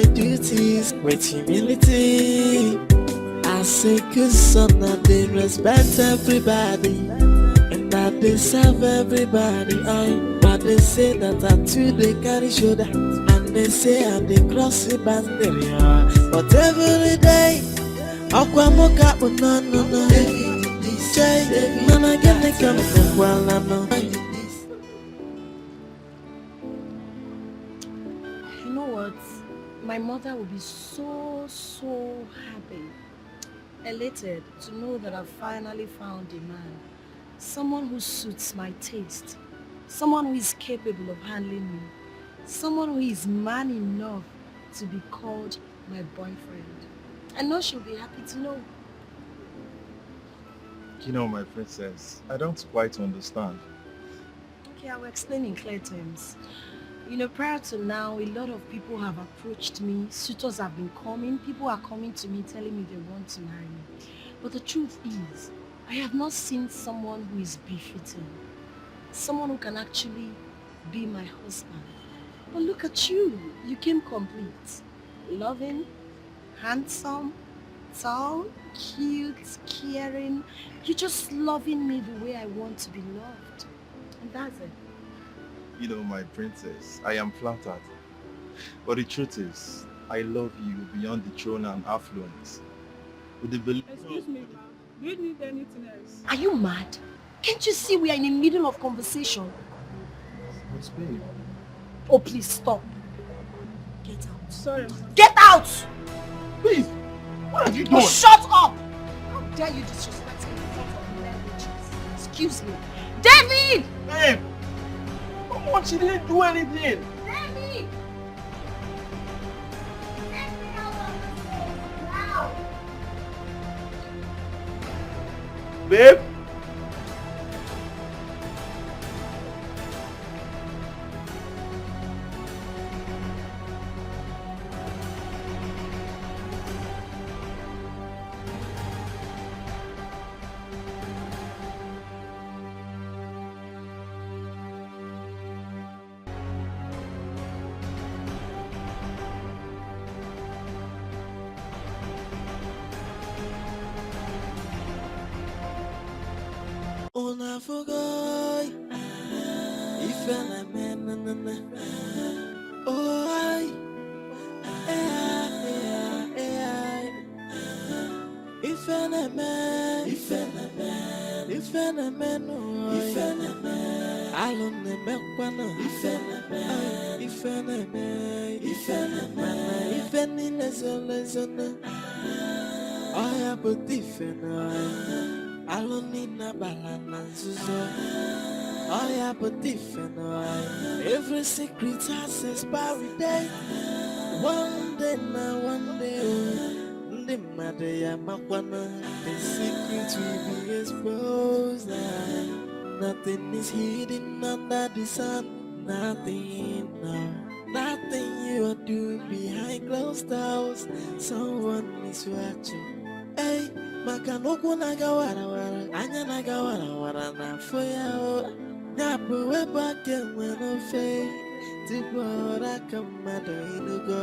my duties with humility. As a good son, I did respect everybody, and I deserve everybody. But they say that I too they carry shoulder, and they say I they cross the boundary. But every day, Aquamoka, no, no, no. Jay, man, I get the coming well, I know. You know what? My mother will be so happy, elated to know that I finally found a man. Someone who suits my taste. Someone who is capable of handling me. Someone who is man enough to be called my boyfriend. I know she'll be happy to know. You know, my princess, I don't quite understand. Okay, I will explain in clear terms. You know, prior to now, a lot of people have approached me. Suitors have been coming. People are coming to me telling me they want to marry me. But the truth is, I have not seen someone who is befitting. Someone who can actually be my husband. But look at you. You came complete. Loving, handsome, tall, cute, caring. You're just loving me the way I want to be loved. And that's it. You know, my princess, I am flattered. But the truth is, I love you beyond the throne and affluence. With the belief. Excuse me, ma'am. Do you need anything else? Are you mad? Can't you see we are in the middle of conversation? What's babe? Oh, please stop. Get out. Sorry, ma'am. Get out! Please, what have you Oh, done? shut up! How dare you disrespect me in front of marriages? Excuse me. David! Babe! Come on, she didn't do anything! David! Get me out of this place now! Babe? Una fogoy, if I man, oh I, if I man, if I man, oh if I man, I don't know if I man, if I need a solution, I have a different. I don't need no balance. I have a different way. Every secret has expiry date. One day now, one day. The matter I'm the secret will be exposed. Nothing is hidden under the sun. Nothing, no. Nothing you are doing behind closed doors. Someone is watching. Hey. Maka n'okwu na-aga warawara, anya na-aga warawara n'afọ o. Ya bụ wepụ aka enwe n'ofe, tupu ọrụ aka mmadụ ịnụgo.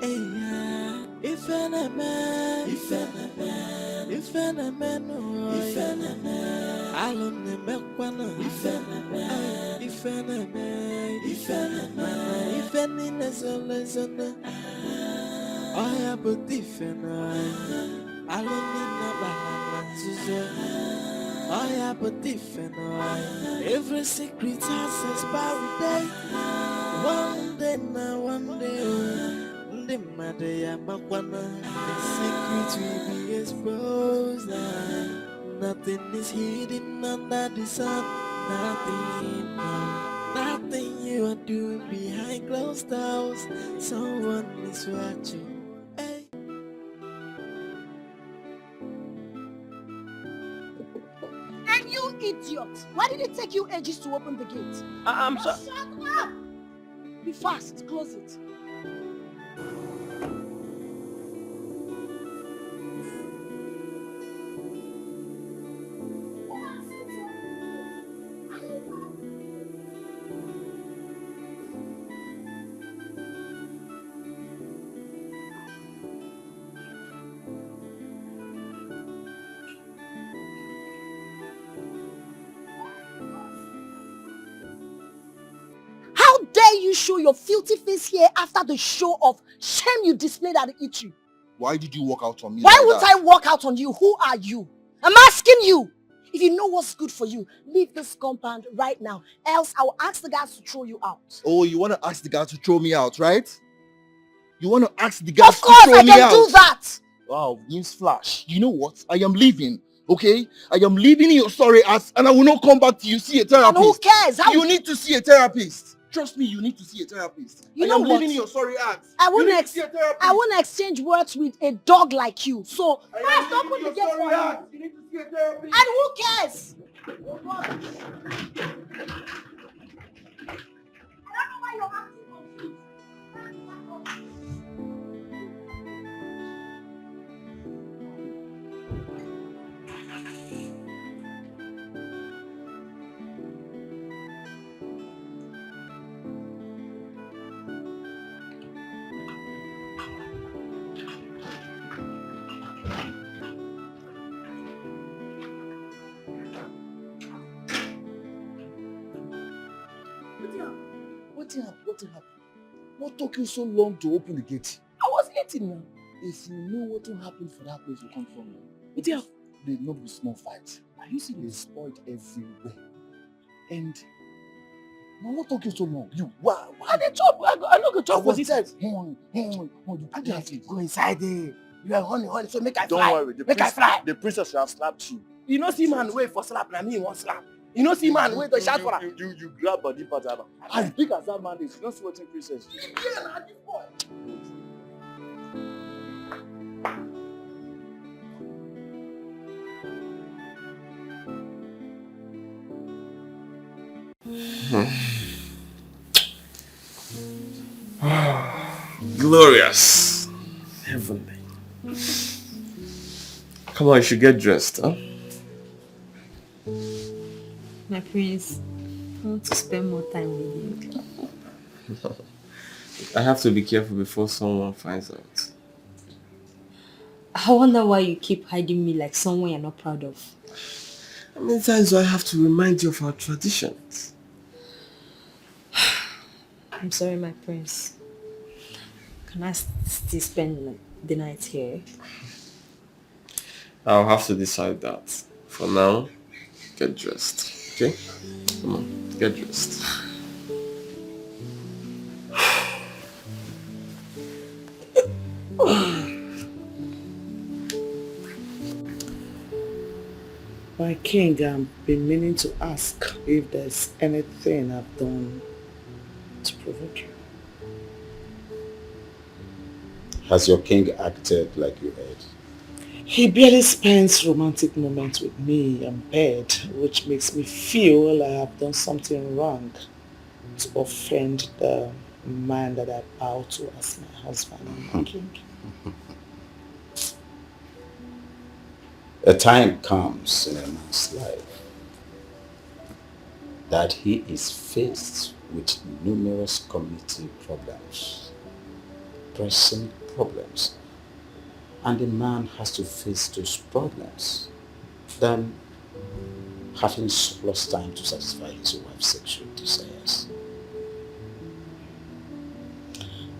Eya, ife na-eme n'ụwa, alụ na-emekwanụ, ife na-eme, mana ife niile zoro ezo, ọya bụ ife n'ụwa. I don't need no balance. I have a different way. Every secret has expiry date. One day now, one day. The matter I'm the secret will be exposed. Nothing is hidden under the sun. Nothing, no. Nothing you are doing behind closed doors. Someone is watching. Idiot! Why did it take you ages to open the gate? I'm sorry. Shut up! Be fast, close it. dare you show your filthy face here after the show of shame you displayed at the eatery? Why did you walk out on me? Why like would that? I walk out on you? Who are you? I'm asking you. If you know what's good for you, leave this compound right now. Else I will ask the guys to throw you out. Oh, you want to ask the guy to throw me out, right? You want to ask the guys to throw me out? Of course I can do that. Wow, news flash. You know what? I am leaving, okay? I am leaving your sorry ass and I will not come back to you. See a therapist. And who cares? You need to see a therapist. Trust me, you need to see a therapist. You know am what? leaving your sorry ass. I You need to see a therapist. won't exchange words with a dog like you. So first open the gate for him. You need to see a therapist. And who cares? I don't know why you're acting confused. What happened? What took you so long to open the gate? I was eating now. If you know what will happen for that place you come from, they not be small fight. Are you see they spoiled everywhere? And now what took you so long? You why? I did chop. I no go chop for this. You Go inside there. You are honey, so make I don't fly. worry, Make I fly. the princess shall slap you. You know see man wait for slap, na me one slap. You know see man wait to shout for her. You grab body part of her. As big as that man is, you don't see what princess do. Yeah, na this boy. Glorious. Heavenly. Come on, you should get dressed, huh? My prince, I want to spend more time with you. I have to be careful before someone finds out. I wonder why you keep hiding me like someone you're not proud of. How many times do I have to remind you of our traditions? I'm sorry, my prince. Can I still spend the night here? I'll have to decide that. For now, get dressed. Okay? Come on, get dressed. My king, I've been meaning to ask if there's anything I've done to provoke you. Has your king acted like you heard? He barely spends romantic moments with me in bed, which makes me feel I have done something wrong to offend the man that I bow to as my husband and my king. A time comes in a man's life that he is faced with numerous community problems, pressing problems, and the man has to face those problems than having surplus time to satisfy his wife's sexual desires.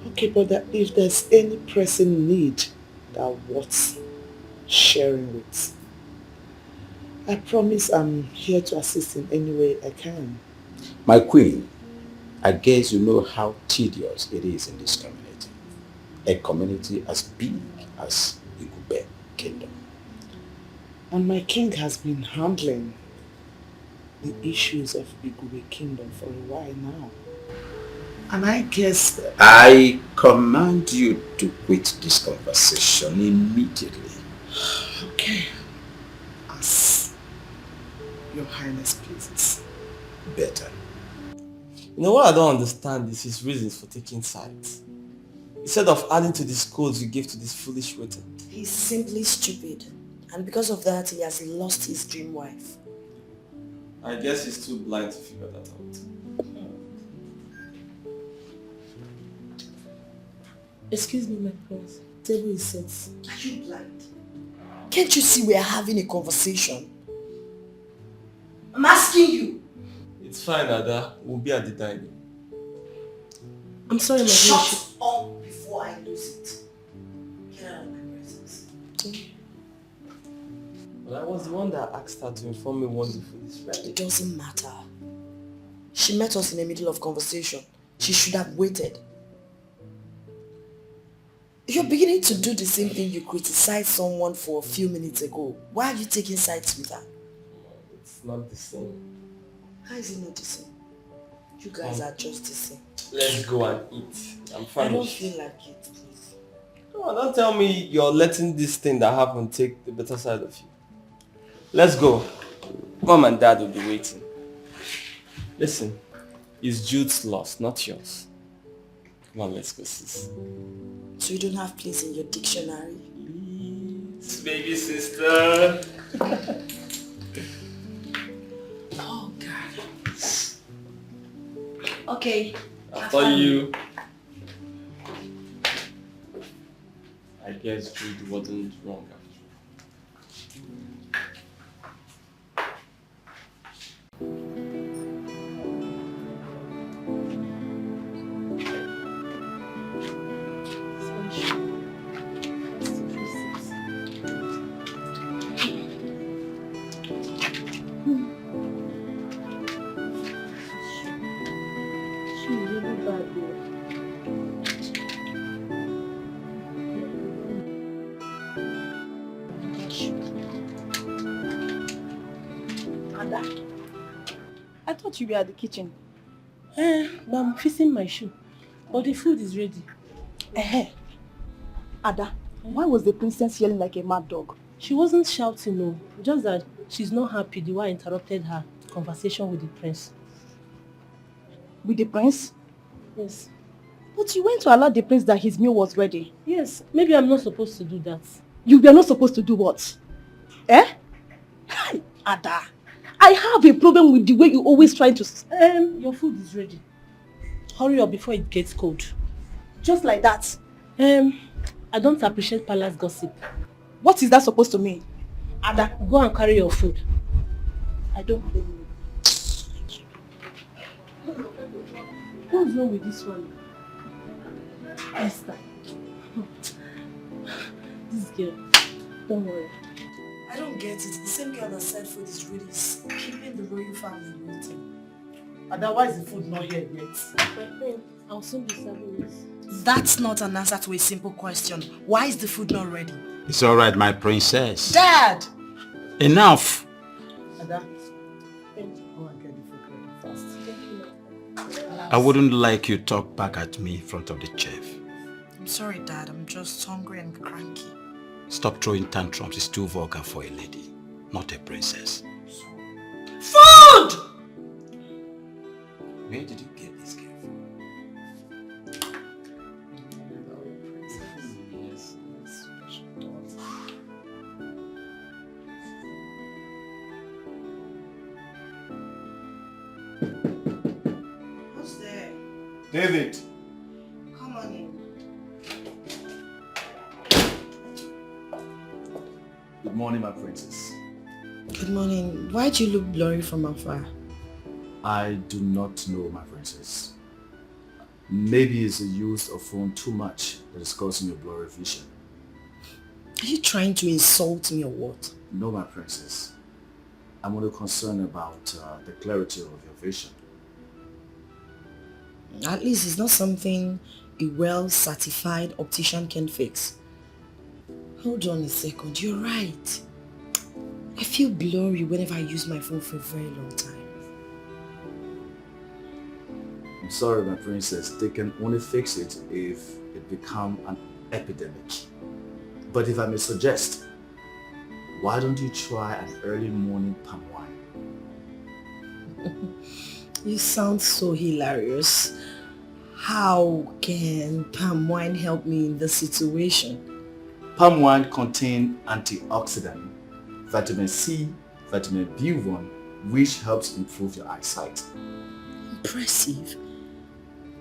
Okay, but if there's any pressing need that worth sharing with, I promise I'm here to assist in any way I can. My queen, I guess you know how tedious it is in this community. A community as big as Igube Kingdom. And my king has been handling the issues of Igube Kingdom for a while now. And I guess that I command you to quit this conversation immediately. Okay. As Your Highness pleases. Better. You know what I don't understand is his reasons for taking sides. Instead of adding to the scores you give to this foolish waiting. He's simply stupid. And because of that, he has lost his dream wife. I guess he's too blind to figure that out. Excuse me, my prince. Table is set. Are you blind? Can't you see we are having a conversation? I'm asking you. It's fine, Ada. We'll be at the dining. I'm sorry, my dear. Shut up before I lose it. Get out of my presence. Well, I was the one that asked her to inform me once the food is ready. It doesn't matter. She met us in the middle of conversation. She should have waited. You're beginning to do the same thing you criticized someone for a few minutes ago. Why are you taking sides with her? It's not the same. How is it not the same? You guys are just the same. Let's go and eat. I'm famished. I don't feel like it, please. Come on, don't tell me you're letting this thing that happened take the better side of you. Let's go. Mom and Dad will be waiting. Listen, it's Jude's loss, not yours. Come on, let's go, sis. So you don't have place in your dictionary? Please, baby sister. Oh, God. Okay. After you. I guess Jude wasn't wrong after I thought you were at the kitchen. But I'm fixing my shoe. But the food is ready. Ada, why was the princess yelling like a mad dog? She wasn't shouting, no. Just that she's not happy the way I interrupted her conversation with the prince. With the prince? Yes. But you went to alert the prince that his meal was ready. Yes, maybe I'm not supposed to do that. You were not supposed to do what? Ada, I have a problem with the way you always try to... Your food is ready. Hurry up before it gets cold. Just like that. I don't appreciate palace gossip. What is that supposed to mean? Ada, go and carry your food. I don't blame you. What's wrong with this one? Esther. This girl. Don't worry. I don't get it. The same girl that said food is ready is keeping the royal family waiting. Otherwise, the food not here yet. My friend, I'll soon be serving this. That's not an answer to a simple question. Why is the food not ready? It's all right, my princess. Dad! Enough! Ada, go and get the food ready fast. I wouldn't like you talk back at me in front of the chef. I'm sorry, Dad. I'm just hungry and cranky. Stop throwing tantrums. It's too vulgar for a lady, not a princess. Food! Where did you get this gift? Who's there? David. Come on in. Good morning, my princess. Good morning. Why do you look blurry from afar? I do not know, my princess. Maybe it's the use of phone too much that is causing your blurry vision. Are you trying to insult me or what? No, my princess. I'm only concerned about the clarity of your vision. At least it's not something a well-certified optician can fix. Hold on a second, you're right. I feel blurry whenever I use my phone for a very long time. I'm sorry, my princess. They can only fix it if it becomes an epidemic. But if I may suggest, why don't you try an early morning palm wine? You sound so hilarious. How can palm wine help me in this situation? Palm wine contains antioxidant, vitamin C, vitamin B1, which helps improve your eyesight. Impressive.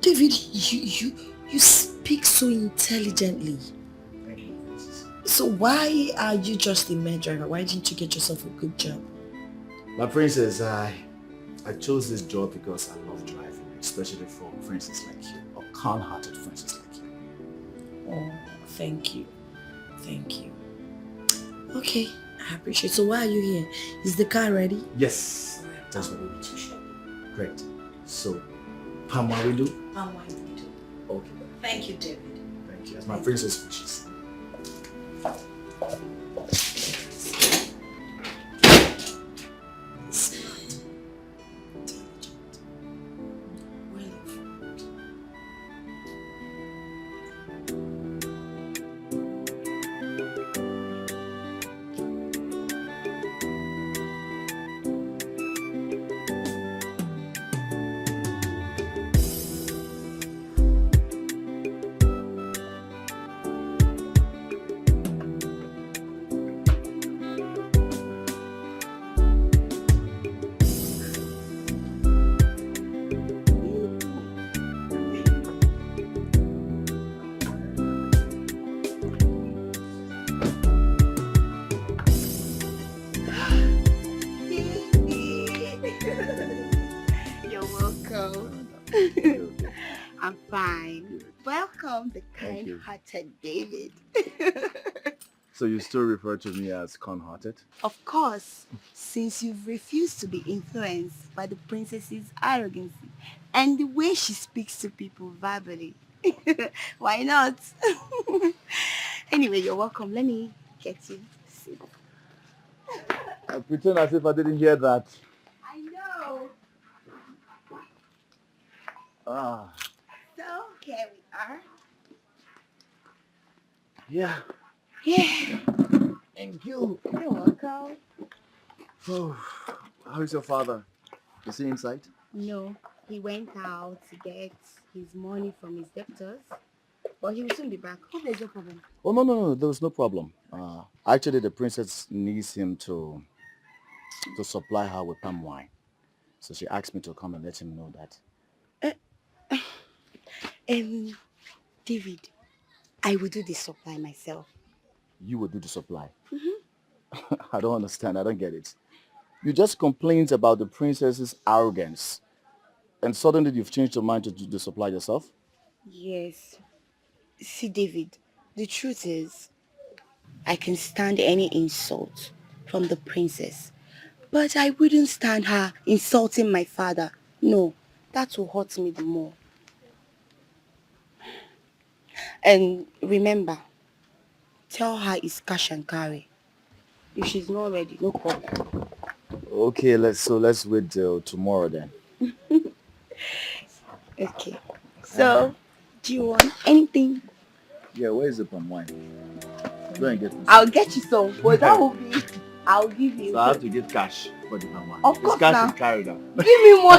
David, you speak so intelligently. Thank you, princess. So why are you just a mere driver? Why didn't you get yourself a good job? My princess, I chose this job because I love driving, especially for a princess like you. Oh, kind-hearted princess like you. Oh, thank you. Thank you. Okay, I appreciate it. So why are you here? Is the car ready? Yes, that's what we need to show. Great. So, palm wine we do? Palm wine we do. Okay. Thank you, David. Thank you. As my princess wishes. I'm fine. Welcome, the kind-hearted David. So you still refer to me as kind-hearted? Of course, since you've refused to be influenced by the princess's arrogance and the way she speaks to people verbally. Why not? Anyway, you're welcome. Let me get you a seat. I pretend as if I didn't hear that. I know. Ah. So, here we are. Yeah. Yeah. Thank you. You're welcome. Oh, how is your father? Is he inside? No, he went out to get his money from his debtors, but he will soon be back. Hope there's no problem. Oh, no, there was no problem. Actually, the princess needs him to supply her with palm wine. So she asked me to come and let him know that. David, I will do the supply myself. You will do the supply? Mm-hmm. I don't understand. I don't get it. You just complained about the princess's arrogance. And suddenly you've changed your mind to do the supply yourself? Yes. See, David, the truth is, I can stand any insult from the princess. But I wouldn't stand her insulting my father. No, that will hurt me the more. And remember, tell her it's cash and carry. If she's not ready, no problem. Okay, let's wait till tomorrow then. Okay. So, do you want anything? Yeah, where is the palm wine? Go and get me. I'll get you some, but that will be, I'll give you. So I have to give cash for the palm wine. Of course, cash now. is carried out. Give me more.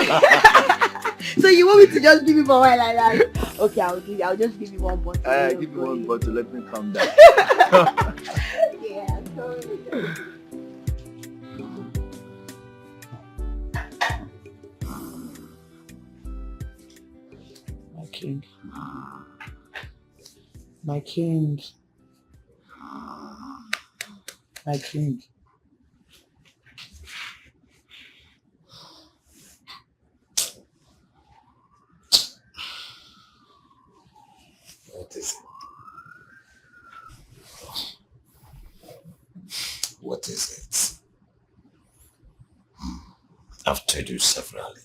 So you want me to just give you more wine like that? Okay, I'll just give you one bottle. Give me one bottle, let me calm down. Yeah, sorry. My king. My king. My king. What is it? What is it? I've told you severally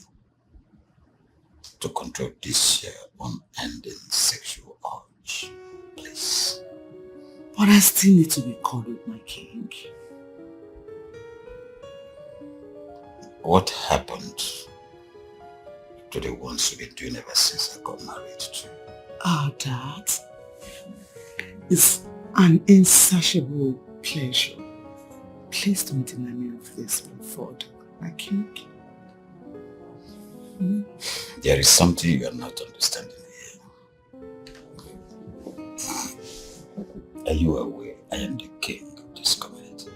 to control this unending sexual urge. Please. But I still need to be cuddled, my king. What happened to the ones you've been doing ever since I got married to? Oh, Dad. It's an insatiable pleasure. Please don't deny me of this one further, my king. There is something you are not understanding here. Are you aware I am the king of this community?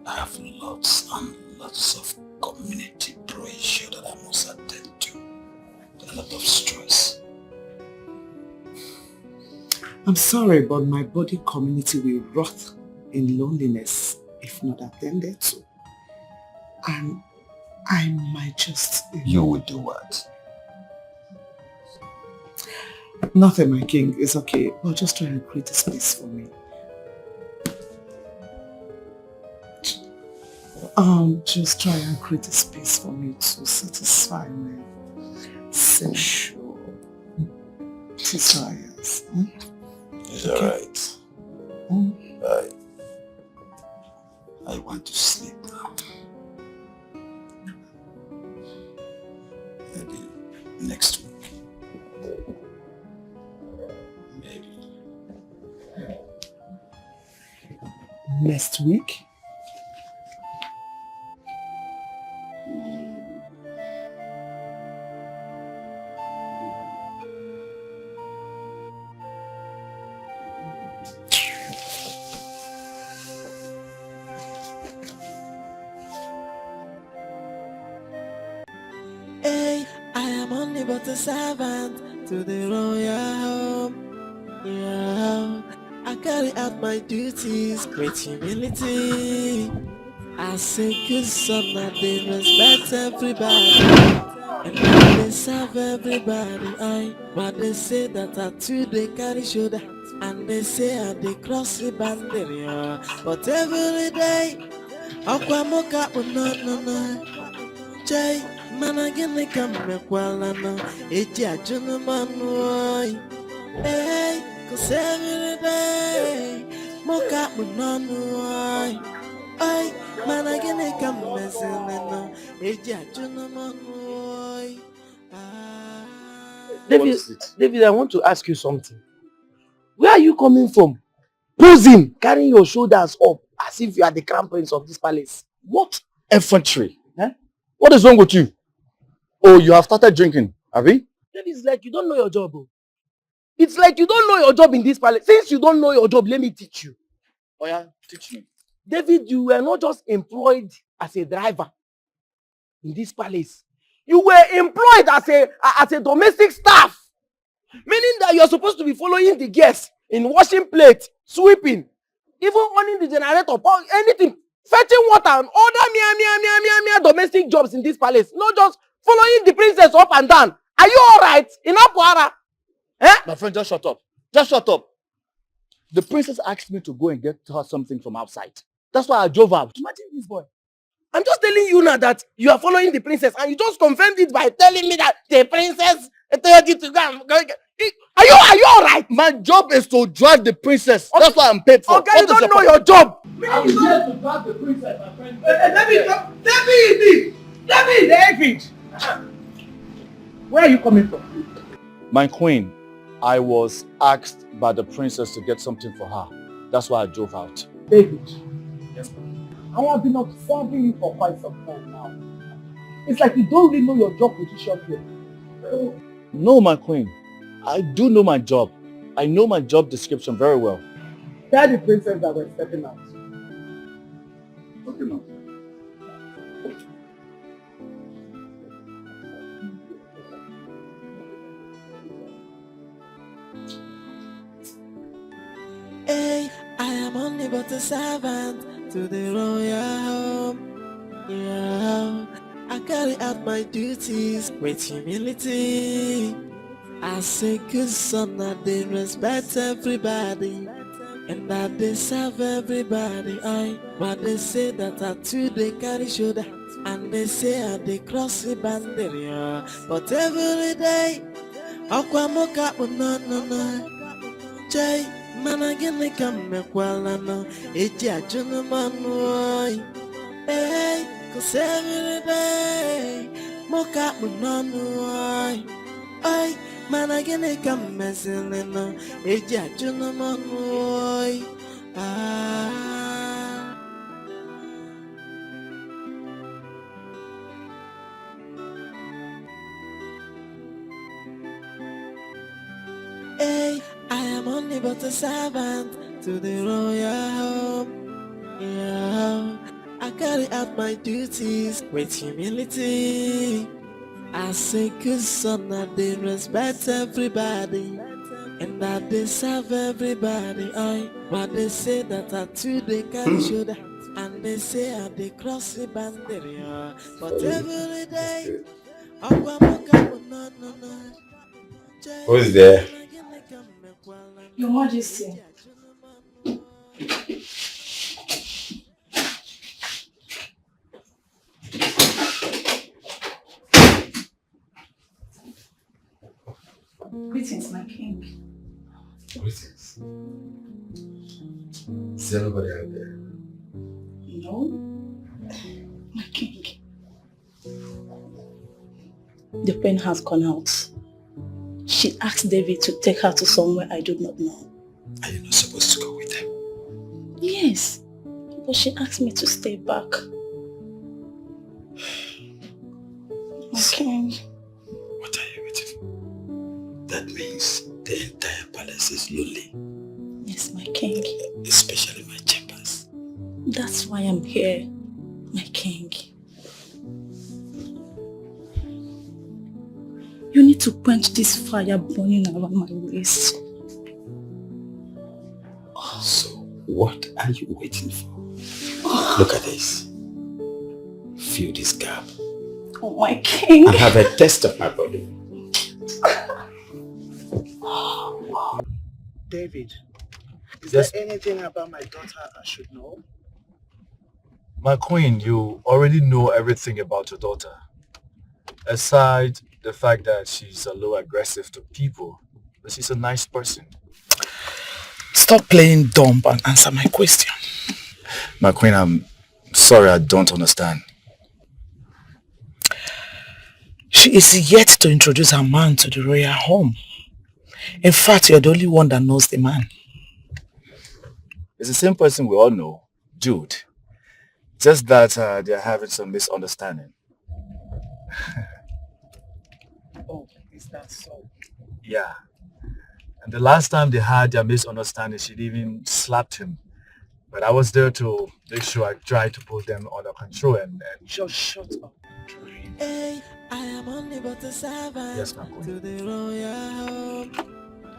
I have lots and lots of community pressure that I must attend to. A lot of stress. I'm sorry, but my body community will rot in loneliness if not attended to. And I might just... You will do what? Nothing, my king. It's okay. But just try and create a space for me. Just try and create a space for me to satisfy my sexual desires. It's alright. I want to sleep now. Maybe next week. Maybe. Next week? Hey, I am only but a servant to the royal home. Yeah, I carry out my duties with humility. I say good son, I they respect everybody, and they serve everybody. But they say that I too they carry shoulder, and they say I they cross the boundary. But every day, Aqua Moka, no. Jay, man, I get like I'm a qualana. It's a gentleman, hey, cause every day, Moka, no, ay, man, I get like I'm messing, it's a gentleman, David, I want to ask you something. Where are you coming from? Posing, carrying your shoulders up as if you are the crown prince of this palace. What effrontery? Eh? What is wrong with you? Oh, you have started drinking, have you? David, it's like you don't know your job. Oh. It's like you don't know your job in this palace. Since you don't know your job, let me teach you. Oh yeah, teach me. David, you were not just employed as a driver in this palace. You were employed as a domestic staff. Meaning that you're supposed to be following the guests in washing plates, sweeping, even running the generator, anything, fetching water and other mere domestic jobs in this palace. Not just following the princess up and down. Are you alright? In Apuara? Eh? My friend, just shut up. Just shut up. The princess asked me to go and get her something from outside. That's why I drove out. Imagine this boy. I'm just telling you now that you are following the princess and you just confirmed it by telling me that the princess told you to go and go. Are you alright? My job is to drive the princess. Okay. That's why I'm paid for. Okay, what you don't know your job. I'm here to drive the princess, my friend. David! Where are you coming from? My queen, I was asked by the princess to get something for her. That's why I drove out. David. Yes, ma'am. I have been observing you for quite some time now. It's like you don't really know your job position here. No, my queen. I do know my job. I know my job description very well. Tell the princess that we're stepping out. Okay, ma'am. Hey, I am only but a servant to the royal home. Yeah, I carry out my duties with humility. I say good son, I they respect everybody, and I they serve everybody. But they say that I too they carry shoulder, and they say I they cross the boundary. But every day, Aqua Moka, no. Jay, man, I get like I'm a qualana. It's a gentleman, hey, cause every day, Moka, no, ay, man, I get like I'm messing, it's a gentleman, hey, I am only but a servant to the royal home. Yeah, I carry out my duties with humility. I say good son, I they respect everybody, and I they serve everybody. But they say that I too they carry shoulder, and they say I they cross the boundary. But every day, no. Who is there? Your Majesty. Greetings, my king. Greetings. Is there nobody out there? No, my king. The queen has gone out. She asked David to take her to somewhere I do not know. Are you not supposed to go with them? Yes, but she asked me to stay back. My king. What are you waiting for? That means the entire palace is lonely. Yes, my king. Especially my chambers. That's why I'm here, my king. You need to quench this fire burning around my waist. So, what are you waiting for? Look at this. Fill this gap. Oh, my king. I have a test of my body. David, is Yes. there anything about my daughter I should know? My queen, you already know everything about your daughter. Aside the fact that she's a little aggressive to people, but she's a nice person. Stop playing dumb and answer my question. My queen, I'm sorry, I don't understand. She is yet to introduce her man to the royal home. In fact, you're the only one that knows the man. It's the same person we all know, Jude. Just that they're having some misunderstanding. Oh, is that so? Yeah. And the last time they had their misunderstanding, she'd even slapped him. But I was there to make sure I tried to put them under control and Just shut up. Hey, I am only but a servant Yes, my queen. to the royal home.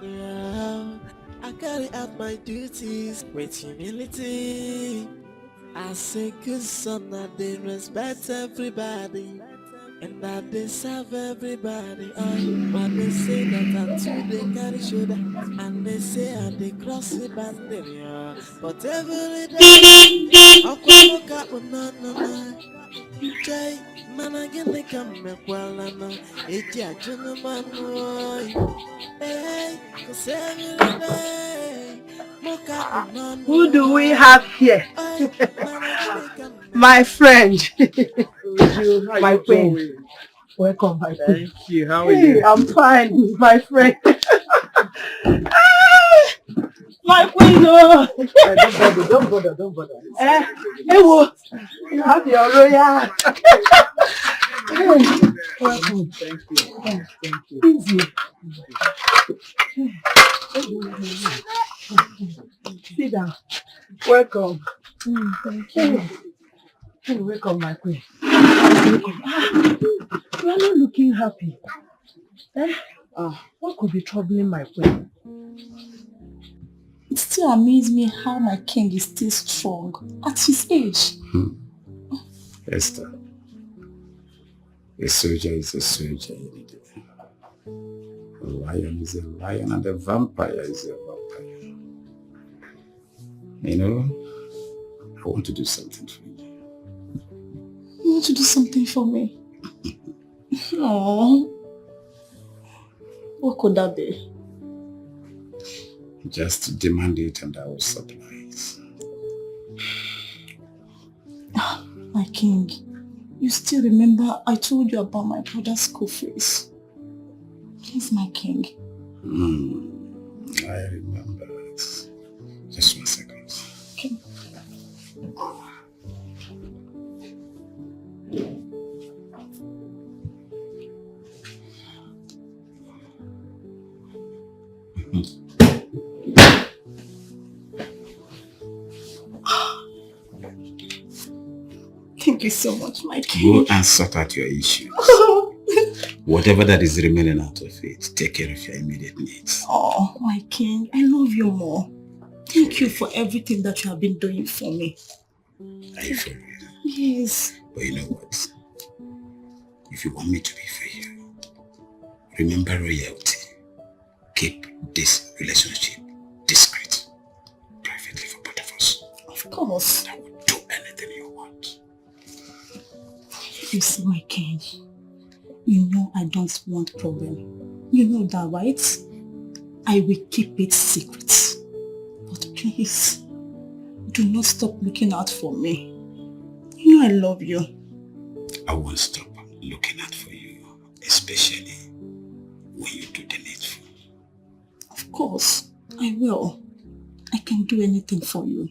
Yeah, I carry out my duties with humility. As a good son, I they respect everybody, and that they serve everybody. But they say that until they carry shoulder, and they say and they cross the boundary. Yeah. But every day, I'll walk up with no. Jay, man, I get the come back while I know it's a gentleman. Hey, cause every day, Who do we have here? My friend. My queen. Welcome, my queen. Thank you. How are Hey, you? I'm fine, my friend. My queen, oh. Don't bother. Hey, well, you have your royal. Welcome. Thank you. Thank you. Easy. Sit down. Welcome. Thank you. Hey, welcome, my queen. Welcome. You are not looking happy. What could be troubling my queen? It still amazes me how my king is still strong at his age. Esther, a soldier is a soldier. A lion is a lion and a vampire is a vampire. You know, I want to do something for you. You want to do something for me? Oh, what could that be? Just demand it and I will supply it. My king, you still remember I told you about my brother's school fees? Please, my king. I remember it. Just 1 second. Okay. Thank you so much, my king. Go and sort out your issues. Whatever that is remaining out of it, take care of your immediate needs. Oh, my king, I love you more. Thank you for everything that you have been doing for me. Are you for real? Yes. But you know what? If you want me to be for you, remember royalty. keep this relationship discreet, privately for both of us. Of course. I will do anything you want. You see, my king, you know I don't want problem. You know that, right? I will keep it secret. But please, do not stop looking out for me. You know I love you. I won't stop looking out for you, especially when you do the needful. Of course, I will. I can do anything for you.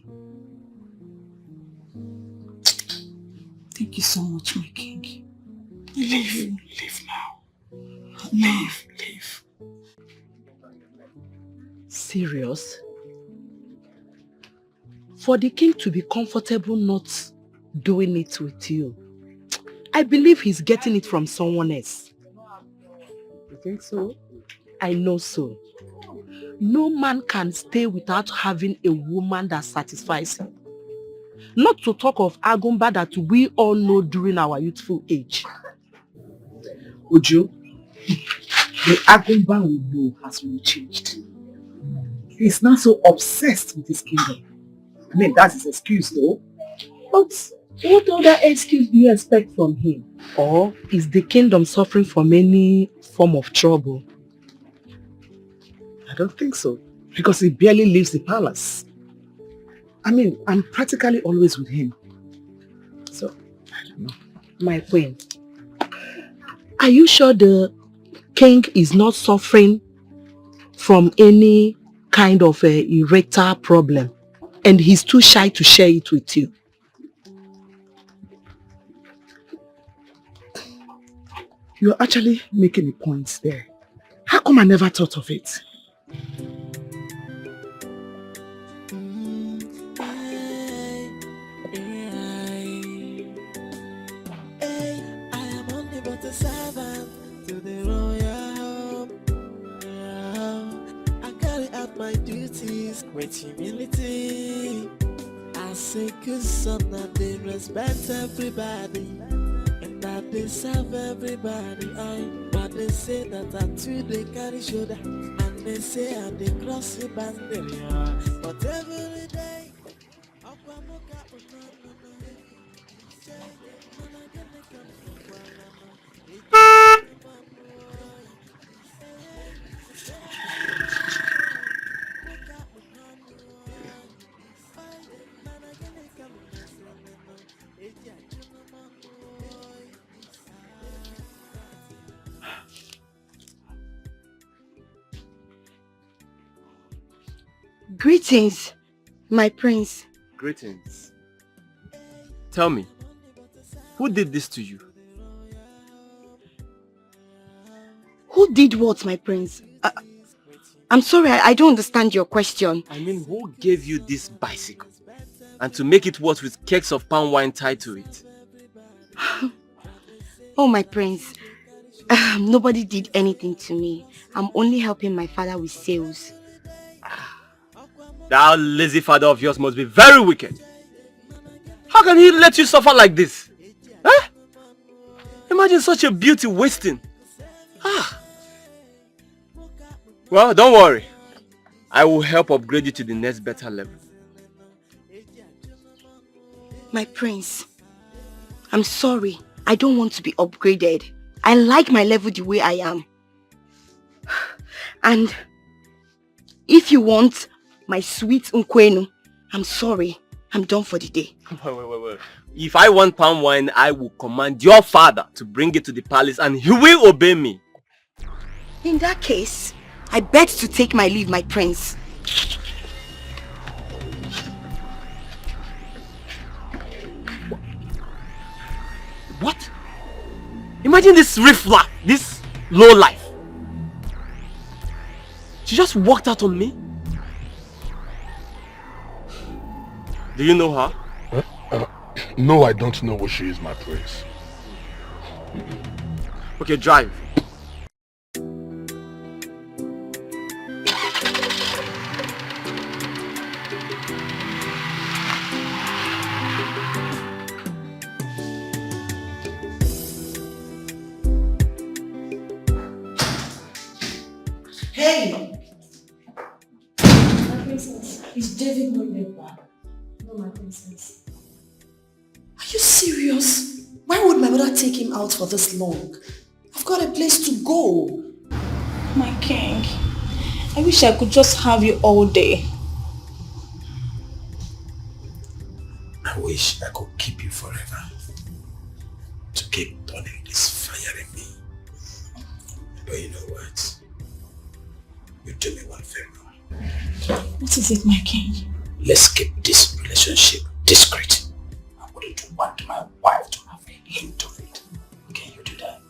Thank you so much, my king. I love you. Leave now. No. Leave. Serious? For the king to be comfortable not doing it with you, I believe he's getting it from someone else. You think so? I know so. No man can stay without having a woman that satisfies him. Not to talk of Agumba that we all know during our youthful age. Uju, the Agumba we know has really changed. He's not so obsessed with his kingdom. I mean, that's his excuse though. But what other excuse do you expect from him? Or is the kingdom suffering from any form of trouble? I don't think so. Because he barely leaves the palace. I mean, I'm practically always with him. So, I don't know. My queen, are you sure the king is not suffering from any kind of erectile problem and he's too shy to share it with you? You're actually making a point there. How come I never thought of it? With humility, I say good son that they respect everybody and that they serve everybody. But they say that I too they carry shoulder and they say I they cross the boundary. But every day, Greetings, my prince. Greetings. Tell me, who did this to you? Who did what, my prince? I'm sorry, I don't understand your question. I mean, who gave you this bicycle? And to make it worse with kegs of palm wine tied to it? Oh, my prince. Nobody did anything to me. I'm only helping my father with sales. That lazy father of yours must be very wicked. How can he let you suffer like this? Huh? Imagine such a beauty wasting. Well, don't worry. I will help upgrade you to the next better level. My prince, I'm sorry. I don't want to be upgraded. I like my level the way I am. And if you want my sweet Nkwenu, I'm sorry. I'm done for the day. Wait. If I want palm wine, I will command your father to bring it to the palace and he will obey me. In that case, I beg to take my leave, my prince. What? Imagine this riffler, this low life. She just walked out on me. Do you know her? No, I don't know who she is, my prince. Okay, drive. Hey! My princess, is David not yet back? No, my princess. Are you serious? Why would my mother take him out for this long? I've got a place to go. My king, I wish I could just have you all day. I wish I could keep you forever. To keep burning this fire in me. But you know what? You do me one favor. What is it, my king? Let's keep this relationship discreet. I wouldn't want my wife to have a hint of it. Can you do that?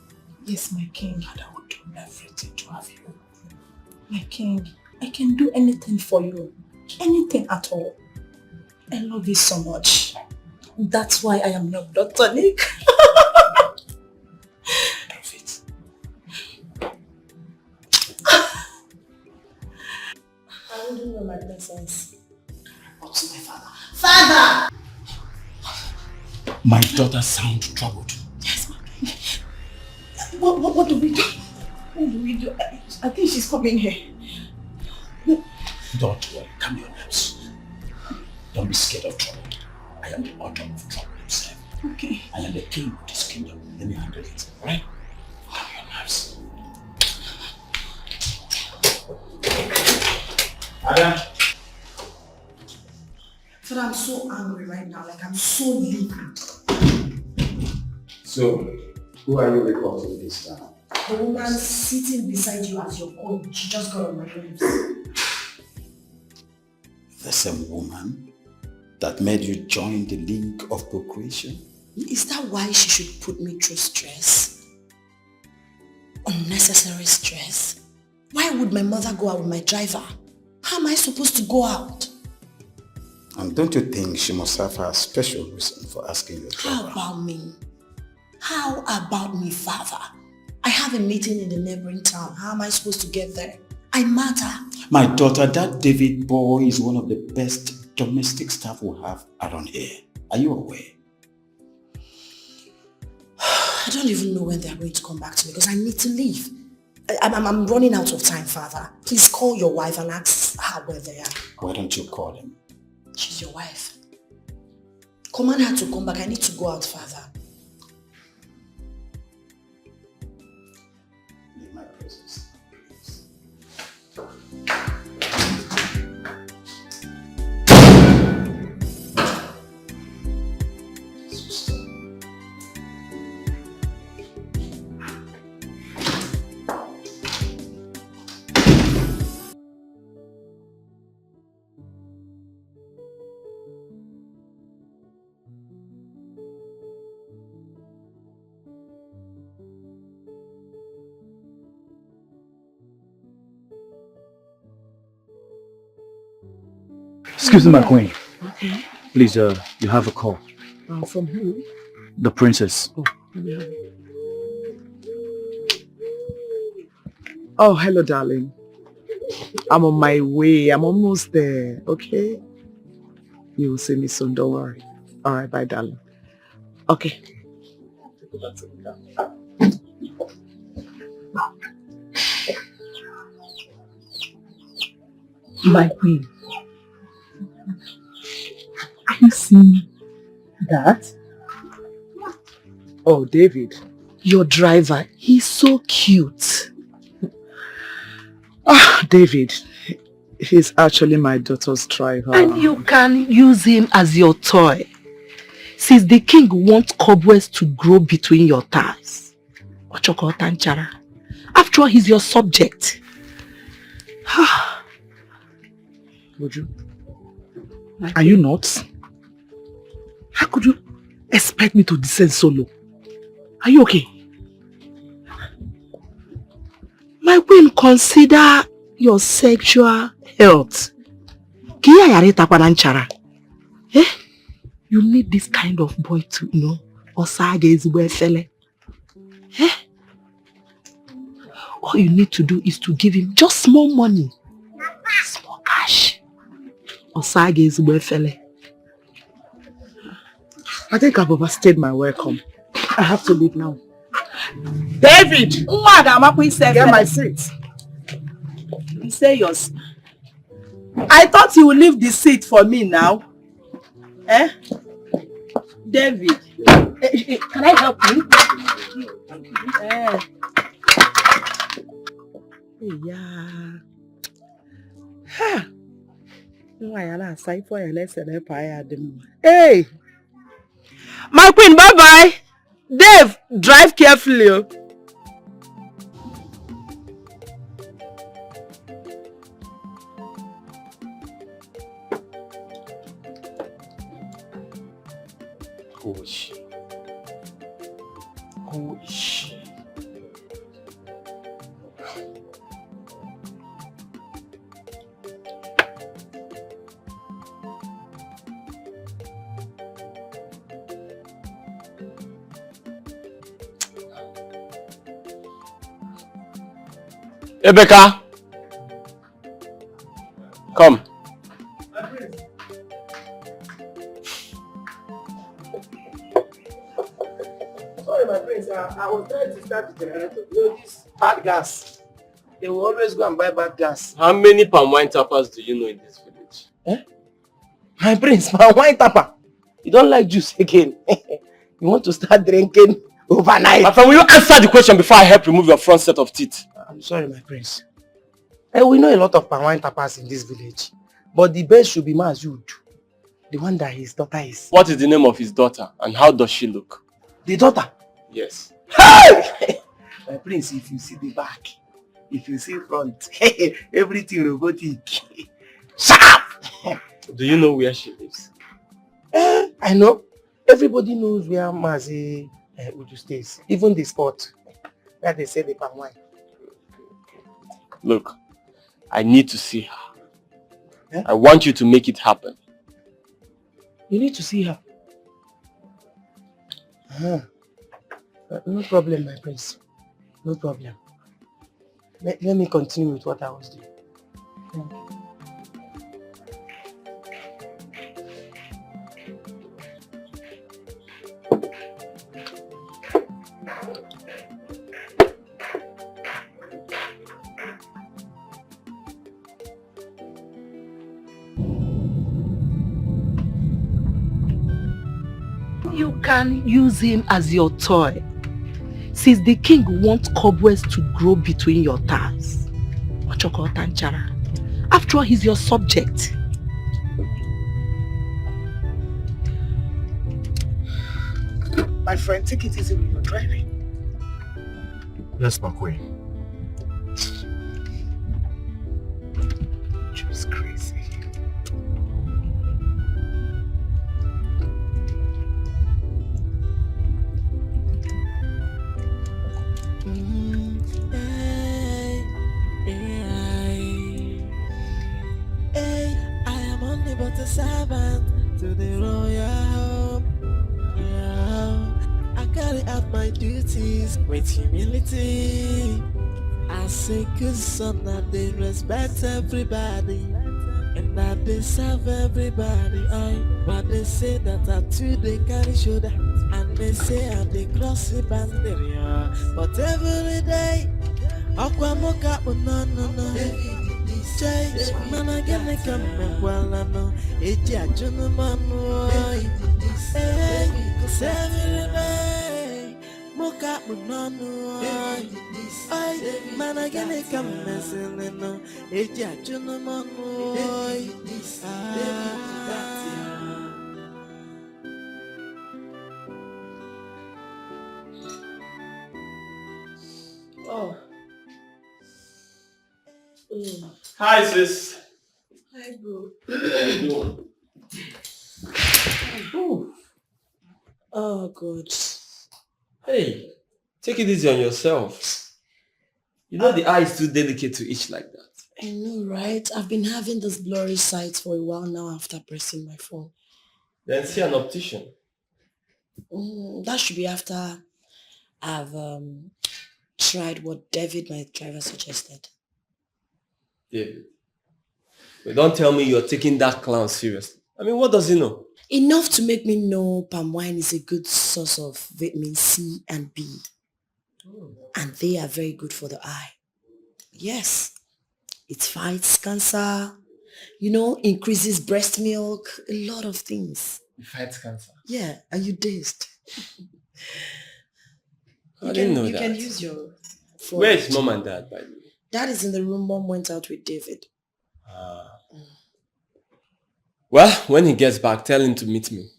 Yes, my king. And I would do everything to have you. My king, I can do anything for you. Anything at all. I love you so much. That's why I am your Dr. Nick. Perfect. I wouldn't know my princess. Up to my father. Father! My daughter sounds troubled. Yes, my king. What do we do? What do we do? I think she's coming here. Don't worry, calm your nerves. Don't be scared of trouble. I am the author of trouble himself. Okay. I am the king of this kingdom. Let me handle it, alright? Calm your nerves. Adam. Father, I'm so angry right now. Like, I'm so livid. So, who are you reporting this time? The woman sitting beside you as your queen, she just got on my nerves. The same woman that made you join the link of procreation? Is that why she should put me through stress? Unnecessary stress? Why would my mother go out with my driver? How am I supposed to go out? And don't you think she must have a special reason for asking your driver? How about me? How about me, father? I have a meeting in the neighboring town. How am I supposed to get there? I matter. My daughter, that David boy is one of the best domestic staff we have around here. Are you aware? I don't even know when they are going to come back to me because I need to leave. I'm running out of time, father. Please call your wife and ask her where they are. Why don't you call him? She's your wife. Command her to come back. I need to go out, father. Leave my presence. Excuse me, my queen. Okay. Please, you have a call. From who? The princess. Oh, yeah. Oh, hello, darling. I'm on my way. I'm almost there, okay? You will see me soon, don't worry. All right, bye, darling. Okay. My queen. Are you seeing that? Oh, David, your driver, he's so cute. Ah, David, he's actually my daughter's driver. And you can use him as your toy. Since the king wants cobwebs to grow between your thighs. After all, he's your subject. Would you? Are you nuts? How could you expect me to descend so low? Are you okay? My queen, consider your sexual health. Eh? You need this kind of boy to, you know, Osage is where fella. Eh? All you need to do is to give him just small money. Small cash. Osage is where fella. I think I've overstayed my welcome. I have to leave now. David! Get my seat. Say yours. I thought you would leave the seat for me now. Eh? David. Can I help you? Yeah. Ha. Hey. My queen, bye-bye. Dave, drive carefully. Who is she? Who is she? Rebecca! Come. Sorry, my friends. I was trying to start the generator. You know, this bad gas. They will always go and buy bad gas. How many palm wine tappers do you know in this village? Eh? My prince, my wine tapper. You don't like juice again. You want to start drinking overnight. My friend, will you answer the question before I help remove your front set of teeth? I'm sorry, my prince. We know a lot of palm wine tappers in this village. But the best should be Mazud. The one that his daughter is. What is the name of his daughter and how does she look? The daughter? Yes. Hey! My prince, if you see the back, if you see front, everything robotic. Sharp! Do you know where she lives? I know. Everybody knows where Mazi Uju stays. Even the spot where they say the palm wine. Look, I need to see her. Yeah? I want you to make it happen. You need to see her. No problem, my prince. No problem. Let me continue with what I was doing. Thank you. You can use him as your toy. Since the king wants cobwebs to grow between your thighs. After all, he's your subject. My friend, take it easy when you're driving. Yes, my queen. Just crazy. I am only but a servant to the royal home. I carry out my duties with humility. As a good son, that they respect everybody and that they serve everybody. But they say that I too they carry shoulder, and they say I they cross the boundary. But every day, Aquamoka, no. Change, man, I get me come well, I know. It's a gentleman, hey, cause every day, Moka, no, man, I get me come messing, no. It's a gentleman, Oh. Hi, sis. Hi, bro. How you doing? Oh, God. Hey, take it easy on yourself. You know the eye is too delicate to itch like that. I know, right? I've been having this blurry sight for a while now after pressing my phone. Then see an optician. That should be after I've tried what David, my driver, suggested. David. But don't tell me you're taking that clown seriously. I mean, what does he know? Enough to make me know palm wine is a good source of vitamin C and B. And they are very good for the eye. Yes. It fights cancer, increases breast milk, a lot of things. It fights cancer. Yeah, are you dazed? I didn't know you that. can use your phone. Where is mom and dad, by the way? Dad is in the room. Mom went out with David. Well, when he gets back, tell him to meet me.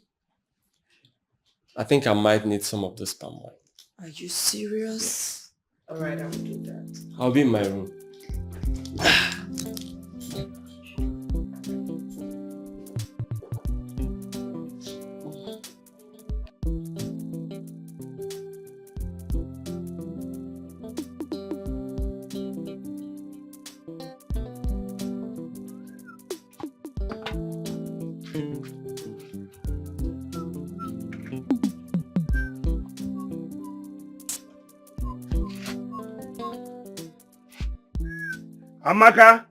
I think I might need some of this palm wine. Are you serious? All right, I will do that. I'll be in my room. Amaka!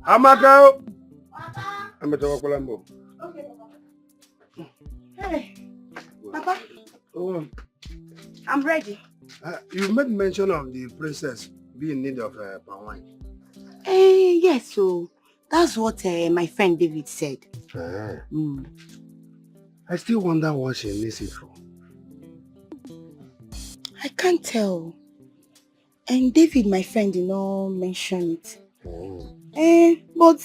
Amaka! I'm going to walk Lambo. Okay, Papa. Hey, Papa. Oh, I'm ready. you made mention of the princess being in need of palm wine. Yes, so that's what my friend David said. I still wonder what she needs it for. I can't tell. And David, my friend, did not mention it. But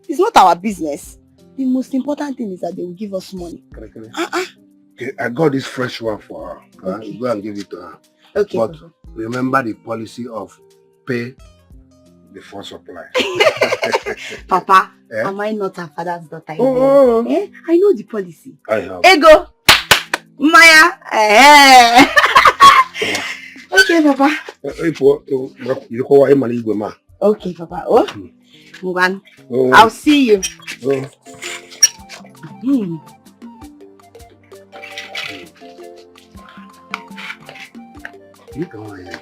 it's not our business. The most important thing is that they will give us money. Okay, I got this fresh one for her. Okay. Go and give it to her. Okay. But remember the policy of pay before supply. Papa, am I not her father's daughter? I know the policy. I have. Ego! Maya! Okay, Papa. Okay, Papa. Mugan. I'll see you. You come on here.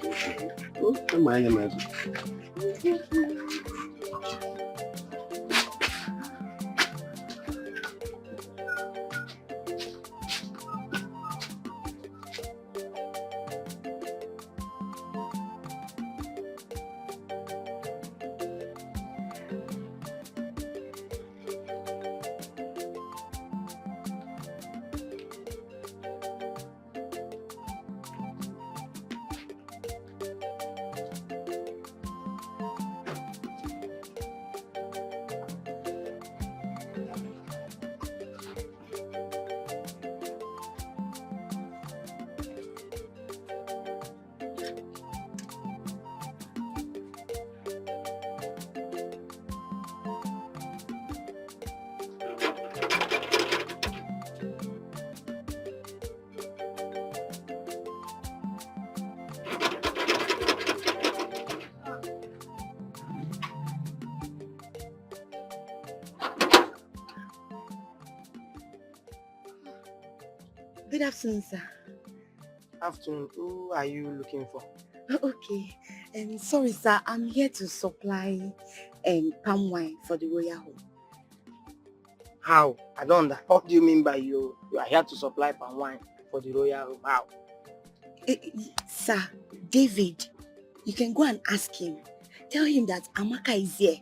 Good afternoon, sir. Afternoon. Who are you looking for? Okay. Sorry, sir. I'm here to supply palm wine for the royal home. How? I don't understand. What do you mean by you are here to supply palm wine for the royal home? How? Sir, David, you can go and ask him. Tell him that Amaka is here.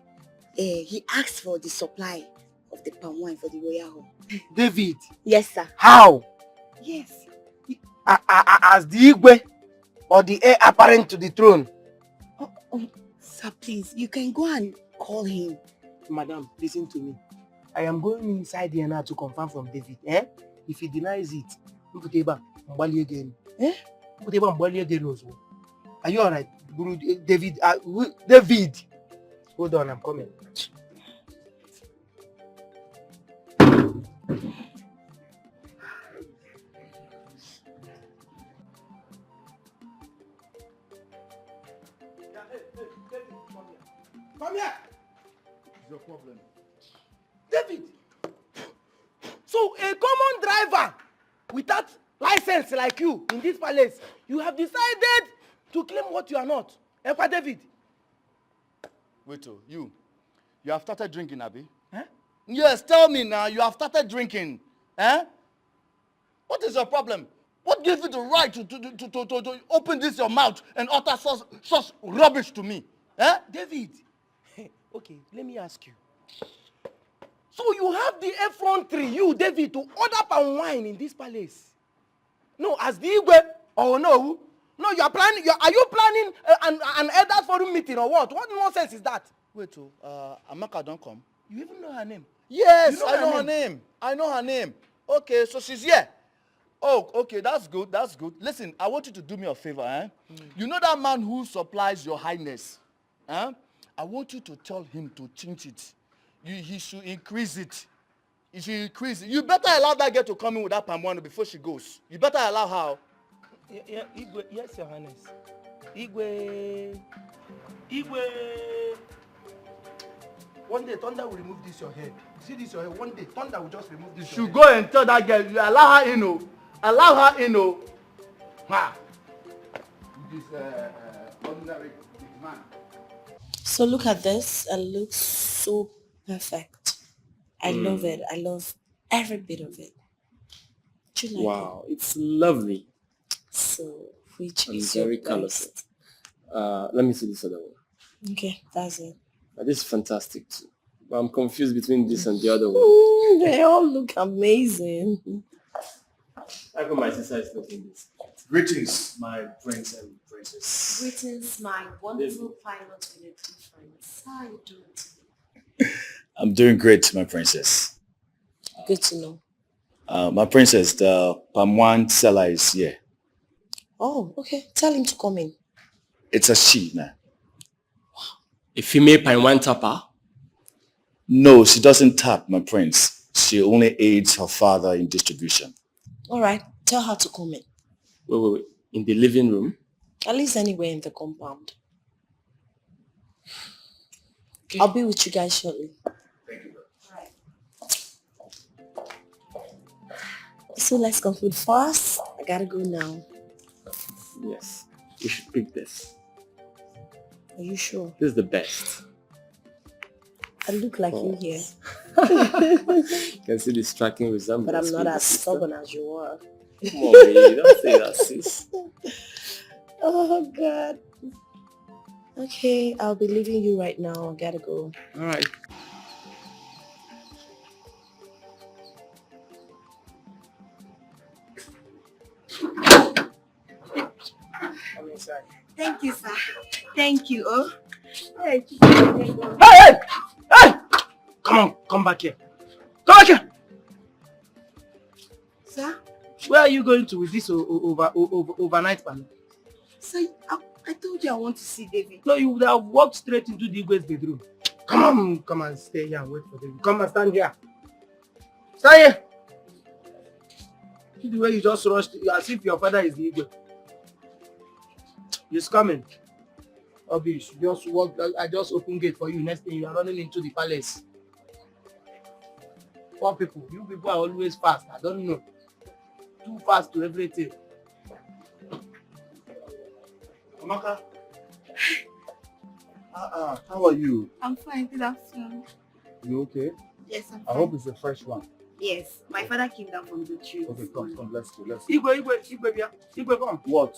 He asked for the supply of the palm wine for the royal home. David? Yes, sir. How? Yes. As the Igwe or the heir apparent to the throne? Sir, please, you can go and call him. Madam, listen to me. I am going inside here now to confirm from David. If he denies it, again. Are you alright? David, David! Hold on, I'm coming. Come here! What's your problem? David! So a common driver without license like you in this palace, you have decided to claim what you are not. Ekwa David? Wait, you have started drinking, Abi? Yes, tell me now, you have started drinking. What is your problem? What gives you the right to open this your mouth and utter such rubbish to me? David, Okay, let me ask you. So you have the effrontery, you, David, to order palm wine in this palace? No, as the Igwe, or no? No, you are planning, are you planning an elders forum meeting or what? What nonsense is that? Wait, Amaka don't come. You even know her name? Yes, I know her name. I know her name. Okay, so she's here. Oh, okay, that's good, that's good. Listen, I want you to do me a favor, eh? You know that man who supplies your highness? Eh? I want you to tell him to change it. He should increase it. He should increase it. You better allow that girl to come in with that palm wine before she goes. You better allow her. Yeah, Igwe, yes, your highness. Igwe. One day, thunder will remove this your head. See this your head? One day, thunder will just remove this. You should go and tell that girl, you allow her in, oh. Allow her in, oh. Ha! This ordinary big man. So look at this. It looks so perfect. I love it. I love every bit of it. Do you like Wow, it's lovely. it? So, which And is very your colorful. best? Let me see this other one. Okay, that's it. This is fantastic too. But I'm confused between this and the other one. They all look amazing. I got my sister is looking this. Greetings, my prince and princess. Greetings, my wonderful pilot with a difference. How are you doing today? I'm doing great, my princess. Good to know. My princess, the palm wine seller is here. Oh, okay. Tell him to come in. It's a she now. A female pine wine tapper? No, she doesn't tap, my prince. She only aids her father in distribution. All right. Tell her to come in. Wait. In the living room? At least anywhere in the compound. Okay. I'll be with you guys shortly. Thank you, bro. All right. So let's conclude first. I gotta go now. Yes. We should pick this. Are you sure? This is the best. I look like you here. You can see this striking resemblance. But I'm not with as the sister. stubborn as you are. Come on, baby. Don't say that, sis. Oh, God. Okay, I'll be leaving you right now. I gotta go. All right. I'm inside. Thank you, sir. Thank you. Oh. Hey. Hey! Come on, come back here. Come back here. Sir? Where are you going to with this overnight party? Sir, I told you I want to see David. No, you would have walked straight into the Igwe's bedroom. Come and stay here and wait for David. Come and stand here. Stand here. See the way you just rushed as if your father is the Igwe. He's coming. Obi, just walk. I just open gate for you. Next thing you are running into the palace. Poor people. You people are always fast. I don't know. Too fast to everything. Amaka. How are you? I'm fine. Good afternoon. You okay? Yes, I'm I fine. hope it's a fresh one. Yes, my father came down from the tree. Okay, come, let's go. Igwe, come. What?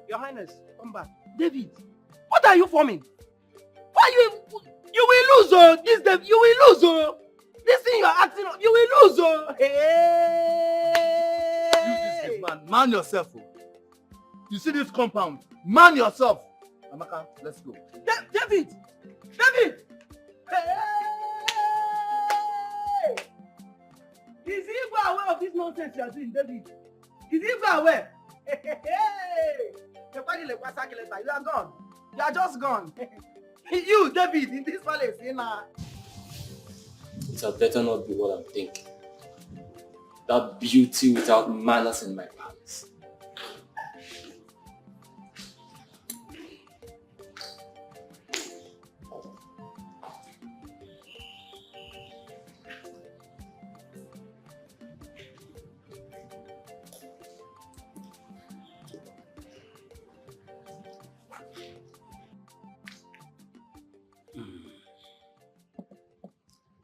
Your Highness, come back. David, what are you forming? Why you will lose, oh. This David, you will lose, oh. This thing you are acting, you will lose, oh. Hey. You this man, man yourself, oh. You see this compound? Man yourself. Amaka, let's go. David! Hey! Is he even aware of this nonsense you are doing, David? Is he even aware? Hey! You are gone. You are just gone. You, David, in this palace, It had better not be what I'm thinking. That beauty without manners in my pants.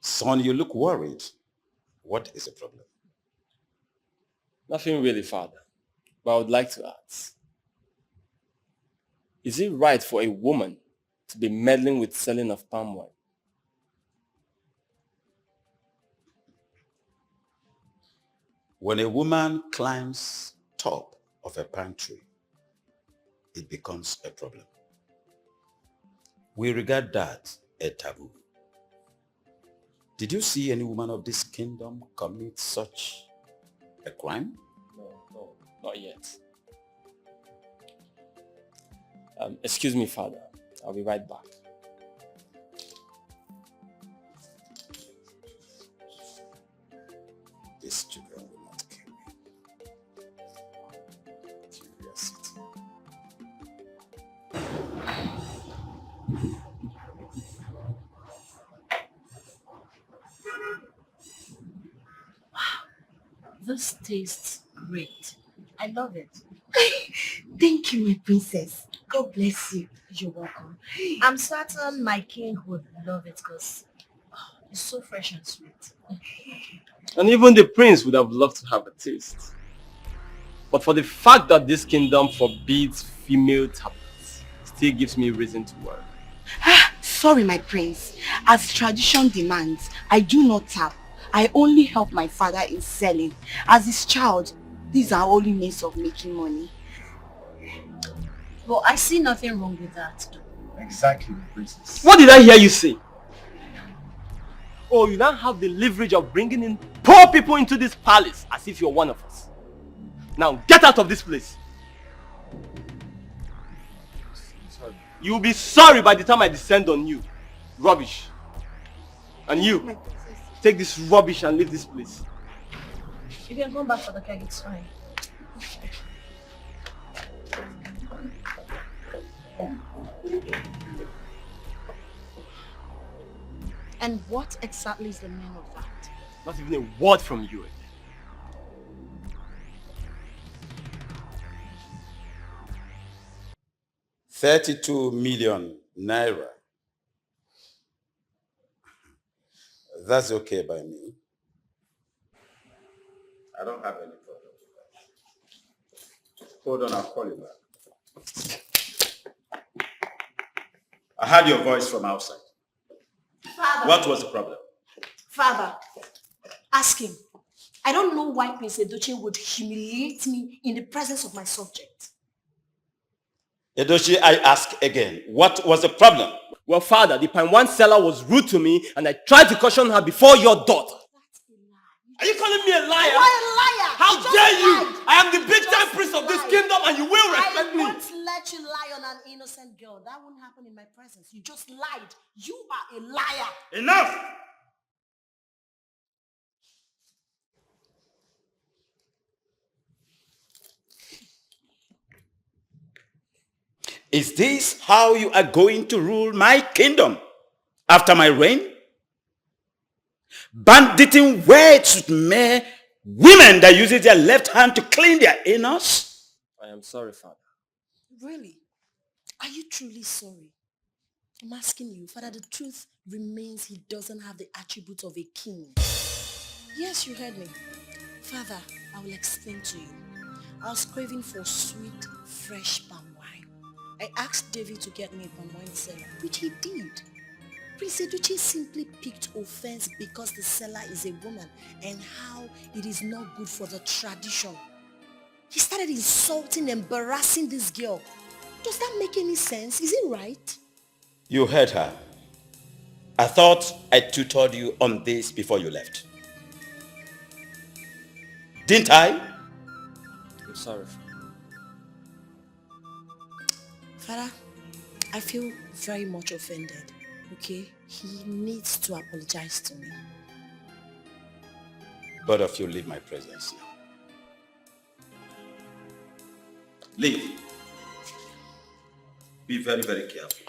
Son, you look worried. What is the problem? Nothing really, Father. But I would like to ask. Is it right for a woman to be meddling with selling of palm wine? When a woman climbs top of a pine tree, it becomes a problem. We regard that a taboo. Did you see any woman of this kingdom commit such a crime? No, not yet. Excuse me, Father. I'll be right back. These children will not kill me. Curiosity. This tastes great. I love it. Thank you, my princess. God bless you. You're welcome. I'm certain my king would love it because it's so fresh and sweet. And even the prince would have loved to have a taste. But for the fact that this kingdom forbids female tablets, still gives me reason to worry. Sorry, my prince. As tradition demands, I do not tap. I only help my father in selling. As his child, these are only means of making money. Well, I see nothing wrong with that. Exactly, princess. What did I hear you say? Oh, you now have the leverage of bringing in poor people into this palace as if you're one of us. Now get out of this place. Sorry. You'll be sorry by the time I descend on you. Rubbish. And you, take this rubbish and leave this place. You can come back for the cake, it's fine. And what exactly is the meaning of that? Not even a word from you again. $32 million naira. That's okay by me. I don't have any problem with that. Hold on, I'll call you back. I heard your voice from outside. Father. What was the problem? Father, ask him. I don't know why Prince Edochie would humiliate me in the presence of my subject. Edochie, I ask again, what was the problem? Well, Father, the pine one seller was rude to me and I tried to caution her before your daughter. Are you calling me a liar? You are a liar! How dare you! lied. I am the big time prince of this kingdom and you will respect me! I won't let you lie on an innocent girl. That won't happen in my presence. You just lied. You are a liar. Enough! Is this how you are going to rule my kingdom after my reign? Banditing words with mere women that uses their left hand to clean their anus? I am sorry, Father. Really? Are you truly sorry? I'm asking you, Father, the truth remains he doesn't have the attributes of a king. Yes, you heard me. Father, I will explain to you. I was craving for sweet, fresh palm wine. I asked David to get me a palm wine seller, which he did. Prince Edochie simply picked offense because the seller is a woman and how it is not good for the tradition. He started insulting, embarrassing this girl. Does that make any sense? Is it right? You heard her. I thought I tutored you on this before you left. Didn't I? I'm sorry. Father, I feel very much offended, okay? He needs to apologize to me. Both of you leave my presence now. Leave. Be very, very careful.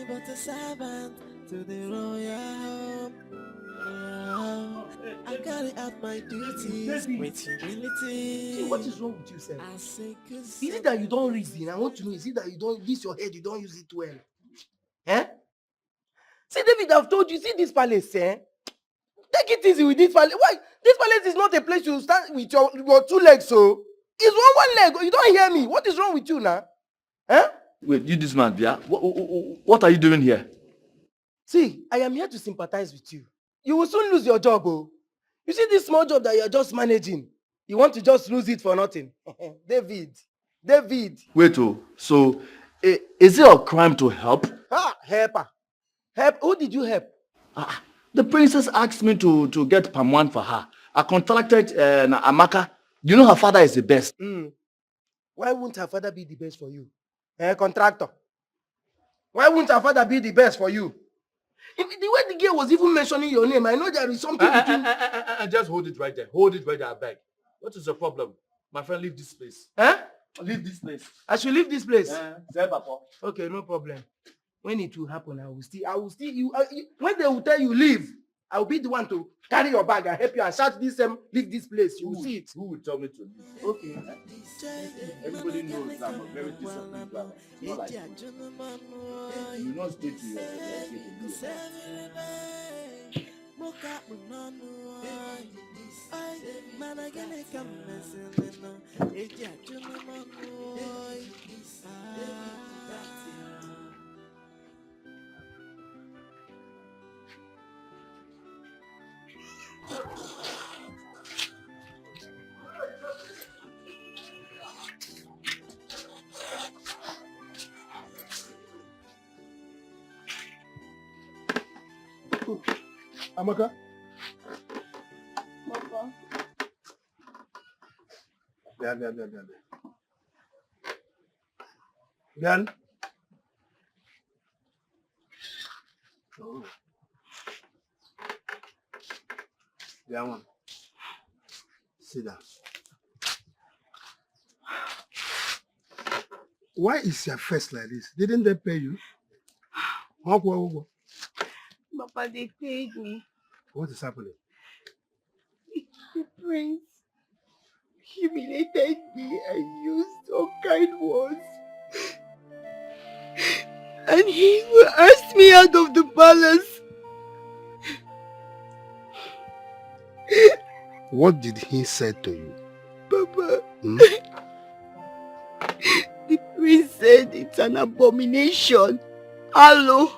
But a servant to the royal home. I carry out my duties with humility. See, what is wrong with you, sir? I say good. Is it that you don't reason? I want to know, is it that you don't use your head, you don't use it well? Eh? See, David, I've told you, see this palace, eh? Take it easy with this palace. Why? This palace is not a place you stand with your two legs, so. It's one leg. You don't hear me. What is wrong with you now? Huh? Wait, you this man, yeah? What are you doing here? See, I am here to sympathize with you. You will soon lose your job, oh. You see this small job that you're just managing. You want to just lose it for nothing. David. Wait, oh, so is it a crime to help? Helper. Help? Who did you help? The princess asked me to get palm wine for her. I contacted Amaka. You know her father is the best. Why won't her father be the best for you? Contractor. Why won't her father be the best for you? If the way the girl was even mentioning your name, I know there is something between... Just hold it right there. Hold it right there, I beg. What is your problem? My friend, leave this place. Leave this place. I should leave this place? Papa. Okay, no problem. When it will happen, I will still you. When they will tell you leave, I will be the one to carry your bag and help you and shout this leave this place. You will see it. Who will tell me to leave? Okay. Everybody knows I'm a very disciplined brother. Not like you. You not stay to your Amaka? Papa. Gan? Oh. Gan, sit down. Why is your face like this? Didn't they pay you? Papa, they paid me. What is happening? The prince humiliated me and used unkind words. And he asked me out of the palace. What did he say to you? Papa, the prince said it's an abomination. Hello.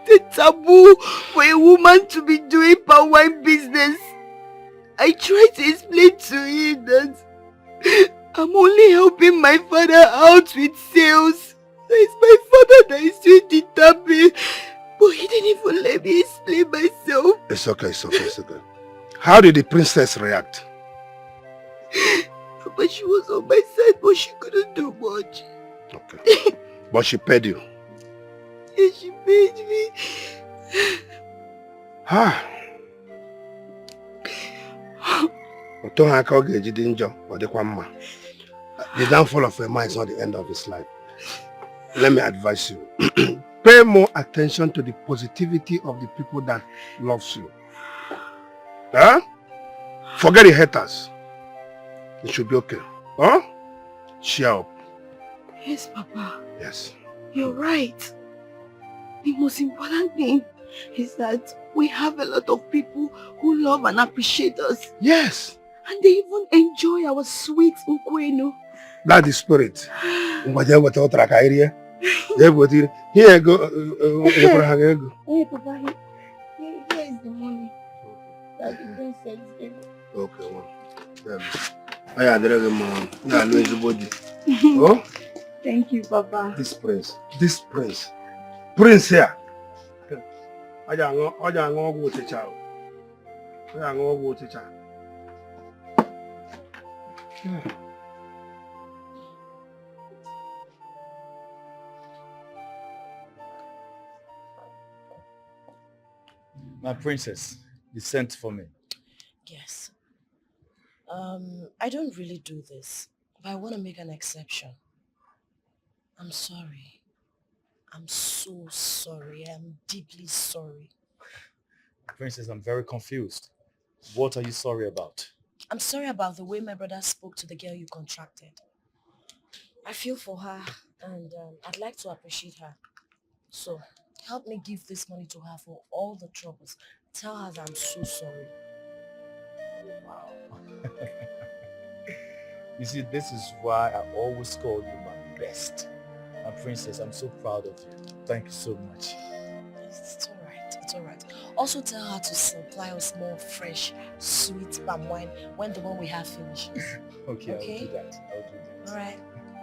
The taboo for a woman to be doing palm wine business. I tried to explain to him that I'm only helping my father out with sales. It's my father that is doing the tapping. But he didn't even let me explain myself. It's okay. How did the princess react? But she was on my side, but she couldn't do much. Okay. But she paid you? Yes, she paid me. The downfall of a man is not the end of his life. Let me advise you. Pay more attention to the positivity of the people that loves you. Forget the haters. It should be okay. Cheer up. Yes, Papa. Yes. You're right. The most important thing is that we have a lot of people who love and appreciate us. Yes. And they even enjoy our sweet ukwenu. That's the spirit. Here go. Hey, Papa, here is the money that the princess gave. Okay, one. Thank you, Papa. This prince here. My princess, you sent for me. Yes. I don't really do this, but I want to make an exception. I'm sorry. I'm so sorry. I'm deeply sorry. Princess, I'm very confused. What are you sorry about? I'm sorry about the way my brother spoke to the girl you contracted. I feel for her and I'd like to appreciate her. So, help me give this money to her for all the troubles. Tell her that I'm so sorry. Wow. You see, this is why I always call you my best. My princess, I'm so proud of you. Thank you so much. It's alright, it's alright. Also tell her to supply us more fresh, sweet palm wine when the one we have finishes. Okay, I'll do that. I'll do that. Alright.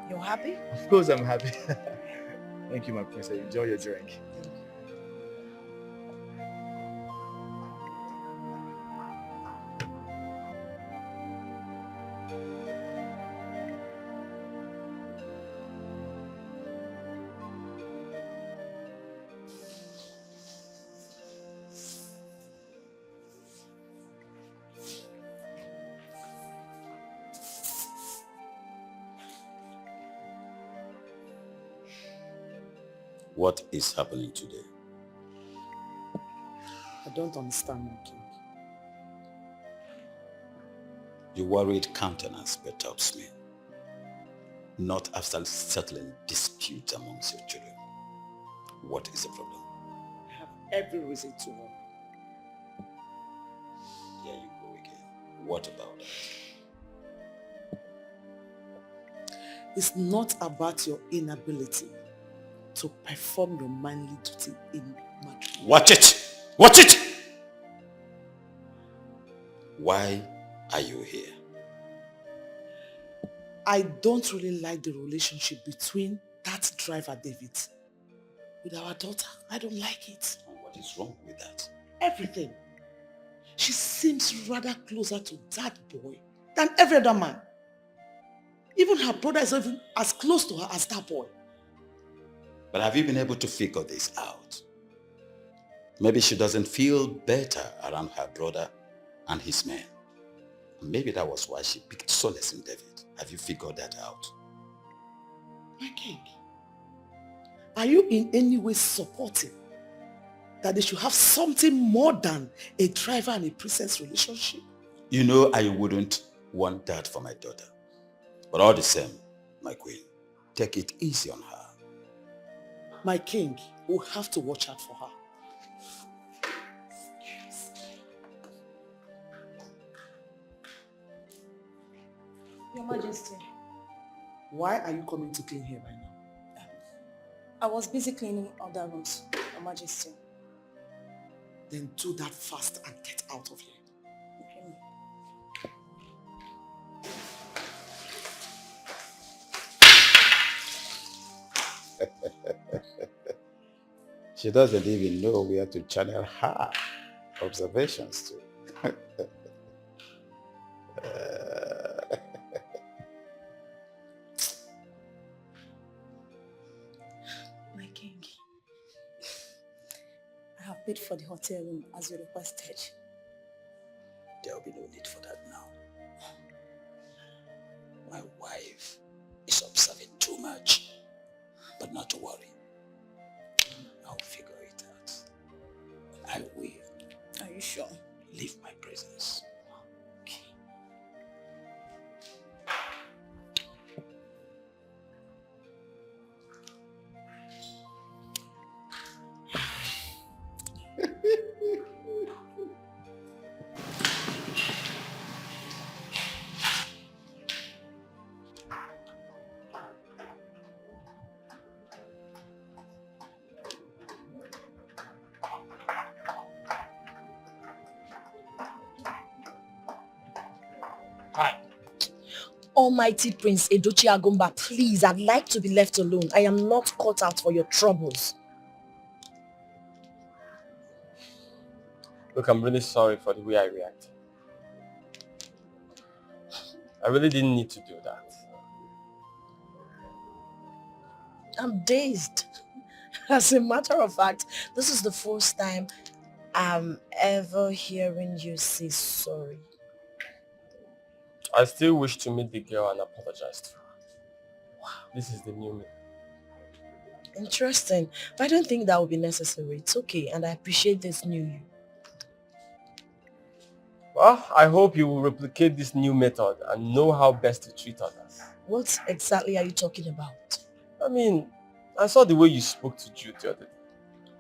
You're happy? Of course I'm happy. Thank you, my princess. Enjoy your drink. What is happening today? I don't understand, my king. Your worried countenance perturbs me. Not after settling disputes amongst your children. What is the problem? I have every reason to worry. Here you go again. What about that? It's not about your inability to perform your manly duty in marriage. Watch it! Watch it! Why are you here? I don't really like the relationship between that driver, David, with our daughter. I don't like it. And what is wrong with that? Everything. She seems rather closer to that boy than every other man. Even her brother is even as close to her as that boy. But have you been able to figure this out? Maybe she doesn't feel better around her brother and his men. Maybe that was why she picked solace in David. Have you figured that out? My king, are you in any way supporting that they should have something more than a driver and a princess relationship? You know I wouldn't want that for my daughter. But all the same, my queen, take it easy on her. My king will have to watch out for her. Your Majesty. Why are you coming to clean here right now? I was busy cleaning other rooms, Your Majesty. Then do that fast and get out of here. Okay. She doesn't even know where to channel her observations to. My king, I have paid for the hotel room as you requested. There will be no need for that now. My wife is observing too much, but not to worry. I'll figure it out. I will. Are you sure? Leave my presence. Okay. Almighty Prince Edochie Agumba, please, I'd like to be left alone. I am not cut out for your troubles. Look, I'm really sorry for the way I reacted. I really didn't need to do that. I'm dazed. As a matter of fact, this is the first time I'm ever hearing you say sorry. I still wish to meet the girl and apologize to her. Wow, this is the new me. Interesting. But I don't think that will be necessary. It's okay, and I appreciate this new you. Well, I hope you will replicate this new method and know how best to treat others. What exactly are you talking about? I mean, I saw the way you spoke to Jude the other day.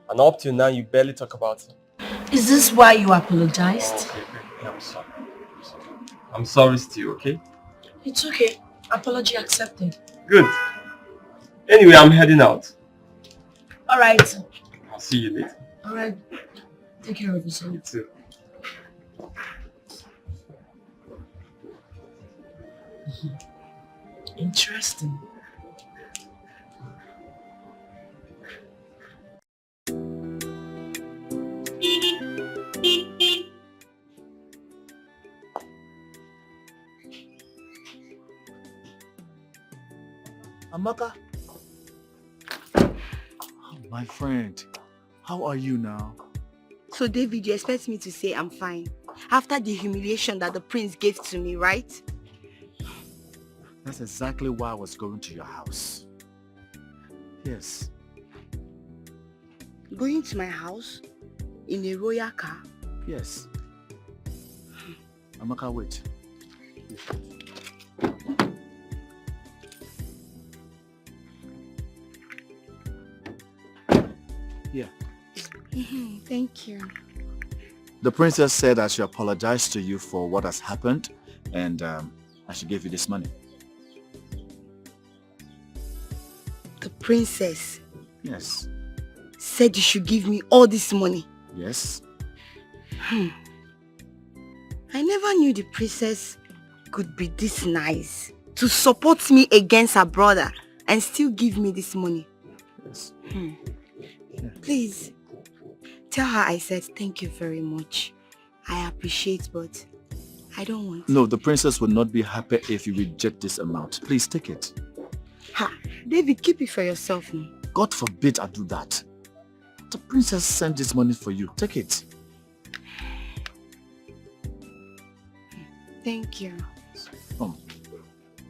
And up till now, you barely talk about him. Is this why you apologized? Oh, okay. I'm sorry. I'm sorry. I'm sorry still, okay? It's okay. Apology accepted. Good. Anyway, I'm heading out. Alright. I'll see you later. Alright. Take care of yourself. You too. Interesting. Amaka. Oh, my friend, how are you now? So David, you expect me to say I'm fine after the humiliation that the prince gave to me, right? That's exactly why I was going to your house. Yes. Going to my house in a royal car? Yes. Amaka, wait. Here. Thank you. The princess said I should apologize to you for what has happened and I should give you this money. The princess? Yes. Said you should give me all this money? Yes. I never knew the princess could be this nice to support me against her brother and still give me this money. Yes. Please, tell her I said thank you very much. I appreciate, but I don't want. No, the princess will not be happy if you reject this amount. Please take it. Ha! David, keep it for yourself now. God forbid I do that. The princess sent this money for you. Take it. Thank you.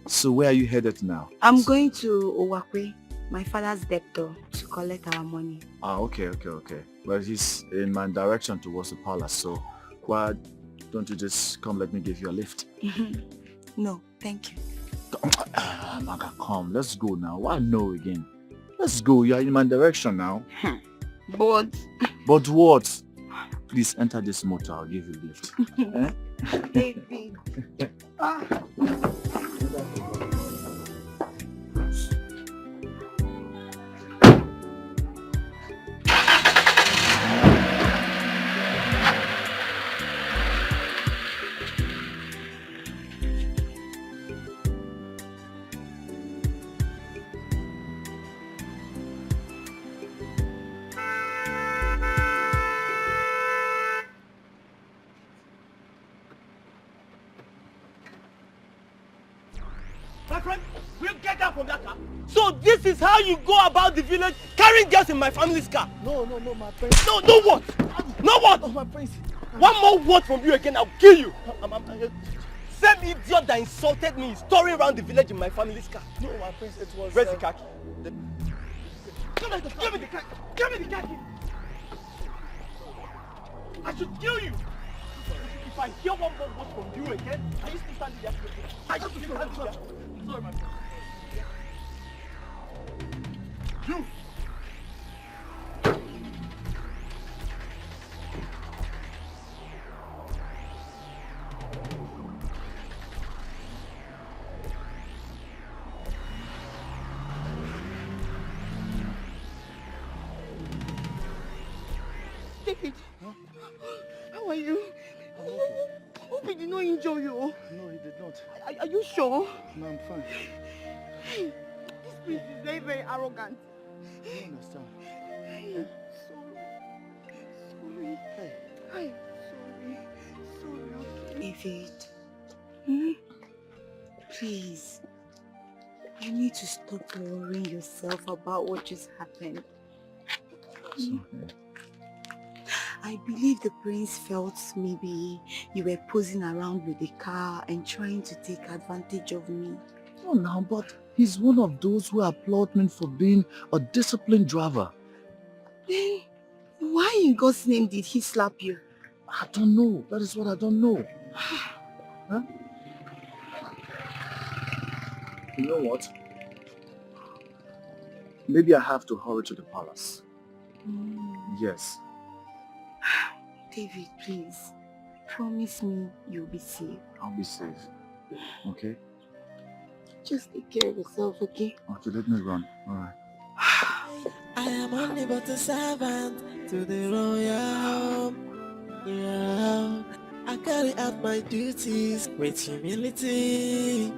So where are you headed now? I'm going to Owakwe, my father's debtor, to collect our money. Okay. But he's in my direction towards the palace, so why don't you just come let me give you a lift? No, thank you. Amaka, come, let's go now. Why no again? Let's go, you are in my direction now. But what? Please enter this motor, I'll give you a lift. Eh? David. My friend, will you get down from that car? So this is how you go about the village carrying girls in my family's car? No, my prince. No what? No what? Oh, my prince. One more word from you again, I'll kill you. Same idiot that insulted me is touring around the village in my family's car. No, my prince, it was... Where's the car key? Give me the car. Give me the car key. I should kill you. If I hear one more word from you again, are you still standing there? I just still standing there. Sorry, my friend. You. David, how are you? Hope he did not injure you. No, he did not. Are you sure? No, I'm fine. Hey, this prince is very, very arrogant. I don't understand. Hey, sorry. Hey. Hey, sorry. David, please, you need to stop worrying yourself about what just happened. I believe the prince felt maybe you were posing around with the car and trying to take advantage of me. Oh, now, but he's one of those who applaud me for being a disciplined driver. Then, why in God's name did he slap you? I don't know. That is what I don't know. Huh? You know what? Maybe I have to hurry to the palace. Yes. David, please. I promise me you'll be safe. I'll be safe. Okay? Just take care of yourself, okay? Okay, let me run. Alright. I am only but a servant to the royal home. Yeah, I carry out my duties with humility.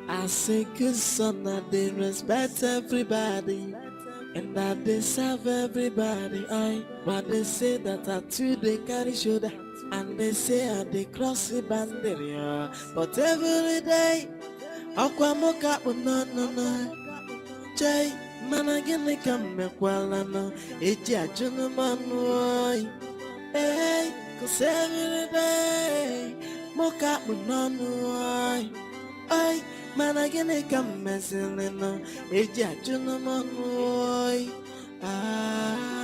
As a good son, I they respect everybody, and I they serve everybody. But they say that I too they carry shoulder, and they say I they cross the boundary. Yeah. But every day, Aqua mocha no. Jay, man again they come back while I know it's a gentleman. Hey, cause every day, mocha no. Ay, man again they come messing no it's a gentleman. Ah.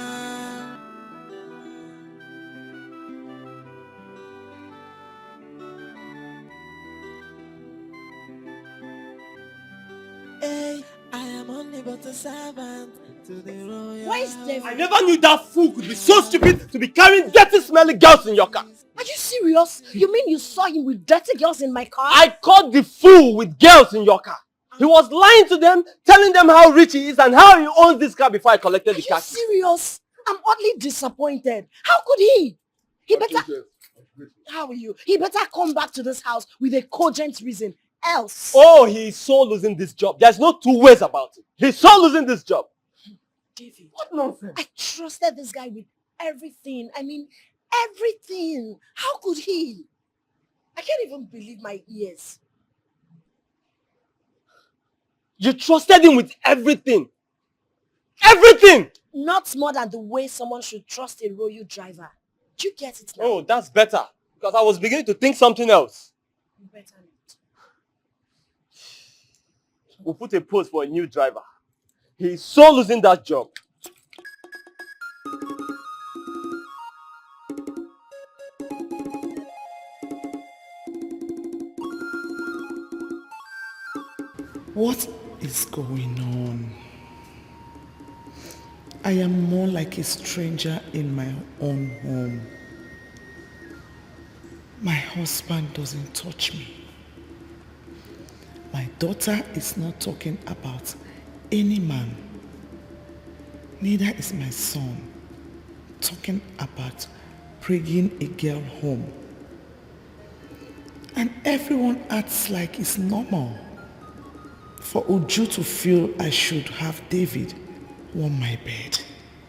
Hey, I am only but a servant to the royal. Where's David? I never knew that fool could be so stupid to be carrying dirty smelling girls in your car. Are you serious? You mean you saw him with dirty girls in my car? I caught the fool with girls in your car. He was lying to them, telling them how rich he is and how he owns this car before I collected the car. Are you serious? I'm oddly disappointed. How could he? He better... How are you? He better come back to this house with a cogent reason. Else... Oh, he's so losing this job. There's no two ways about it. He's so losing this job. David. What nonsense? I trusted this guy with everything. I mean, everything. How could he? I can't even believe my ears. You trusted him with everything. Everything! Not more than the way someone should trust a royal driver. Do you get it now? Oh, that's better. Because I was beginning to think something else. Better not. We'll put a post for a new driver. He's so losing that job. What is going on? I am more like a stranger in my own home. My husband doesn't touch me. My daughter is not talking about any man. Neither is my son talking about bringing a girl home. And everyone acts like it's normal for Uju to feel I should have David warm my bed.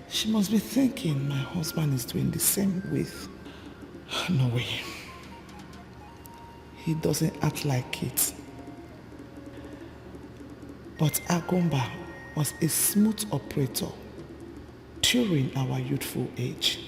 She must be thinking my husband is doing the same with... No way. He doesn't act like it. But Agomba was a smooth operator during our youthful age.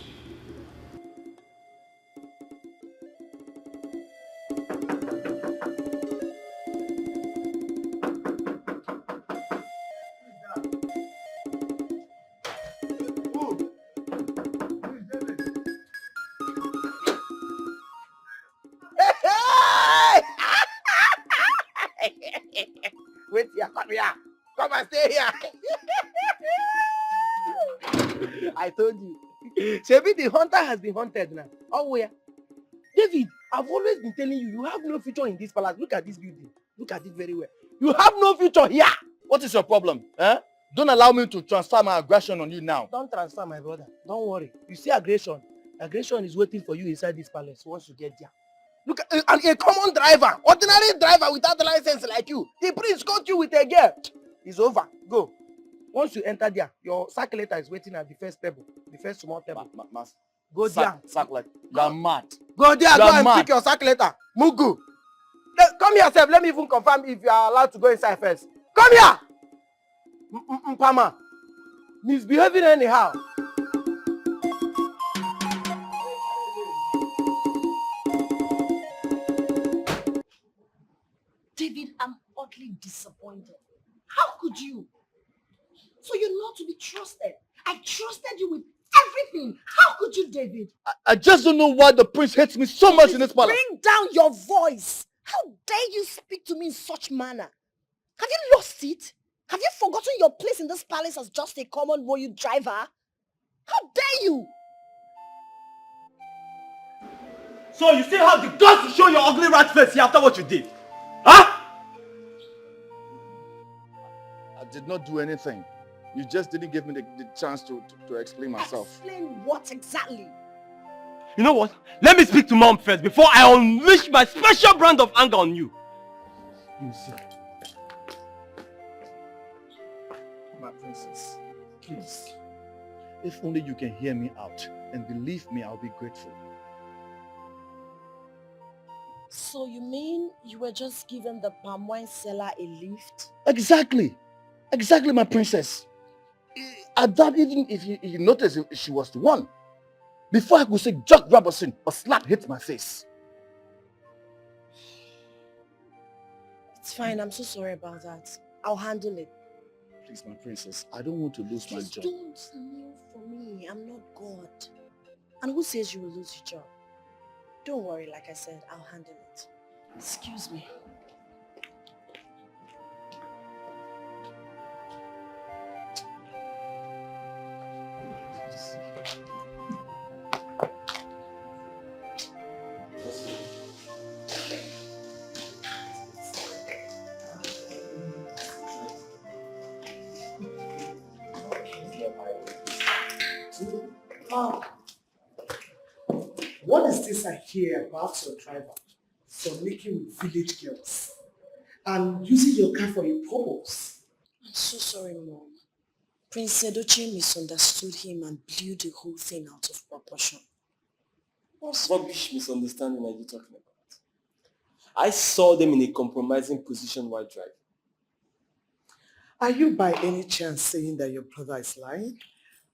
Wait here, come here. Come and stay here. I told you. Shebi, the hunter has been hunted now. Oh, where? David, I've always been telling you, you have no future in this palace. Look at this building. Look at it very well. You have no future here. What is your problem? Eh? Don't allow me to transfer my aggression on you now. Don't transfer, my brother. Don't worry. You see aggression. Aggression is waiting for you inside this palace once you get there. Look at a common driver, ordinary driver without a license like you. The prince caught you with a girl. It's over. Go. Once you enter there, your circulator is waiting at the first table, the first small table. Go there. Circulator. You are mad. Go there, go and pick your circulator. Mugu. Come here, sir. Let me even confirm if you are allowed to go inside first. Come here. Mpama. Misbehaving anyhow. David, I'm oddly disappointed. How could you? So you're not to be trusted. I trusted you with everything. How could you, David? I just don't know why the prince hates me so much in this palace. Bring down your voice. How dare you speak to me in such manner? Have you lost it? Have you forgotten your place in this palace as just a common royal driver? How dare you? So you still have the guts to show your ugly rat face here after what you did? Huh? I did not do anything. You just didn't give me the chance to explain myself. Explain what exactly? You know what? Let me speak to mom first before I unleash my special brand of anger on you. You see. My princess, please. If only you can hear me out. And believe me, I'll be grateful. So you mean you were just giving the palm wine seller a lift? Exactly. Exactly, my princess. At that, even if you notice she was the one. Before I could say Jack Robertson, a slap hit my face. It's fine, I'm so sorry about that. I'll handle it. Please, my princess, I don't want to lose my job. Don't kneel for me. I'm not God. And who says you will lose your job? Don't worry, like I said, I'll handle it. Excuse me. Mom, what is this I hear about your driver fornicating with village girls and using your car for a purpose? I'm so sorry, Mom. Prince Edochie misunderstood him and blew the whole thing out of proportion. What rubbish misunderstanding are you talking about? I saw them in a compromising position while driving. Are you by any chance saying that your brother is lying?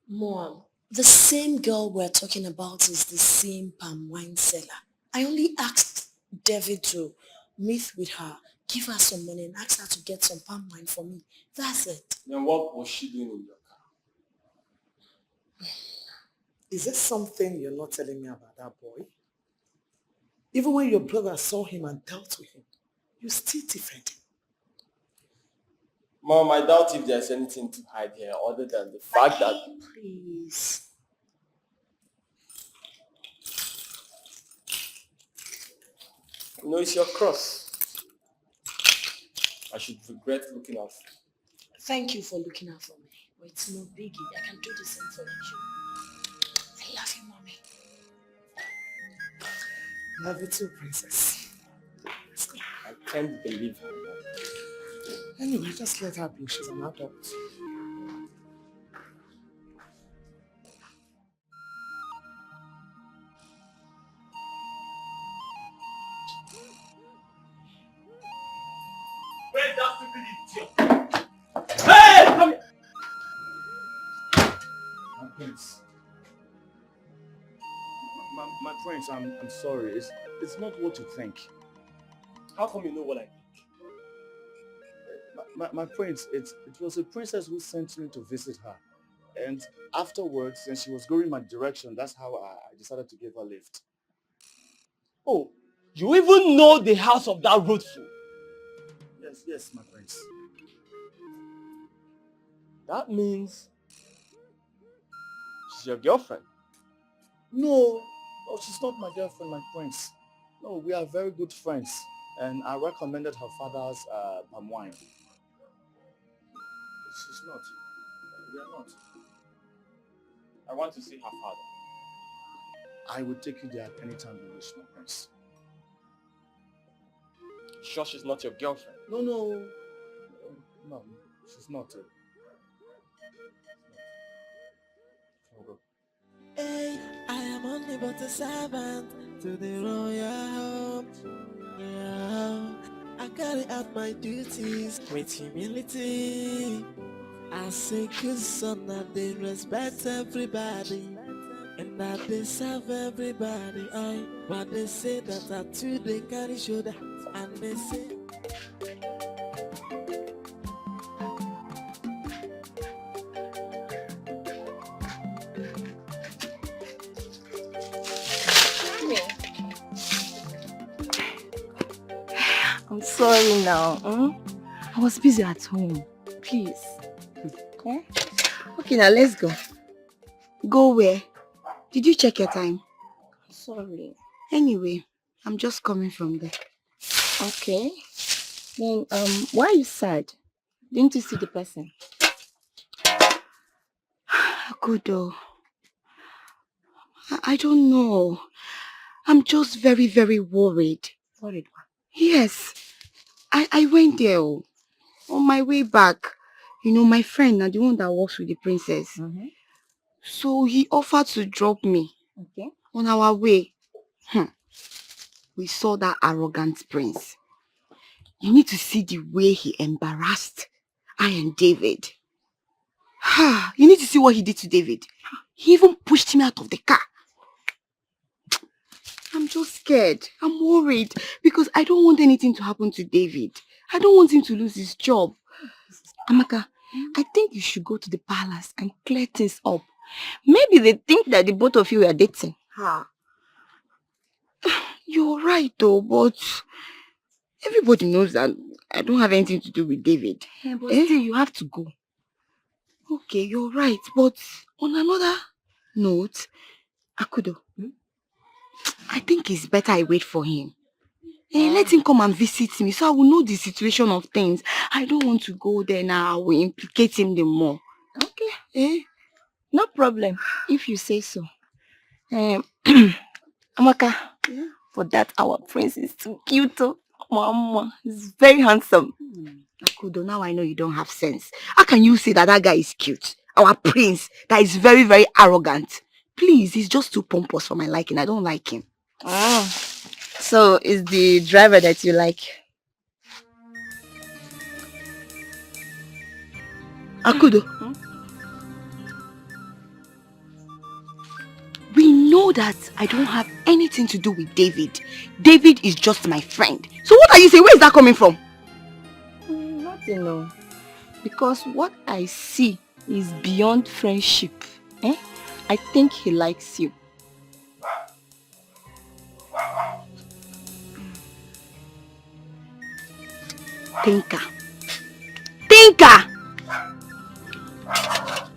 Mom, the same girl we're talking about is the same palm wine seller. I only asked David to meet with her, give her some money and ask her to get some palm wine for me. That's it. Then what was she doing in your car? Is there something you're not telling me about that boy? Even when your brother saw him and dealt with him, you still defend him. Mom, I doubt if there's anything to hide here other than the fact that... Please. You know, it's your cross. I should regret looking out for you. Thank you for looking out for me. But it's no biggie. I can do the same for you. I love you, Mommy. Love you too, princess. Let's go. I can't believe her. Anyway, just let her be. She's an adult. Where's that stupid idiot? Hey! Come here! My prince. My prince, I'm sorry. It's not what you think. How come you know what I think? My prince, it was a princess who sent me to visit her. And afterwards, since she was going my direction, that's how I decided to give her a lift. Oh, you even know the house of that road fool? Yes, my prince. That means she's your girlfriend. No, she's not my girlfriend, my prince. No, we are very good friends. And I recommended her father's palm wine. She's not. We are not. I want to see her father. I will take you there at any time you wish, my prince. Sure she's not your girlfriend? No, she's not. Hey, I am only but a servant to the royal home. Yeah, I carry out my duties with humility. As a good son, that they respect everybody and that they serve everybody. But they say that I too they carry shoulder and they say. I'm sorry now. I was busy at home. Please. Okay? Okay, now let's go. Go where? Did you check your time? Sorry. Anyway, I'm just coming from there. Okay. Then, why are you sad? Didn't you see the person? Good though. I don't know. I'm just very, very worried. Worried? Yes. I went there on my way back. You know, my friend, the one that works with the princess. So he offered to drop me on our way. We saw that arrogant prince. You need to see the way he embarrassed I and David. You need to see what he did to David. He even pushed him out of the car. I'm just scared. I'm worried because I don't want anything to happen to David. I don't want him to lose his job. Amaka, I think you should go to the palace and clear things up. Maybe they think that the both of you are dating. You're right though, but everybody knows that I don't have anything to do with David. Yeah, but still, you have to go. Okay, you're right, but on another note, Akudo, I think it's better I wait for him. Let him come and visit me so I will know the situation of things. I don't want to go there now. I will implicate him the more. Okay. No problem, if you say so. Amaka, for that our prince is too cute. Mama, he's very handsome. Akudo, now I know you don't have sense. How can you say that guy is cute? Our prince, that is very, very arrogant. Please, he's just too pompous for my liking. I don't like him. So, is the driver that you like? Akudo. We know that I don't have anything to do with David. David is just my friend. So what are you saying? Where is that coming from? Nothing, no. Because what I see is beyond friendship. I think he likes you. Tinker.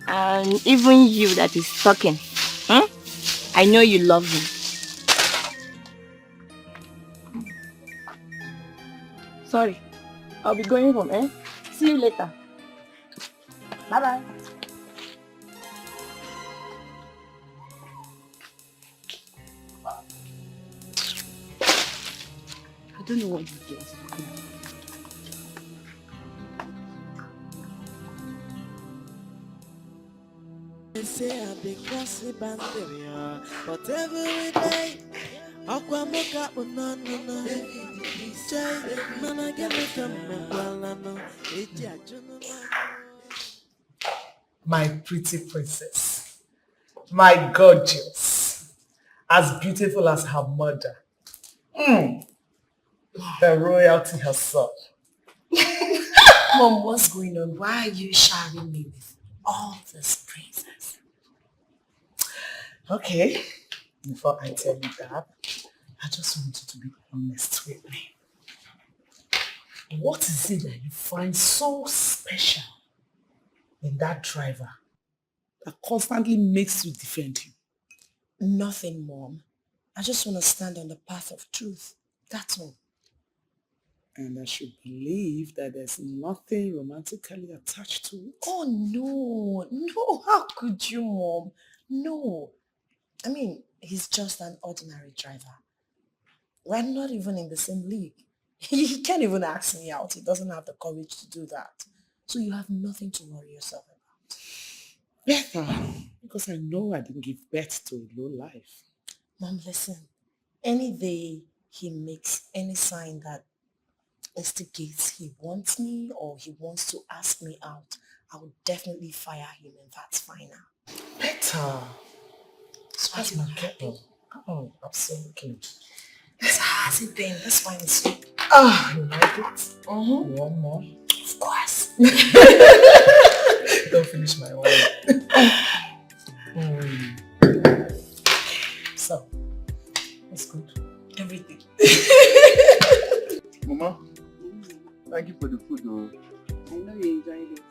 And even you that is talking. I know you love him. Sorry. I'll be going home, See you later. Bye-bye. I don't know what you do. They say I be crossing boundary, but every day Aquamoka no Jay, man, I get it from My pretty princess, my gorgeous, as beautiful as her mother, the royalty herself. Mom, what's going on? Why are you showering me with all this praises? Okay, before I tell you that, I just want you to be honest with me. What is it that you find so special in that driver that constantly makes you defend him? Nothing, Mom. I just want to stand on the path of truth. That's all. And I should believe that there's nothing romantically attached to it. Oh, no, how could you, Mom? No. I mean, he's just an ordinary driver. We're not even in the same league. He can't even ask me out. He doesn't have the courage to do that. So you have nothing to worry yourself about. Better, because I know I didn't give birth to a low life. Mom, listen. Any day he makes any sign that instigates he wants me or he wants to ask me out, I will definitely fire him, and that's final. Better. So that's my girl. Oh, absolutely. That's how has it been? That's fine. You like it? You want more? Of course. Don't finish my wine. So, what's good? Everything. Mama, thank you for the food. Though. I know you enjoyed it.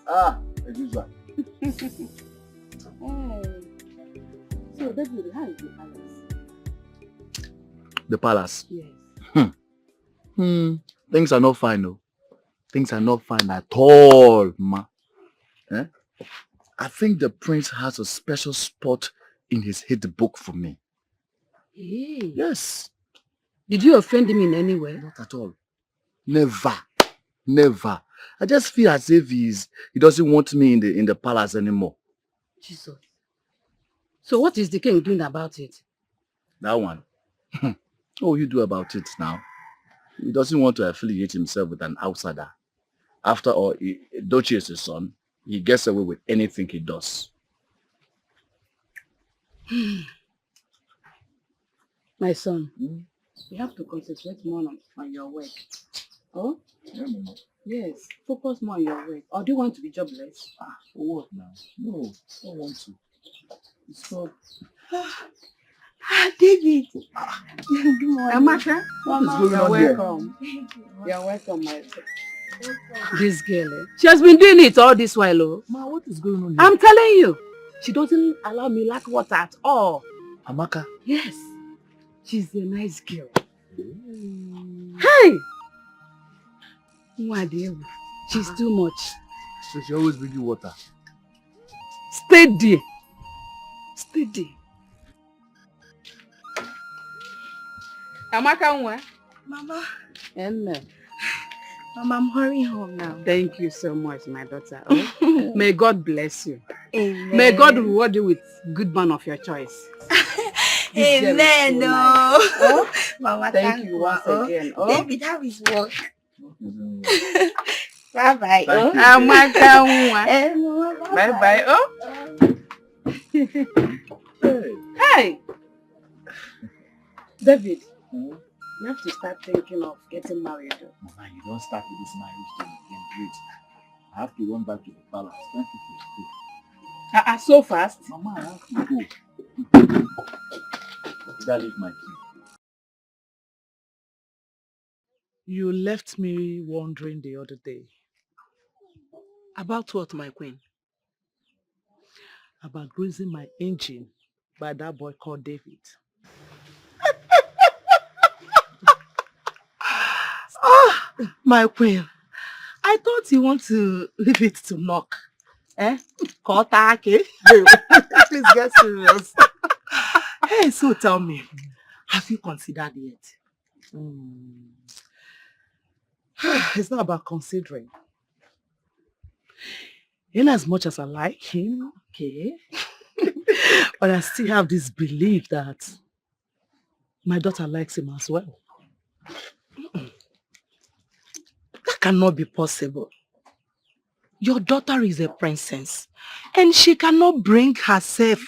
As usual. So, David, how is the palace? The palace. Yes. Things are not fine, no. Things are not fine at all, ma. Eh? I think the prince has a special spot in his hit book for me. Hey. Yes. Did you offend him in any way? Not at all. Never. Never. I just feel as if he doesn't want me in the palace anymore. Jesus. So what is the king doing about it? That one. What will you do about it now? He doesn't want to affiliate himself with an outsider. After all, Dochi is his son. He gets away with anything he does. My son, you have to concentrate more on your work. Oh? Yes, focus more on your work. Or do you want to be jobless? For what now? No, I don't want to. It's not... David. Good morning. Amaka, you're welcome. You're welcome, my son. This girl, she has been doing it all this while. Oh. Ma, what is going on here? I'm telling you, she doesn't allow me lack water at all. Amaka? Yes, she's a nice girl. Hey! Mwadiyewu, she's too much. So she always bring you water? Steady. Steady. Amaka Nwa. Mama. Mama, I'm hurrying home now. thank you so much, my daughter. Oh, may God bless you. Amen. May God reward you with good man of your choice. Amen. So No. nice. Oh, Mama, thank you once again. Oh, David, how is work? Bye-bye. Oh. Amaka Nwa. Mama, Bye-bye. Oh. Hey. David, you have to start thinking of getting married. Mama, you don't start with this marriage thing again. Wait. I have to run back to the palace. Thank you for staying. So fast? Mama, I have to go. Did I leave my key? You left me wondering the other day. About what, my queen? About losing my engine by that boy called David. My queen, I thought you want to leave it to knock. Eh? Kotake. Please get serious. Hey, so tell me, have you considered yet? It's not about considering. In as much as I like him, Okay. but I still have this belief that my daughter likes him as well. That cannot be possible. Your daughter is a princess and she cannot bring herself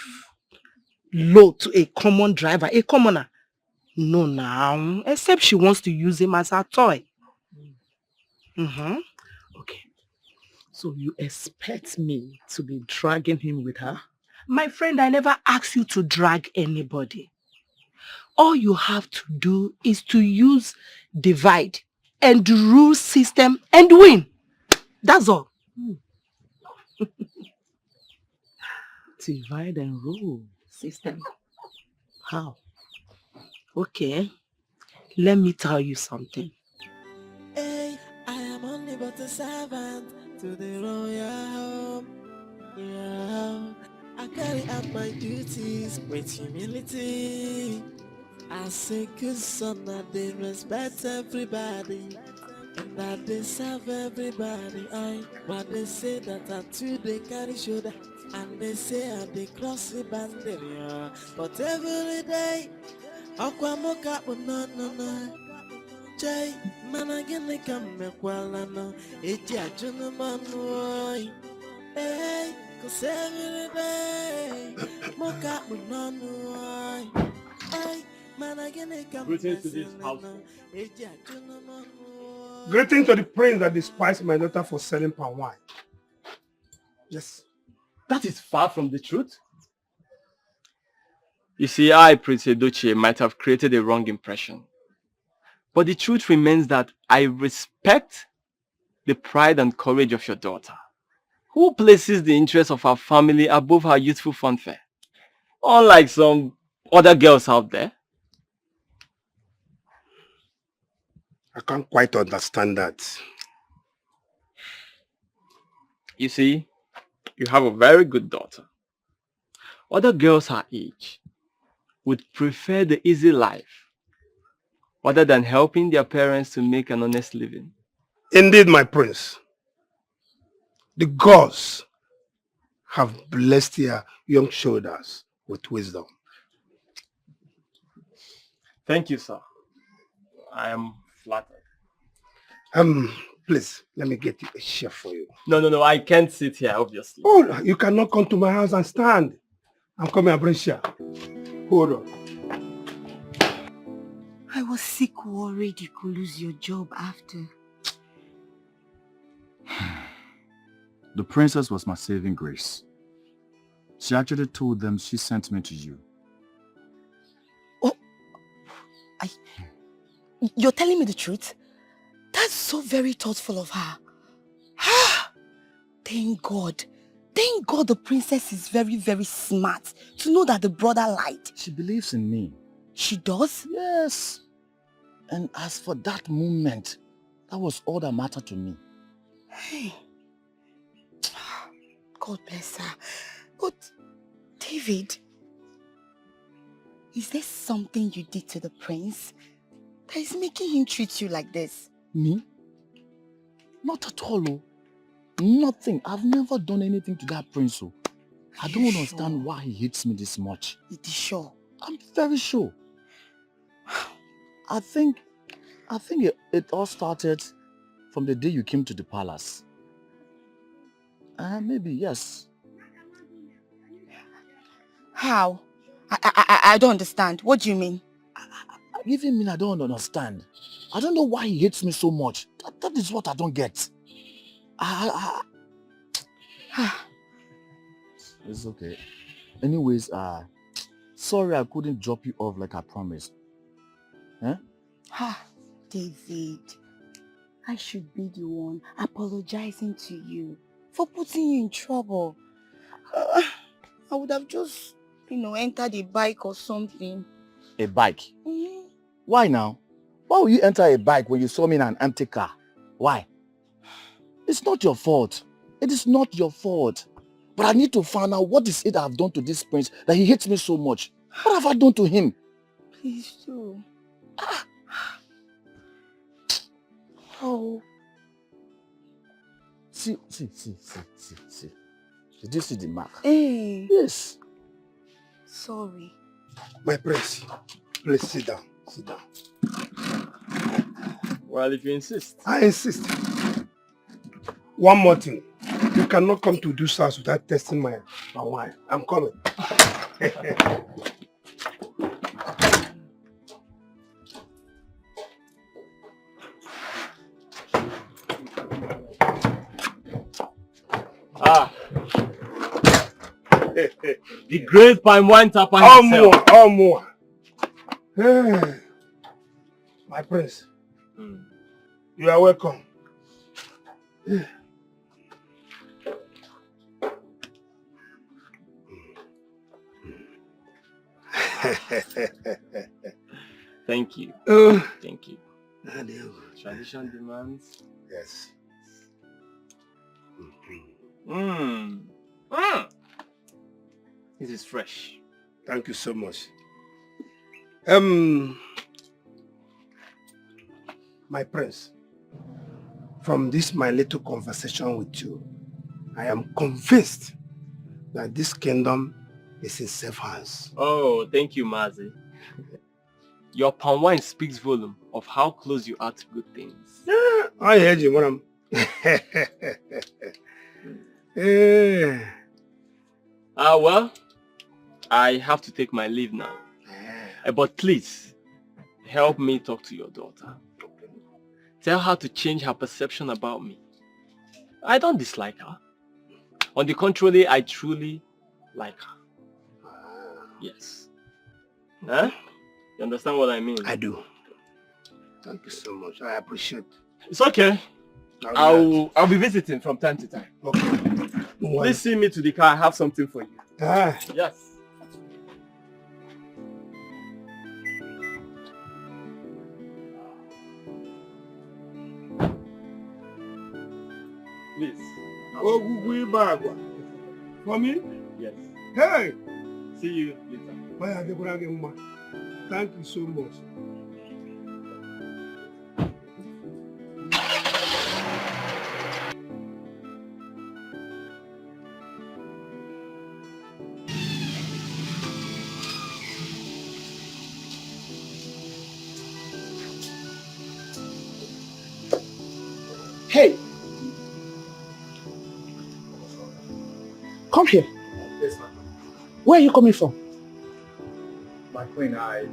low to a common driver, a commoner. No, now, except she wants to use him as her toy. Okay. So you expect me to be dragging him with her? My friend, I never asked you to drag anybody. All you have to do is to use divide and rule system and win. That's all. Divide and rule System. How? Okay. Let me tell you something. Hey, I am only but a servant to the royal home. Yeah, I carry out my duties with humility. I say good son that they respect everybody and that they serve everybody. But they say that I too they carry shoulder and they say I they cross the boundary. Yeah. But every day, Aquamoka no. Jay, man again they come back while I know it's a gentleman. Hey, cause every day, Moka no. Hey, man again they come back. Greetings to this house. Greeting to the prince that despised my daughter for selling palm wine. Yes. That is far from the truth. You see, I, Prince Edochie, might have created a wrong impression. But the truth remains that I respect the pride and courage of your daughter, who places the interests of her family above her youthful fanfare, unlike some other girls out there. I can't quite understand that. You see, you have a very good daughter. Other girls her age would prefer the easy life rather than helping their parents to make an honest living. Indeed, my prince. The gods have blessed their young shoulders with wisdom. Thank you, sir. I am flattered. Please, let me get you a chair for you. No, I can't sit here, obviously. Oh, you cannot come to my house and stand. I'm coming and bring chair. Hold on. I was sick worried you could lose your job after. The princess was my saving grace. She actually told them she sent me to you. Oh, you're telling me the truth? That's so very thoughtful of her. Thank God. Thank God the princess is very, very smart to know that the brother lied. She believes in me. She does? Yes. And as for that moment, that was all that mattered to me. Hey. God bless her. But, David, is there something you did to the prince that is making him treat you like this? Me? Not at all. Oh. Nothing. I've never done anything to that prince. Oh. I don't understand why he hates me this much. It is sure. I'm very sure. I think it all started from the day you came to the palace. Maybe, yes. How? I don't understand. What do you mean? I even mean I don't understand. I don't know why he hates me so much. That is what I don't get. It's okay. Anyways, sorry I couldn't drop you off like I promised. Huh? David, I should be the one apologizing to you for putting you in trouble. I would have just, entered a bike or something. A bike? Mm-hmm. Why now? Why would you enter a bike when you saw me in an empty car? Why? It's not your fault. It is not your fault. But I need to find out what is it I've done to this prince that he hates me so much. What have I done to him? Please do. Oh. See. Did you see the mark? Hey. Yes. Sorry. My prince, please sit down. Sit down. Well, if you insist. I insist. One more thing. You cannot come to this house without testing my wine. I'm coming. The great palm wine tapper himself. All more. My prince, you are welcome. Thank you. Thank you. Tradition demands. Yes. It is fresh. Thank you so much. My prince, from this my little conversation with you, I am convinced that this kingdom is in safe hands. Oh, thank you, Mazi. Your palm wine speaks volume of how close you are to good things. I heard you, madam. Well, I have to take my leave now. But please, help me talk to your daughter. Tell her to change her perception about me. I don't dislike her. On the contrary, I truly like her. Yes. Huh? You understand what I mean? I do. Thank you so much. I appreciate it. It's okay. I'll be visiting from time to time. Okay. Please see me to the car. I have something for you. Yes. Please. For me? Yes. Hey! See you later. Thank you so much. Hey! Come here. Yes, my queen. Where are you coming from? My queen, I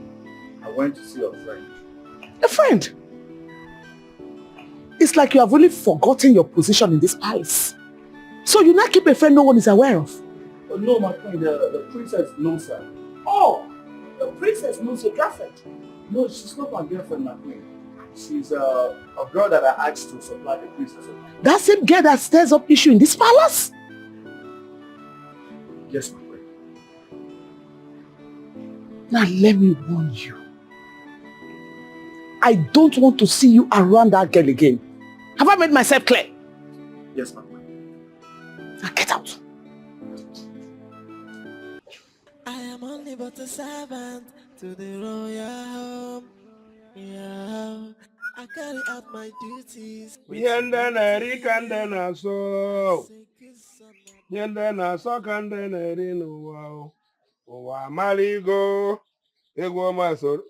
went to see a friend. A friend? It's like you have really forgotten your position in this palace. So you now keep a friend no one is aware of? Oh, no, my queen, the princess knows her. Oh, the princess knows your girlfriend. No, she's not my girlfriend, my queen. She's a girl that I asked to supply the princess. That same girl that stirs up issue in this palace? Yes, my queen. Now let me warn you. I don't want to see you around that girl again. Have I made myself clear? Yes, my queen. Now get out. I am only but a servant to the royal home. Yeah, I carry out my duties. Yende rika nde na so. Yende na so ka nde na-eri n'ụwa. Ụwa amaligo. Egwu ọma soro.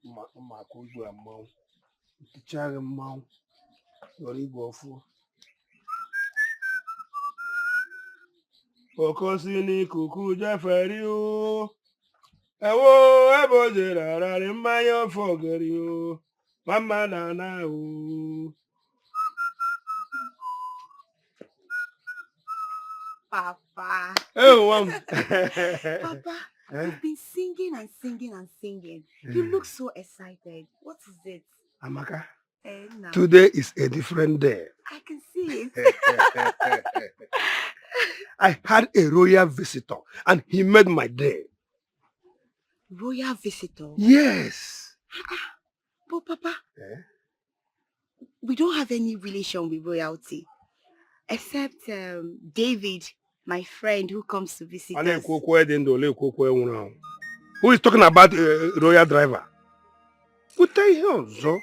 Ma ka ugbu a mmanwụ. Tichaghị mmanwụ. Soro igwe ọfụ. Okosi n'ikuku jeferi o. Ewo ebe o jere ararị mmanya ofe ogeri o. Mama na na o. Papa. Oh, Papa, you've been singing and singing and singing. You look so excited. What is it? Amaka, No. today is a different day. I can see it. I had a royal visitor and he made my day. Royal visitor? Yes. But Papa, we don't have any relation with royalty. Except David, my friend who comes to visit us. Who is talking about a royal driver? Who tell you so?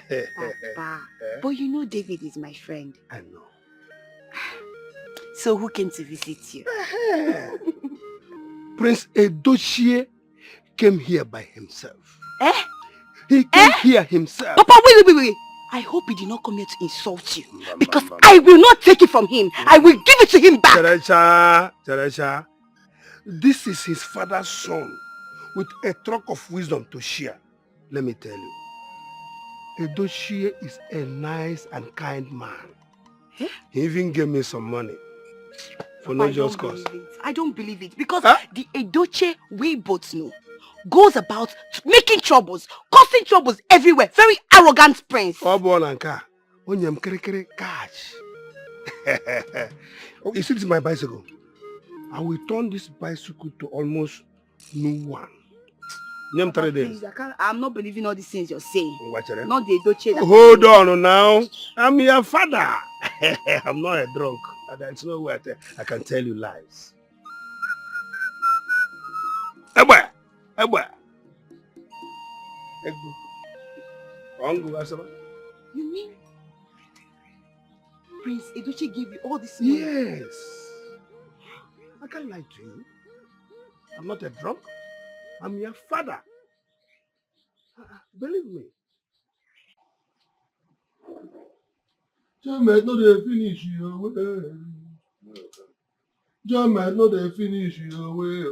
Papa, but you know David is my friend. I know. So who came to visit you? Prince Edochie came here by himself. Eh? He came here himself. Papa, wait. I hope he did not come here to insult you. Because I will not take it from him. I will give it to him back. Teresha, this is his father's son with a truck of wisdom to share. Let me tell you. Edochie is a nice and kind man. Eh? He even gave me some money. For no just cause. I don't believe it. Because the Edochie we both know goes about making troubles, causing troubles everywhere. Very arrogant prince. Oh, cash. Oh, you see, this is my bicycle. I will turn this bicycle to almost new one. Papa, please, I'm not believing all these things you're saying. Not the Edochie. Hold on now. I'm your father. I'm not a drunk. There's no way I can tell you lies. Eba. You mean Prince Edochie gave you all this money? Yes. I can't lie to you. I'm not a drunk. I'm your father. Believe me. Jamet no dey finish your way. Jamet no dey finish your way.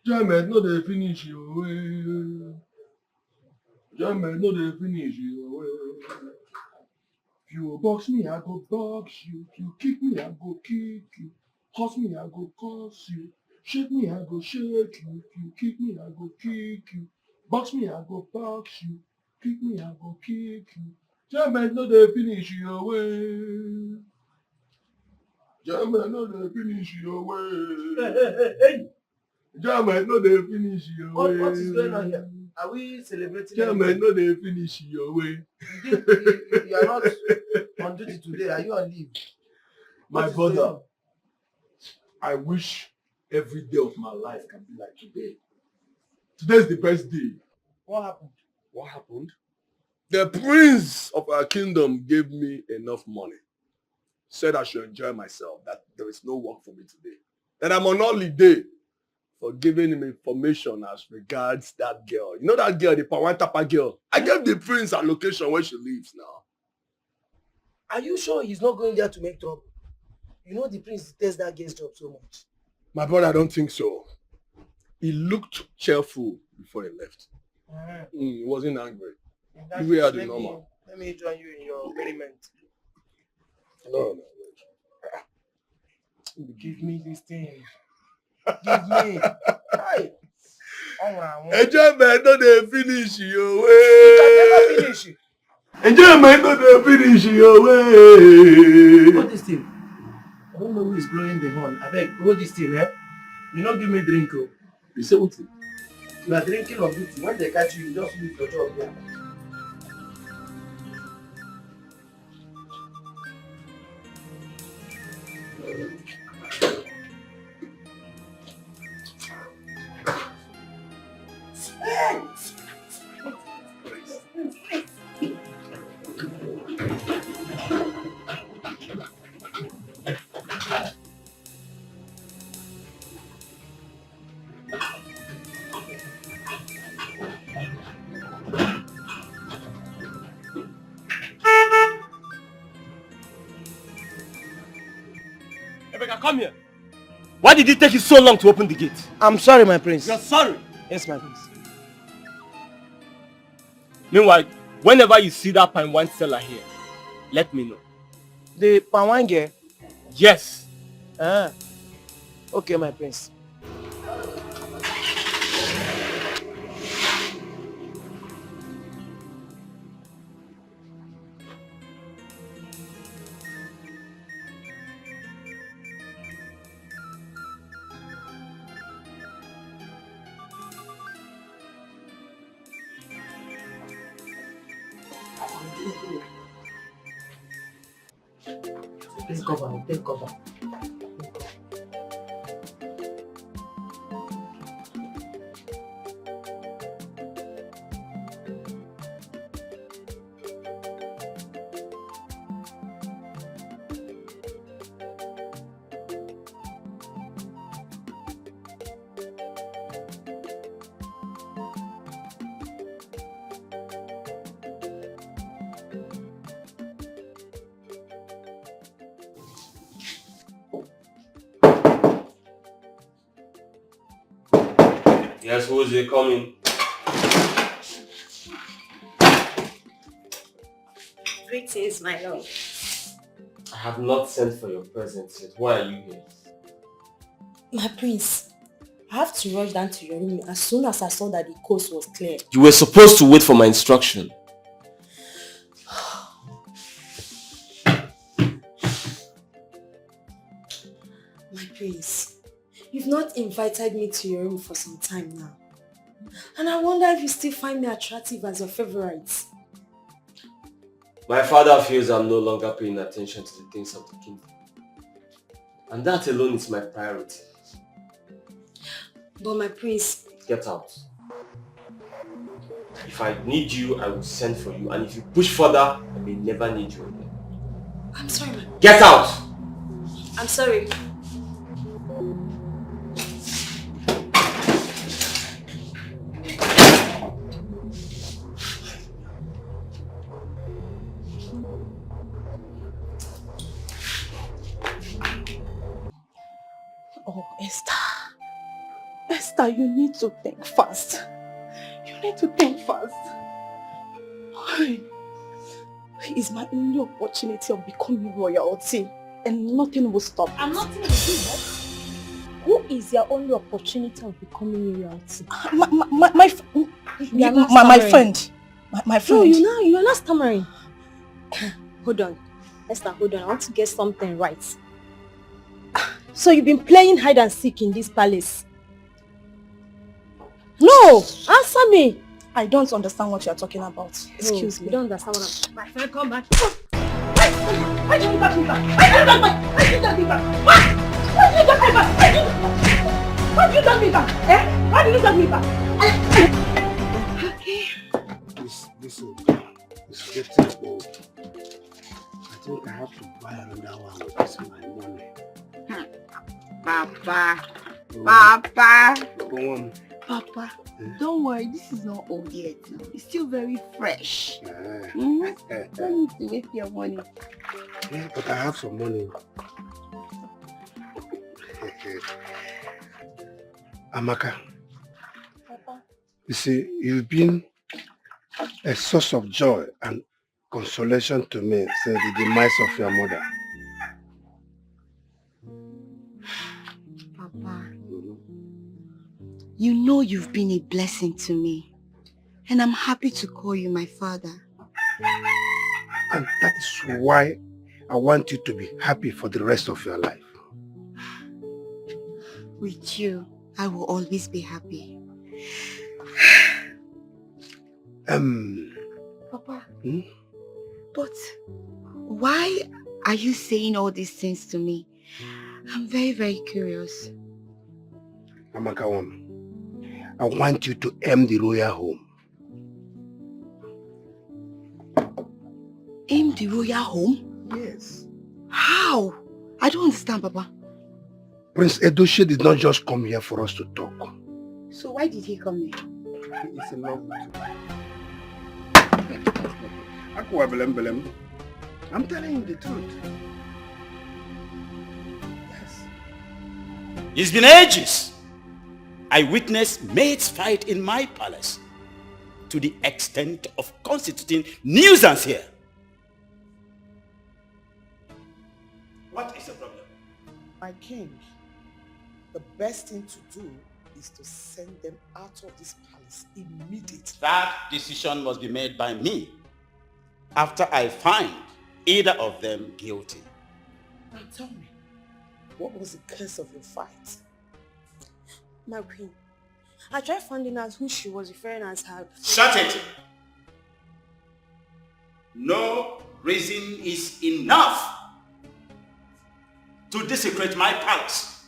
Jamet no dey finish your way. Jamet no dey finish your way. If you box me, I go box you. If you kick me, I go kick you. Curse me, I go curse you. Shake me, I go shake you. If you kick me, I go kick you. Box me, I go box you. Kick me, I go kick you. Jamet no dey finish your way. Jamet no dey finish your way. Hey. Jamet no dey finish your way. What is going on here? Are we celebrating? Chairman, no they finish your way. You are not on duty today. Are you on leave? My brother, I wish every day of my life can be like today. Today's the best day. What happened? What happened? The prince of our kingdom gave me enough money. Said I should enjoy myself, that there is no work for me today. That I'm on holiday for giving him information as regards that girl. You know that girl, the Pawan Tapa girl? I gave the prince a location where she lives now. Are you sure he's not going there to make trouble? You know the prince detests that girl's job so much. My brother, I don't think so. He looked cheerful before he left. He wasn't angry. We are the normal. Let me join you in your merriment. No. Give me this thing. Give me. Hi. Enjoyment no dey finish your way. You can never finish it. Enjoyment no dey finish your way. Hold this thing. I don't know who is blowing the horn. I beg, hold this thing, eh? You not give me drink, oh. You say what? You are drinking on duty. When they catch you, you just lose your job, yeah. Come here. Why did it take you so long to open the gate? I'm sorry, my prince. You're sorry? Yes, my prince. Meanwhile, whenever you see that pine wine seller here, let me know. The Pawang girl? Yes. Okay, my prince. Take cover. Yes, who is it coming? Greetings, my lord. I have not sent for your presents yet. Why are you here? My prince, I have to rush down to your room as soon as I saw that the coast was clear. You were supposed to wait for my instruction. My prince, you've not invited me to your room for some time now. And I wonder if you still find me attractive as your favorite. My father feels I'm no longer paying attention to the things of the kingdom. And that alone is my priority. But my prince... Get out. If I need you, I will send for you. And if you push further, I may never need you again. I'm sorry, man. Get out! I'm sorry. Oh, Esther. Esther, you need to think fast. You need to think fast. It's my only opportunity of becoming royalty, and nothing will stop. I'm not going to do that. Who is your only opportunity of becoming royalty? My friend. My friend. No, you are not stammering. Hold on. Esther, hold on. I want to get something right. So you've been playing hide and seek in this palace? No! Answer me! I don't understand what you're talking about. Excuse me. You don't understand what I'm... My friend, come back. Why did you back me back? Why did you back me back? Why did you back me back? Why did you back me back? Eh? Why did you back me back? Okay. This getting old. I think I have to buy another one with this my money. Papa. Papa. Go on. Papa, don't worry, this is not old yet. It's still very fresh. Don't need to waste your money. Yeah, but I have some money. Amaka. Papa. You see, you've been a source of joy and consolation to me since the demise of your mother. Papa, you know you've been a blessing to me, and I'm happy to call you my father. And that is why I want you to be happy for the rest of your life. With you, I will always be happy. Papa, but why are you saying all these things to me? I'm very, very curious. Amaka, I want you to aim the royal home. Aim the royal home? Yes. How? I don't understand, Papa. Prince Edochie did not just come here for us to talk. So why did he come here? He is in love with you. I'm telling you the truth. Yes. It's been ages. I witnessed maids fight in my palace to the extent of constituting nuisance here. What is the problem? My king, the best thing to do is to send them out of this palace immediately. That decision must be made by me after I find either of them guilty. Now tell me, what was the cause of your fight? My queen, I tried finding out who she was referring as her. Shut it! No reason is enough to desecrate my palace.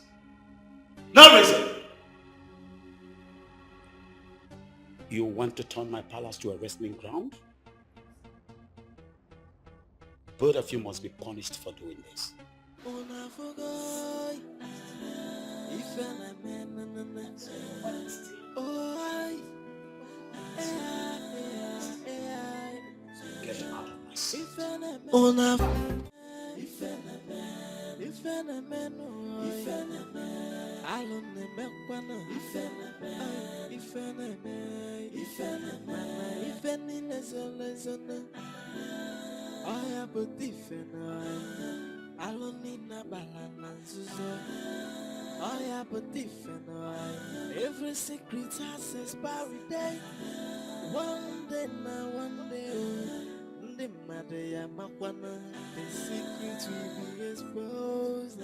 No reason. You want to turn my palace to a wrestling ground? Both of you must be punished for doing this. Get out of my sight. Every secret has expiry date. One day now, one day, the matter the secret will be exposed.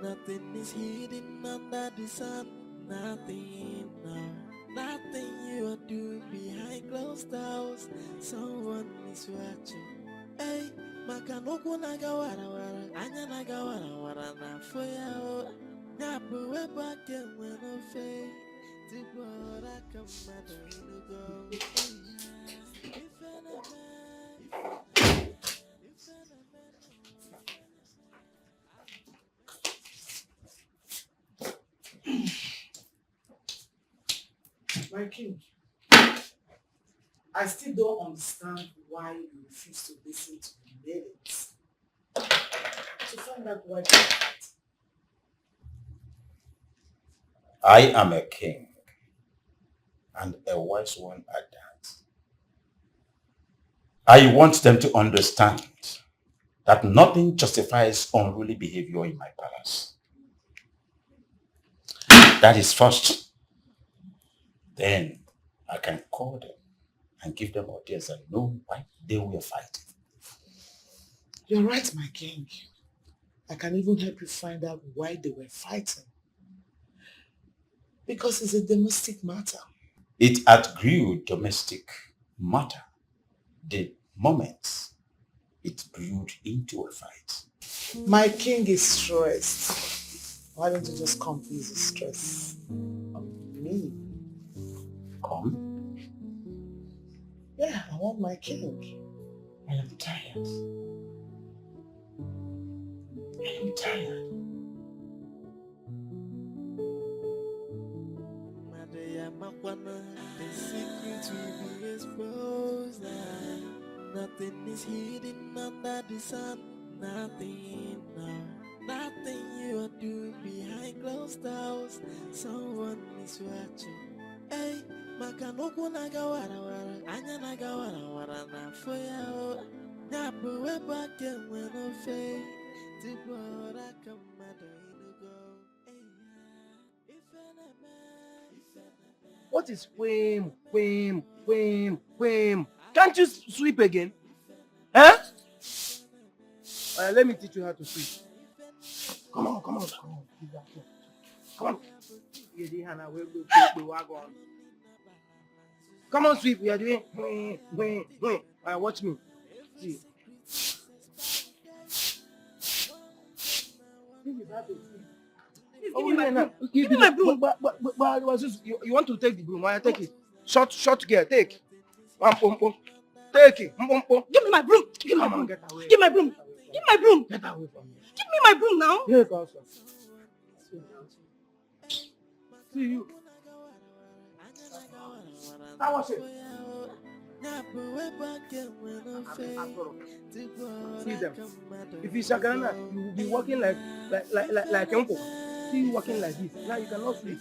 Nothing is hidden under the sun. Nothing, no. Nothing you are doing behind closed doors. Someone is watching. Hey, makanoku nagawara wara, anya nagawara wara na foya. Nyapu weba kemwe no fe, tibora kamada inugo. My king, I still don't understand why you refuse to listen to the ladies. To find out why they fight. I am a king, and a wise one at that. I want them to understand that nothing justifies unruly behavior in my palace. That is first. Then I can call them and give them ideas and know why they were fighting. You're right, my king. I can even help you find out why they were fighting. Because it's a domestic matter. It outgrew domestic matter the moment it brewed into a fight. My king is stressed. Why don't you just come ease his stress on me? Come? Yeah, I want my king. I am tired. I am tired. The secret will be exposed. Nothing is hidden under the sun. Nothing, no. Nothing you do behind closed doors. Someone is watching. Hey, makanoku nagawara wara. Anya nagawara wara na foya. Nyapo weba kemwe no fe. Tibora kamado inugo. What is whim? Can't you sweep again? Huh? Let me teach you how to sweep. Come on. Come on. Come on, sweep. We are doing. Watch me. See. Give me my broom. But you want to take the broom? Why take it? Short gear. Take. Take it. Give me my broom. Give me my broom. Give my broom. Give my broom. Get away from me. Give me my broom now. Here it comes. See you. How was it? See them. If you Shagana, you will be walking like uncle. See you walking like this. Now you cannot sleep.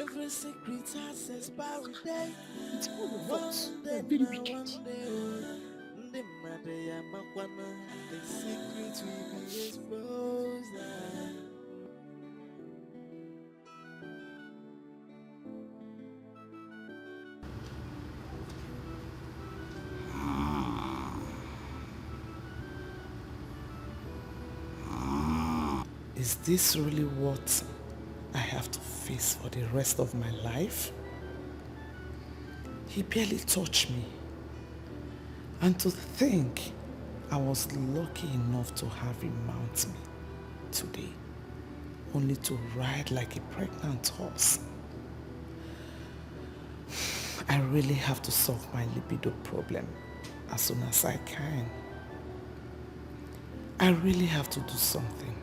Every secret has expiry date. It's all of us. They're very wicked. The secret will be exposed. Is this really what I have to face for the rest of my life? He barely touched me. And to think I was lucky enough to have him mount me today, only to ride like a pregnant horse. I really have to solve my libido problem as soon as I can. I really have to do something.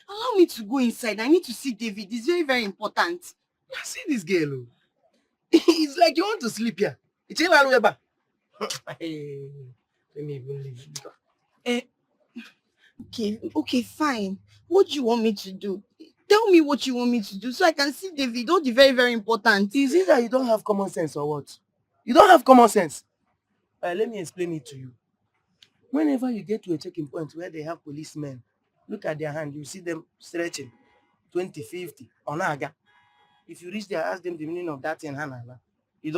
Allow me to go inside. I need to see David. It's very, very important. See this girl. It's like you want to sleep here. It's in Alweba. Let me even leave. Okay, fine. What do you want me to do? Tell me what you want me to do so I can see David. All the very, very important. Is it that you don't have common sense or what? You don't have common sense. Let me explain it to you. Whenever you get to a checking point where they have policemen, look at their hand, you see them stretching 20, 50, onaga. If you reach there, ask them the meaning of that in Hannah.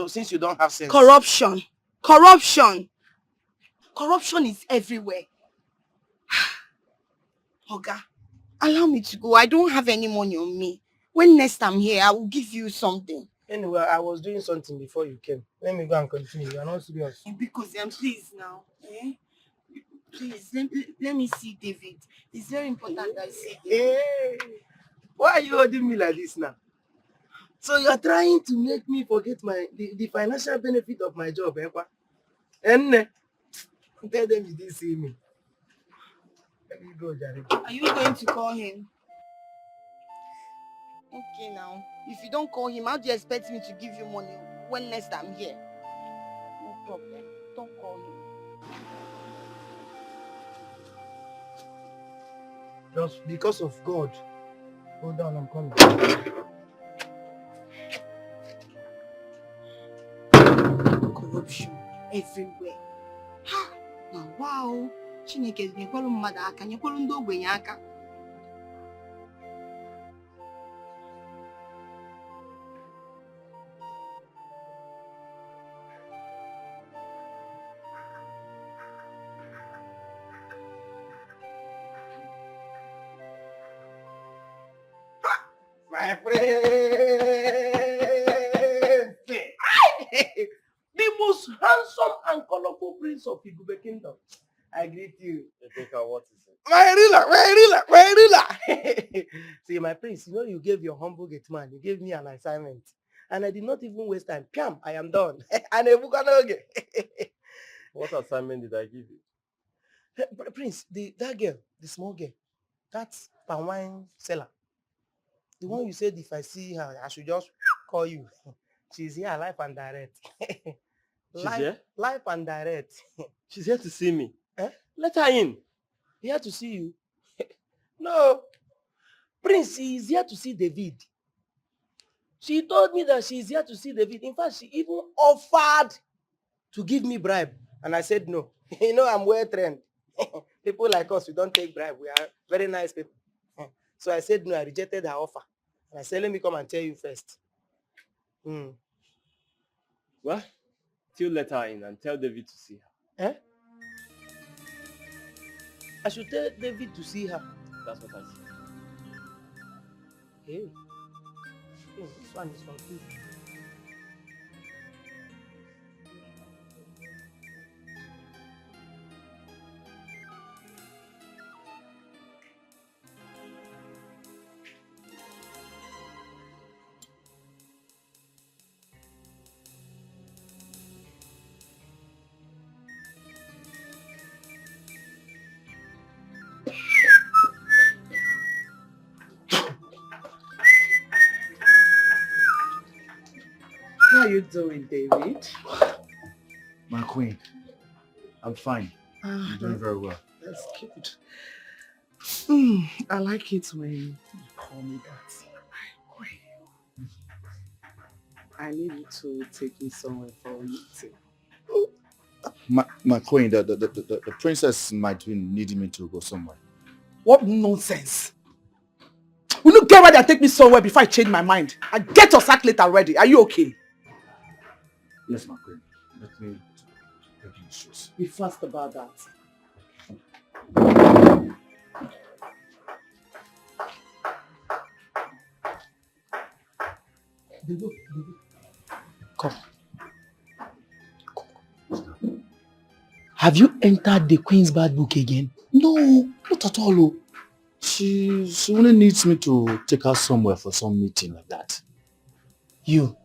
Since you don't have sense. Corruption is everywhere. Oga, allow me to go. I don't have any money on me. When next I'm here, I will give you something. Anyway, I was doing something before you came. Let me go and continue. You are not serious. Because I'm pleased now. Please, let me see David. It's very important that I see David. Hey, why are you holding me like this now? So you're trying to make me forget the financial benefit of my job, eh? And tell them you didn't see me. Let me go, Jerry. Are you going to call him? Okay now. If you don't call him, how do you expect me to give you money when next I'm here? No problem. Don't call him. Just because of God. Hold on, I'm coming. Corruption everywhere. Ha! Now, wow. Chineke nyekwelu mmadụ aka, nyekwelu ndị ogbenye aka. My friend! The most handsome and colorful prince of Igube Kingdom. I greet you. What is it? My ruler. See, my prince, you know you gave your humble gate man, you gave me an assignment. And I did not even waste time. Piam, I am done. And a bukanoge. What assignment did I give you? Prince, that girl, the small girl, that's palm wine seller. The one you said if I see her, I should just call you. She's here live and direct. She's here? Live and direct. She's here to see me. Eh? Let her in. Here to see you? No. Prince, she is here to see David. She told me that she is here to see David. In fact, she even offered to give me bribe. And I said no. You know, I'm well trained. People like us, we don't take bribe. We are very nice people. So I said no, I rejected her offer. And I said, let me come and tell you first. Well, still let her in and tell David to see her. Eh? I should tell David to see her. That's what I said. Hey, this one is confused. How are you doing, David? My queen, I'm fine. I'm doing very well. That's good. I like it when you call me that. My queen. I need you to take me somewhere for a meeting. My queen, the princess might be needing me to go somewhere. What nonsense! Will you get ready and take me somewhere before I change my mind? And get your sack later already. Are you okay? Yes, my queen. Let me take your shoes. Be fast about that. Come. Have you entered the Queen's bad book again? No, not at all. She only needs me to take her somewhere for some meeting like that. You,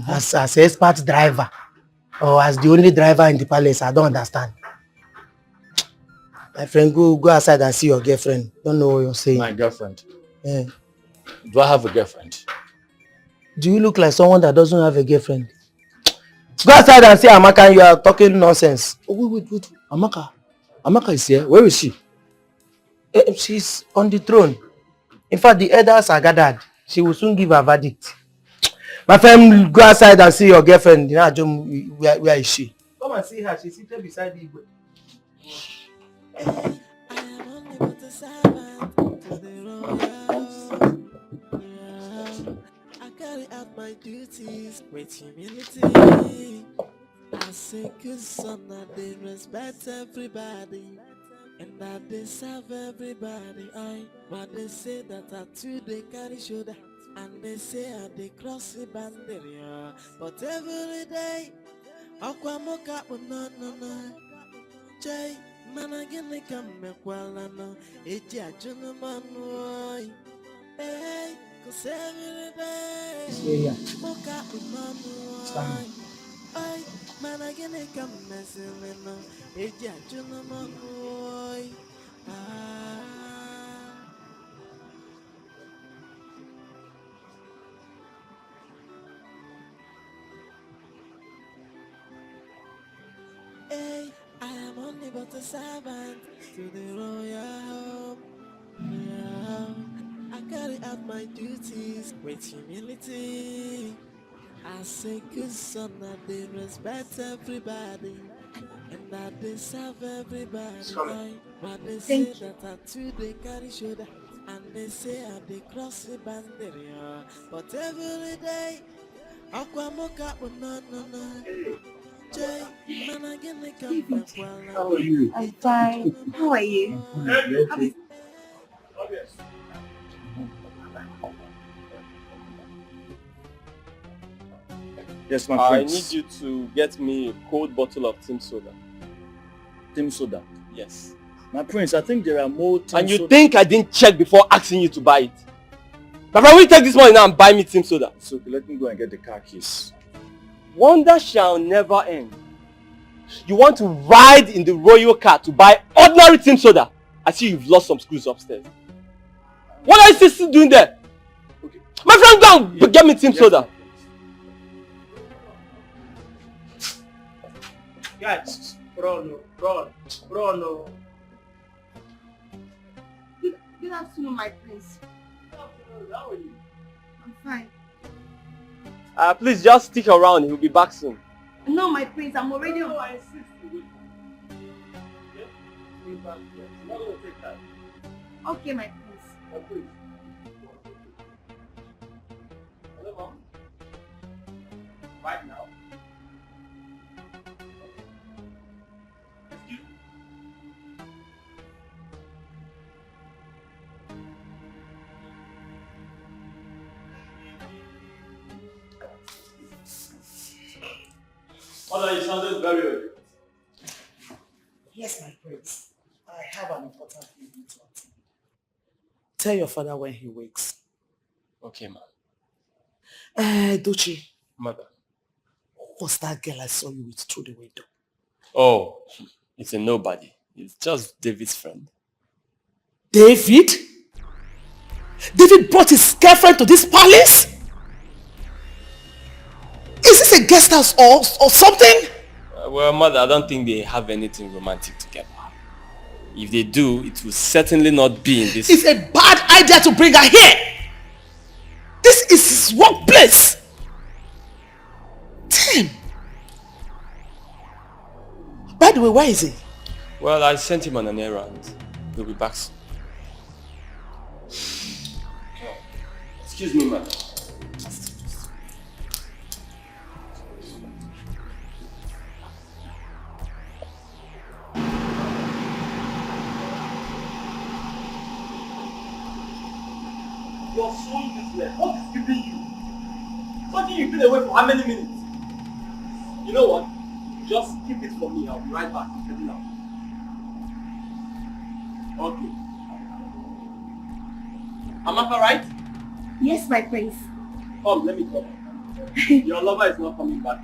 as an expert driver, or as the only driver in the palace, I don't understand. My friend, go outside and see your girlfriend. Don't know what you're saying. My girlfriend? Yeah. Do I have a girlfriend? Do you look like someone that doesn't have a girlfriend? Go outside and see Amaka, you are talking nonsense. Oh, wait. Amaka is here. Where is she? She's on the throne. In fact, the elders are gathered. She will soon give her verdict. My friend, go outside and see your girlfriend. Where is she? Come and see her. She's seated beside the Igwe. I am only but a servant to the royal. I carry out my duties with humility. As a good son, they respect everybody. And that they serve everybody. But they say that I too they carry shoulder. And they say they cross the boundary. But every day, Aquamoka no. Jay, man again they come mekwala no. Eji ajuna manu. Hey, cause every day, Moka no. Stand. Ay, man again they come messing no. Eji ajuna manu. I am only but a servant to the royal home. Yeah. I carry out my duties with humility. I say good son, I they respect everybody. And I deserve everybody. But they say Thank you. that I too they carry shoulder. And they say I they cross the boundary. But every day, Aquamoka no. Jay, man again they come back while How are you? I'm fine. How are you? Okay. Yes, my I prince. need you to get me a cold bottle of Tim Soda. Tim Soda. Yes. My prince, I think there are more Tim And you Soda. think I didn't check before asking you to buy it? But will you take this money now and buy me Tim Soda? It's okay, let me go and get the car keys. Wonder shall never end. You want to ride in the royal car to buy ordinary Tim Soda? I see you've lost some screws upstairs. What are you still doing there? Okay. My friend, go and get me Tim Soda. Guys, Bruno. Good afternoon, my prince. How are you? I'm fine. Please just stick around. He'll be back soon. No, my prince, I'm already on. I insist. Okay, my prince. Hello, Mom. Right now. Mother, you sounded very urgent. Yes, my prince. I have an important thing to attend. Tell your father when he wakes. Okay, ma'am. Dochi, Mother. who was that girl I saw you with through the window? Oh, it's a nobody. It's just David's friend. David? David brought his girlfriend to this palace? Is this a guest house or something? Well, Mother, I don't think they have anything romantic together. If they do, it will certainly not be in this... It's a bad idea to bring her here. This is his workplace. Damn. By the way, where is he? Well, I sent him on an errand. He'll be back soon. Excuse me, Mother. You're so useless. What is keeping you? Something you've been away for how many minutes? You know what? Just keep it for me. I'll be right back. Get it out. Okay. Amaka, right? Yes, my prince. Come, let me come. Your lover is not coming back.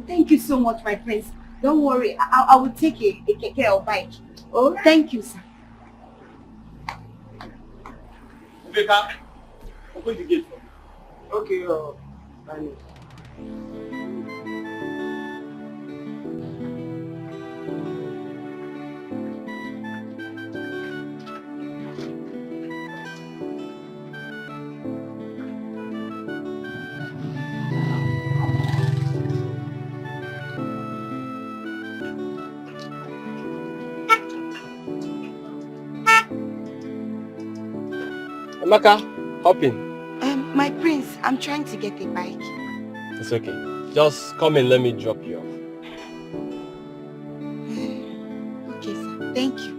Thank you so much, my prince. Don't worry, I will take a keke or bike. Oh, thank you, sir. Vika, open the gate for me. Okay, I know. Amaka, hop in. My prince, I'm trying to get a bike. It's okay. Just come and let me drop you off. Okay, sir. Thank you.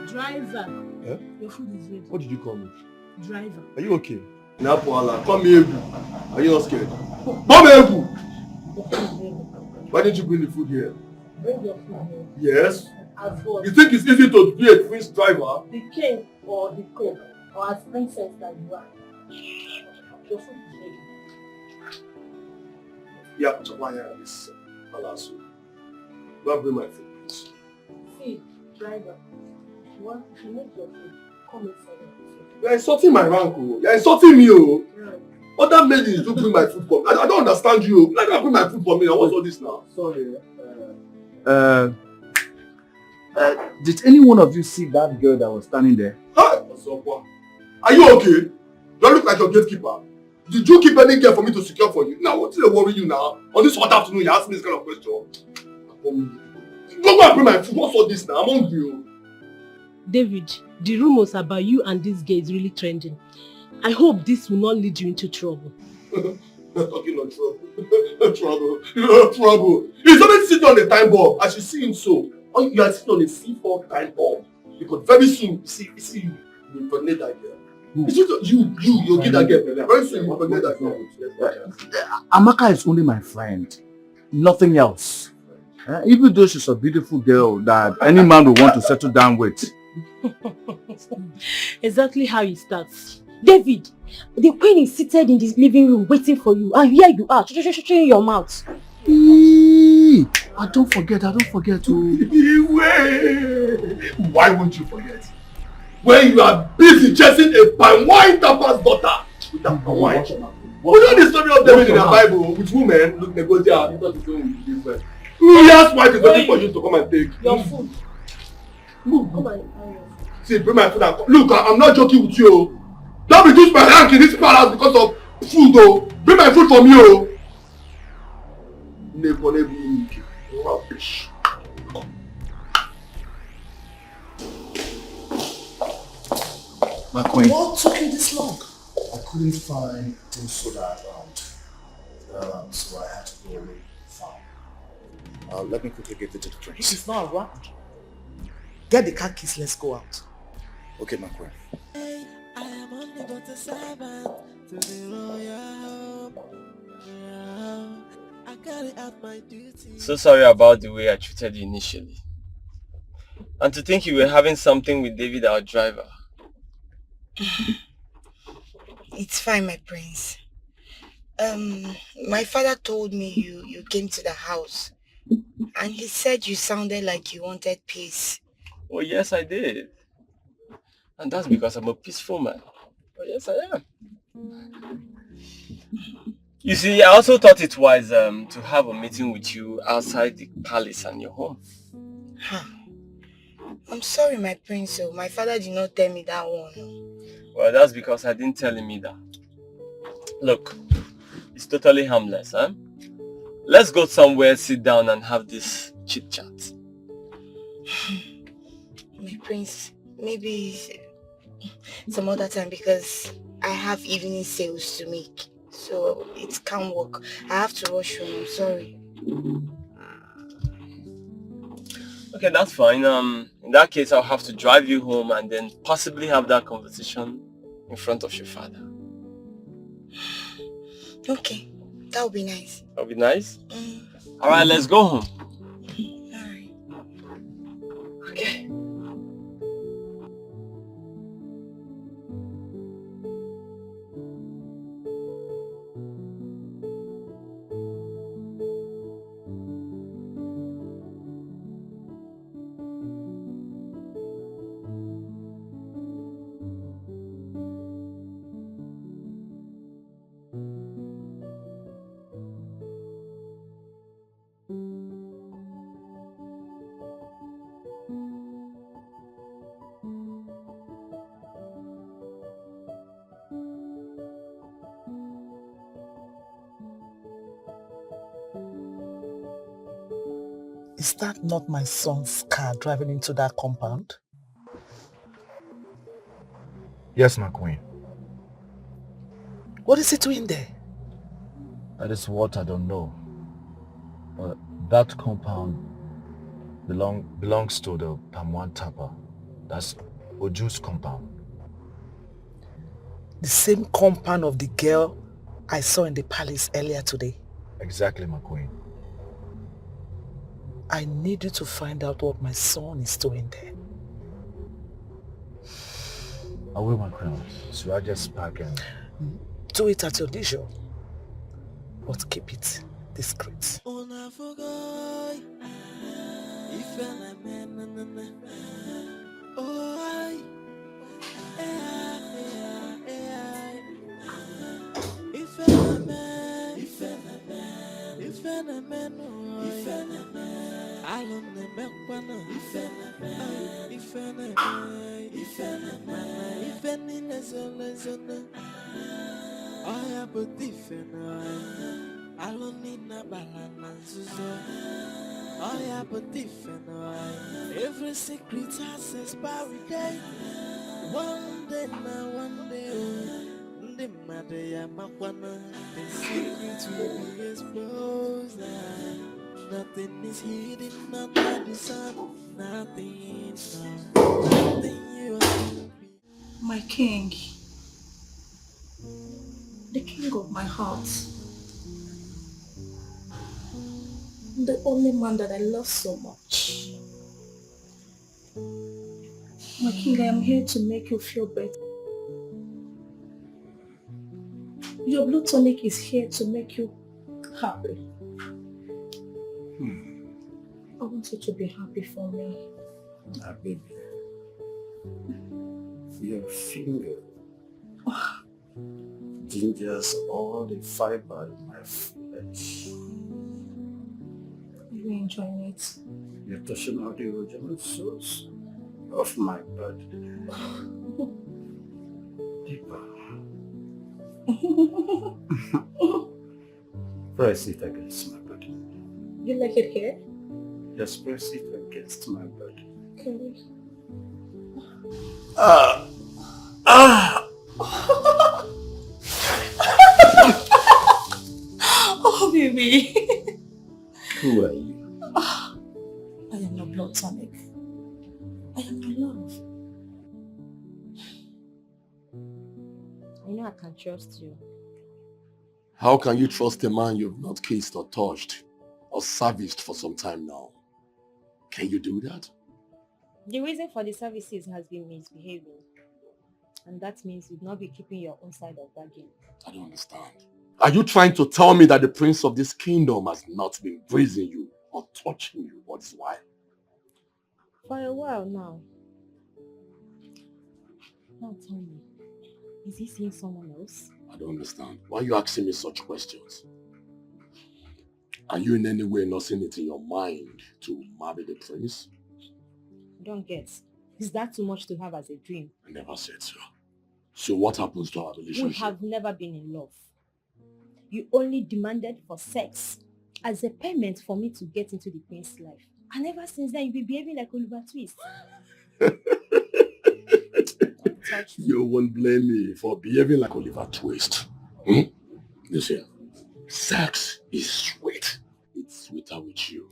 Driver, Eh? your food is ready. What did you call me? Driver. Are you okay? Napoala, come here. Are you not scared? Come here. Why didn't you bring the food here? Bring your food here. Yes. I've got. You think it's easy to be a Prince driver? The king or the queen, or as princess that you are. Your food is ready. Yeah, Chawanya, this palace. Go and bring my food, please. See, driver, if you make your food, come inside. You're insulting my rank, oh. You're insulting me, oh. Other ladies do bring my food for me. I don't understand you. Like, I bring my food for me. Now, what's all this now? Sorry. Did any one of you see that girl that was standing there? Hi, are you okay? You don't look like your gatekeeper. Did you keep any girl for me to secure for you? Now, what's they worry you now? On this hot afternoon, you ask me this kind of question. Don't go and bring my food. What's all this now? I'm hungry. David, the rumors about you and this girl is really trending. I hope this will not lead you into trouble. You're talking of trouble. Trouble. He's always sitting on the time bomb. I should see him so. Or you are sitting on a C4 time bomb. Because very soon, see you impregnate that girl. You'll get that girl. Very soon you impregnate that girl. Amaka is only my friend. Nothing else. Even though she's a beautiful girl that any man will want to settle down with. Exactly how it starts. David, the queen is seated in the living room waiting for you, and here you are, shutting your mouth. I don't forget. Why won't you forget? When you are busy chasing a palm wine tapper's daughter with that palm wine. We know the story of David in the Bible with women look negotiate. Yes, wife is waiting for you to come and take your food. Come and see, bring my food and come. Look, I'm not joking with you. Don't reduce my rank in this palace because of food, though. Bring my food from you. Rubbish. My queen. What took you this long? I couldn't find things soda around. So I had to go away far. Let me quickly give it to the prince. He's not around. Get the car keys, let's go out. Okay, my queen. I am only but a servant to the royal. I carry out my duty. So sorry about the way I treated you initially. And to think you were having something with David, our driver. It's fine, my prince. My father told me you came to the house. And he said you sounded like you wanted peace. Oh yes, I did. And that's because I'm a peaceful man. Oh yes, I am. You see, I also thought it wise to have a meeting with you outside the palace and your home. Huh. I'm sorry, my prince. So my father did not tell me that one. Well, that's because I didn't tell him either. Look, it's totally harmless, huh? Let's go somewhere, sit down and have this chit-chat. My prince, maybe some other time because I have evening sales to make. So it can't work. I have to rush home. I'm sorry. Okay, that's fine. In that case, I'll have to drive you home and then possibly have that conversation in front of your father. Okay, that would be nice. That would be nice? Alright, let's go home. Alright. Okay. Is that not my son's car driving into that compound? Yes, my queen. What is he doing there? That is what I don't know. But that compound belongs to the Pamwan Tapa. That's Oju's compound. The same compound of the girl I saw in the palace earlier today. Exactly, my queen. I need you to find out what my son is doing there. I will, my crown. So I just pack and... Do it at your leisure, but keep it discreet. Every secret has expiry date. One day now, one day, oh, the matter ya makwana. The secret will be exposed. Nothing is hidden under the sun. Nothing is nothing you are. My king, the king of my heart, the only man that I love so much. My king, I am here to make you feel better. Your blood tonic is here to make you happy. I want you to be happy for me. Ah, baby. Your finger gingers all the fiber in my flesh. Are you enjoying it? You're touching all the original source of my body. Deeper. Press it against my body. You like it here? Just press it against my body. Okay. Oh, baby. Who are you? I am your blood tonic. I am your love. I know I can trust you. How can you trust a man you've not kissed or touched or serviced for some time now? Can you do that? The reason for the services has been misbehaving. And that means you'd not be keeping your own side of that game. I don't understand. Are you trying to tell me that the prince of this kingdom has not been breathing you or touching you? What is why? For a while now. Now tell me, is he seeing someone else? I don't understand. Why are you asking me such questions? Are you in any way not seeing it in your mind to marry the prince? I don't get. Is that too much to have as a dream? I never said so. So what happens to our We relationship? have never been in love. You only demanded for sex as a payment for me to get into the prince's life. And ever since then, you've been behaving like Oliver Twist. You won't blame me for behaving like Oliver Twist. Hmm? Listen, sex is sweet. It's sweeter with you.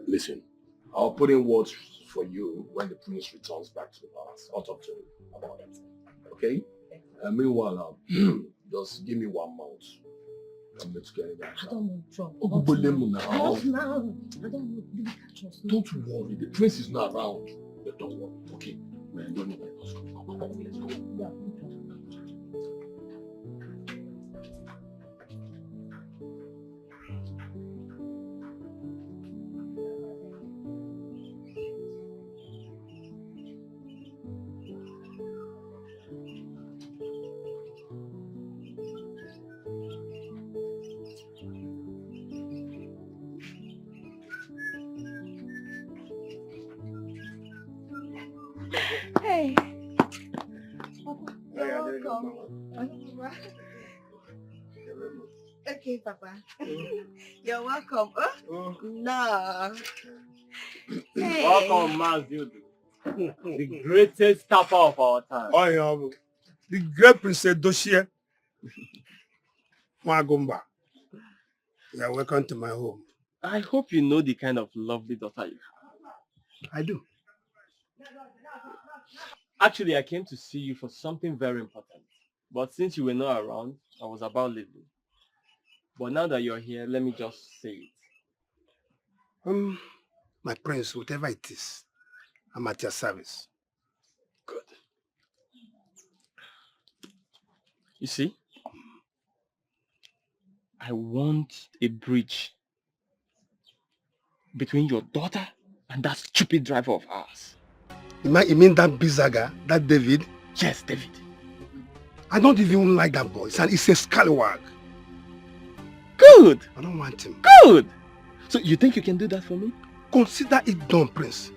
Listen, I'll put in words for you when the prince returns back to the palace. I'll talk to him about it. Okay? Meanwhile, just give me 1 month. I'm not getting that. I don't want trouble. Not now. I don't want to catch us. Don't worry, the prince is not around. But don't worry, okay? Man, don't worry. Let's go. Let's go. Yeah. Hey. Papa, you're welcome. Okay, Papa. You're welcome. Oh? No. Hey. Welcome, Mazudu. The greatest tapper of our time. Oh, yeah. The great Princess Doshie. Mwagumba. You are welcome to my home. I hope you know the kind of lovely daughter you have. I do. Actually, I came to see you for something very important. But since you were not around, I was about leaving. But now that you're here, let me just say it. My prince, whatever it is, I'm at your service. Good. You see, I want a bridge between your daughter and that stupid driver of ours. You mean that Bizaga, that David? Yes, David. I don't even like that boy. It's a scallywag. Good. I don't want him. Good. So you think you can do that for me? Consider it done, Prince.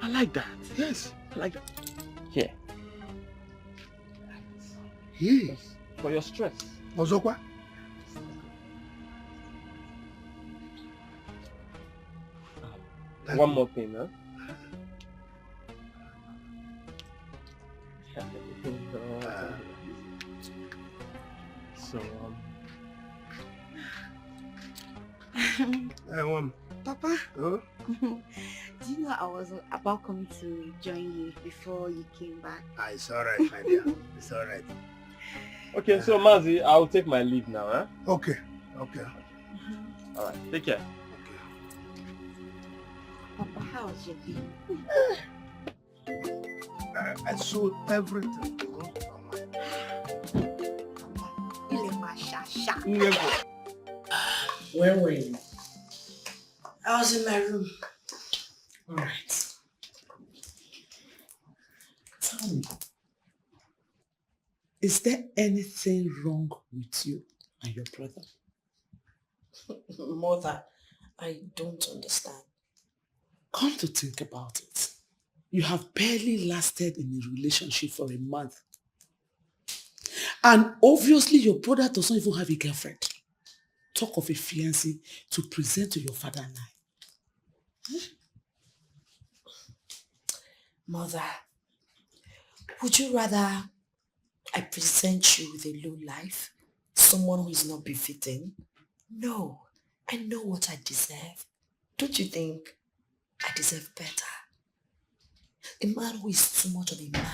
I like that. Yes. I like that. Here. Yes. For your stress. Ozokwa? One more thing, huh? So, Papa, huh? do you know I was about coming to join you before you came back? It's alright, my dear. It's alright. okay, so Mazi, I'll take my leave now, huh? Okay. Okay. Alright, take care. Papa, how was your day? I sold everything. Where were you? I was in my room. Alright. Tell me, is there anything wrong with you and your brother? Mother, I don't understand. Come to think about it, you have barely lasted in a relationship for a month. And obviously your brother doesn't even have a girlfriend. Talk of a fiancé to present to your father and I. Mother, would you rather I present you with a low life? Someone who is not befitting? No, I know what I deserve. Don't you think I deserve better? A man who is too much of a man.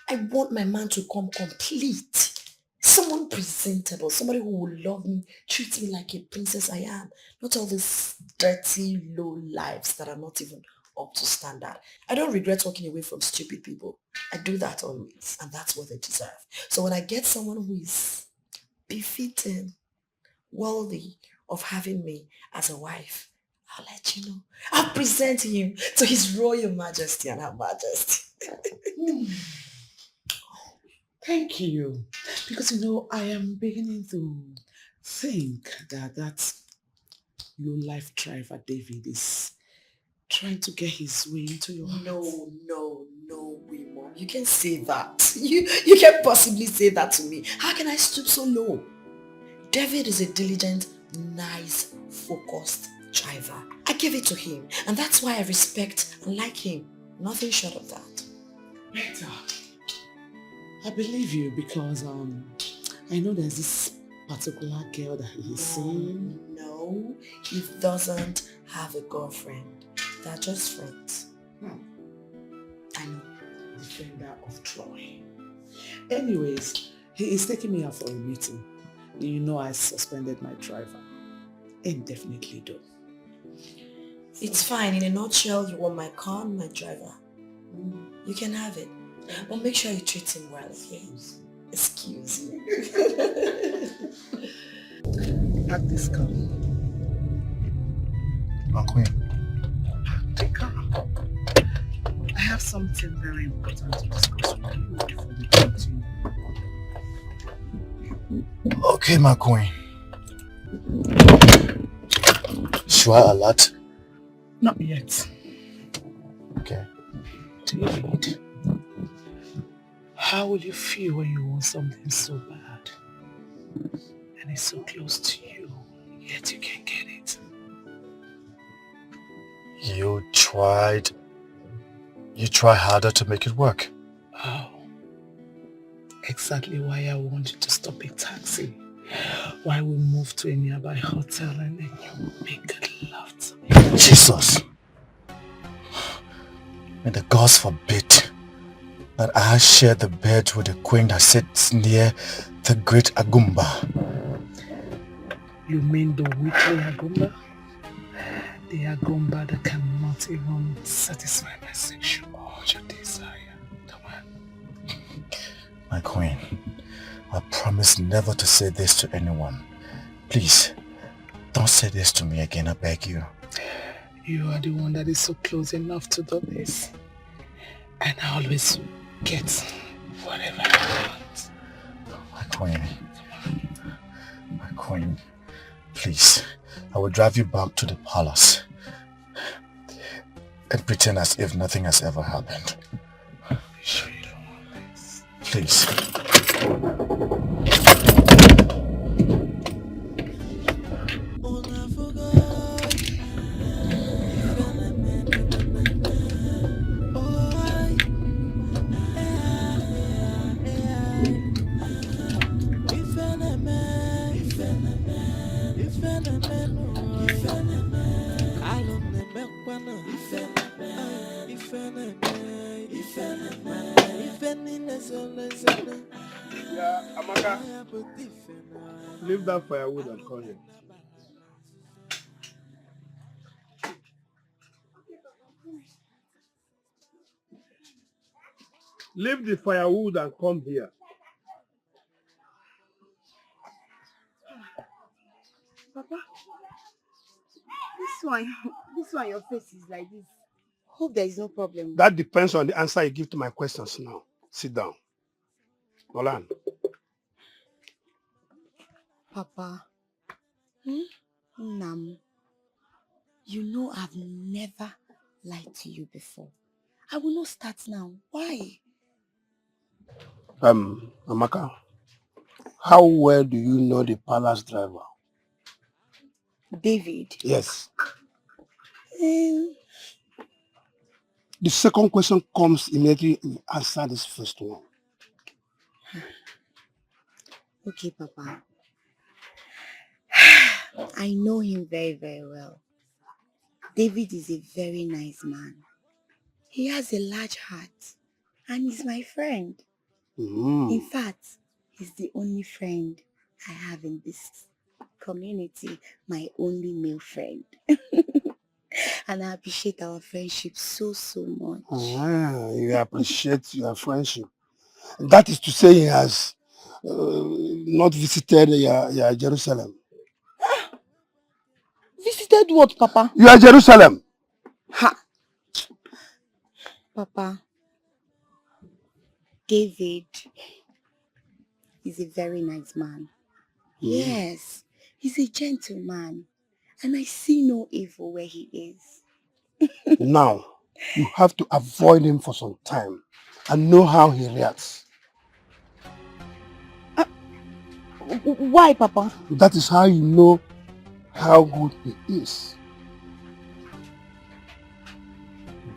I want my man to come complete. Someone presentable, somebody who will love me, treat me like a princess I am. Not all these dirty, low lives that are not even up to standard. I don't regret walking away from stupid people. I do that always, and that's what they deserve. So when I get someone who is befitting, worthy of having me as a wife, I'll let you know. I'll present him to His Royal Majesty and Her Majesty. Thank you. Because, I am beginning to think that low-life driver David is trying to get his way into your heart. No way, Mom. You can say that. You can't possibly say that to me. How can I stoop so low? David is a diligent, nice, focused driver. I give it to him. And that's why I respect and like him. Nothing short of that. Better. I believe you because I know there's this particular girl that he's seeing. No, he doesn't have a girlfriend. They're just friends. I know. Defender of Troy. Anyways, he is taking me out for a meeting. I suspended my driver. Indefinitely though. It's fine. In a nutshell, you want my car and my driver. You can have it. But make sure you treat him well, okay? Excuse me. Pack this car. My queen. Take her. I have something very important to discuss with you before we continue. Okay, my queen. Should I alert? Not yet. Okay. David, how will you feel when you want something so bad and it's so close to you, yet you can't get it? You try harder to make it work. Oh, exactly why I want you to stop a taxi while we move to a nearby hotel and then you make love to me. Jesus! May the gods forbid that I share the bed with the queen that sits near the great Agumba. You mean the weekly Agumba? The Agumba that cannot even satisfy my sexual desire. Come on. My queen, promise never to say this to anyone. Please, don't say this to me again, I beg you. You are the one that is so close enough to do this. And I always get whatever I want. My queen, please, I will drive you back to the palace and pretend as if nothing has ever happened. Are you sure you don't want this? Please. Yeah, Amaka. Leave that firewood and call him. Leave the firewood and come here. Papa, this one, your face is like this. Hope there is no problem. That depends on the answer you give to my questions now. Sit down. Nolan. Papa, Nam, you know I've never lied to you before. I will not start now. Why? Amaka, how well do you know the palace driver? David? Yes. The second question comes immediately you answer this first one. Okay, Papa. I know him very, very well. David is a very nice man. He has a large heart and he's my friend. In fact, he's the only friend I have in this community, my only male friend. And I appreciate our friendship so, so much. You appreciate your friendship. That is to say he has not visited your Jerusalem. Visited what, Papa? You are Jerusalem. Ha! Papa, David is a very nice man. Yes, he's a gentleman. And I see no evil where he is. Now, you have to avoid him for some time and know how he reacts. Why, Papa? That is how you know how good he is.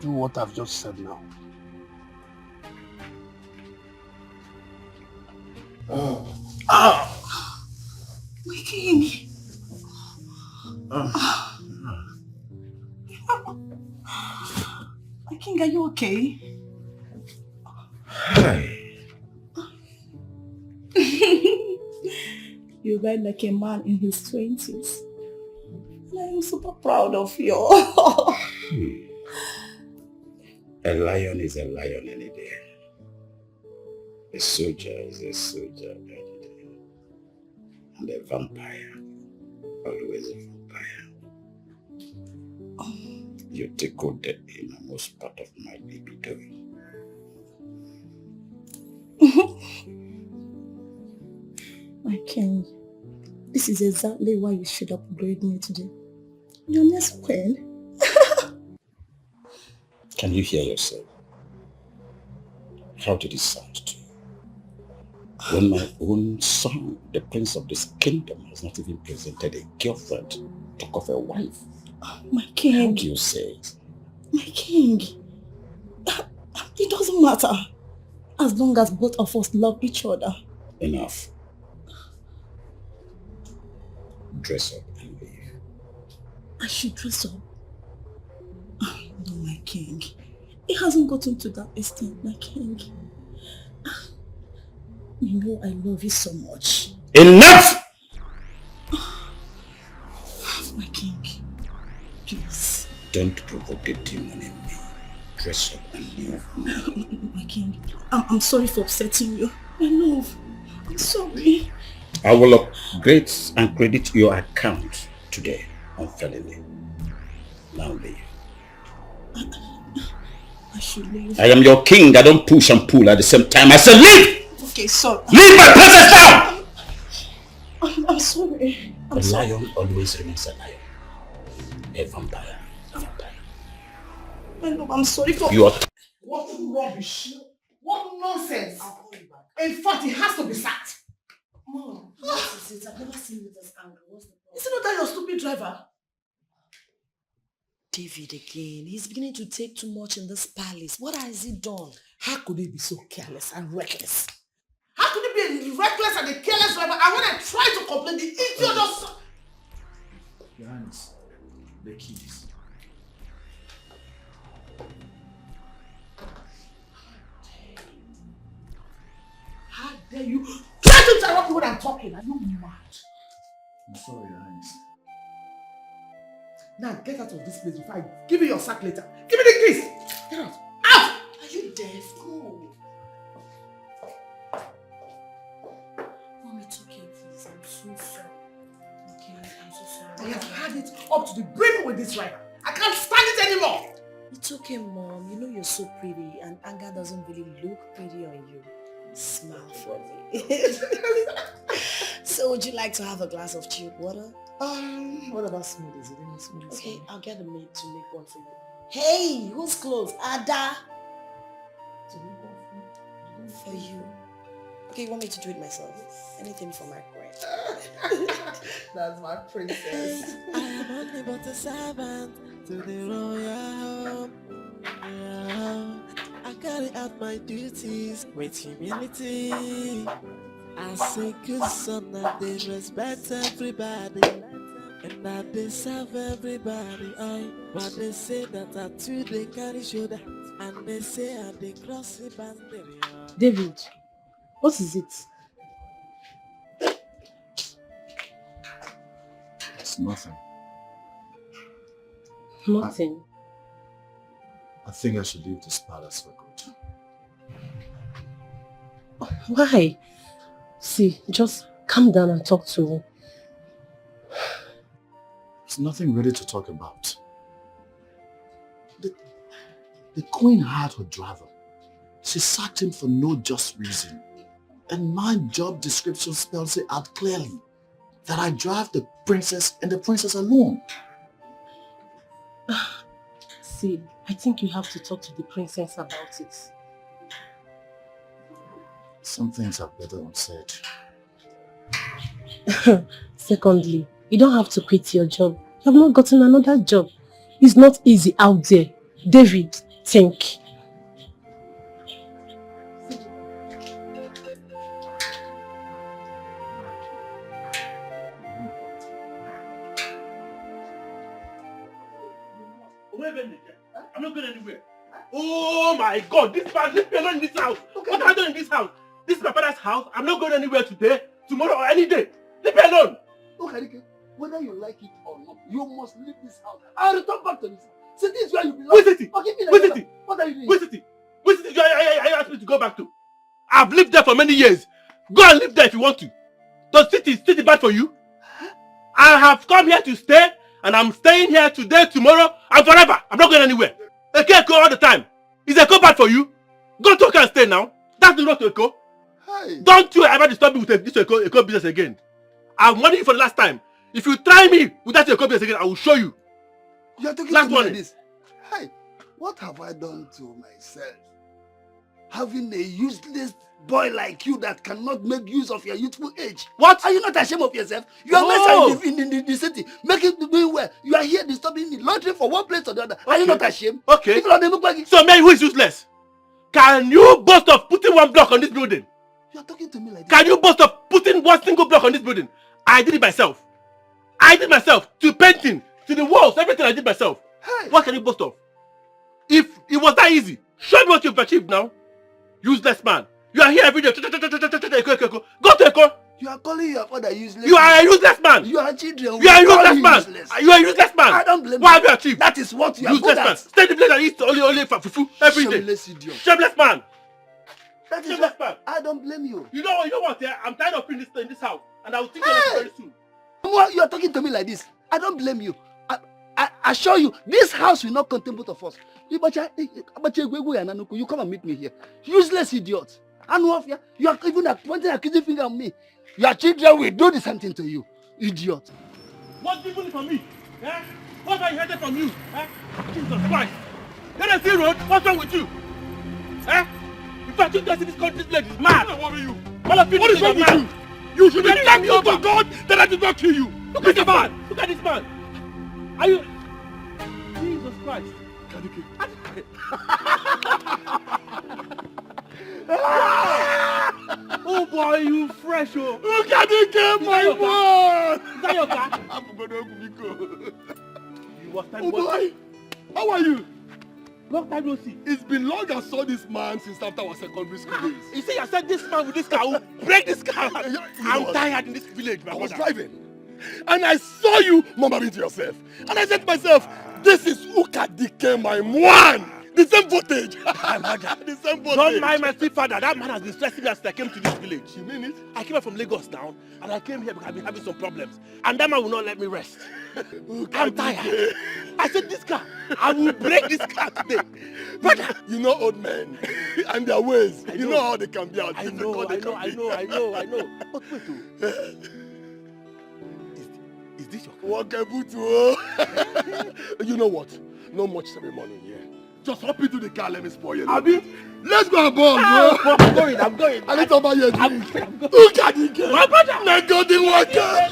Do what I've just said now. My king. My king, are you okay? Hi. You ride like a man in his 20s. And I am super proud of you. A lion is a lion any day. A soldier is a soldier any day. And a vampire, always a vampire. You tickled the innermost part of my libido. My king, this is exactly why you should upgrade me today. Your next queen. Can you hear yourself? How did it sound to you? When my own son, the prince of this kingdom, has not even presented a girlfriend, talk of a wife. My king. How do you say it? My king. It doesn't matter. As long as both of us love each other. Enough. Dress up and leave. I should dress up. No, my king. It hasn't gotten to that extent, my king. You know I love you so much. Enough! My king, please. Don't provoke a demon in me. Dress up and leave. My king, I'm sorry for upsetting you. My love, I'm sorry. I will upgrade and credit your account today unfairly. Now leave. I should leave. I am your king. I don't push and pull at the same time. I said leave! Okay, sorry. Leave my princess now! I'm sorry. A lion always remains a lion. A vampire. A vampire. I know, I'm sorry for... You are... What rubbish! What nonsense! In fact, he has to be sacked. Mom, what is it? I've never seen you this angry. What's the problem? Is it not that your stupid driver? David again. He's beginning to take too much in this palace. What has he done? How could he be so careless and reckless? How could he be a reckless and a careless driver? And when I try to complain, the idiot just... Your Highness, the keys. How dare you try to interrupt me when I'm talking? Are you mad? I'm sorry, Your Highness. Now get out of this place before I give you your sack later. Give me the keys! Get out! Out! Are you deaf? Go. Mom, it's okay, please. I'm so sorry. Okay, I'm so sorry. I have had it up to the brim with this driver. I can't stand it anymore! It's okay, Mom. You know you're so pretty and anger doesn't really look pretty on you. Smile for me. So would you like to have a glass of chilled water? What about smoothies? You didn't smoothies? Okay, I'll get a maid to make one for you. Hey, who's close? Ada! To make one for you. Okay, you want me to do it myself? Anything for my friend. That's my princess. I am only but a servant to the royal home. Yeah. I carry out my duties with humility. I say good son and they respect everybody. And I deserve everybody. But they say that I too they carry shoulder. And they say I they cross the boundary. David, what is it? It's nothing. Nothing. I think I should leave this palace for good. Why? See, just calm down and talk to me. There's nothing ready to talk about. The queen had her driver. She sacked him for no just reason. And my job description spells it out clearly that I drive the princess and the princess alone. See, I think you have to talk to the princess about it. Some things are better unsaid. Secondly, you don't have to quit your job. You have not gotten another job. It's not easy out there. David, think. I'm not going anywhere. Oh my God, this man, leave me alone in this house. Okay. What am I doing in this house? This is my father's house. I'm not going anywhere today, tomorrow, or any day. Leave me alone. Look, Arike, whether you like it or not, you must leave this house. I'll return back to this house. See, this is where you belong. Where's it? Okay, where's it? What are you doing? Where's it? Where's it? You asked me to go back to. I've lived there for many years. Go and live there if you want to. Does city bad for you? I have come here to stay, and I'm staying here today, tomorrow, and forever. I'm not going anywhere. I can't go all the time. Is Eko bad for you? Go to Eko and stay now. That's the road to Eko. Hey. Don't you ever disturb me with this Eko business again. I've warned you for the last time. If you try me with that Eko business again, I will show you. You're talking last to me one. Like this. Hey, what have I done to myself? Having a useless boy like you that cannot make use of your youthful age. What? Are you not ashamed of yourself? You are not in the city. Make it doing well. You are here disturbing me, laundering from one place to the other. Okay. Are you not ashamed? Okay. People are look like so man who is useless? Can you boast of putting one block on this building? You are talking to me like this. Can you boast of putting one single block on this building? I did it myself. I did myself. To painting, to the walls, everything I did myself. Hey. What can you boast of? If it was that easy, show me what you've achieved now. Useless man. You are here every day. Go to Eko. You are calling your father useless. You are a useless man. You are children. You are a useless man. You are a useless man. I don't blame you. What have you achieved? That is what you are useless good at. Man. Stay in the place and eat only for fufu every day. Shameless idiot. Shameless man. That is why I don't blame you. You know what? Yeah? I'm tired of being in this house, and I will think of it very soon. What? You are talking to me like this. I don't blame you. I assure you, this house will not contain both of us. You come and meet me here. Useless idiot. You are even pointing accusing finger at me. Your children will do the same thing to you. Idiot. What's different from me? Eh? What I heard from you? Eh? Jesus Christ. Tennessee Road, what's wrong with you? Eh? In fact, you don't see this country's leg is mad. What are you? What is wrong with you? You should be thankful to God that I did not kill you. Look at the man. Look at this man. Are you... Jesus Christ. Oh boy, you fresh, oh. Look at the game, my boy. Is that your car? Oh boy, how are you? Long time no see. It's been long I saw this man since after our secondary school days. You see, I said this man with this car will break this car. I'm tired in this village, my brother. I was driving, and I saw you mumbling to yourself. And I said to myself, this is Ukadike, my man. The same footage. The same footage. Don't mind my stepfather. That man has been stressing me since I came to this village. You mean it? I came from Lagos now, and I came here because I've been having some problems. And that man will not let me rest. I'm tired. I said, this car, I will break this car today. Brother, you know old men and their ways. You know how they can be out. I know. But wait, is this your car? You know what? No much ceremony here. Just hop into the car, let me spoil you. Abi, let's go and ball, bro. I'm going. I need to buy you a drink. Who can you get? My brother. Let's go the water.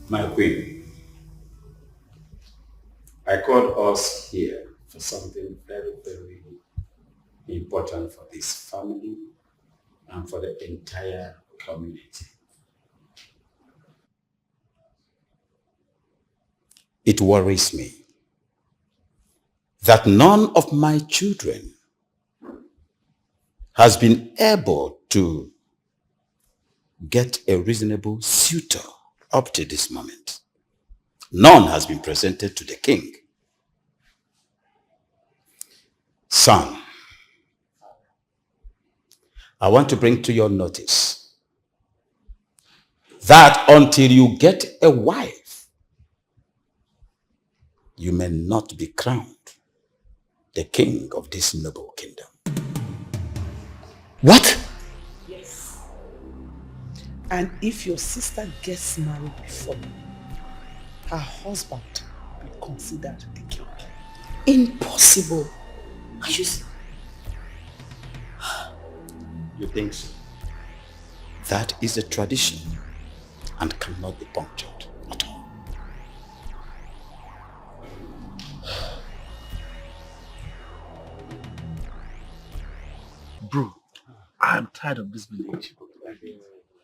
My queen, I called us here for something very, very important for this family and for the entire community. It worries me that none of my children has been able to get a reasonable suitor up to this moment. None has been presented to the king. Son, I want to bring to your notice that until you get a wife, you may not be crowned the king of this noble kingdom. What? Yes. And if your sister gets married before me, her husband will be considered the king. Impossible. Are you... You think so? That is a tradition and cannot be punctured at all. Bro, I am tired of this village.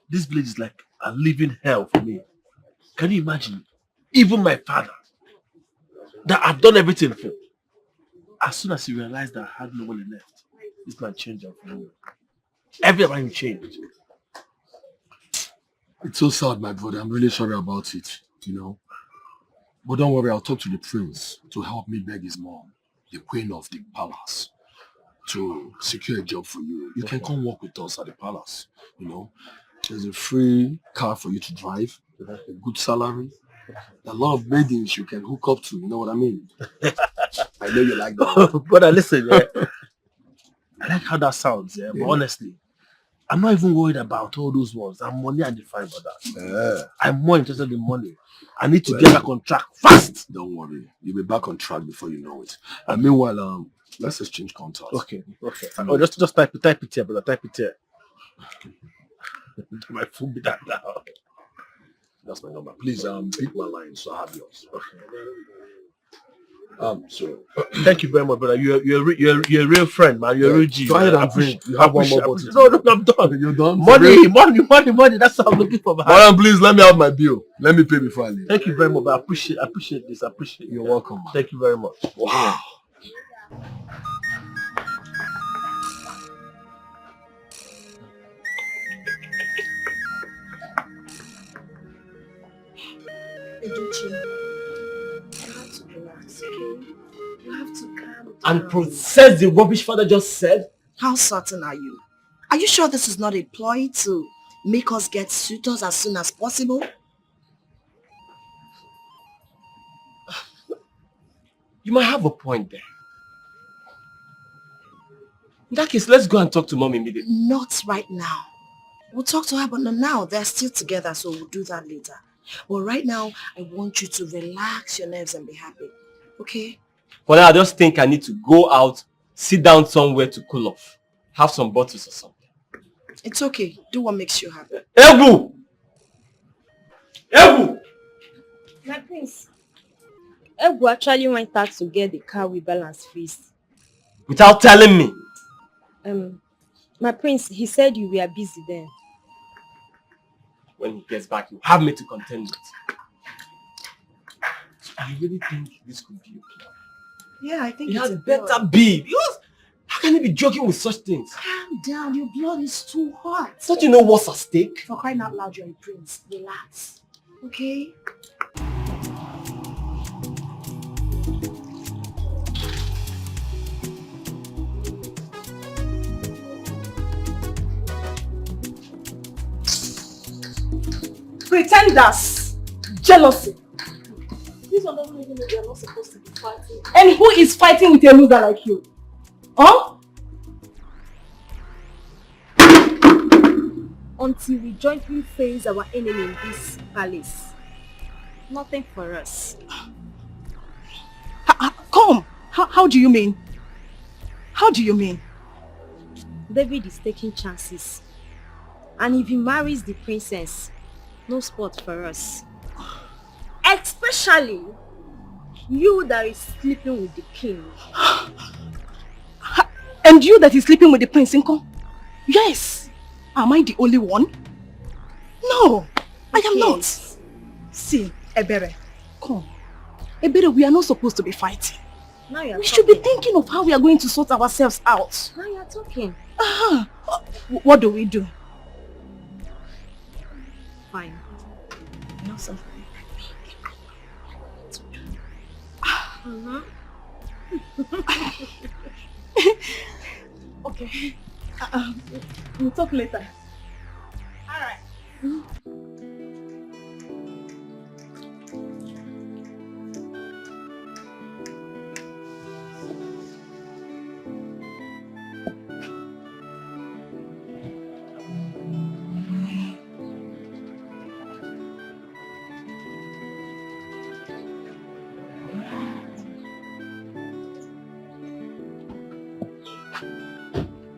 This village is like a living hell for me. Can you imagine? Even my father, that I've done everything for, as soon as he realized that I had nobody left, this man changed up for me. Everything changed. It's so sad, my brother. I'm really sorry about it, you know. But don't worry, I'll talk to the prince to help me beg his mom, the queen of the palace, to secure a job for you. You can come work with us at the palace, you know. There's a free car for you to drive, a good salary, a lot of maidens you can hook up to, you know what I mean? I know you like that. Brother, listen, yeah. I like how that sounds, yeah. But honestly, I'm not even worried about all those ones. I'm money and define for that. I'm more interested in money. I need to get back on track fast. Don't worry. You'll be back on track before you know it. And meanwhile, let's exchange contacts. Okay. Oh, just type it here, brother. Type it here. My phone be that now. That's my number. Please, pick my line so I have yours. So thank you very much, brother. You're a real friend, man. You're a real G. Go ahead and drink. You have one more bottle. No, I'm done. You're done? Money. That's what I'm looking for, man. Madam, please let me have my bill. Let me pay before I leave. Thank you very much. I appreciate this. I appreciate it. You're welcome. Thank you very much. Wow. Edochie, you have to relax, okay? You have to calm down. And process the rubbish father just said? How certain are you? Are you sure this is not a ploy to make us get suitors as soon as possible? You might have a point there. In that case, let's go and talk to mom immediately. Not right now. We'll talk to her, but not now. They're still together, so we'll do that later. But right now, I want you to relax your nerves and be happy. Okay? For now, I just think I need to go out, sit down somewhere to cool off. Have some bottles or something. It's okay. Do what makes you happy. Ebu! My prince, Ebu actually went out to get the car we balance fees. Without telling me? My prince, he said you were busy then. When he gets back, he'll have me to contend with. So I really think this could be a plan. Yeah, I think It it's had a better plan. be. Because how can he be joking with such things? Calm down. Your blood is too hot. Don't you know what's at stake? For crying out loud, you're a prince. Relax. Okay? Pretenders. Jealousy. This one doesn't even know they are not supposed to be fighting. And who is fighting with a loser like you? Huh? Until we jointly face our enemy in this palace. Nothing for us. Come. How do you mean? How do you mean? David is taking chances. And if he marries the princess, no spot for us. Especially you that is sleeping with the king. And you that is sleeping with the prince, Inko? Yes. Am I the only one? No, I am not. See, Ebere, come. Ebere, we are not supposed to be fighting. Now you're We should be thinking of how we are going to sort ourselves out. Now you're talking. What do we do? Fine. You know something? Okay. We'll talk later. Alright.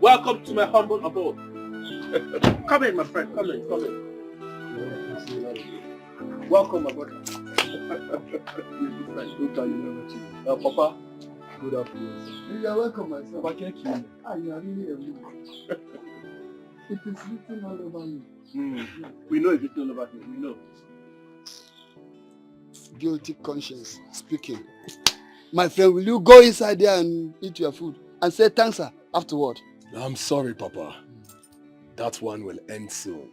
Welcome to my humble abode. Come in, my friend. Come in. Welcome, my brother. Papa, good afternoon. You are welcome, my son. You are really a man. It is written all over you. We know it's written all about you. We know. Guilty conscience speaking. My friend, will you go inside there and eat your food and say thanks, sir, afterward? I'm sorry, Papa. That one will end soon.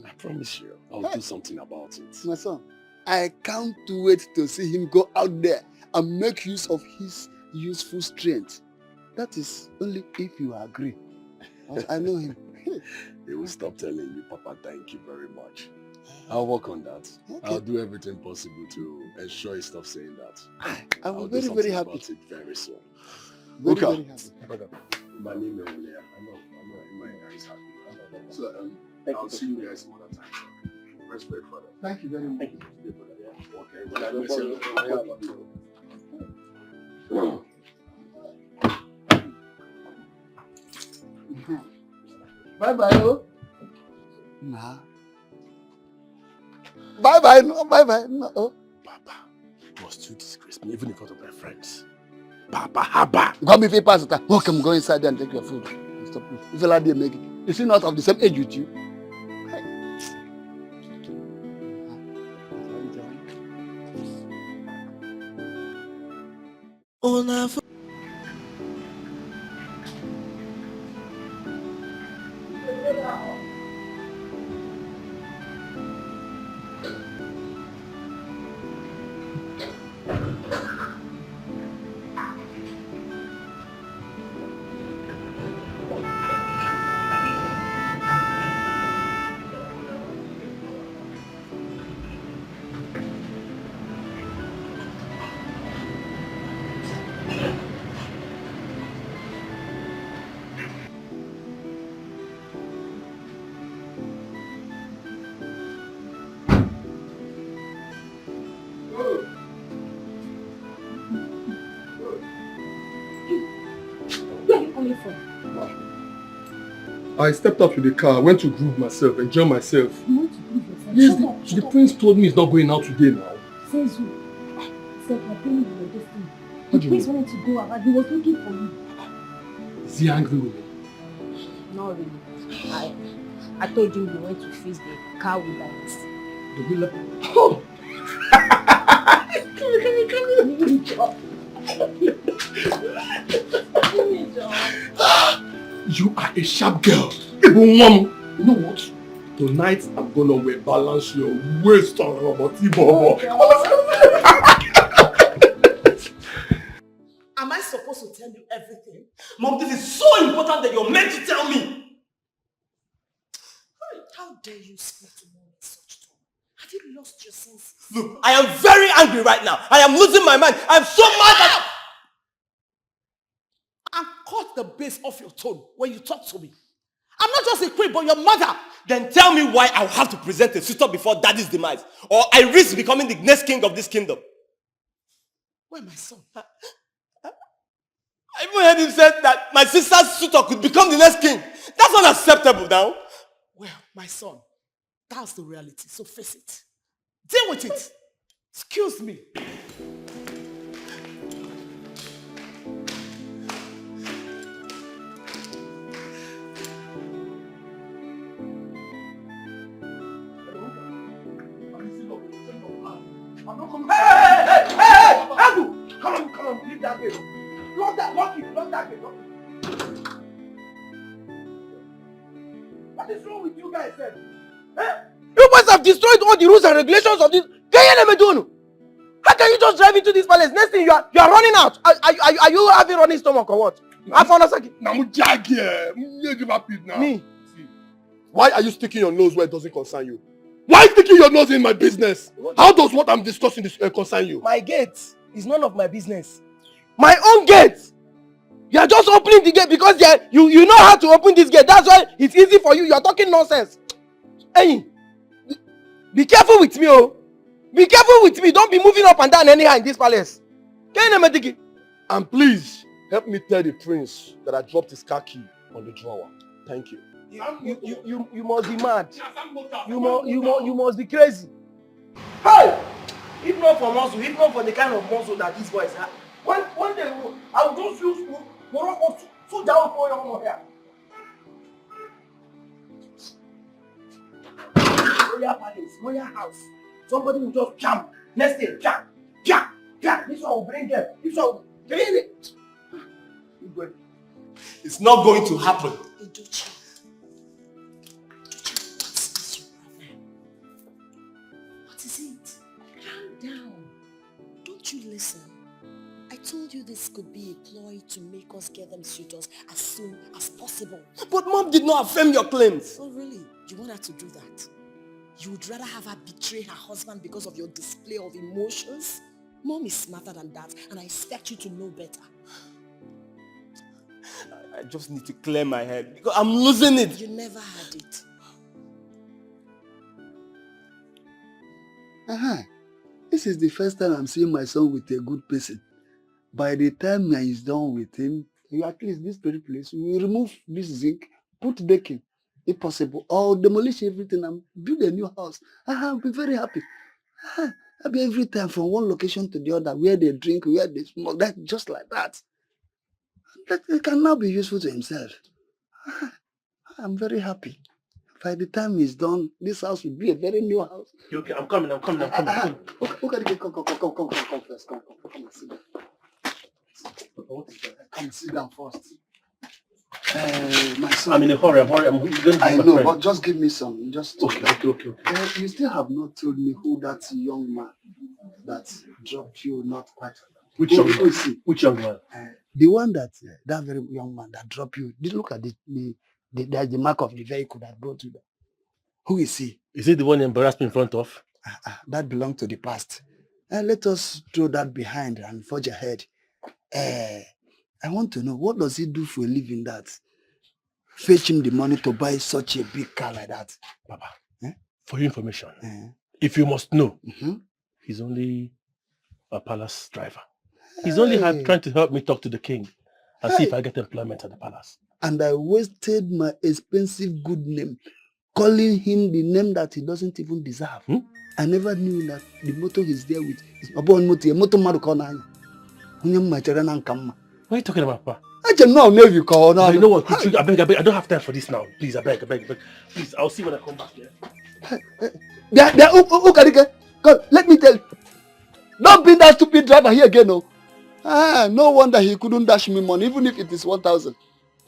I promise you, I'll do something about it. My son, I can't wait to see him go out there and make use of his useful strength. That is only if you agree. I know him. He will stop telling you, Papa, thank you very much. I'll work on that. Okay. I'll do everything possible to ensure he stops saying that. I'm very, very happy. About it very soon. Very happy. My name is Leah. I know my guys happy. So, I'll see you guys some other time. Respect for that. Thank you very much. Okay. Bye-bye, oh. Nah. Bye-bye, no, bye-bye, no. Oh. Papa, You must still disgrace me, even in front of my friends. Papa Haba. Come if you pass it. Okay, go inside there and take your food. Stop. If you like to make it. Is he not of the same age with you? I stepped up to the car, went to groove myself, enjoy myself. You want to prove yourself? Yes, the prince told me he's not going out today now. Says who? Said you're doing your destiny. What The do you prince mean? wanted to go out. He was looking for you. Is he angry with me? Not really. I told him you went to fix the car with lights. The wheeler? Oh! You are a sharp girl. You know what? Tonight I'm gonna wear balance your waist on Robert Bobo. Am I supposed to tell you everything? Mom, this is so important that you're meant to tell me. How dare you speak to mom in such tone? Have you lost your senses? Look, I am very angry right now. I am losing my mind. I am so mad that... And cut the base off your tone when you talk to me. I'm not just a queen, but your mother. Then tell me why I'll have to present a suitor before daddy's demise. Or I risk becoming the next king of this kingdom. Where my son? I even heard him say that my sister's suitor could become the next king. That's unacceptable now. Well, my son, that's the reality, so face it. Deal with it. Excuse me. Hey! Agu! Come on, leave that gate. Lock that gate, lock it. What is wrong with you guys then? Eh? You guys have destroyed all the rules and regulations of this Ghanaian. How can you just drive into this palace? Next thing you are running out. Are you having running stomach or what? Me? Why are you sticking your nose where it doesn't concern you? Why sticking your nose in my business? How does what I'm discussing concern you? My gate is none of my business. My own gate! You are just opening the gate because you know how to open this gate. That's why it's easy for you. You are talking nonsense. Hey, be careful with me, oh. Be careful with me. Don't be moving up and down anyhow in this palace. And please, help me tell the prince that I dropped his car key on the drawer. Thank you. You must be mad. You must be crazy. Hey! If not for muscle, if not for the kind of muscle that these boys have, one day I will just use Morocco so down for your hair. Royal palace, royal house. Somebody will just jump. Next day, jump. This one will bring them. This one will bring it. It's not going to happen. What is it? Calm down. Don't you listen? I told you this could be a ploy to make us get them suitors as soon as possible. But mom did not affirm your claims. Oh really? You want her to do that? You would rather have her betray her husband because of your display of emotions? Mom is smarter than that, and I expect you to know better. I just need to clear my head because I'm losing it. You never had it. This is the first time I'm seeing my son with a good person. By the time I is done with him, you at least this very place, we will remove this zinc, put decking, if possible, or demolish everything and build a new house. I'll be very happy. I be every time from one location to the other, where they drink, where they smoke, that just like that. That it can now be useful to himself. I'm very happy. By the time he's done, this house will be a very new house. Okay, I'm coming. Okay, come first. Come and sit down. Come sit down first. My son. I'm in a hurry. I'm going to I know, but just give me some. Just okay. You still have not told me who that young man that dropped you not quite. Which young man? Which young man? The one that very young man that dropped you. Did look at the mark of the vehicle that brought you there. Who is he? Is he the one you embarrassed me in front of? That belonged to the past. Let us throw that behind and forge ahead. I want to know, what does he do for a living that fetch him the money to buy such a big car like that? Papa, for your information, if you must know, he's only a palace driver. He's only trying to help me talk to the king and see if I get employment at the palace. And I wasted my expensive good name calling him the name that he doesn't even deserve. I never knew that the motto he's there with is what are you talking about, Papa? I don't know if you call now. You know what? I beg, I don't have time for this now. Please, I beg. Please, I'll see when I come back here. God, let me tell you. Don't be that stupid driver here again, no. No wonder he couldn't dash me money, even if it is 1,000.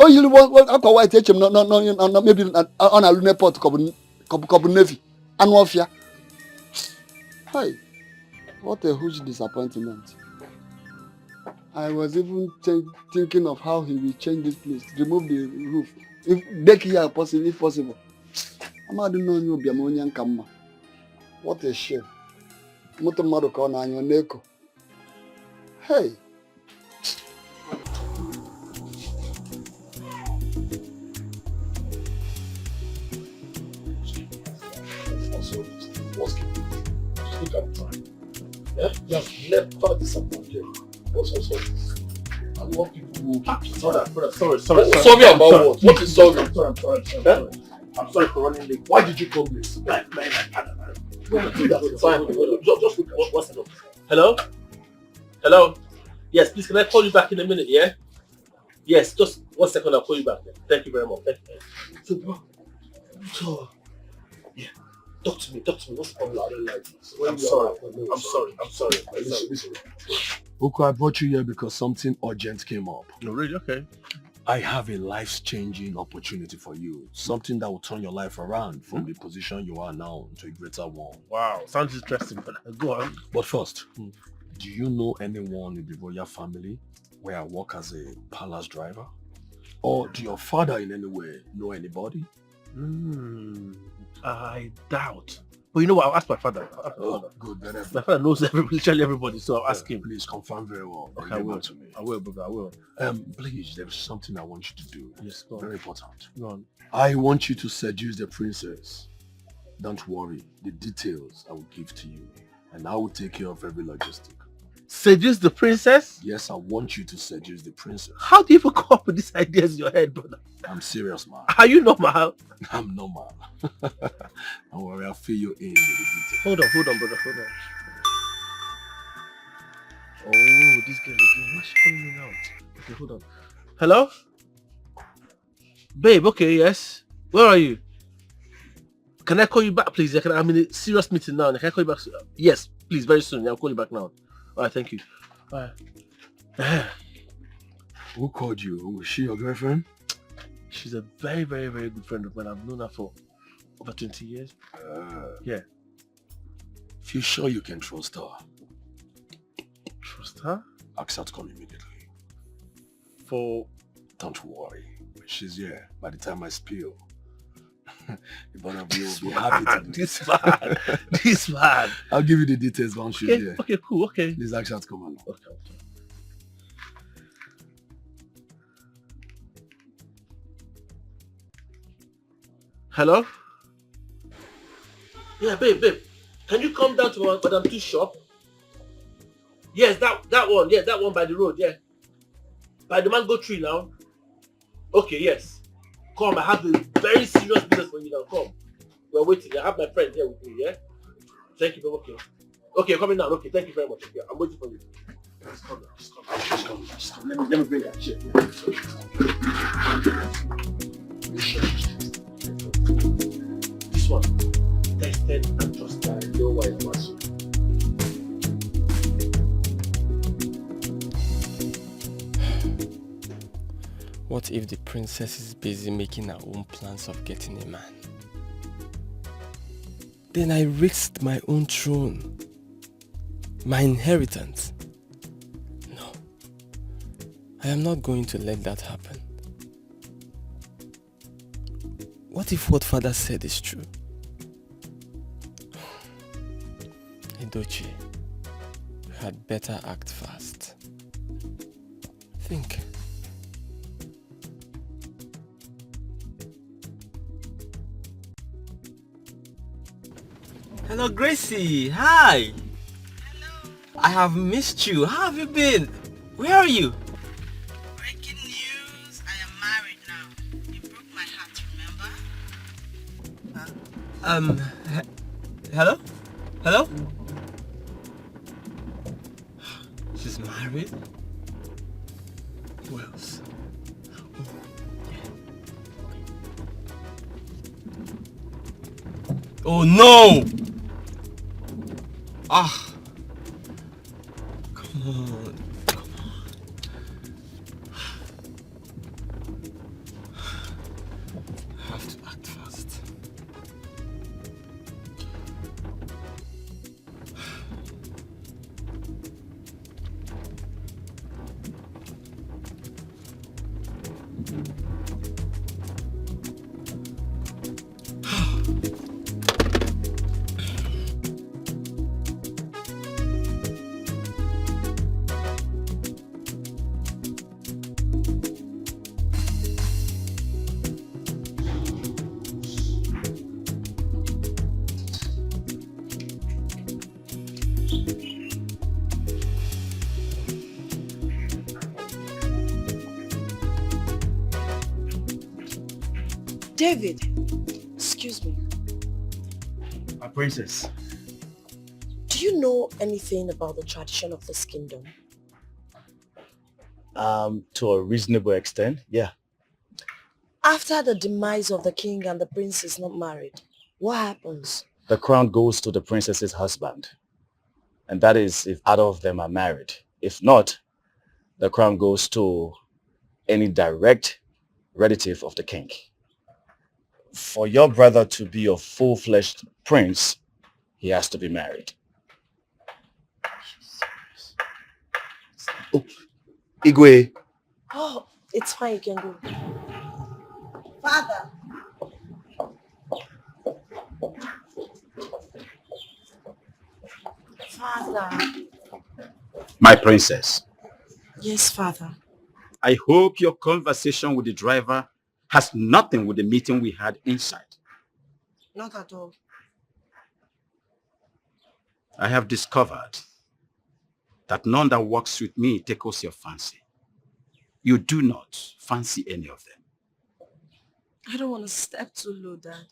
Oh, you want alcohol white HM, no, maybe on a lunar port, Cobu Navy, and Wafia. Hi, what a huge disappointment. I was even thinking of how he will change this place, remove the roof, if deck here possible, if possible. I'm not knowing you be a Monian Kama. What a shame. Moto Maruka on your neck. Hey. Look at the time. Yeah? You have never disappointed. What's also this? I want people who keep Sorry. Sorry about what? What is sorry? I'm sorry. I'm sorry for running late. Why did you come late? Just look. What's it? Hello? Yes, please, can I call you back in a minute, yeah? Yes, just 1 second, I'll call you back. Thank you very much. Thank you. So, yeah. Talk to me. What's the problem? I don't like this. I'm sorry. Listen. Oko, I brought you here because something urgent came up. No, really? Okay. I have a life-changing opportunity for you. Something that will turn your life around from the position you are now to a greater one. Wow, sounds interesting. But go on. But first, do you know anyone in the royal family where I work as a palace driver? Or do your father in any way know anybody? I doubt. But you know what? I'll ask my father. Good. My father knows literally everybody, so I'll ask him. Please confirm very well. Okay, I will. I will, brother. I will. Please, there is something I want you to do. Yes, go on. Very important. Go on. I want you to seduce the princess. Don't worry. The details I will give to you. And I will take care of every logistic. Seduce the princess? Yes, I want you to seduce the princess. How do you even come up with these ideas in your head, brother? I'm serious, man. Are you normal? I'm normal. Don't worry, I'll fill you in with the details. Hold on, brother. Hold on. Oh, this girl again. What's she calling me now? Okay, hold on. Hello? Babe, okay, yes. Where are you? Can I call you back, please? I'm in a serious meeting now. Can I call you back? Yes, please, very soon. I'll call you back now. Alright, thank you. Alright. Who called you? Was she your girlfriend? She's a very, very, very good friend of mine. I've known her for over 20 years. Yeah. If you're sure you can trust her. Trust her? Ask her to come immediately. Don't worry. When she's here, by the time I spill, the both of you will be happy to do This man. I'll give you the details once she's here. Okay, cool, okay. Please ask her to come along. Okay. Hello? Yeah, babe. Can you come down to Madame T's shop? Yes, that one. Yeah, that one by the road, yeah. By the mango tree now. Okay, yes. Come, I have a very serious business for you now. Come. We're waiting. I have my friend here with me, yeah? Thank you, babe. Okay, coming down. Okay, thank you very much. Yeah, I'm waiting for you. Just come now. Just come. Let me bring that shit. This one, tested and trusted. No white was. What if the princess is busy making her own plans of getting a man? Then I risked my own throne, my inheritance. No, I am not going to let that happen. What if what father said is true? Edochie, you had better act fast. Think. Hello, Gracie. Hi. Hello. I have missed you. How have you been? Where are you? Breaking news. I am married now. You broke my heart, remember? Hello? Hello? She's married? Who else? Oh no! Ah! Come on. I have to act fast. David, excuse me. My princess. Do you know anything about the tradition of this kingdom? To a reasonable extent, yeah. After the demise of the king and the prince is not married, what happens? The crown goes to the princess's husband. And that is if either of them are married. If not, the crown goes to any direct relative of the king. For your brother to be a full-fledged prince, he has to be married. Oh, Igwe. Oh, it's fine, you can go. Father. Father. My princess, Yes, Father. I hope your conversation with the driver has nothing with the meeting we had inside. Not at all. I have discovered that none that works with me tickles your fancy. You do not fancy any of them. I don't want to step too low, Dad.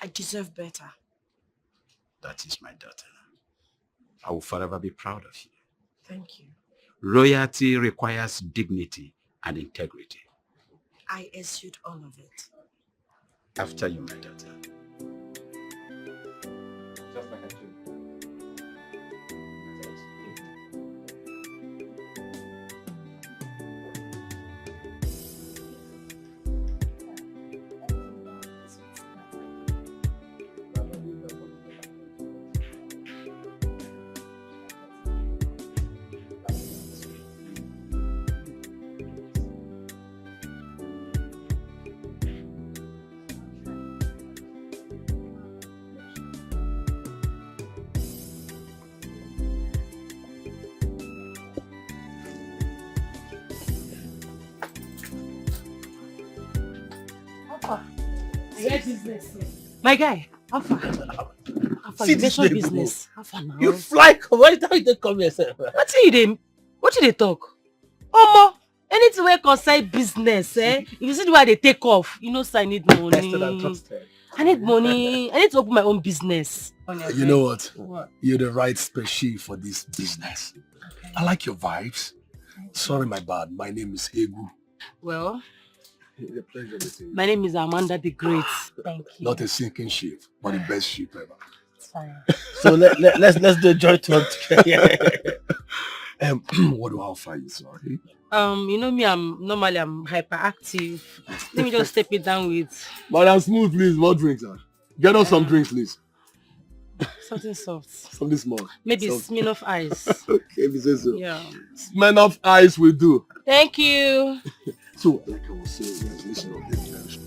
I deserve better. That is my daughter. I will forever be proud of you. Thank you. Royalty requires dignity and integrity. I eschewed all of it. After you, my daughter. Just like I told you. My guy, how far? See you this mention baby, business. bro. How far now? You fly come. Why don't you come yourself? What you dey talk? Omo, anything wey concern business, if you see the way they take off, you know say I need money. Tested and trusted. I need money. I need to open my own business. You know what? What? You're the right species for this business. Okay. I like your vibes. Sorry, my bad. My name is Egu. Well, a pleasure meeting you. My name is Amanda the Great. Thank you. Not a sinking ship, but the best ship ever. It's fine. So let's do a joy talk together. What do I offer you? Sorry. You know me, I'm hyperactive. Let me just step it down with. Madam Smooth, please. What drinks, sir? Get us some drinks, please. Something soft. Something small. Maybe soft. Smirnoff Ice. Okay, we say so. Yeah. Smirnoff Ice will do. Thank you. So, like I was saying, listen on this.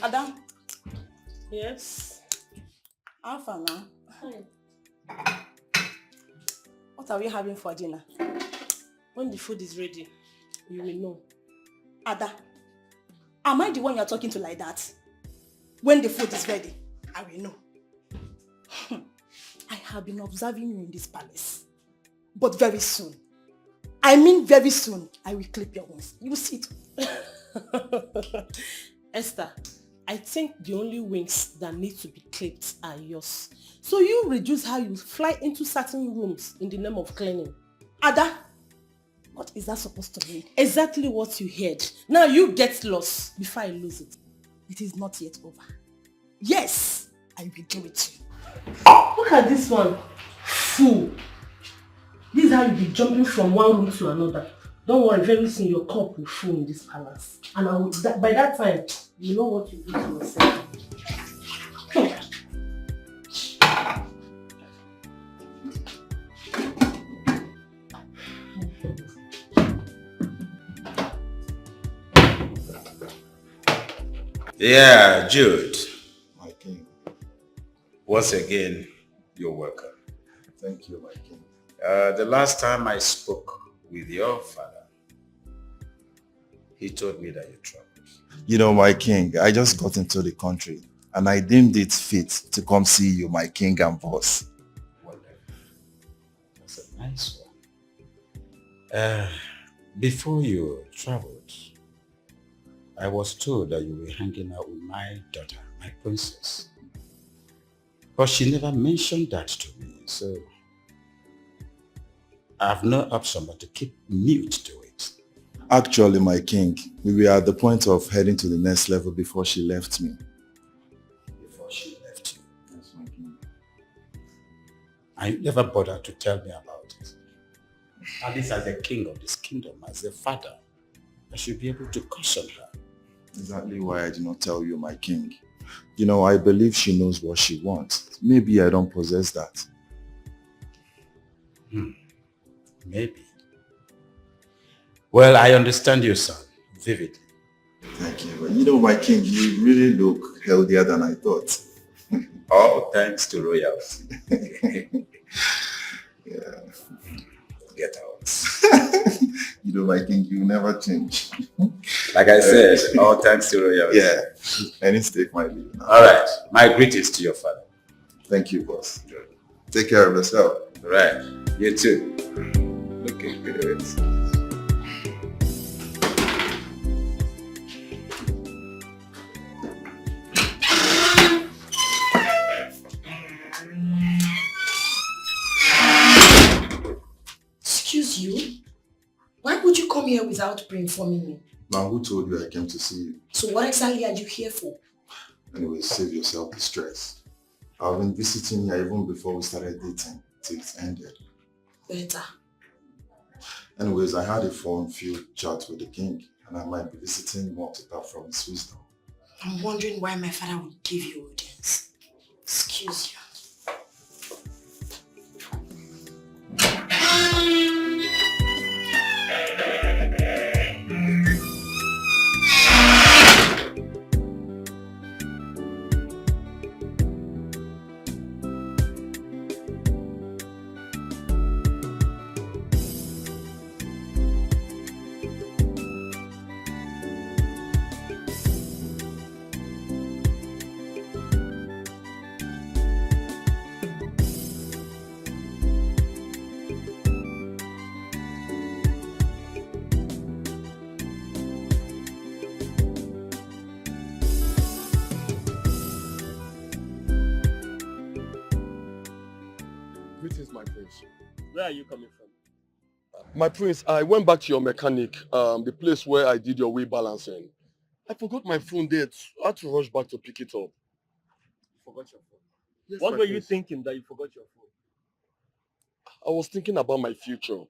Adam. Yes. Alpha now. What are we having for dinner? When the food is ready, you will know. Ada, am I the one you're talking to like that? When the food is ready, I will know. I have been observing you in this palace. But very soon, I mean very soon, I will clip your wings. You will see it. Esther, I think the only wings that need to be clipped are yours. So you reduce how you fly into certain rooms in the name of cleaning. Ada, what is that supposed to mean? Exactly what you heard. Now you get lost before I lose it. It is not yet over. Yes, I will do it. Look at this one. Fool. This is how you be jumping from one room to another. Don't worry, very soon your cup will full in this palace. And I will, by that time, you know what you do to yourself. Yeah, Jude. My king. Once again, you're welcome. Thank you, my king. The last time I spoke with your father, he told me that you traveled. You know, my king, I just got into the country and I deemed it fit to come see you, my king and boss. Wonderful. That's a nice one. Before you traveled, I was told that you were hanging out with my daughter, my princess. But she never mentioned that to me, so I have no option but to keep mute to it. Actually, my king, we were at the point of heading to the next level before she left me. Before she left you? Yes, my king. And you never bothered to tell me about it. At least as the king of this kingdom, as a father, I should be able to caution her. Exactly why I did not tell you, my king. You know, I believe she knows what she wants. Maybe I don't possess that. Maybe. Well, I understand you, son, vividly. Thank you. You know, my king, you really look healthier than I thought. All thanks to royals. Yeah. Get out. You know, my king, you never change. Like I said, all thanks to royals. Yeah. I need to take my leave now. All right. My greetings to your father. Thank you, boss. Good. Take care of yourself. All right. You too. Looking good. Excuse you? Why would you come here without pre-informing me? Now, who told you I came to see you? So what exactly are you here for? Anyway, save yourself the stress. I've been visiting here even before we started dating, till it ended. Better. Anyways, I had a phone-filled chat with the king, and I might be visiting more to tap from his wisdom. I'm wondering why my father would give you audience. Excuse you. Where are you coming from? My prince, I went back to your mechanic, the place where I did your wheel balancing. I forgot my phone there. I had to rush back to pick it up. Forgot your phone. Yes, What my were you prince. thinking that you forgot your phone? I was thinking about my future.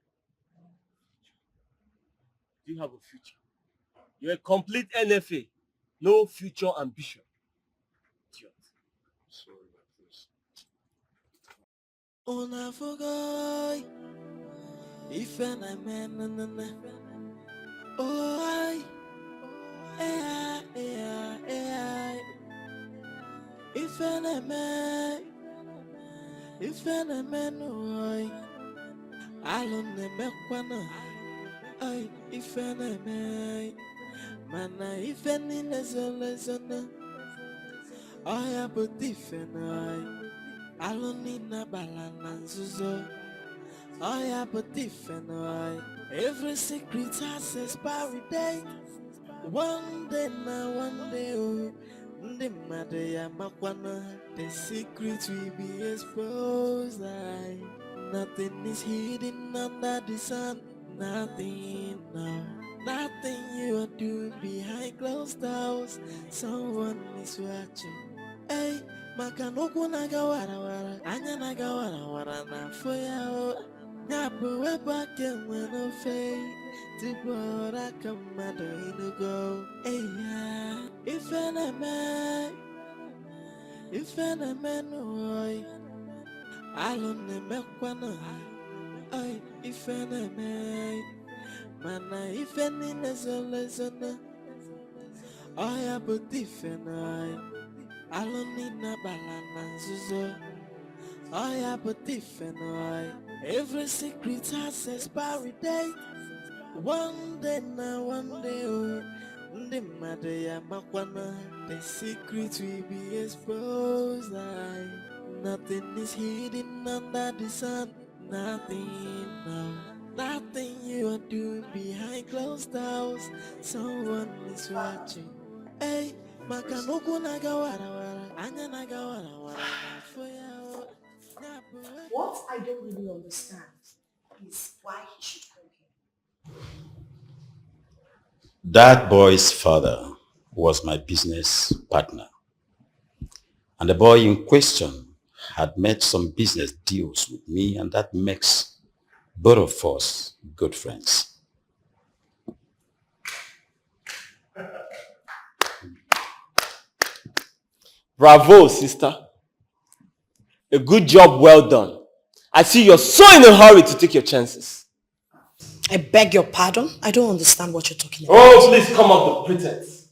Do you have a future? You're a complete NFA. No future ambition. Idiot. Sorry, my prince. Una forgot. If an man, oh I, if an man, oh I don't know I, if an man, mana if any lesson, I have a different I don't need na balance, I have a different every secret has expiry date. One day oh, the matter makwana, the secret will be exposed. Nothing is hidden under the sun, nothing, no, nothing you are doing behind closed doors. Someone is watching. Hey, makanoku nagawara wara, anya nagawara wara na foya. Nyapu weba kemwe no fei, tibora kamado inugo. Hey ya, if an man oi, alone mekwana. Ay, if an man, mana if any lesson, I have a different I don't need na balance, I have a different every secret has expiry date. One day oh, the matter makwana, the secret will be exposed. Nothing is hidden under the sun, nothing, no, nothing you are doing behind closed doors. Someone is watching. Hey, makanoku nagawara wara, anya nagawara wara na foya. What I don't really understand is why he should come here. That boy's father was my business partner. And the boy in question had made some business deals with me, and that makes both of us good friends. Bravo, sister. A good job well done. I see you're so in a hurry to take your chances. I beg your pardon? I don't understand what you're talking about. Oh, please come up with pretense.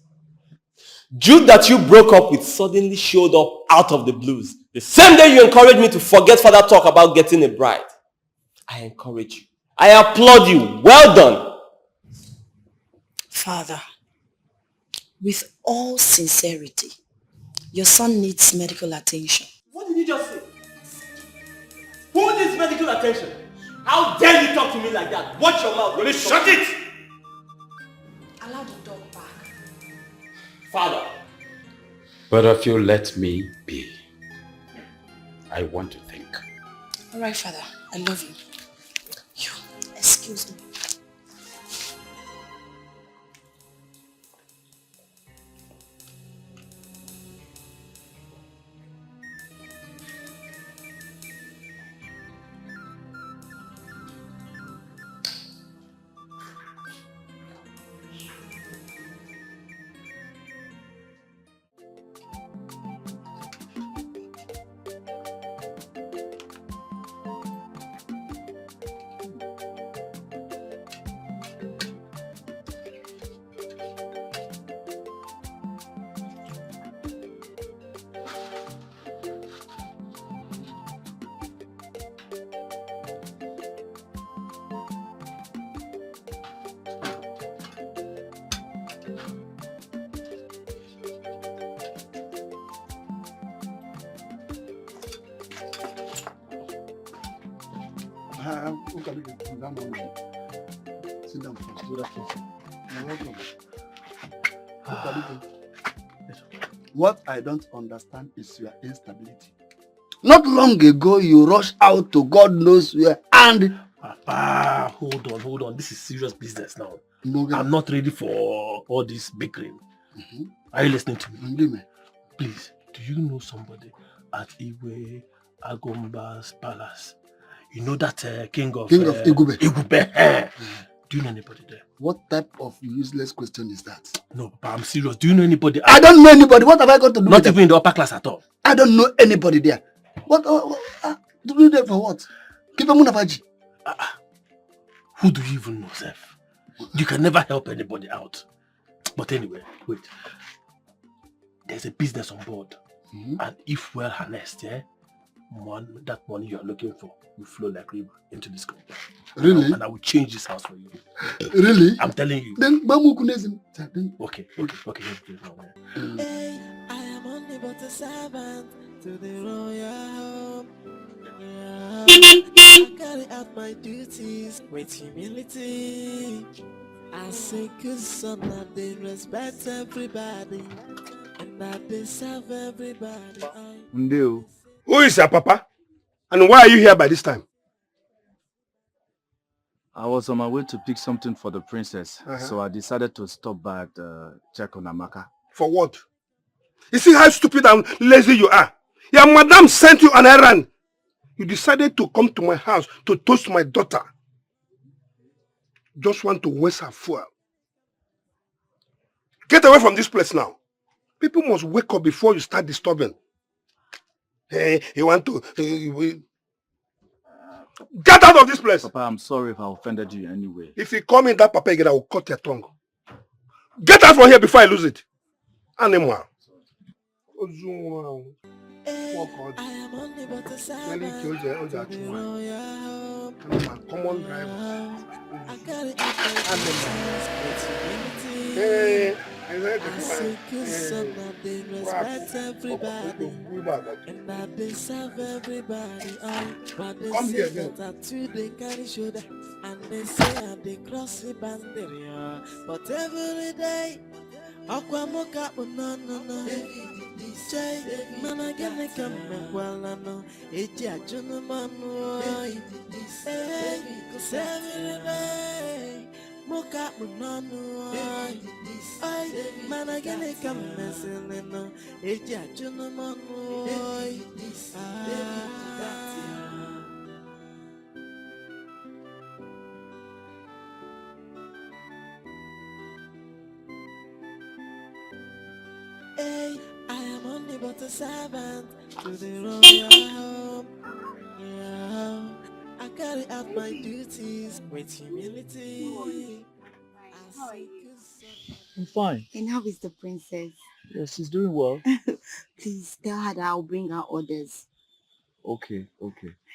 Jude that you broke up with suddenly showed up out of the blues. The same day you encouraged me to forget further talk about getting a bride. I encourage you. I applaud you. Well done. Father, with all sincerity, your son needs medical attention. What did you just say? Who needs medical attention? How dare you talk to me like that? Watch your mouth. Will you shut it? Allow the dog back. Father. But if you let me be, I want to think. All right, Father. I love you. Excuse me. Sit down first. Do that first. You're welcome. What I don't understand is your instability. Not long ago, you rushed out to God knows where and... Papa, hold on. This is serious business now. No, I'm not ready for all this bickering. Are you listening to me? Please, do you know somebody at Iwe Agomba's palace? You know that king of Igube. Igube. Do you know anybody there? What type of useless question is that? No, Papa, I'm serious. Do you know anybody? I don't know anybody. What have I got to do Not with even them? in the upper class at all. I don't know anybody there. What do you there for what? Give them Munafaji. Who do you even know, Seth? You can never help anybody out. But anyway, wait. There's a business on board. And if well harnessed, that money you are looking for will flow like river into this company. Really? And I will change this house for you. Really? I'm telling you. Then Bamu Kunezim. Okay. Hey, I am only but a servant to the royal home. I carry out my duties with humility. I say good son that they respect everybody and that they serve everybody. Who is your papa? And why are you here by this time? I was on my way to pick something for the princess, so I decided to stop by to check on Amaka. For what? You see how stupid and lazy you are? Your madam sent you an errand. You decided to come to my house to toast my daughter. Just want to waste her fuel. Get away from this place now. People must wake up before you start disturbing. Hey, you want to... Get out of this place! Papa, I'm sorry if I offended you anyway. If you call me that papa again, I will cut your tongue. Get out from here before I lose it. Animal. I am only but a servant to the royal home. Common driver. I carry out my responsibility. Hey, I say good son that they respect everybody and that they serve everybody. But they say that I too they carry shoulder and they say that they cross the boundary. But every day, Aquamoka no. Jay, man, I get me come well, I know. It's a gentleman. Hey, cause every day, Moka no. Man, I get me come messing, no. It's a gentleman. Hey, I am only but a servant to the royal home. Yeah, I carry out my duties with humility. I'm fine. And how is the princess? Yes, she's doing well. Please tell her that I'll bring her orders. Okay.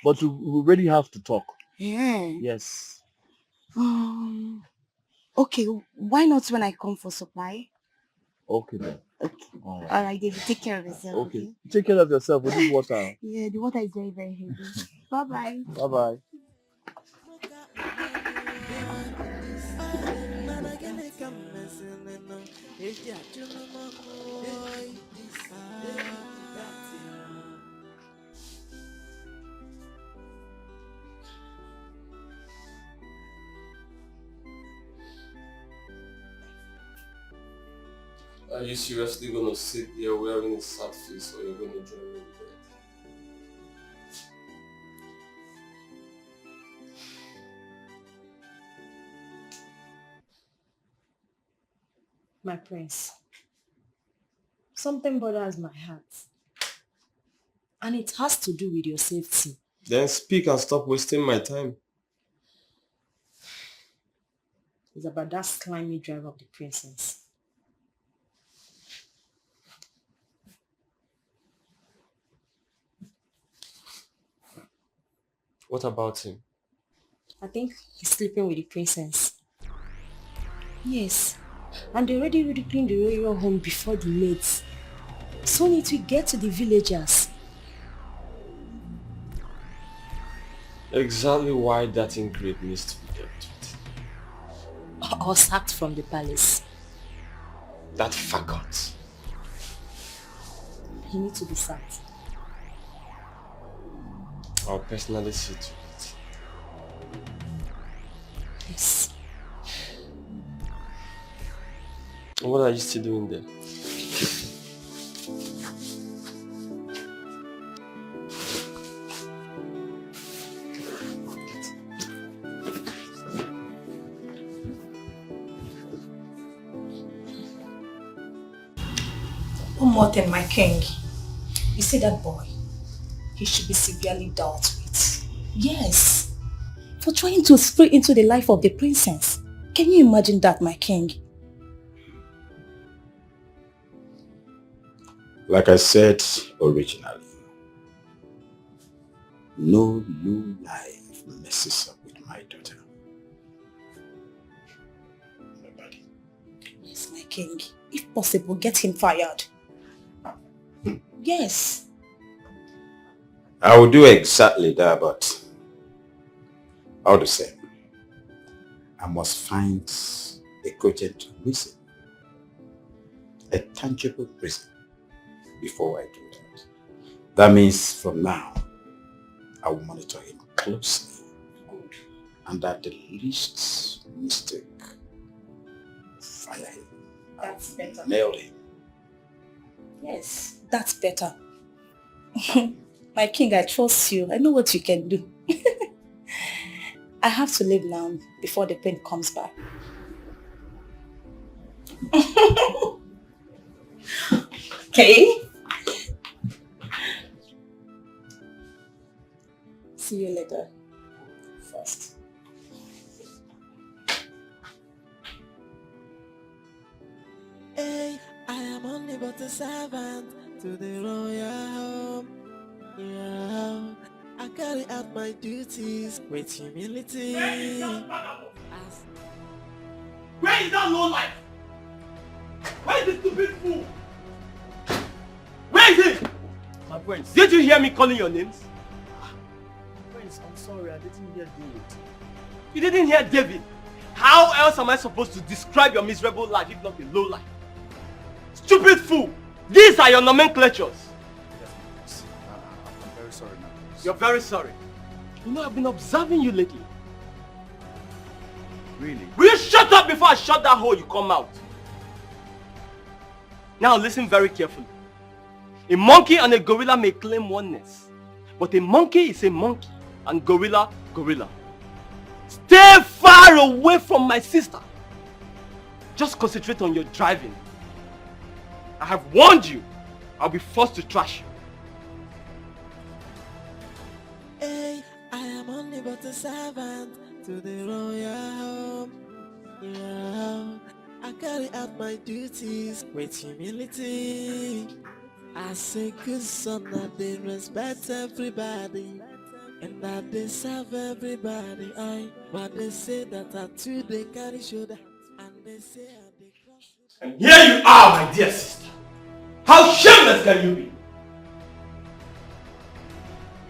But we really have to talk. Yeah. Yes. Okay, why not when I come for supply? Okay then. Okay. All Alright, David, take care of yourself. Okay. Take care of yourself with this water. Yeah, the water is very, very heavy. Bye-bye. Bye-bye. Are you seriously gonna sit there wearing a sad face, or you're gonna join me in bed? My prince, something bothers my heart. And it has to do with your safety. Then speak and stop wasting my time. It's about that slimy driver of the princess. What about him? I think he's sleeping with the princess. Yes, and they already ridiculing the royal home before the maids. So need to get to the villagers. Exactly why that ingrate needs to be dealt with. Or sacked from the palace. That faggot. He needs to be sacked. I'll personally see to it. Yes. What are you still doing there? One more thing, my king. You see that boy? He should be severely dealt with. Yes. For trying to spray into the life of the princess. Can you imagine that, my king? Like I said originally, no low life messes up with my daughter. Nobody. Yes, my king. If possible, get him fired. Yes. I will do exactly that, but all the same, I must find a cogent reason, a tangible reason, before I do that. That means from now, I will monitor him closely. Good. And at the least mistake, fire him. That's better. Nail him. Yes, that's better. My king, I trust you. I know what you can do. I have to leave now before the pain comes back. Okay. See you later. First. Hey, I am only but a servant to the royal home. Yeah, I carry out my duties with humility. Where is that low life? Where is the stupid fool? Where is he? My friends, did you hear me calling your names? Friends, I'm sorry, I didn't hear David. You didn't hear David? How else am I supposed to describe your miserable life if not a low life? Stupid fool! These are your nomenclatures. I'm very sorry now. You're very sorry. You know, I've been observing you lately. Really? Will you shut up before I shut that hole you come out? Now listen very carefully. A monkey and a gorilla may claim oneness, but a monkey is a monkey and gorilla, gorilla. Stay far away from my sister. Just concentrate on your driving. I have warned you. I'll be forced to trash you. Hey, I am only but a servant to the royal home. Yeah, I carry out my duties with humility. As a good son, I they respect everybody, and that they serve everybody. But they say that I too they carry shoulder, and they say I they cross. And here you are, my dear sister. How shameless can you be?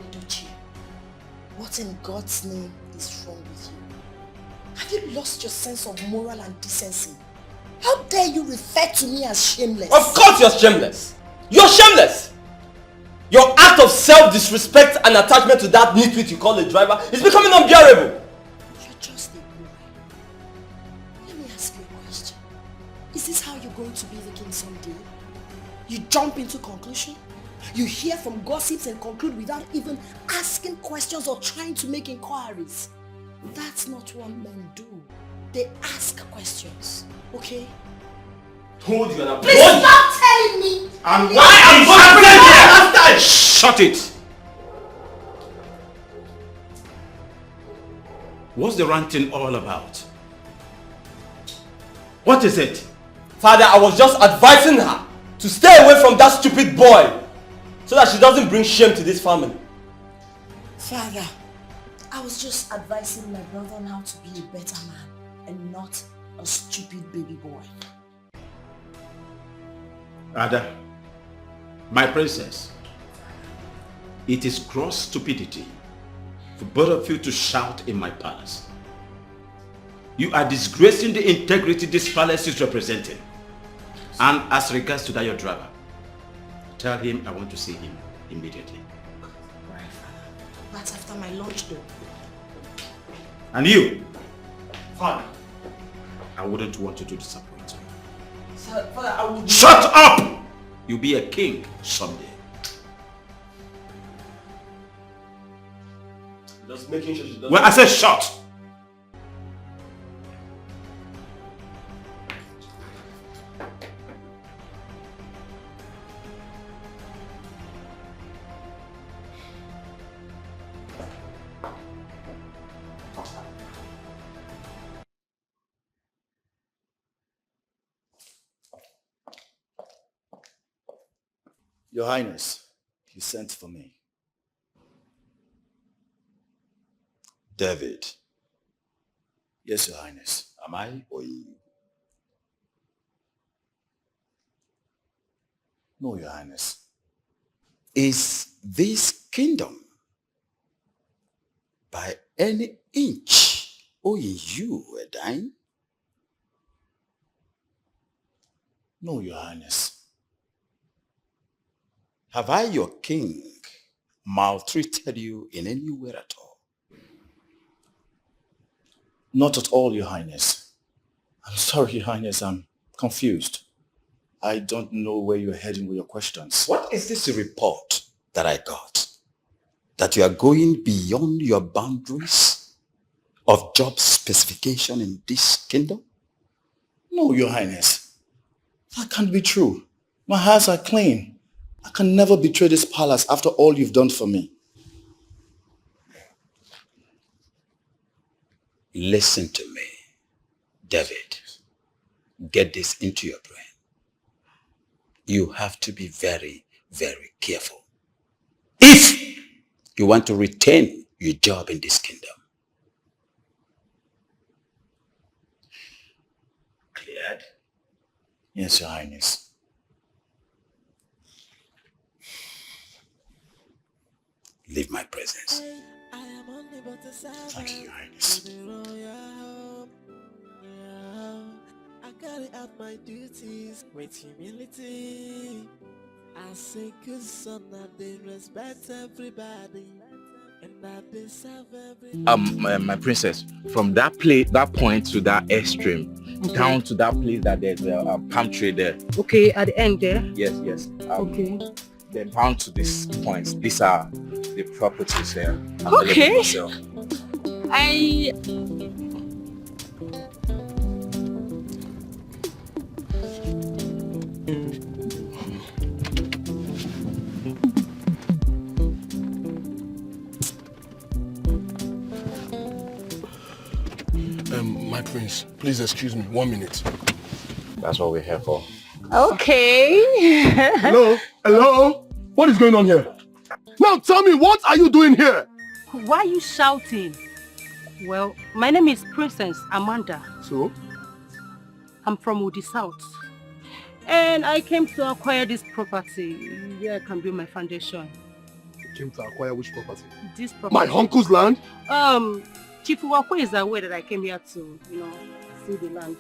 Edochie, what in God's name is wrong with you? Have you lost your sense of moral and decency? How dare you refer to me as shameless? Of course you're shameless. You're shameless. Your act of self-disrespect and attachment to that nitwit you call a driver is becoming unbearable. You're just a boy. Let me ask you a question. Is this how you're going to be the king someday? You jump into conclusion? You hear from gossips and conclude without even asking questions or trying to make inquiries. That's not what men do. They ask questions, okay? Told you and I'm Please stop telling me! And why I'm happening here last time! Shut it! What's the ranting all about? What is it? Father, I was just advising her to stay away from that stupid boy so that she doesn't bring shame to this family. Father, I was just advising my brother on how to be a better man and not a stupid baby boy. Ada, my princess, it is gross stupidity for both of you to shout in my palace. You are disgracing the integrity this palace is representing. And as regards to that your driver, tell him I want to see him immediately. Right, Father. That's after my lunch though. And you? Father, I wouldn't want you to disappoint me. Sir, Father, I will... Shut up! You'll be a king someday. Just making sure she doesn't... Well, I said shut! Your Highness, you sent for me. David. Yes, Your Highness. Am I or you? No, Your Highness. Is this kingdom by any inch owing you a dime? No, Your Highness. Have I, your king, maltreated you in any way at all? Not at all, Your Highness. I'm sorry, Your Highness, I'm confused. I don't know where you're heading with your questions. What is this report that I got? That you are going beyond your boundaries of job specification in this kingdom? No, Your Highness. That can't be true. My hands are clean. I can never betray this palace after all you've done for me. Listen to me, David. Get this into your brain. You have to be very, very careful if you want to retain your job in this kingdom. Cleared? Yes, Your Highness. Leave my presence. Thank you, Your Highness. I carry out my duties with humility. I say good son and they respect everybody. And I deserve everybody. My princess, from that point to that extreme, down to that place that there's a palm tree there. Okay, at the end there? Yes. Okay. Then down to this point. These are the properties here. Okay. My prince, please excuse me, 1 minute. That's what we're here for. Okay. Hello? What is going on here? Now tell me, what are you doing here? Why are you shouting? Well, my name is Princess Amanda. So? I'm from Woody South. And I came to acquire this property where I can build my foundation. You came to acquire which property? This property. My uncle's land? Chief Wakwe is aware that I came here to, see the land.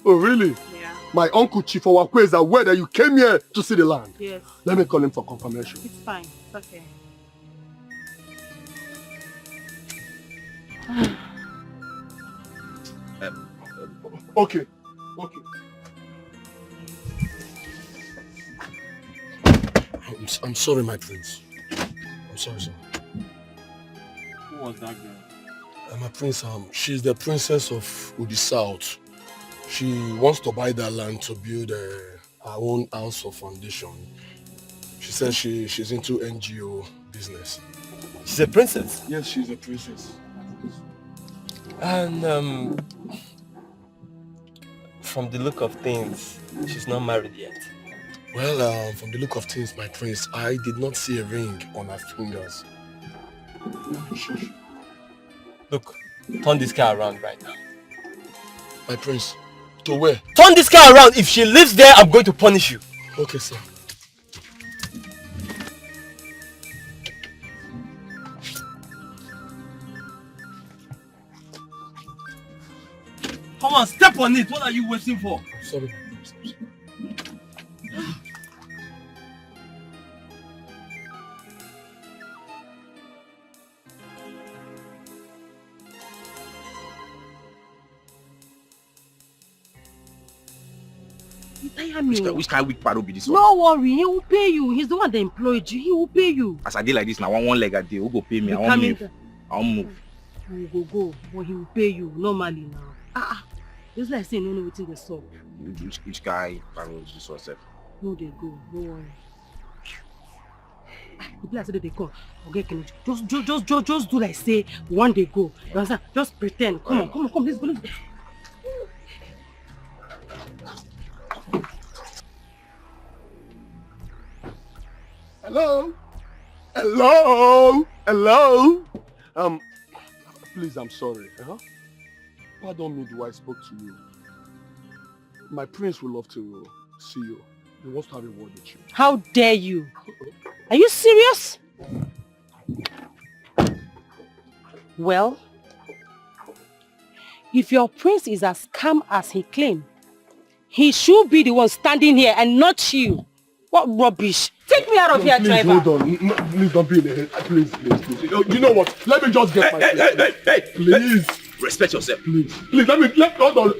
Oh, really? Yeah. My uncle Chief Owakwe is aware that you came here to see the land. Yes. Let me call him for confirmation. It's fine. It's okay. Okay. I'm sorry, my prince. I'm sorry, sir. Who was that girl? My prince, she's the princess of Udi South. She wants to buy that land to build her own house of foundation. She says she's into NGO business. She's a princess? Yes, she's a princess. And from the look of things, she's not married yet. Well, from the look of things, my prince, I did not see a ring on her fingers. Look, turn this car around right now. My prince, to where? Turn this car around. If she lives there, I'm going to punish you. Okay, sir. Come on, step on it. What are you waiting for? I'm sorry. You tire me. Which kind of weak paro be this one? No worry, he will pay you. He's the one that employed you. He will pay you. As I did like this now, one leg a day. Who go pay me? I won't move. I won't move. You will go, but he will pay you normally now. It's like saying no within the soul. Which guy paro is this one, sir? No, they go. Don't worry. The place that they call. Okay, can you just do like say one day go. You understand? Just pretend. Come on. Let's go. Hello. Please, I'm sorry. Pardon me, the way I spoke to you. My prince would love to see you. He wants to have a word with you. How dare you? Are you serious? Well, if your prince is as calm as he claims, he should be the one standing here and not you. What rubbish. Take me out of here, please, driver. Hold on. Please don't be in a hurry. Please. You know what? Let me just get my place. Hey. Please. Respect yourself. Please, let me get my place. Hold on.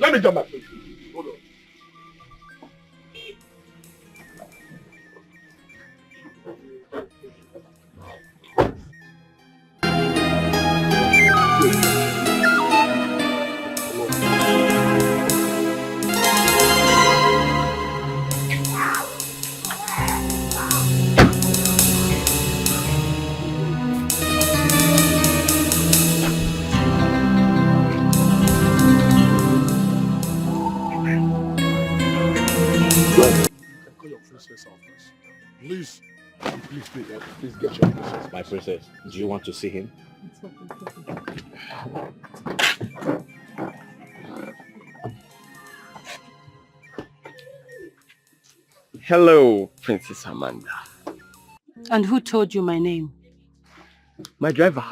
Please get your princess. My princess, do you want to see him? Hello, Princess Amanda. And who told you my name? My driver.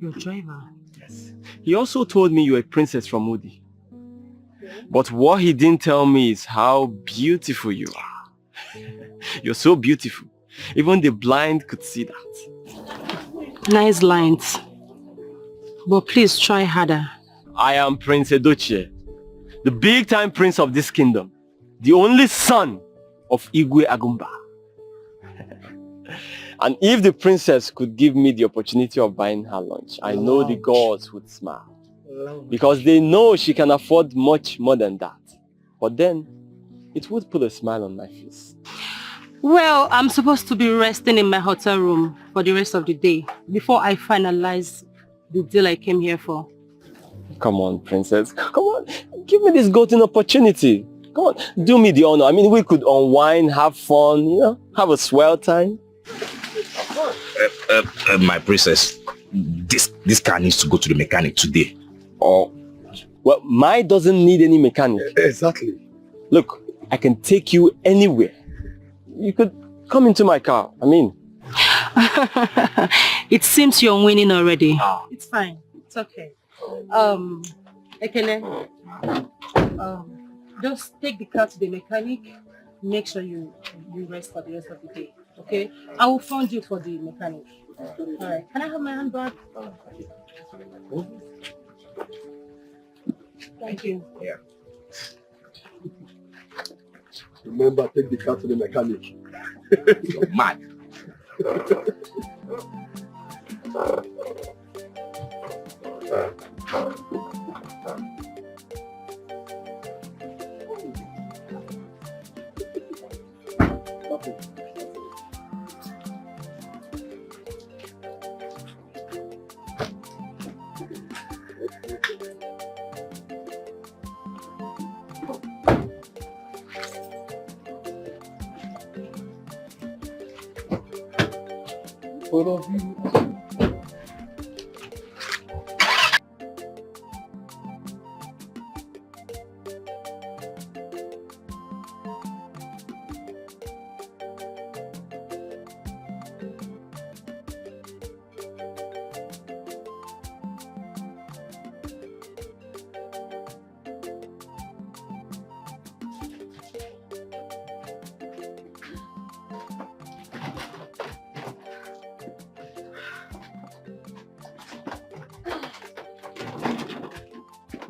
Your driver? Yes. He also told me you're a princess from Udi. But what he didn't tell me is how beautiful you are. You're so beautiful. Even the blind could see that. Nice lines. But please try harder. I am Prince Edochie, the big-time prince of this kingdom. The only son of Igwe Agumba. And if the princess could give me the opportunity of buying her lunch, I know the gods would smile. Because they know she can afford much more than that. But then, it would put a smile on my face. Well, I'm supposed to be resting in my hotel room for the rest of the day before I finalize the deal I came here for. Come on, princess. Come on. Give me this golden opportunity. Come on. Do me the honor. I mean, we could unwind, have fun, have a swell time. My princess, this car needs to go to the mechanic today. Oh, well, mine doesn't need any mechanic. Exactly. Look, I can take you anywhere. You could come into my car. I mean. It seems you're winning already. It's fine. It's okay. Ekene, just take the car to the mechanic. Make sure you rest for the rest of the day. Okay? I will fund you for the mechanic. Alright. Can I have my handbag? Thank you. Yeah. Remember, take the car to the mechanic. You're mad. Both of you.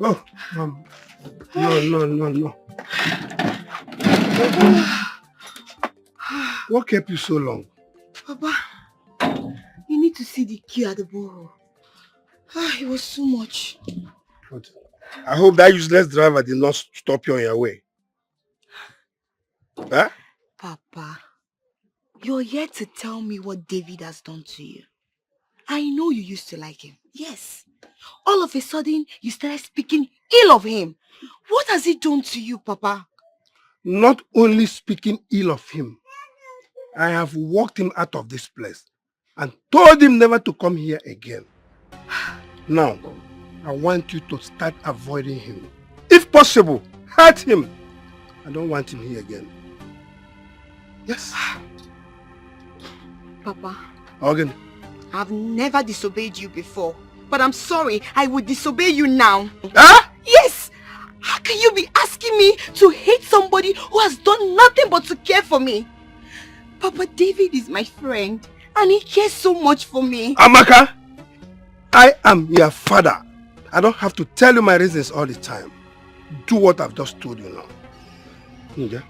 Oh, no. What kept you so long? Papa, you need to see the queue at the borrow. It was too much. But I hope that useless driver did not stop you on your way. Huh? Papa, you're here to tell me what David has done to you. I know you used to like him. Yes. All of a sudden, you started speaking ill of him. What has he done to you, Papa? Not only speaking ill of him, I have walked him out of this place and told him never to come here again. Now, I want you to start avoiding him. If possible, hurt him. I don't want him here again. Yes. Papa. Again. I've never disobeyed you before, but I'm sorry, I would disobey you now. Huh? Yes! How can you be asking me to hate somebody who has done nothing but to care for me? Papa, David is my friend, and he cares so much for me. Amaka, I am your father. I don't have to tell you my reasons all the time. Do what I've just told you now. Okay?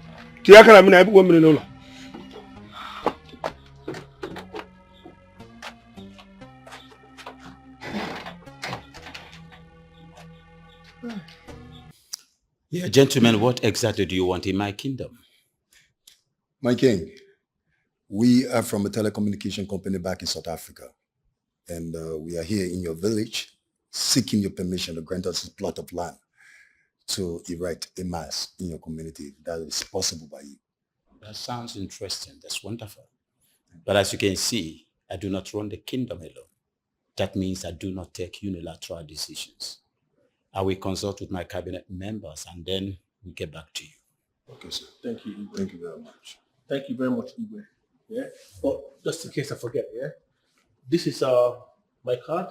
Yeah, gentlemen, what exactly do you want in my kingdom? My king, we are from a telecommunication company back in South Africa. And we are here in your village seeking your permission to grant us a plot of land to erect a mass in your community. That is possible by you. That sounds interesting. That's wonderful. But as you can see, I do not run the kingdom alone. That means I do not take unilateral decisions. I will consult with my cabinet members and then we'll get back to you. Okay, sir. Thank you, Igwe. Thank you very much. Thank you very much, Igwe. Yeah. But just in case I forget, yeah. This is my card.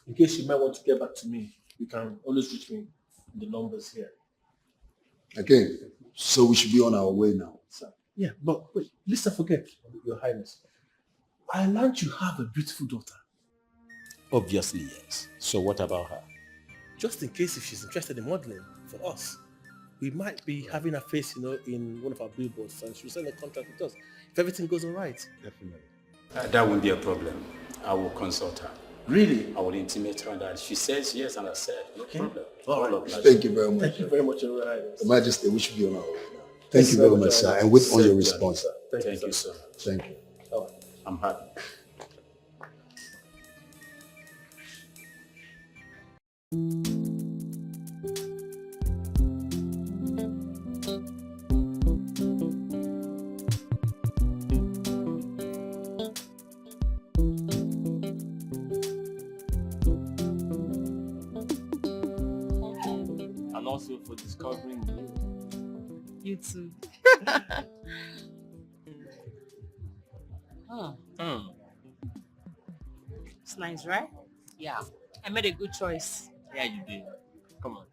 In case you might want to get back to me, you can always reach me in the numbers here. Okay, so we should be on our way now. Sir. Yeah, but wait, lest I forget, Your Highness. I learned you have a beautiful daughter. Obviously, yes. So what about her? Just in case if she's interested in modeling for us, we might be having her face, in one of our billboards, and she'll sign a contract with us if everything goes all right. Definitely. That won't be a problem. I will consult her. Really? I will intimate her that she says yes, and I said no problem. All right. Thank you very much. Thank you very much, Your Highness. Your Majesty, we should be on our way now. Thank you very much, sir. And wait on your response, sir. Thank you, sir. Thank you. All right. I'm happy. And also for discovering you. You too. It's nice, right? Yeah. I made a good choice. Yeah, you did. Come on.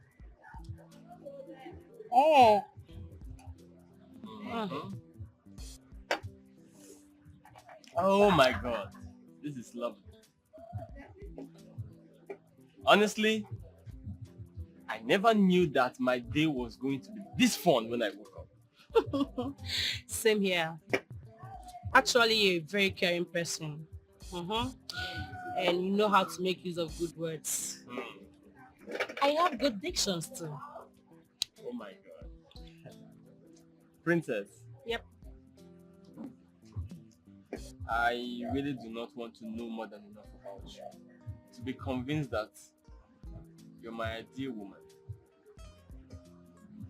Oh. Mhm. Oh my god. This is lovely. Honestly, I never knew that my day was going to be this fun when I woke up. Same here. Actually, you're a very caring person. And you know how to make use of good words. I have good dictions too. Oh my god. Princess. Yep. I really do not want to know more than enough about you to be convinced that you're my ideal woman.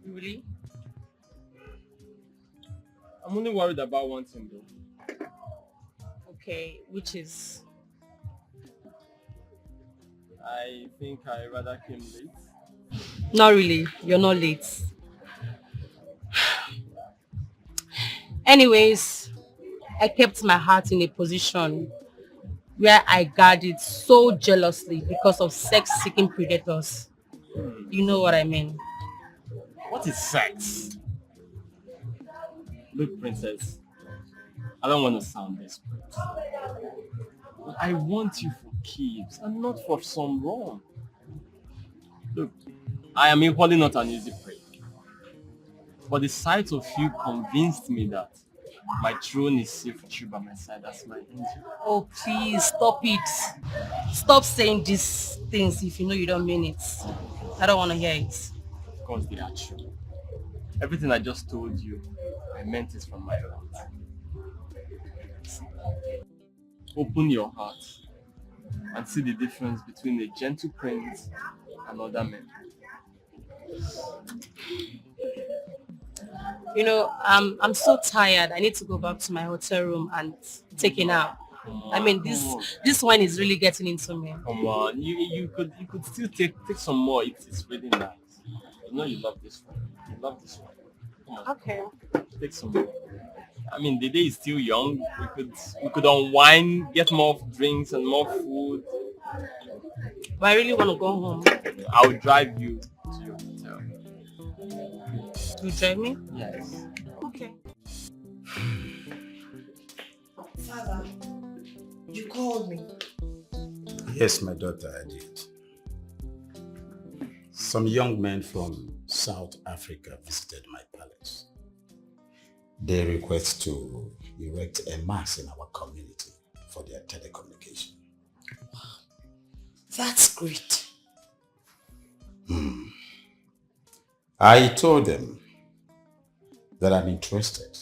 Really? I'm only worried about one thing though. Okay, which is? I think I rather came late. Not really. You're not late. Anyways, I kept my heart in a position where I guard it so jealously because of sex-seeking predators. You know what I mean? What is sex? Look, princess, I don't want to sound desperate, but I want you for keeps and not for some wrong. Look, I am equally not an easy prey. But the sight of you convinced me that my throne is safe with you by my side. That's my angel. Oh, please, stop it. Stop saying these things if you know you don't mean it. I don't want to hear it. Of course they are true. Everything I just told you, I meant it from my heart. Open your heart and see the difference between a gentle prince and other men. You know, I'm so tired. I need to go back to my hotel room and take a nap. I mean, this wine is really getting into me. Come on, you could still take some more. It's really nice. You know you love this one. You love this one. Come on. Okay. Take some more. I mean, the day is still young. We could unwind, get more drinks and more food. But I really want to go home. I'll drive you to your hotel. You drive me? Yes. Okay. Father, you called me. Yes, my daughter, I did. Some young men from South Africa visited my palace. They request to erect a mast in our community for their telecommunication. Wow. That's great. I told them that I'm interested,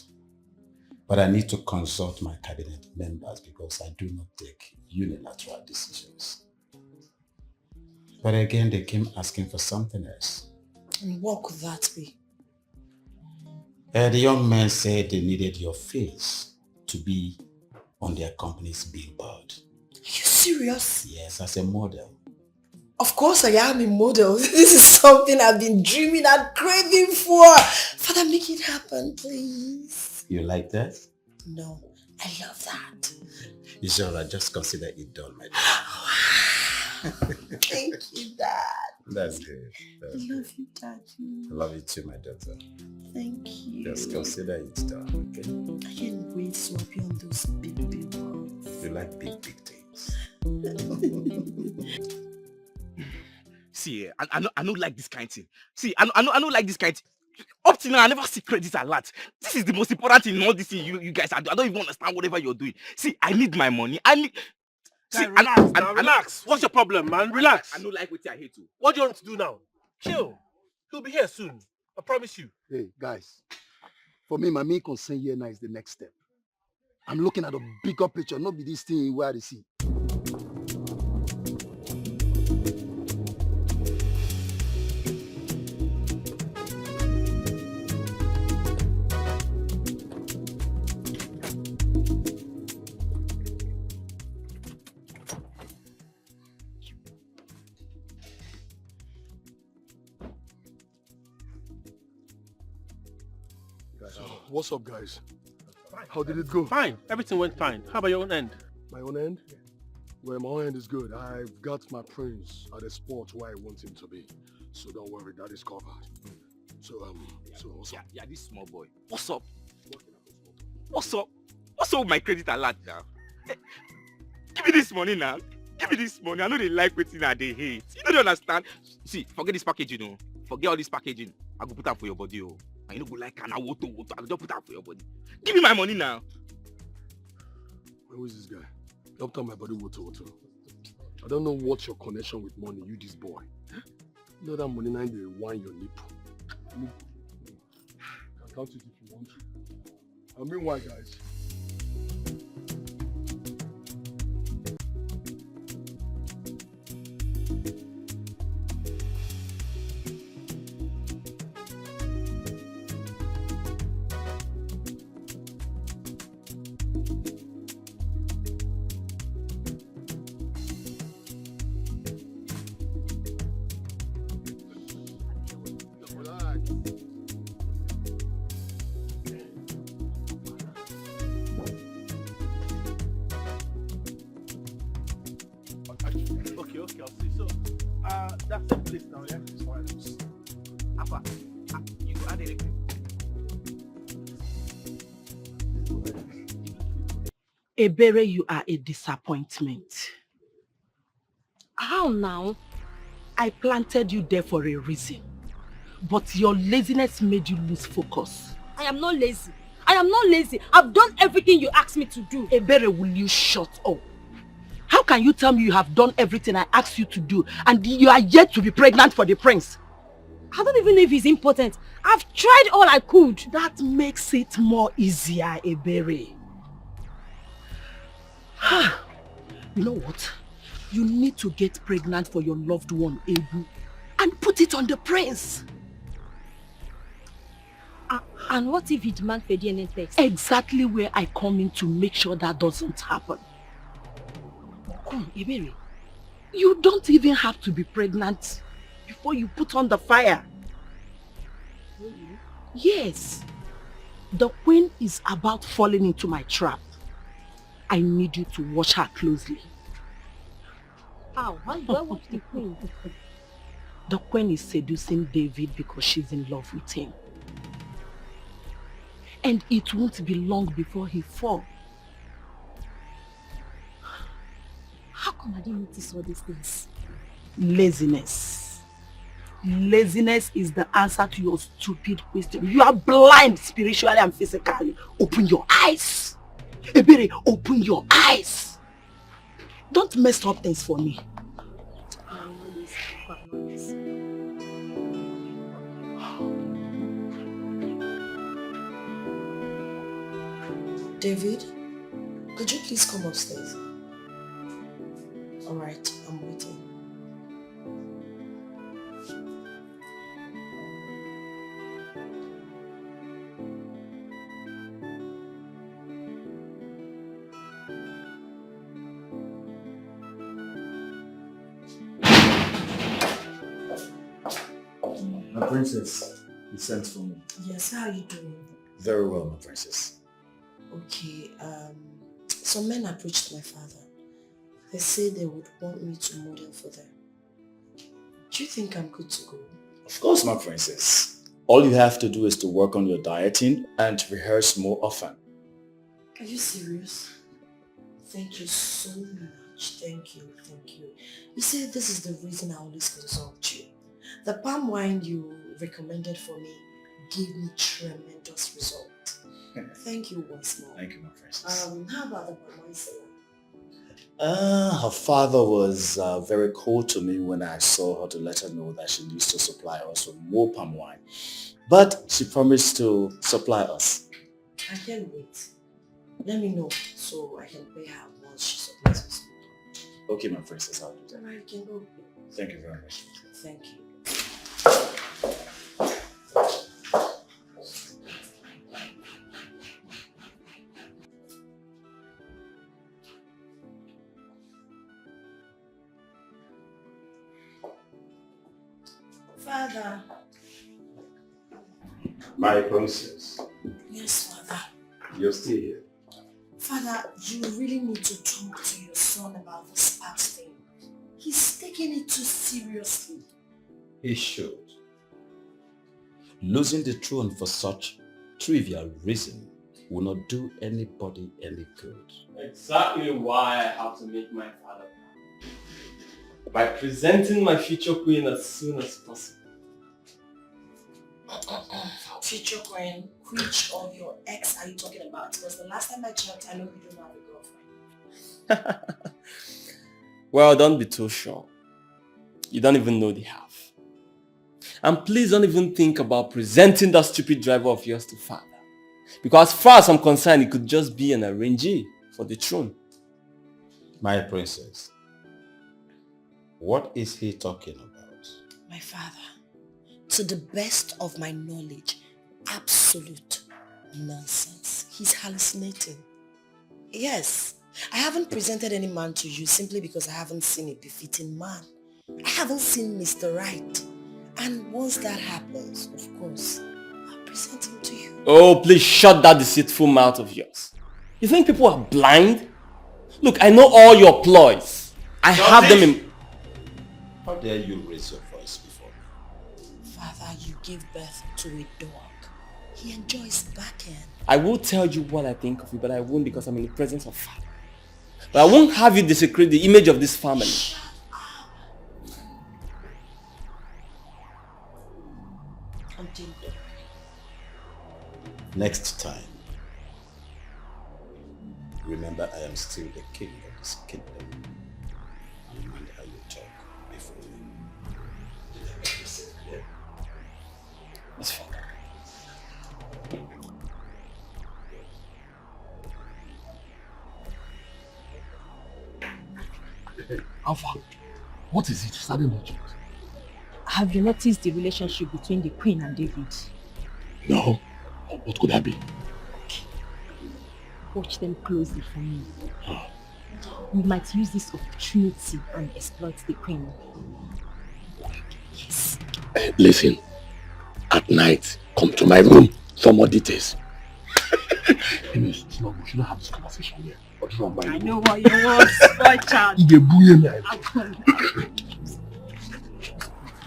but I need to consult my cabinet members because I do not take unilateral decisions. But again, they came asking for something else. And what could that be? The young man said they needed your face to be on their company's billboard. Are you serious? Yes, as a model. Of course I am a model. This is something I've been dreaming and craving for. Father, make it happen, please. You like that? No, I love that. It's all right, just consider it done, my dear. Thank you, Dad. That's good. I love you, Daddy. I love you too, my daughter. Thank you. Just consider it done, okay? I can't wait to appear on those big billboards. You like big things. See, I don't like this kind of thing. See, I don't like this kind of thing. Up till now, I never see credit alert. This is the most important thing in all this thing you guys are doing. I don't even understand whatever you're doing. See, I need my money. See, relax. What's your problem, man? Relax. I don't like what I hate to. What do you want to do now? Chill. He'll be here soon. I promise you. Hey, guys. For me, my main concern here now is the next step. I'm looking at a bigger picture, not be this thing where I see. What's up, guys? How did it go? Fine. Everything went fine. How about your own end? My own end? Well, my own end is good. I've got my prince at a spot where I want him to be. So don't worry, that is covered. So what's up? Yeah, this small boy. What's up? What's up? What's up with my credit alert now? Give me this money now. Give me this money. I know they like waiting and they hate. You don't understand? See, forget this packaging, you know. Forget all this packaging. I go put that for your body, oh. I don't go like an water. I'll just put that for your body. Give me my money now. Who is this guy? Don't tell my body water. I don't know what's your connection with money, you this boy. You know that money now they wine your nipple. You can count it if you want to. I mean why, guys? Okay, I'll see. So, that's the place now, yeah? It's fine. Alpha, you add anything? Ebere, you are a disappointment. How now? I planted you there for a reason. But your laziness made you lose focus. I am not lazy. I am not lazy. I've done everything you asked me to do. Ebere, will you shut up? How can you tell me you have done everything I asked you to do and you are yet to be pregnant for the prince? I don't even know if he's important. I've tried all I could. That makes it more easier, Ebere. You know what? You need to get pregnant for your loved one, Ebu, and put it on the prince. And what if he demands for DNA test? Exactly where I come in to make sure that doesn't happen. Come, Ebere. You don't even have to be pregnant before you put on the fire. Really? Yes. The queen is about falling into my trap. I need you to watch her closely. How? How do I watch the queen? The queen is seducing David because she's in love with him. And it won't be long before he falls. How come I didn't notice all these things? Laziness. Laziness is the answer to your stupid question. You are blind spiritually and physically. Open your eyes. Ebere, open your eyes. Don't mess up things for me. David, could you please come upstairs? Alright, I'm waiting. My princess, you sent for me. Yes, how are you doing? Very well, my princess. Okay, some men approached my father. They said they would want me to model for them. Do you think I'm good to go? Of course, my princess. All you have to do is to work on your dieting and rehearse more often. Are you serious? Thank you so much. Thank you, thank you. You see, this is the reason I always consult you. The palm wine you recommended for me gave me tremendous results. Thank you once more. Thank you, my princess. How about the palm wine seller? Her father was very cold to me when I saw her to let her know that she needs to supply us with more palm wine. But she promised to supply us. I can't wait. Let me know so I can pay her once she supplies us. Okay, my princess, I'll do that. Alright, you can go. Thank you very much. Thank you. Father. My princess, Yes, Father. you're still here. Father, you really need to talk to your son about this past thing. He's taking it too seriously. He should. Losing the throne for such trivial reason will not do anybody any good. Exactly why I have to make my father proud. By presenting my future queen as soon as possible. Future queen, which of your ex are you talking about? Because the last time I checked, I know you don't have a girlfriend. Well, don't be too sure. You don't even know the half. And please don't even think about presenting that stupid driver of yours to father. Because as far as I'm concerned, it could just be an arrangee for the throne. My princess, what is he talking about? My father, to the best of my knowledge, absolute nonsense. He's hallucinating. Yes, I haven't presented any man to you simply because I haven't seen a befitting man. I haven't seen Mr. Right. And once that happens, of course, I'll present him to you. Oh, please shut that deceitful mouth of yours. You think people are blind? Look, I know all your ploys. I have them in... How dare you raise your voice before me? Father, you gave birth to a dog. He enjoys backhand. I will tell you what I think of you, but I won't because I'm in the presence of father. But I won't have you desecrate the image of this family. continue. Next time, remember I am still the king of this kingdom. And mind how you talk before you. Yeah? It's fine. Alpha, what is it? Sudden logic. Have you noticed the relationship between the Queen and David? No. What could that be? Watch them closely for me. We might use this opportunity and exploit the Queen. Yes. Listen, at night, come to my room for more details. Anyways, we shouldn't have this conversation here. I know what you want, boy child.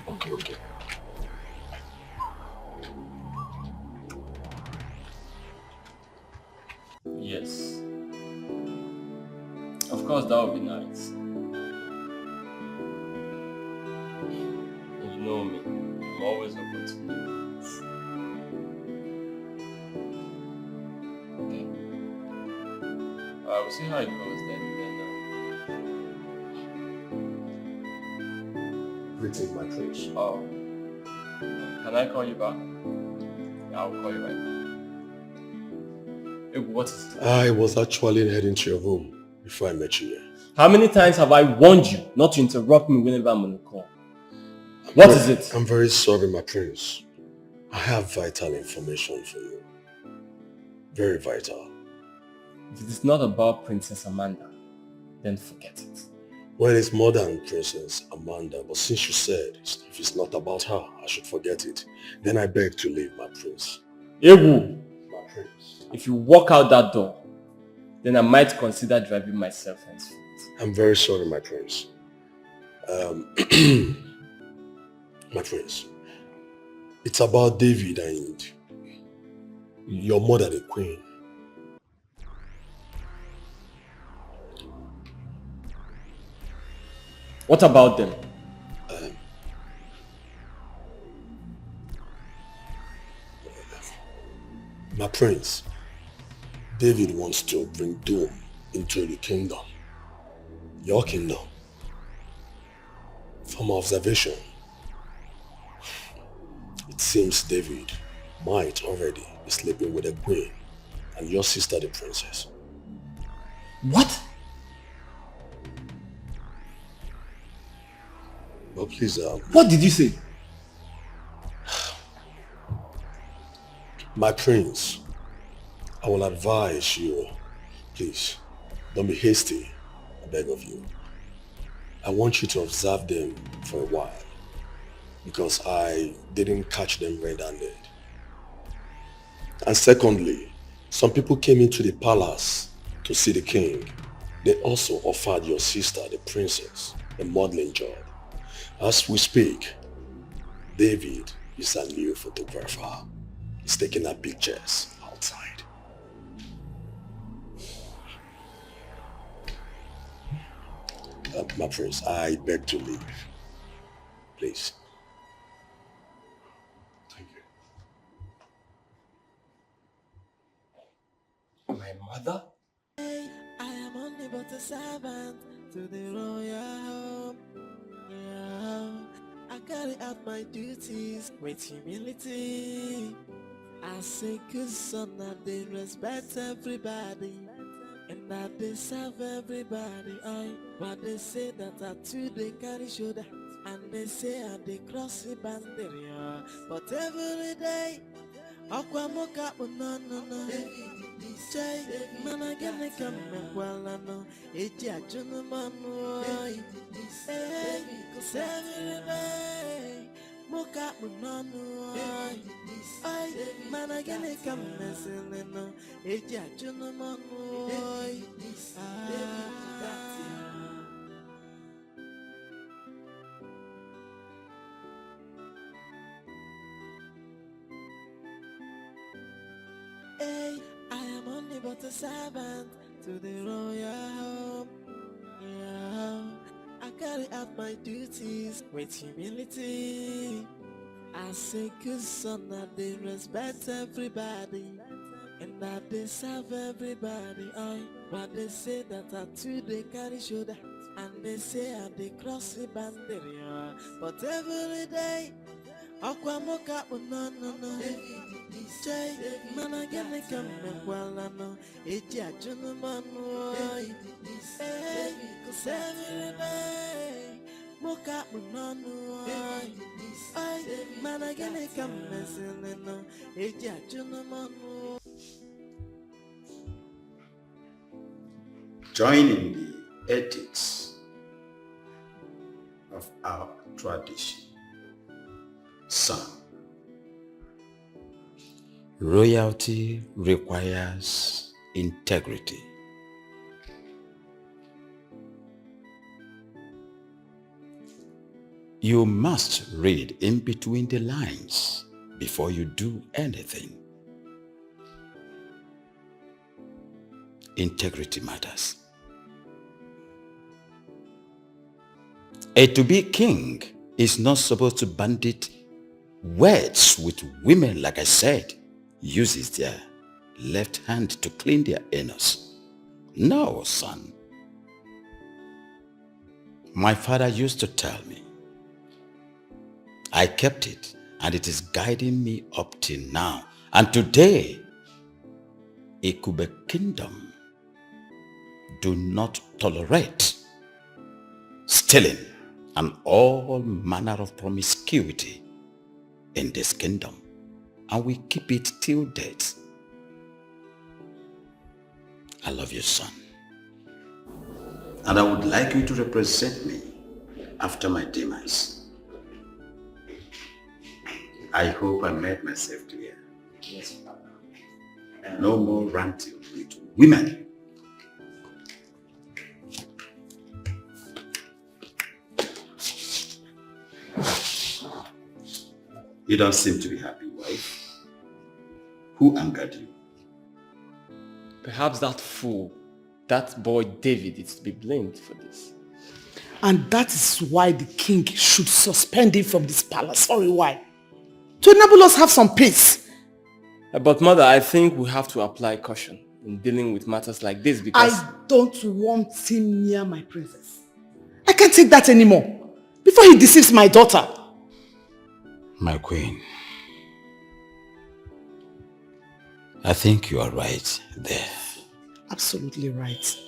Okay. Yes. Of course, that would be nice. You know me. I'm always open to new things. Okay. We'll see how it goes then. Retake my trace. Oh. Can I call you back? Yeah, I'll call you right now. Hey, what is it? I was actually heading to your room before I met you here. How many times have I warned you not to interrupt me whenever I'm on the call? What is it? I'm very sorry, my prince. I have vital information for you. Very vital. If it is not about Princess Amanda, then forget it. Well, it's more than Princess Amanda, but since you said if it's not about her, I should forget it, then I beg to leave, my prince. Ewu! My prince. If you walk out that door, then I might consider driving myself henceforth. I'm very sorry, my prince. My prince, it's about David and your mother, the queen. What about them? My prince, David wants to bring doom into the kingdom. Your kingdom. From observation, it seems David might already be sleeping with the queen and your sister, the princess. What? But please, what did you say? My prince, I will advise you, please, don't be hasty, I beg of you. I want you to observe them for a while, because I didn't catch them red-handed. And secondly, some people came into the palace to see the king. They also offered your sister, the princess, a modeling job. As we speak, David is a new photographer. He's taking her pictures outside. My prince, I beg to leave. Please. Thank you. My mother? I am only but a servant to the royal home. Yeah, I carry out my duties with humility. As a good son, I they respect everybody, and I they serve everybody. But they say that I too they carry shoulder, and they say I they cross the boundary. But every day, Aquamoka no. Jay, man, I get a come well, I know. It's a gentleman, hey, cause every day, Moka no. Ay, man, I get a come messing, no. It's a gentleman, hey, I am only but a servant to the royal home. Yeah, I carry out my duties with humility. I say good son that they respect everybody and that they serve everybody. But they say that I too they carry shoulder and they say I they cross the boundary. But every day, Aquamoka no. Jay, man, I get the camera while I know it's a gentleman. Cause every day, Moka no. Man, I get the camera no it's a gentleman. Joining the ethics of our tradition. Son, royalty requires integrity. You must read in between the lines before you do anything. Integrity matters. A to-be king is not supposed to bandit words with women, like I said, uses their left hand to clean their anus. No, son. My father used to tell me. I kept it, and it is guiding me up till now. And today, Ikube Kingdom do not tolerate stealing and all manner of promiscuity in this kingdom, and we keep it till death. I love you, son, and I would like you to represent me after my demise. I hope I made myself clear. Yes, Papa. No more ranting with women. You don't seem to be happy, wife. Who angered you? Perhaps that fool, that boy David, is to be blamed for this. And that is why the king should suspend him from this palace. Sorry, why? To enable us have some peace. But mother, I think we have to apply caution in dealing with matters like this because... I don't want him near my princess. I can't take that anymore. Before he deceives my daughter. My queen, I think you are right there. Absolutely right.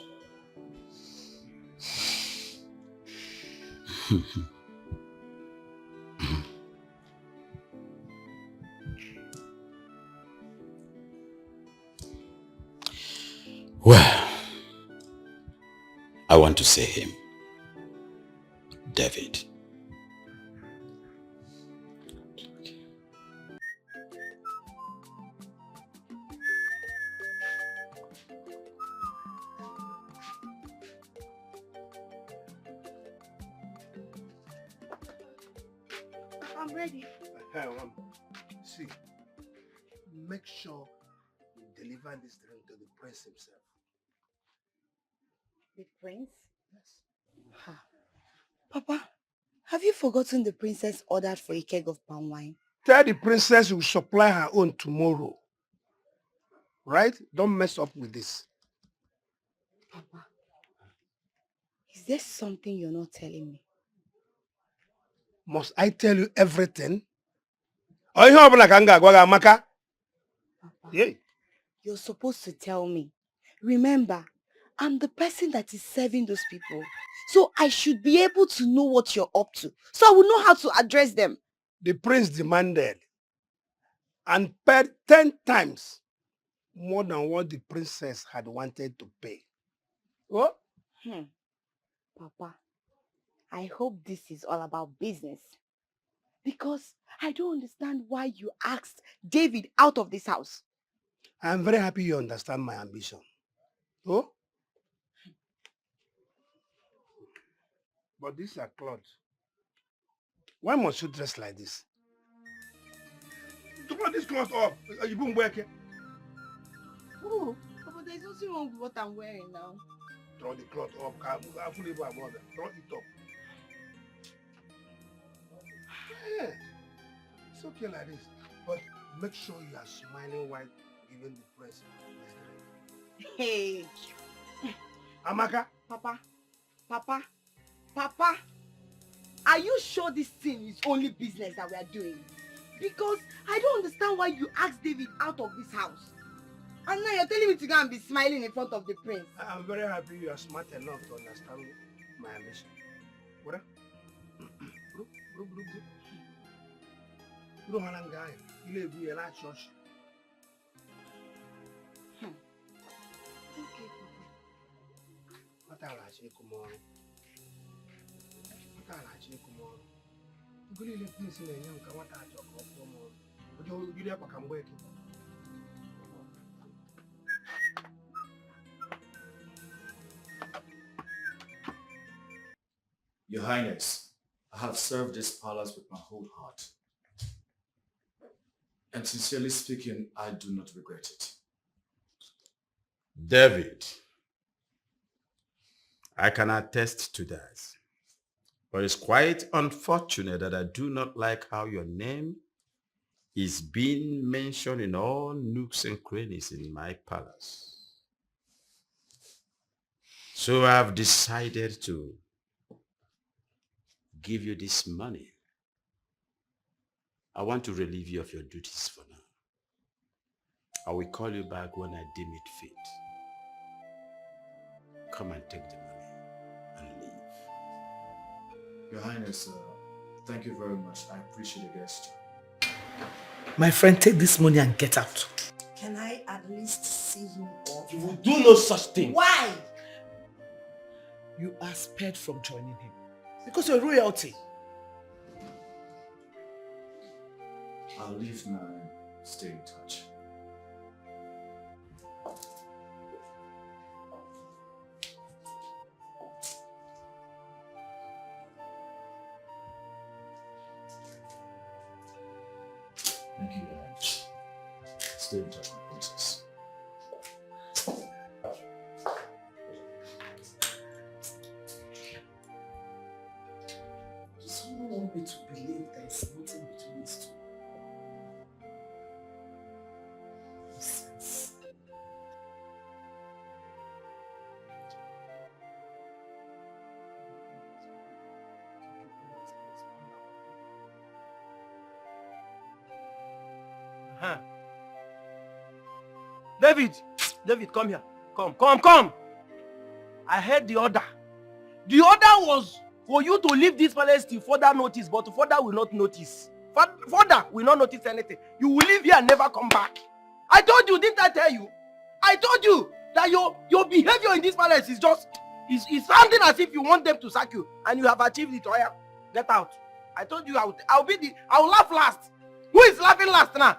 Well, I want to say him, David. I'm ready. See, make sure you deliver this drink to the prince himself. The prince? Yes. Papa, have you forgotten the princess ordered for a keg of palm wine? Tell the princess will supply her own tomorrow. Right? Don't mess up with this. Papa, is there something you're not telling me? Must I tell you everything? Or you have like Amaka? Papa, you're supposed to tell me. Remember, I'm the person that is serving those people. So I should be able to know what you're up to. So I will know how to address them. The prince demanded and paid 10 times more than what the princess had wanted to pay. What? Papa, I hope this is all about business. Because I don't understand why you asked David out of this house. I'm very happy you understand my ambition. Oh? But these are clothes. Why must you dress like this? To put this cloth up, you won't wear it. Oh, but there's nothing wrong with what I'm wearing now. Throw the cloth up. Throw it up. Yeah. It's okay like this. But make sure you are smiling while giving the prince his drink. Hey. Amaka? Papa, are you sure this thing is only business that we are doing? Because I don't understand why you asked David out of this house. And now you're telling me to go and be smiling in front of the prince. I'm very happy you are smart enough to understand my ambition. What? Bro, Halangay, you live in a church. Okay, Papa. What I'll ask you tomorrow. You live in a young Kawata or tomorrow. Would you ever come working? Your Highness, I have served this palace with my whole heart. And sincerely speaking, I do not regret it. David, I can attest to that. But it's quite unfortunate that I do not like how your name is being mentioned in all nooks and crannies in my palace. So I've decided to give you this money. I want to relieve you of your duties for now. I will call you back when I deem it fit. Come and take the money and leave. Your Highness, thank you very much. I appreciate the gesture. My friend, take this money and get out. Can I at least see him off? You will do no such thing. Why? You are spared from joining him. Because you're royalty. I'll leave now and stay in touch. Thank you, guys. Stay in touch, my princess. Someone want me to believe there is nothing between these two. Nonsense. David, come here. Come. I heard the order. The order was for you to leave this palace till further notice, but further will not notice. Further will not notice anything. You will leave here and never come back. I told you, didn't I tell you? I told you that your behavior in this palace is just is sounding as if you want them to sack you, and you have achieved it. Oya, get out. I told you I'll laugh last. Who is laughing last now?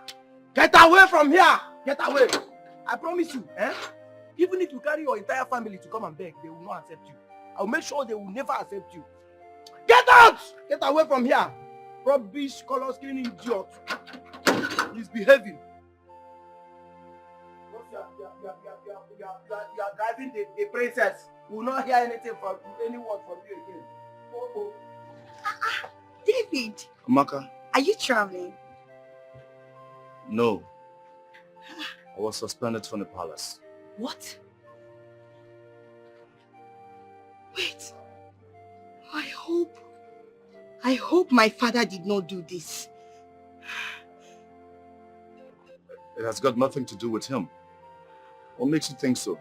Get away from here. Get away. I promise you, even if you carry your entire family to come and beg, they will not accept you. I'll make sure they will never accept you. Get out! Get away from here. Rubbish, color skin idiot. He's behaving. You are driving the princess. You will not hear anything from anyone from you again. Oh. David. Amaka? Are you traveling? No. I was suspended from the palace. What? Wait. I hope my father did not do this. It has got nothing to do with him. What makes you think so?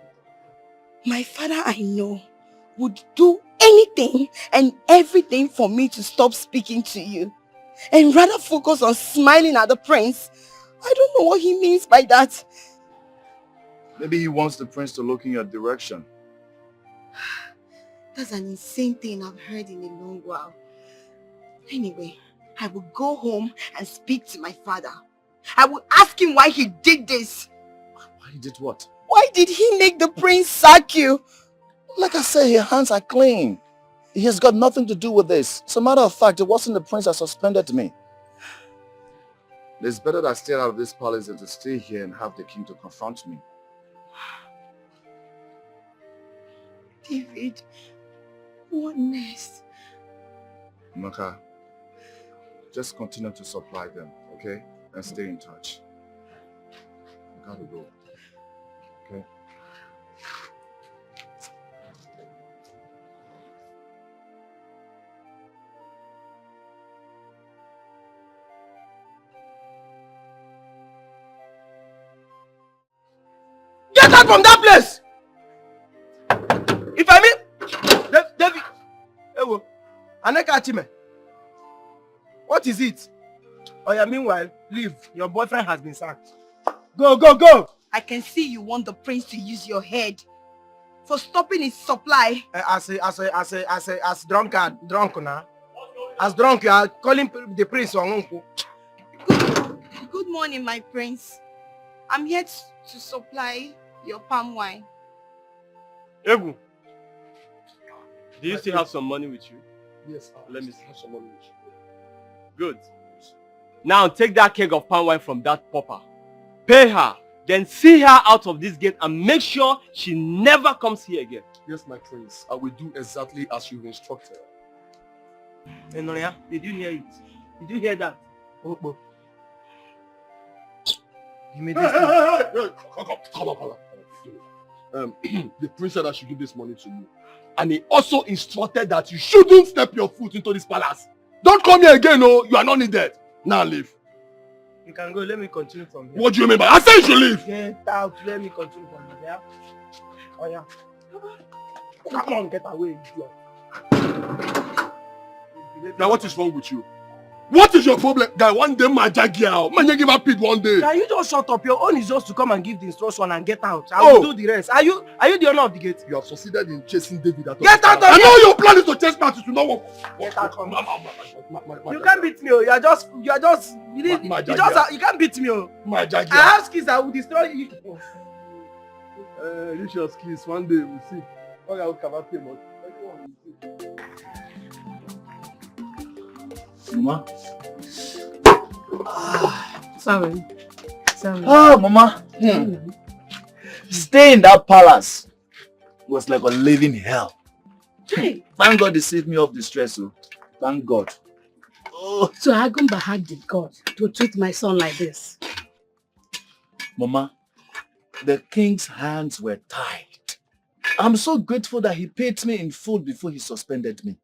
My father, I know, would do anything and everything for me to stop speaking to you and rather focus on smiling at the prince. I don't know what he means by that. Maybe he wants the prince to look in your direction. That's an insane thing I've heard in a long while. Anyway, I will go home and speak to my father. I will ask him why he did this. Why he did what? Why did he make the prince sack you? Like I said, your hands are clean. He has got nothing to do with this. As a matter of fact, it wasn't the prince that suspended me. It's better that I stay out of this palace than to stay here and have the king to confront me. David, what next? Maka, just continue to supply them, okay? And stay in touch. I gotta go. Okay? Get out from that place! If I mean... David! Ewo, Aneka Chime. What is it? Oh yeah, meanwhile, leave. Your boyfriend has been sacked. Go, go, go! I can see you want the prince to use your head for stopping his supply. As drunk now. As drunk, you are calling the prince or uncle. Good morning, my prince. I'm here to supply your palm wine. Egu, do you still have some money with you? Yes, let me see. Have some money with you. Good. Now take that keg of palm wine from that pauper. Pay her. Then see her out of this gate and make sure she never comes here again. Yes, my prince. I will do exactly as you've instructed. Hey, Noria, did you hear it? Did you hear that? Oh. Give me this. Come on. The prince said I should give this money to you. And he also instructed that you shouldn't step your foot into this palace. Don't come here again, no. You are not needed. Now leave. You can go. Let me continue from here. What do you mean by I said you should leave? Get out. Let me continue from here. Oh yeah. Come on, get away. Now what is wrong with you? What is your problem? Guy, one day my girl. Man, you give up it one day. Can you just shut up? Your own is just to come and give the instruction and get out. I will do the rest. Are you the owner of the gate? You have succeeded in chasing David out of Get out of I here! know your plan is to chase me out. It will not work. Get out from here. You can't beat me. You can't beat me. My jagia. I have skills that will destroy you. Use your skills. One day we'll see. Oh, I will cover payment. Mama. Sorry. Mama. Stay in that palace was like a living hell. Hey. Thank God they saved me off the stress. Thank God. So Agumba had the God to treat my son like this. Mama, the king's hands were tied. I'm so grateful that he paid me in full before he suspended me.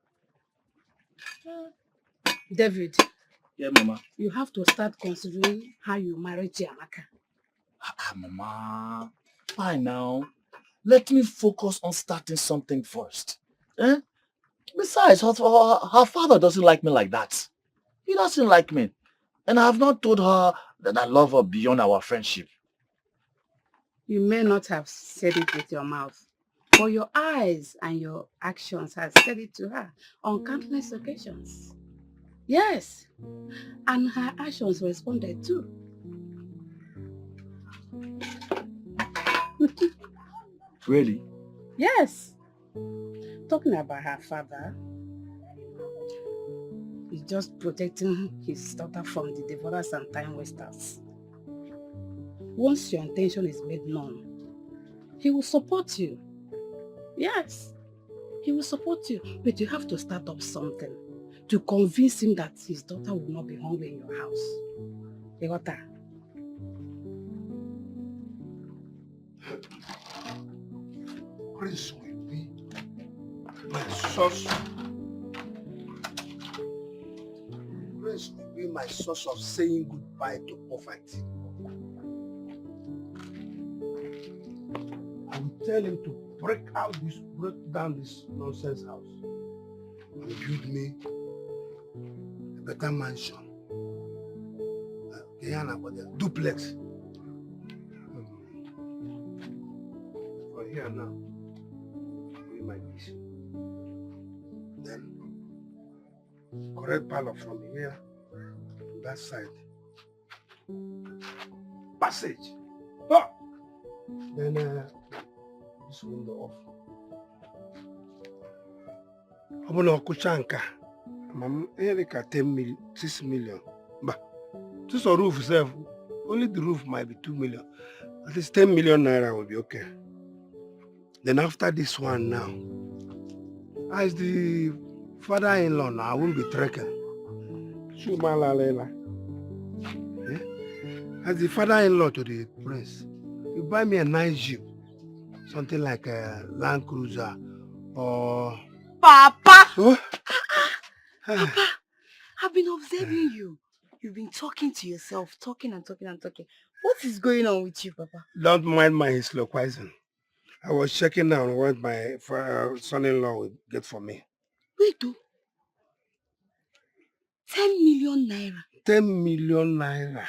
David. Yeah, Mama. You have to start considering how you marry Chiamaka. Mama. Fine now. Let me focus on starting something first. Eh? Besides, her father doesn't like me like that. He doesn't like me. And I have not told her that I love her beyond our friendship. You may not have said it with your mouth, but your eyes and your actions have said it to her on countless occasions. Yes, and her actions responded too. Really? Yes. Talking about her father, he's just protecting his daughter from the devourers and time wasters. Once your intention is made known, he will support you. Yes, he will support you, but you have to start up something to convince him that his daughter will not be hungry in your house. You got that? Prince will be my source. Prince will be my source of saying goodbye to poverty. I will tell him to break down this nonsense house and build me a better mansion. Duplex. For here now, be my vision. Then, correct parlor from here to that side. Passage. Oh! Then, this window off. I'm going to Kuchanka. I'm like 6 million. But just a roof itself, only the roof might be 2 million. At least 10 million naira will be okay. Then after this one now, as the father-in-law now, I won't be trekking. As the father-in-law to the prince, you buy me a nice Jeep. Something like a Land Cruiser or... Papa! Oh? Papa, I've been observing you. You've been talking to yourself, talking and talking and talking. What is going on with you, Papa? Don't mind my soliloquizing. I was checking on what my son-in-law would get for me. Wait, do 10 million naira. 10 million naira.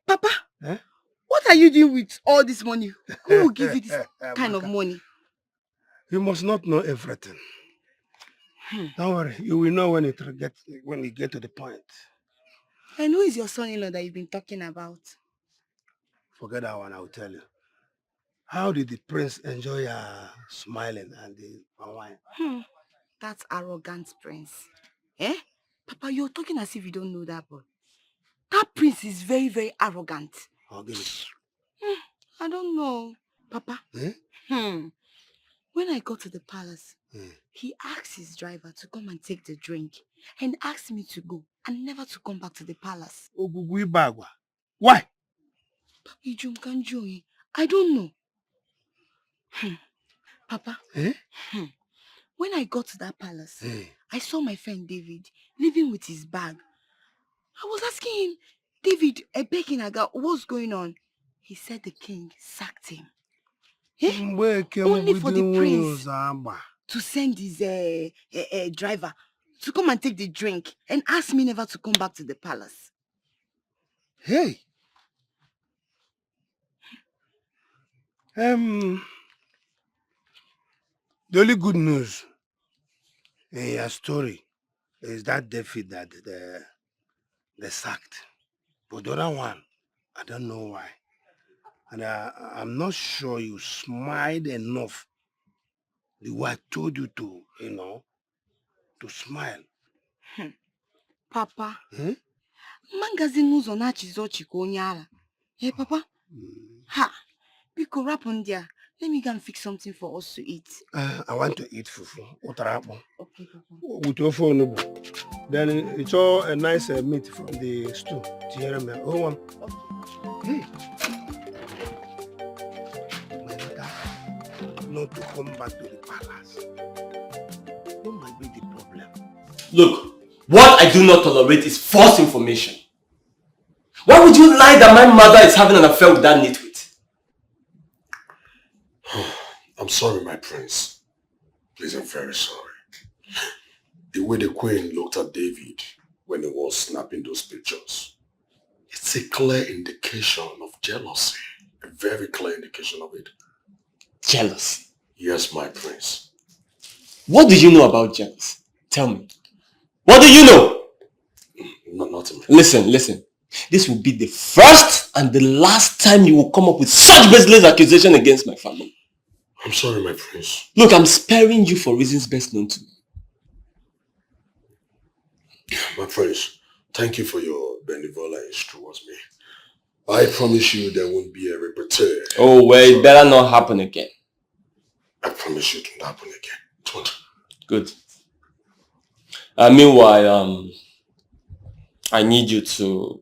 Papa, eh? What are you doing with all this money? Who will give you this kind of money? You must not know everything. Don't worry, you will know when you get to the point. And who is your son-in-law that you've been talking about? Forget that one, I will tell you. How did the prince enjoy smiling and the wine? That arrogant prince. Eh? Papa, you're talking as if you don't know that boy. That prince is very, very arrogant. I'll give it. I don't know. Papa. Eh? When I got to the palace, he asked his driver to come and take the drink and asked me to go and never to come back to the palace. Why? I don't know. Papa, when I got to that palace, I saw my friend David living with his bag. I was asking him, David, what's going on? He said the king sacked him. Only for the prince to send his driver to come and take the drink and ask me never to come back to the palace. Hey! The only good news in your story is that David that they sacked. But the other one, I don't know why. And I'm not sure you smiled enough the way I told you to, to smile. Papa, magazine news on Achizochi Konyara. Hey, Papa? Ha! Biko Rapundia, let me go and fix something for us to eat. I want to eat fufu. Okay, Papa. With your phone. Then it's all a nice meat from the stew. Hey. My daughter, not to come back to the palace. What might be the problem? Look, what I do not tolerate is false information. Why would you lie that my mother is having an affair with that nitwit? I'm sorry, my prince. Please, I'm very sorry. The way the queen looked at David when he was snapping those pictures, it's a clear indication of jealousy. A very clear indication of it. Jealousy? Yes, my prince. What do you know about jealousy? Tell me. What do you know? Nothing. Listen. This will be the first and the last time you will come up with such baseless accusation against my family. I'm sorry, my prince. Look, I'm sparing you for reasons best known to me. My prince, thank you for your benevolence towards me. I promise you there won't be a repeat. Oh, well, it better not happen again. I promise you it won't happen again. Don't. Good. Meanwhile, I need you to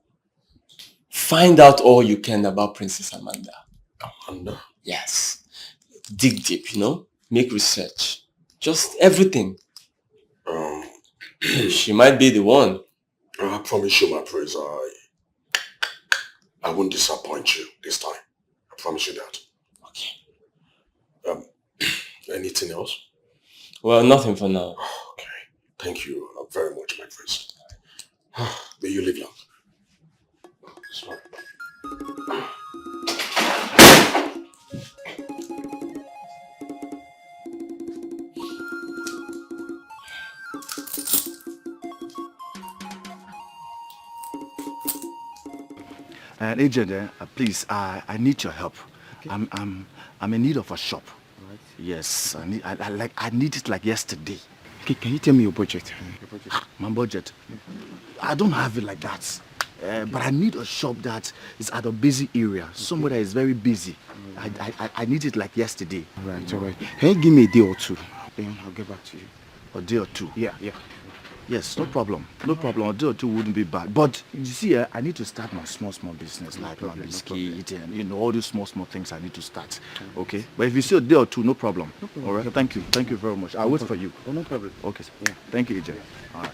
find out all you can about Princess Amanda. Amanda? Yes. Dig deep, make research. Just everything. She might be the one. I promise you, my prince, I won't disappoint you this time. I promise you that. Okay. Anything else? Well, nothing for now. Okay. Thank you very much, my prince. May you live long. Sorry. And agent, please, I need your help. Okay. I'm in need of a shop. Right. Yes, I need it like yesterday. Okay, can you tell me your budget? My budget? I don't have it like that. But I need a shop that is at a busy area, somewhere that is very busy. I need it like yesterday. Right, all right. Can you give me a day or two? Then I'll get back to you. A day or two? Yeah. Yes, no problem. No problem. A day or two wouldn't be bad. But you see, I need to start my small business like my biscuit and all these small things I need to start. Okay? But if you see a day or two, no problem. No problem. All right? Thank you. Thank you very much. I'll wait for you. Oh, no problem. Okay, sir. Yeah. Thank you, EJ. All right.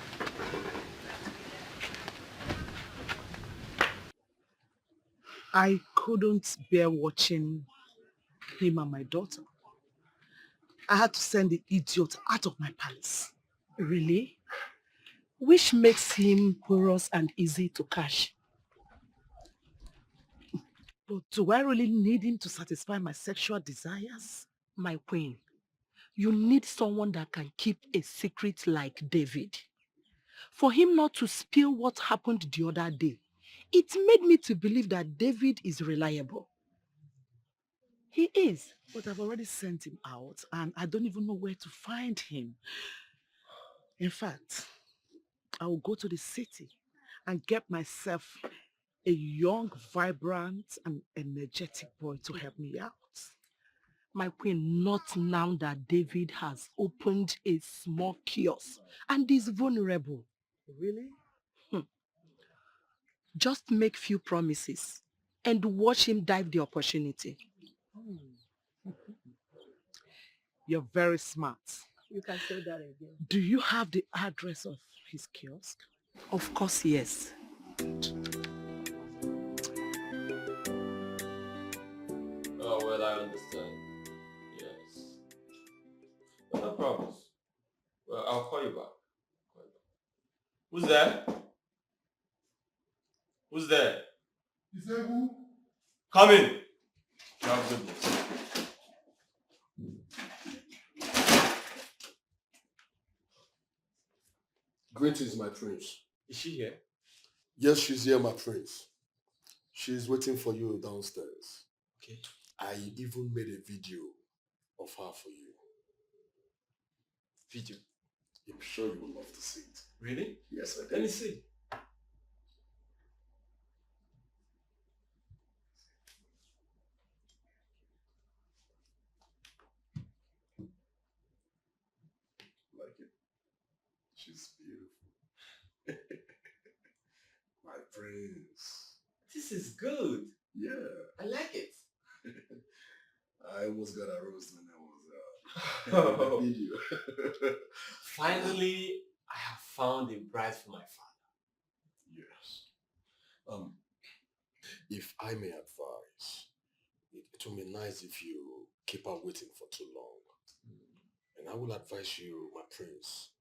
I couldn't bear watching him and my daughter. I had to send the idiot out of my palace. Really? Which makes him porous and easy to catch. But do I really need him to satisfy my sexual desires? My queen, you need someone that can keep a secret like David. For him not to spill what happened the other day, it made me to believe that David is reliable. He is, but I've already sent him out and I don't even know where to find him. In fact, I will go to the city and get myself a young, vibrant and energetic boy to help me out. My queen, not now that David has opened a small kiosk and is vulnerable. Really? Just make few promises and watch him dive the opportunity. You're very smart. You can say that again. Do you have the address of his kiosk? Of course, yes. Oh, well, I understand. Yes. But no problems. Well, I'll call you back. Who's there? Who's there? You say who? Come in. You have goodness. Greetings, my prince. Is she here? Yes, she's here, my prince. She's waiting for you downstairs. Okay. I even made a video of her for you. Video? I'm sure you would love to see it. Really? Yes, I did. Let me see. Like it? She's beautiful. My prince. This is good. Yeah. I like it. I almost got a roast when I was in the video. Finally, I have found a bride for my father. Yes. If I may advise, it will be nice if you keep her waiting for too long. And I will advise you, my prince,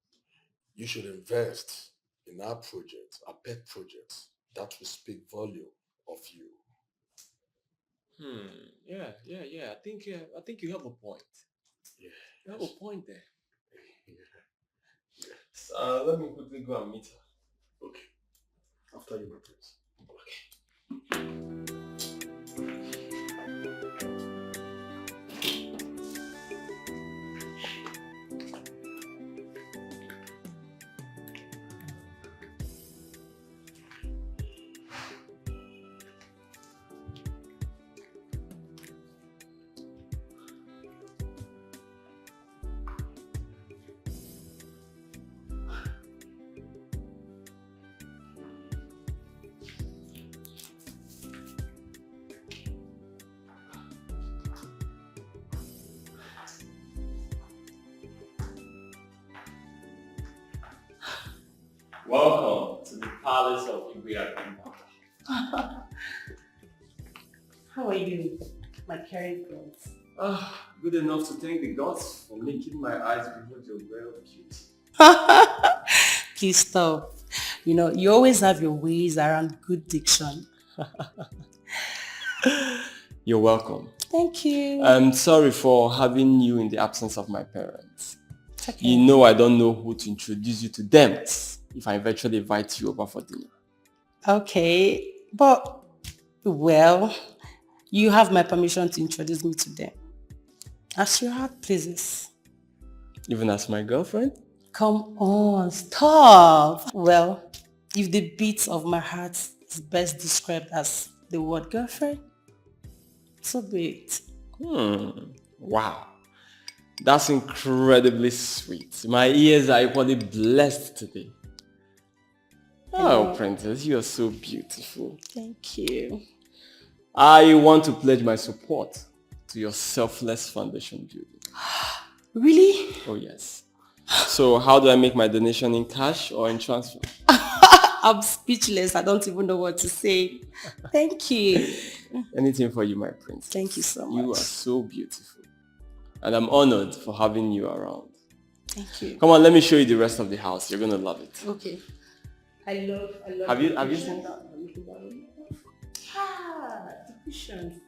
you should invest in our project, our pet project, that will speak volume of you. Yeah. I think you have a point. Yeah. You have a point there. Yeah. Let me quickly go and meet her. Okay. After you, my prince. Welcome to the palace of Ibrahim. How are you, my caring friends? Good enough to thank the gods for making my eyes behold your real beauty. Please stop. You know, you always have your ways around good diction. You're welcome. Thank you. I'm sorry for having you in the absence of my parents. Okay. You know I don't know who to introduce you to them if I eventually invite you over for dinner. Okay, but, well, you have my permission to introduce me to them. As your heart pleases. Even as my girlfriend? Come on, stop. Well, if the beat of my heart is best described as the word girlfriend, so be it. Wow. That's incredibly sweet. My ears are equally blessed today. Oh, princess, you are so beautiful. Thank you. I want to pledge my support to your selfless foundation building. Really? Oh, yes. So how do I make my donation, in cash or in transfer? I'm speechless. I don't even know what to say. Thank you. Anything for you, my princess. Thank you so much. You are so beautiful. And I'm honored for having you around. Thank you. Come on, let me show you the rest of the house. You're going to love it. Okay. I love Have you seen that? The cushions.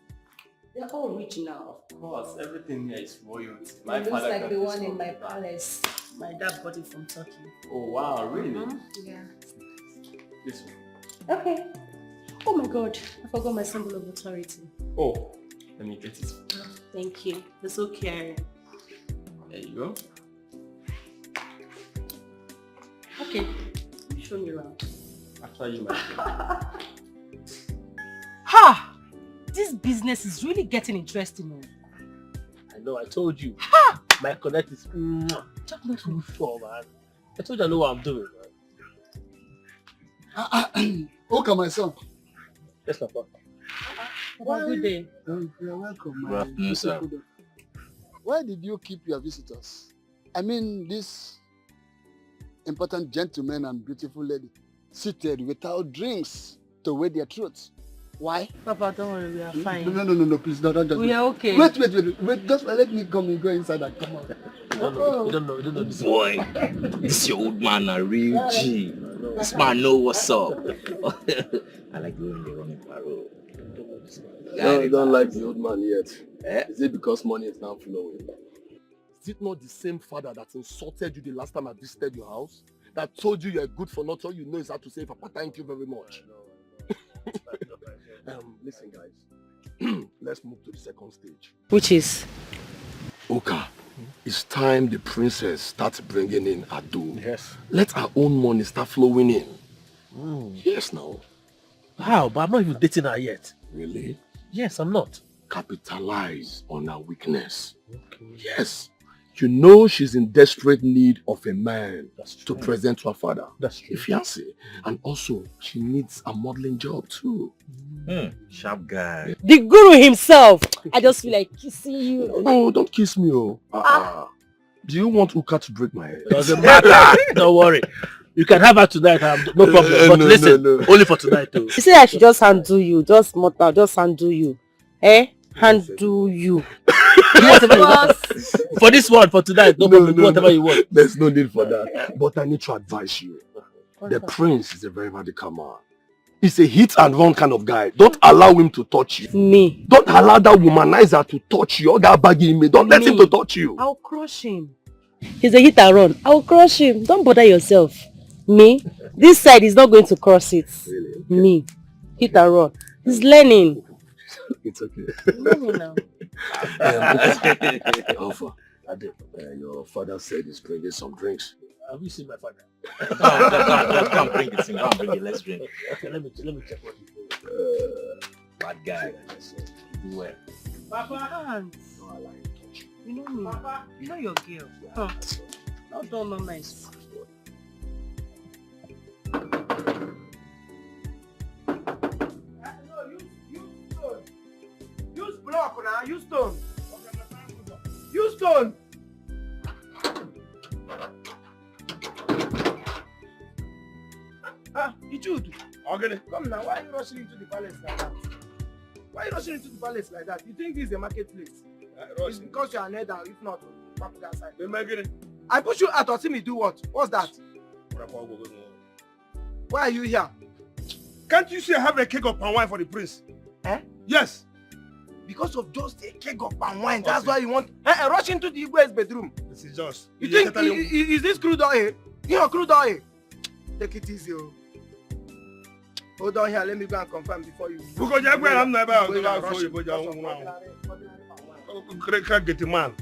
They're all original. Of course, everything here is royalty. It looks like the one in my palace. My dad bought it from Turkey. Oh wow, really? Yeah. This one. Okay. Oh my god, I forgot my symbol of authority. Oh, let me get it. Thank you. You're so caring. There you go. Okay. Show me around. After you, my friend. Ha! This business is really getting interesting. I know, I told you. Ha! My connect is Just not too sure, man. I told you I know what I'm doing, man. Okay, my son. Yes, Papa. Have a good day. You're welcome, Good man. afternoon, sir. Why did you keep your visitors? I mean, this important gentleman and beautiful lady seated without drinks to weigh their truths. Why? Papa, don't worry, we are fine. No, please, don't. We are okay. Wait, just let me come and go inside and come out. You don't know this Boy, this your old man a real G. This man know what's up. I like the way they run in parole. No, don't like the old man yet. Is it because money is now flowing? Is it not the same father that insulted you the last time I visited your house? That told you you're good for not all you know is how to say, Papa, thank you very much. Listen, guys. Let's move to the second stage. Which is? Oka, it's time the princess starts bringing in Ado. Yes. Let our own money start flowing in. Yes, now. How? But I'm not even dating her yet. Really? Yes, I'm not. Capitalize on her weakness. Okay. Yes. You know she's in desperate need of a man to present to her father. That's true. A fiancé. And also, she needs a modeling job too. Sharp guy. The guru himself. I just feel like kissing you. No, don't kiss me, oh. Do you want Uka to break my head? Doesn't matter. Don't worry. You can have her tonight. No problem. But listen, only for tonight though. You say I should just handle you. Just mortal. Just handle you. Eh? Handle you. Whatever you want. For this one, for tonight, no problem. Whatever you want. There's no need for that. But I need to advise you. The prince is a very radical man. He's a hit and run kind of guy. Don't allow him to touch you. Me. Don't allow that womanizer to touch you. Or that baggy me. Don't let him to touch you. I'll crush him. He's a hit and run. I'll crush him. Don't bother yourself. Me. This side is not going to cross it. Really? Okay. Me. Hit and run. He's learning. It's okay. Learning now. Alpha, your father said he's bringing some drinks. Have you seen my father? Come bring it. Come bring it. Let's drink. Okay, let me check what you do. Bad guy. Do well. Papa, hands. You know me. Papa. You know your girl. Huh? Not done, no nice. Use block now, use stone. Use stone. Jude. Okay. Come now, why are you rushing into the palace like that? Why are you rushing into the palace like that? You think this is a marketplace? It's because you are an elder, if not, back to that side. I push you out or see me do what? What's that? Why are you here? Can't you see I have a keg of palm wine for the prince? Eh? Yes. Because of just a keg of palm wine, that's why you want rush into the Igwe's bedroom. This is just. You think is this crude oil? Here, crude oil. Take it easy. Hold on here, let me go and confirm before you. Because I'm never can't get the man.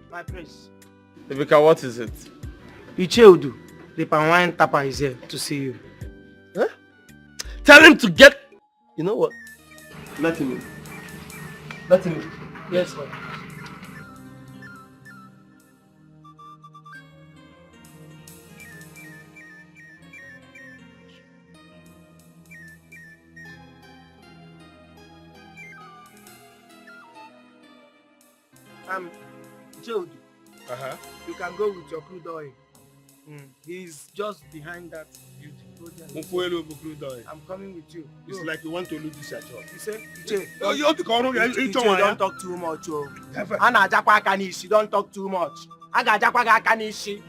My prince. Ibika, what is it? Icheudu, the palm wine tapper is here to see you. Huh? him to get... You know what? Let him in. Let him in. Yes, sir. Jody, you can go with your crude oil. He's just behind that building. I'm coming with you. It's like you want to lose this job. You say? You have to call on Don't talk too much. Ana ajakwa aka n'ishi, don't talk too much. Aga ajakwa ga aka n'ishi.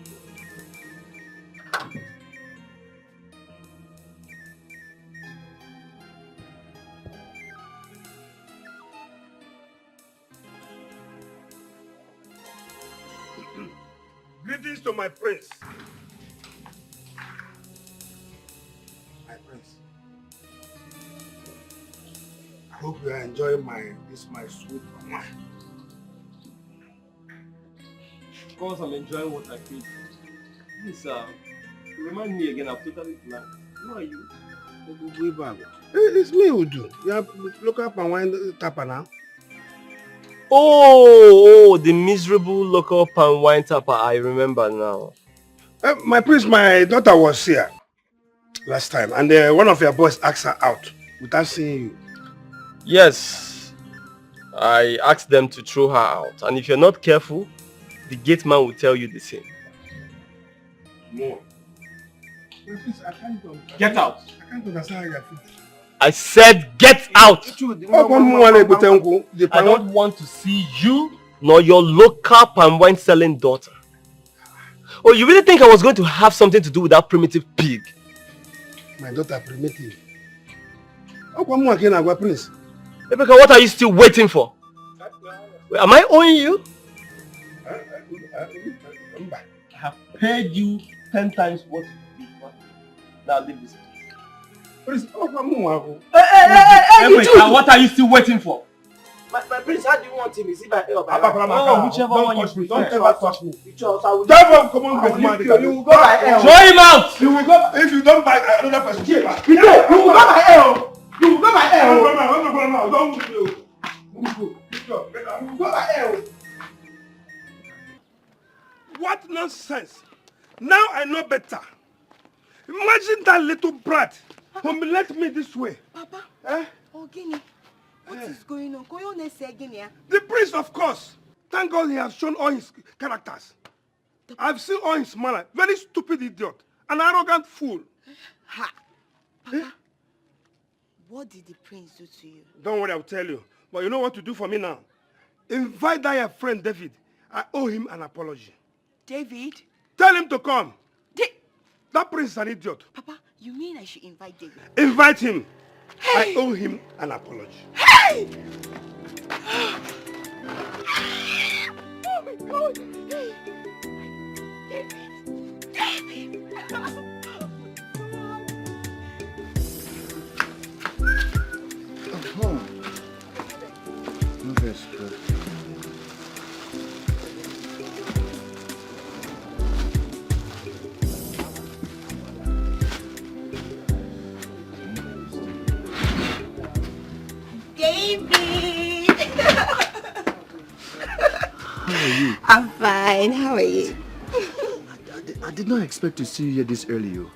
Greetings to my prince. My prince. I hope you are enjoying my sweet wine. Of course, I'm enjoying what I feel. Please, remind me again, I've totally blank. Who are you? It's me, Udu. You have local palm wine tapper now. Oh, the miserable local palm wine tapper. I remember now. My prince, my daughter was here last time, and one of your boys asked her out without seeing you. Yes, I asked them to throw her out, and if you're not careful, the gate man will tell you the same. No. My prince, I can't understand. Get out. I can't understand how you feel. I said get out! I I don't want to see you nor your local palm wine selling daughter. Oh, you really think I was going to have something to do with that primitive pig? My daughter primitive. Prince. Rebecca, what are you still waiting for? Wait, am I owing you? I have paid you 10 times what you want. Now leave this place. Prince, what are you still waiting for? My prince, how do you want him? Is he by air or by Whichever one you prefer. Don't ever touch me. Come on, you will go by air. Throw him out! You will go if you don't buy another person. You will go by air. You will go by air. Don't go by air. What nonsense! Now I know better. Imagine that little brat humiliate me this way. Papa, Ogini, what is going on? The prince, of course. Thank God he has shown all his characters. I've seen all his manner. Very stupid idiot. An arrogant fool. Papa, what did the prince do to you? Don't worry, I'll tell you. But you know what to do for me now? Invite that your friend David. I owe him an apology. David? Tell him to come. That prince is an idiot. Papa, you mean I should invite David? Invite him. Hey. I owe him an apology. Hey! Oh my God! Hey! David! David! That's good. David! How are you? I'm fine. How are you? I did not expect to see you here this early.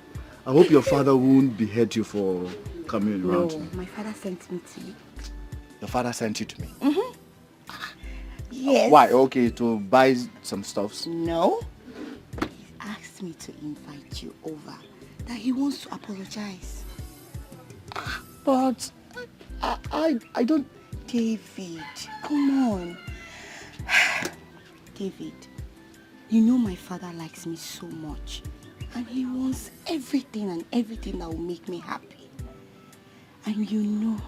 I hope your father won't behead you for coming around to me. My father sent me to you. Your father sent you to me? Mm-hmm. Yes. Why? Okay, to buy some stuffs? No. He asked me to invite you over. That he wants to apologize. But I don't... David, come on. David, you know my father likes me so much. And he wants everything that will make me happy. And you know,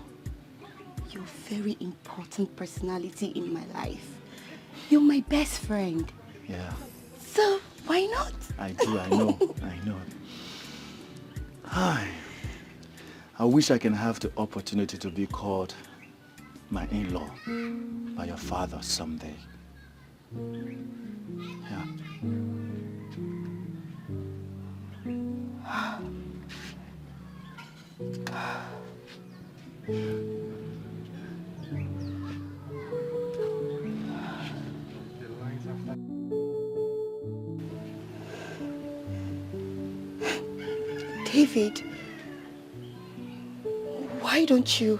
you're a very important personality in my life. You're my best friend. Yeah. So, why not? I do, I know. I wish I can have the opportunity to be called my in-law by your father someday. Yeah. David, why don't you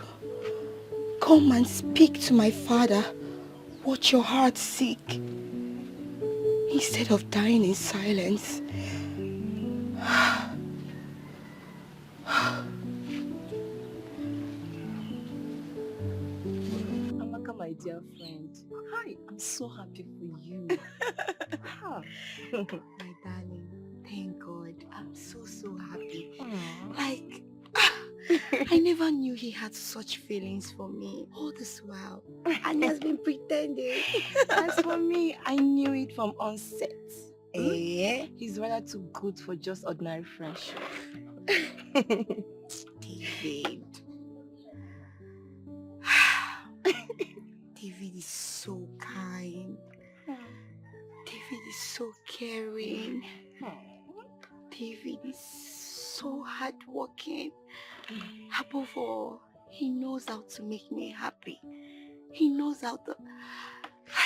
come and speak to my father what your heart seek instead of dying in silence? Amaka, my dear friend, hi, I'm so happy for you. My darling, thank God. I'm so happy. Like, I never knew he had such feelings for me all this while. And he has been pretending. As for me, I knew it from onset. He's rather too good for just ordinary friendship. David. David is so kind. David is so caring. David is so hardworking. Above all, he knows how to make me happy. He knows how to...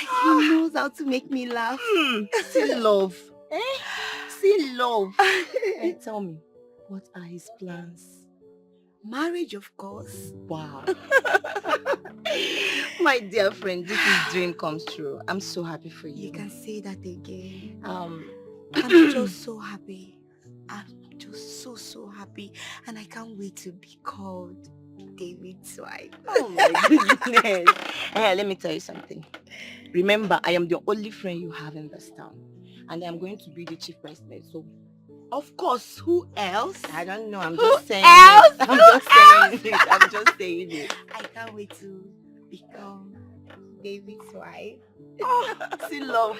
He knows how to make me laugh. See love. See love. Hey, tell me, what are his plans? Marriage, of course. Wow. My dear friend, this is dream comes true. I'm so happy for you. You can say that again. I'm just so happy. I'm just so happy. And I can't wait to be called David's wife. Oh my goodness. Hey, let me tell you something. Remember, I am the only friend you have in this town. And I'm going to be the chief president. So, of course, who else? I don't know. I'm Who just saying else? it. I'm just saying it. I'm just saying it. I can't wait to become David's wife. See love.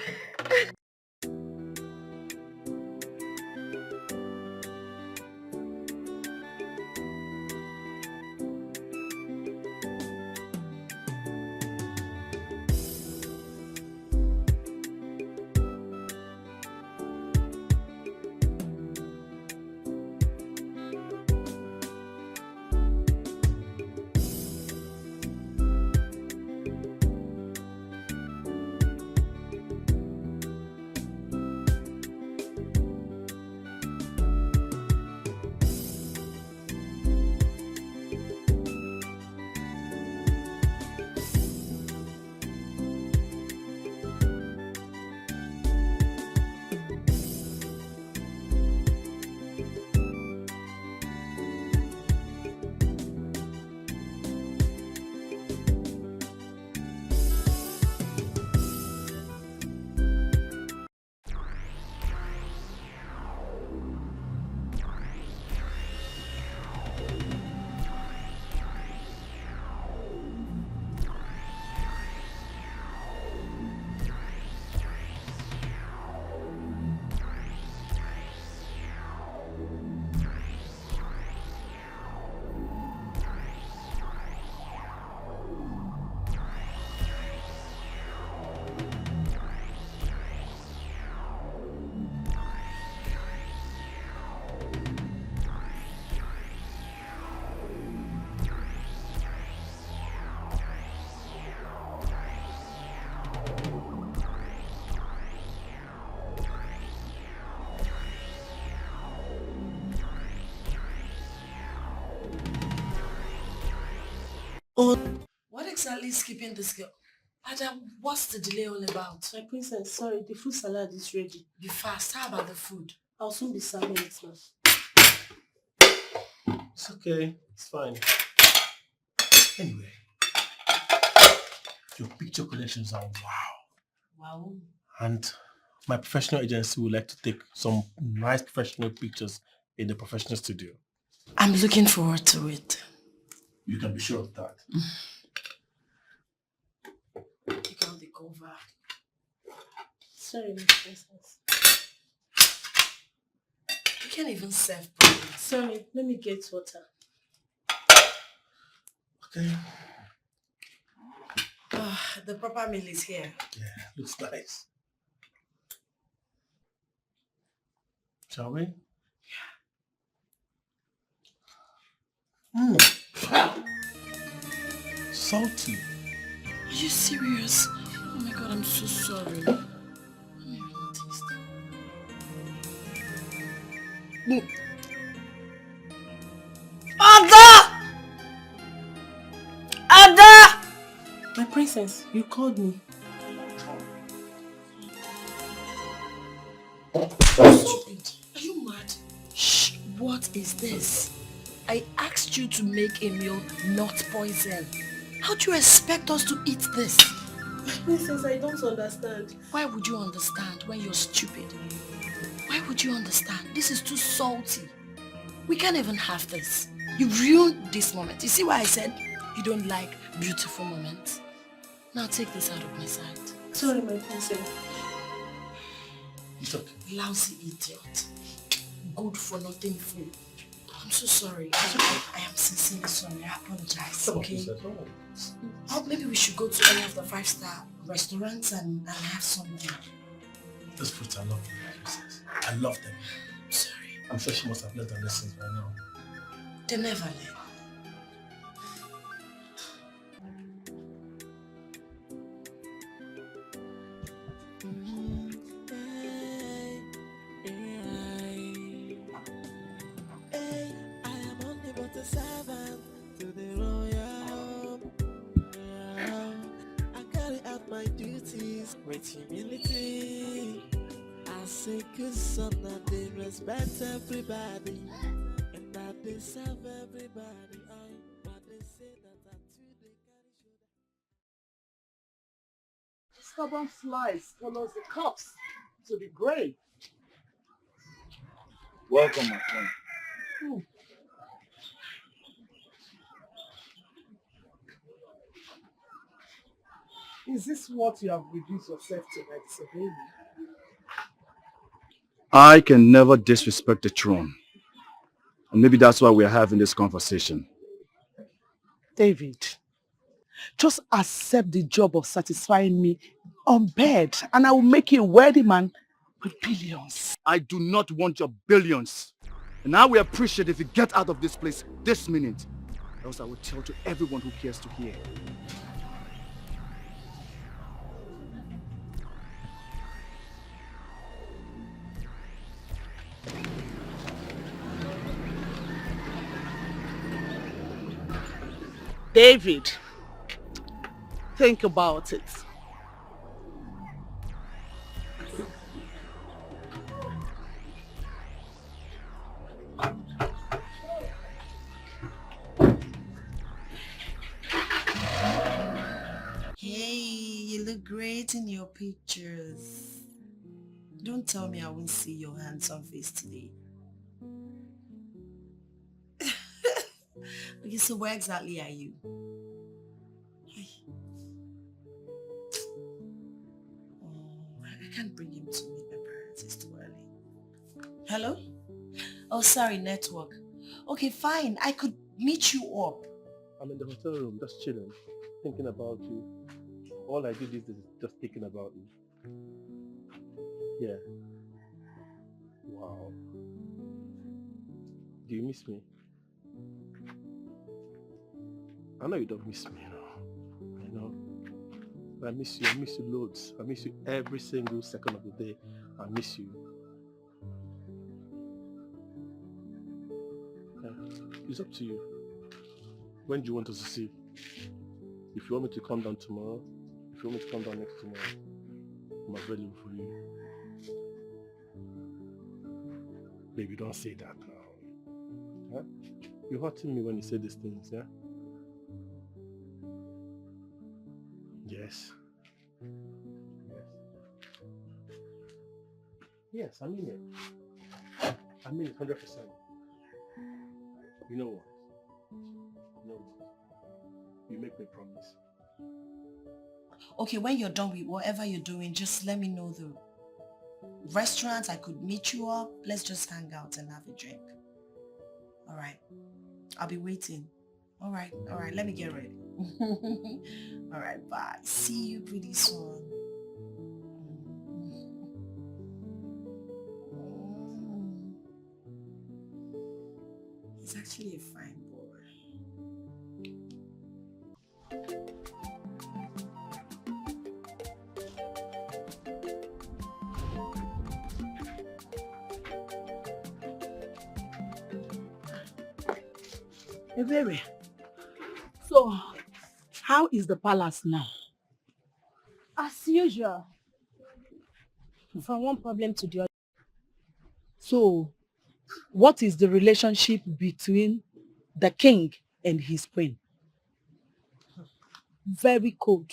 What exactly is keeping this girl? Adam, what's the delay all about? My princess, sorry, the fruit salad is ready. Be fast. How about the food? I'll soon be serving it now. It's okay. It's fine. Anyway, your picture collections are wow. Wow. And my professional agency would like to take some nice professional pictures in the professional studio. I'm looking forward to it. You can be sure of that. Take out the cover. Sorry, my princess. You can't even serve properly. Sorry, let me get water. Okay. The proper meal is here. Yeah, looks nice. Shall we? Salty. Are you serious? Oh my god, I'm so sorry. Let me even taste it. Ada! Ada! My princess, you called me. Stupid. Are you mad? Shh, what is this? I asked you to make a meal, not poison. How do you expect us to eat this? Princess, I don't understand. Why would you understand when you're stupid? Why would you understand? This is too salty. We can't even have this. You ruined this moment. You see why I said you don't like beautiful moments? Now take this out of my sight. Sorry, my princess. It's okay. Lousy idiot. Good for nothing fool. I'm so sorry. I am sincerely sorry. I apologize. Okay? Maybe we should go to any of the 5-star restaurants and have something. Those fruits, I love them, princess. I love them. I'm sorry. I'm sure she must have learned her lessons by now. They never learn. With humility, I say good son that they respect everybody and that they serve everybody. But they say that I'm too they carry shoulder. Stubborn flies follows the cops to the grave. Welcome, my friend. Is this what you have reduced yourself to, like Sabine? I can never disrespect the throne. And maybe that's why we're having this conversation. David, just accept the job of satisfying me on bed and I will make you a wealthy man with billions. I do not want your billions. And I will appreciate if you get out of this place this minute. Else I will tell to everyone who cares to hear. David, think about it. Hey, you look great in your pictures. Don't tell me I won't see your handsome face today. Okay, so where exactly are you? Oh, I can't bring him to meet my parents. It's too early. Hello? Oh, sorry, network. Okay, fine. I could meet you up. I'm in the hotel room, just chilling, thinking about you. All I do these days is just thinking about you. Yeah. Wow. Do you miss me? I know you don't miss me now. You know? But I miss you loads. I miss you every single second of the day. I miss you. Yeah. It's up to you. When do you want us to see? If you want me to come down tomorrow, if you want me to come down next tomorrow, I'm available for you. Baby, don't say that now. Huh? You're hurting me when you say these things, yeah? Yes. Yes, I mean it. I mean it 100%. You know what? You make me promise. Okay, when you're done with whatever you're doing, just let me know the restaurant. I could meet you up. Let's just hang out and have a drink. All right. I'll be waiting. All right. Let me get ready. All right, bye. See you pretty soon. He's actually a fine boy. Very. So, how is the palace now? As usual. From one problem to the other. So, what is the relationship between the king and his queen? Very cold.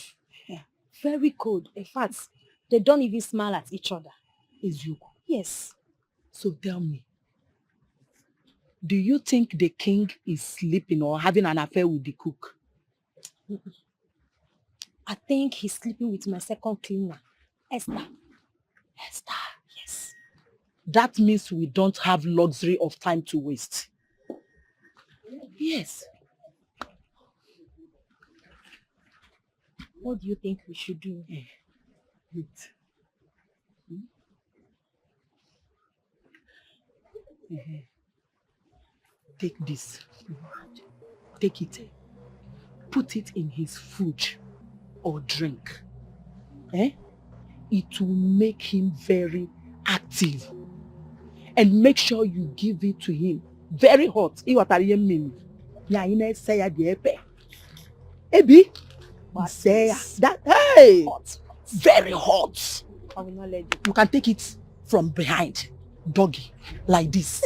Yeah. Very cold. In fact, they don't even smile at each other. Is you? Yes. So tell me, do you think the king is sleeping or having an affair with the cook? I think he's sleeping with my second cleaner, Esther. Esther? Yes. That means we don't have luxury of time to waste. Yes. What do you think we should do? Wait. Take this. Take it. Put it in his food or drink. It will make him very active. And make sure you give it to him very hot. Ebi? Say that, hey! Hot. Very hot. I will not let you. You can take it from behind, doggy, like this.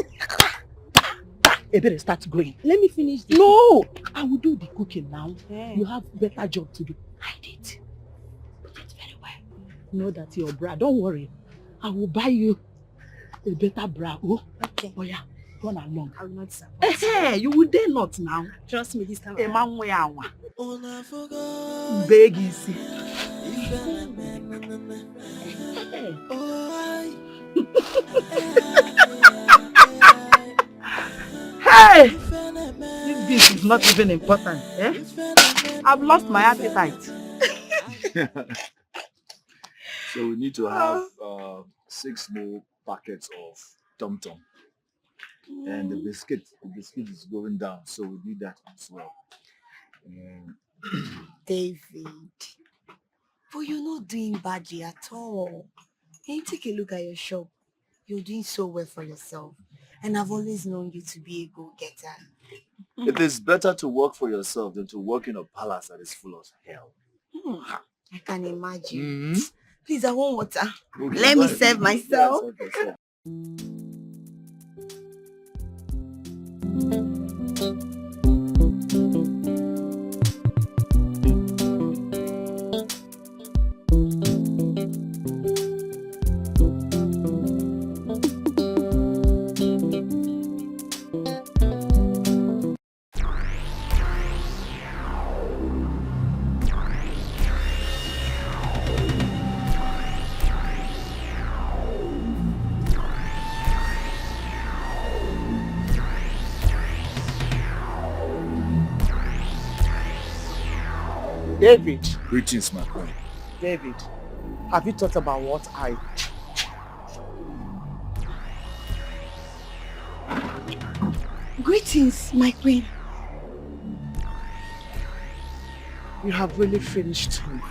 It better start growing. Let me finish this. No! I will do the cooking now. Yeah. You have better job to do. Hide it. Put it very well. Know that your bra. Don't worry. I will buy you a better bra. Oh, okay. Oh yeah. Run along. I will not disappoint. Hey, you will dare not now. Trust me this time. Beg easy. Hey! This gift is not even important. I've lost my appetite. So we need to have 6 more packets of Tom Tom. And the biscuit is going down, so we need that as well. David, but you're not doing badly at all. Can you take a look at your shop? You're doing so well for yourself. And I've always known you to be a go-getter. It is better to work for yourself than to work in a palace that is full of hell. I can imagine. Please, I want water. Okay, Let me serve myself. Yes. David. Greetings, my friend. David, have you thought about what I... Greetings, my queen. You have really finished him.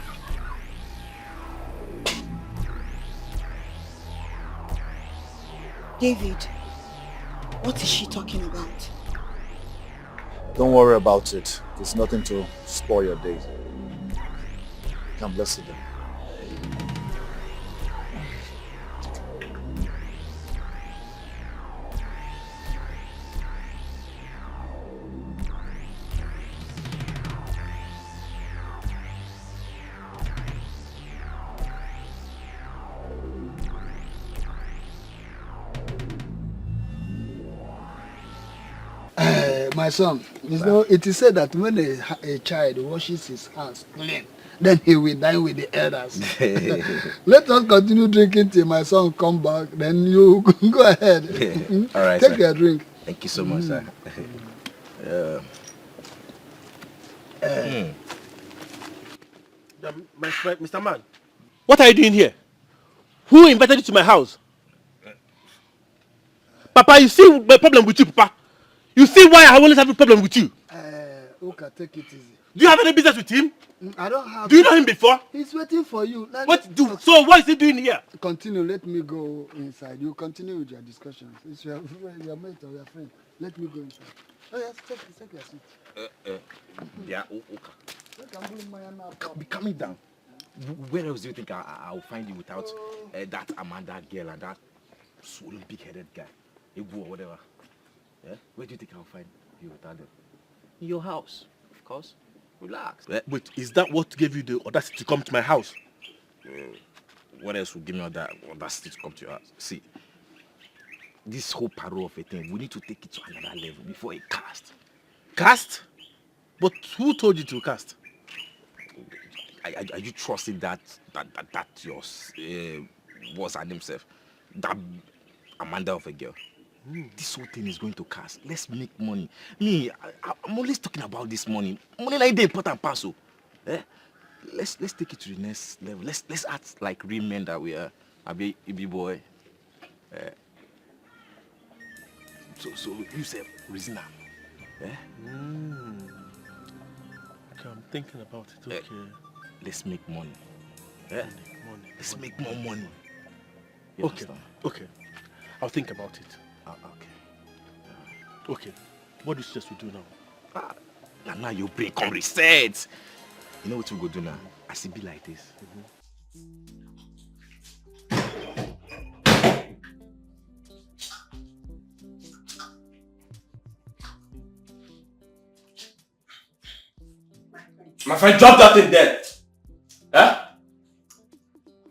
David, what is she talking about? Don't worry about it. There's nothing to spoil your day. Come, let's sit down. My son, you know, it is said that when a child washes his hands clean, then he will dine with the elders. Let us continue drinking till my son come back, then you go ahead. All right, Take sir. your drink. Thank you so much, sir. Mr. Man, what are you doing here? Who invited you to my house? Papa, you see my problem with you, Papa? You see why I always have a problem with you? Okay, take it easy. Do you have any business with him? I don't have... Do you know him before? He's waiting for you. So what is he doing here? Continue, let me go inside. You continue with your discussions. It's your mate or your friend. Let me go inside. Oh, yes, take your seat. Yeah, be calming down. Where else do you think I'll find you without that Amanda girl and that swollen big-headed guy, Ibu or whatever? Yeah? Where do you think I'll find you without them? In your house, of course. Relax. Wait, is that what gave you the audacity to come to my house? What else will give me that audacity to come to your house? See, this whole parole of a thing, we need to take it to another level before it cast. Cast? But who told you to cast? Are you trusting that yours was and himself? That Amanda of a girl? This whole thing is going to cast. Let's make money. I'm always talking about this money. Money like the important parcel. Let's take it to the next level. Let's act like real men that we are. A big boy. So you say reason now. Okay, I'm thinking about it. Okay. Let's make money. Let's make more money. You Okay. understand? Okay. I'll think about it. Okay. Okay. What do you suggest we do now? Now your brain come reset. You know what we go do now? I see be like this. My friend, drop that thing there. Huh?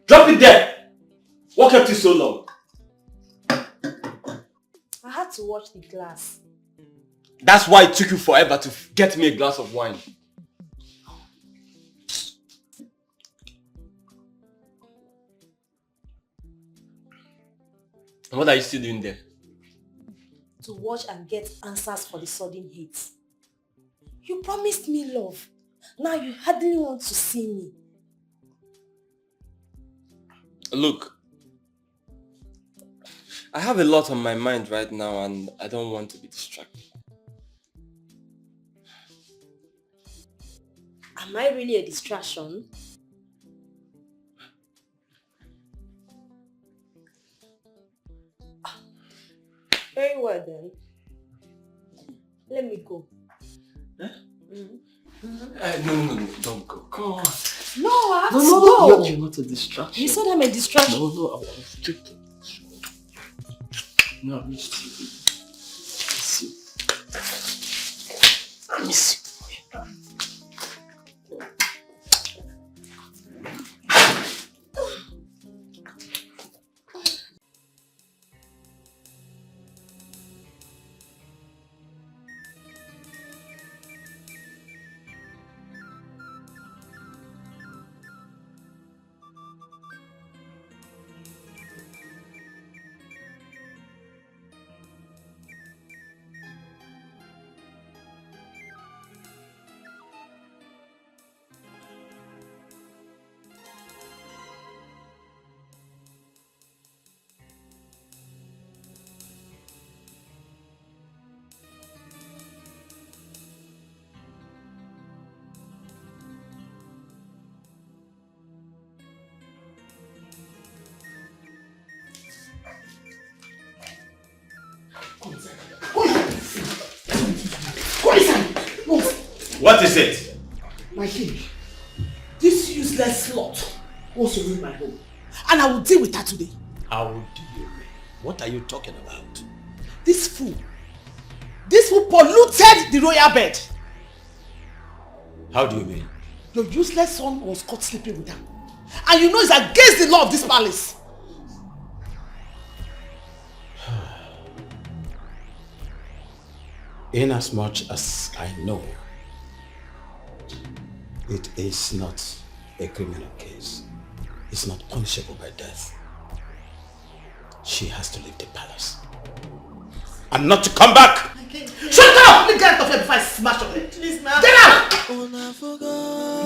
Drop it there. What kept you so long? I had to watch the glass. That's why it took you forever to get me a glass of wine. And what are you still doing there? To watch and get answers for the sudden hate. You promised me love. Now you hardly want to see me. Look, I have a lot on my mind right now and I don't want to be distracted. Am I really a distraction? Very well then. Let me go. Huh? No, don't go. Come on. No, I have to No, go. you're not a distraction. You said I'm a distraction. No, I was joking. No, I miss you. I miss you. What is it? My king, this useless slut wants to ruin my home. And I will deal with her today. How do you? What are you talking about? This fool polluted the royal bed. How do you mean? Your useless son was caught sleeping with her. And you know it's against the law of this palace. Inasmuch as I know it is not a criminal case, it's not punishable by death, she has to leave the palace. And not to come back! Shut up! Let me get out of here before I smash your head. Please, man. Get out!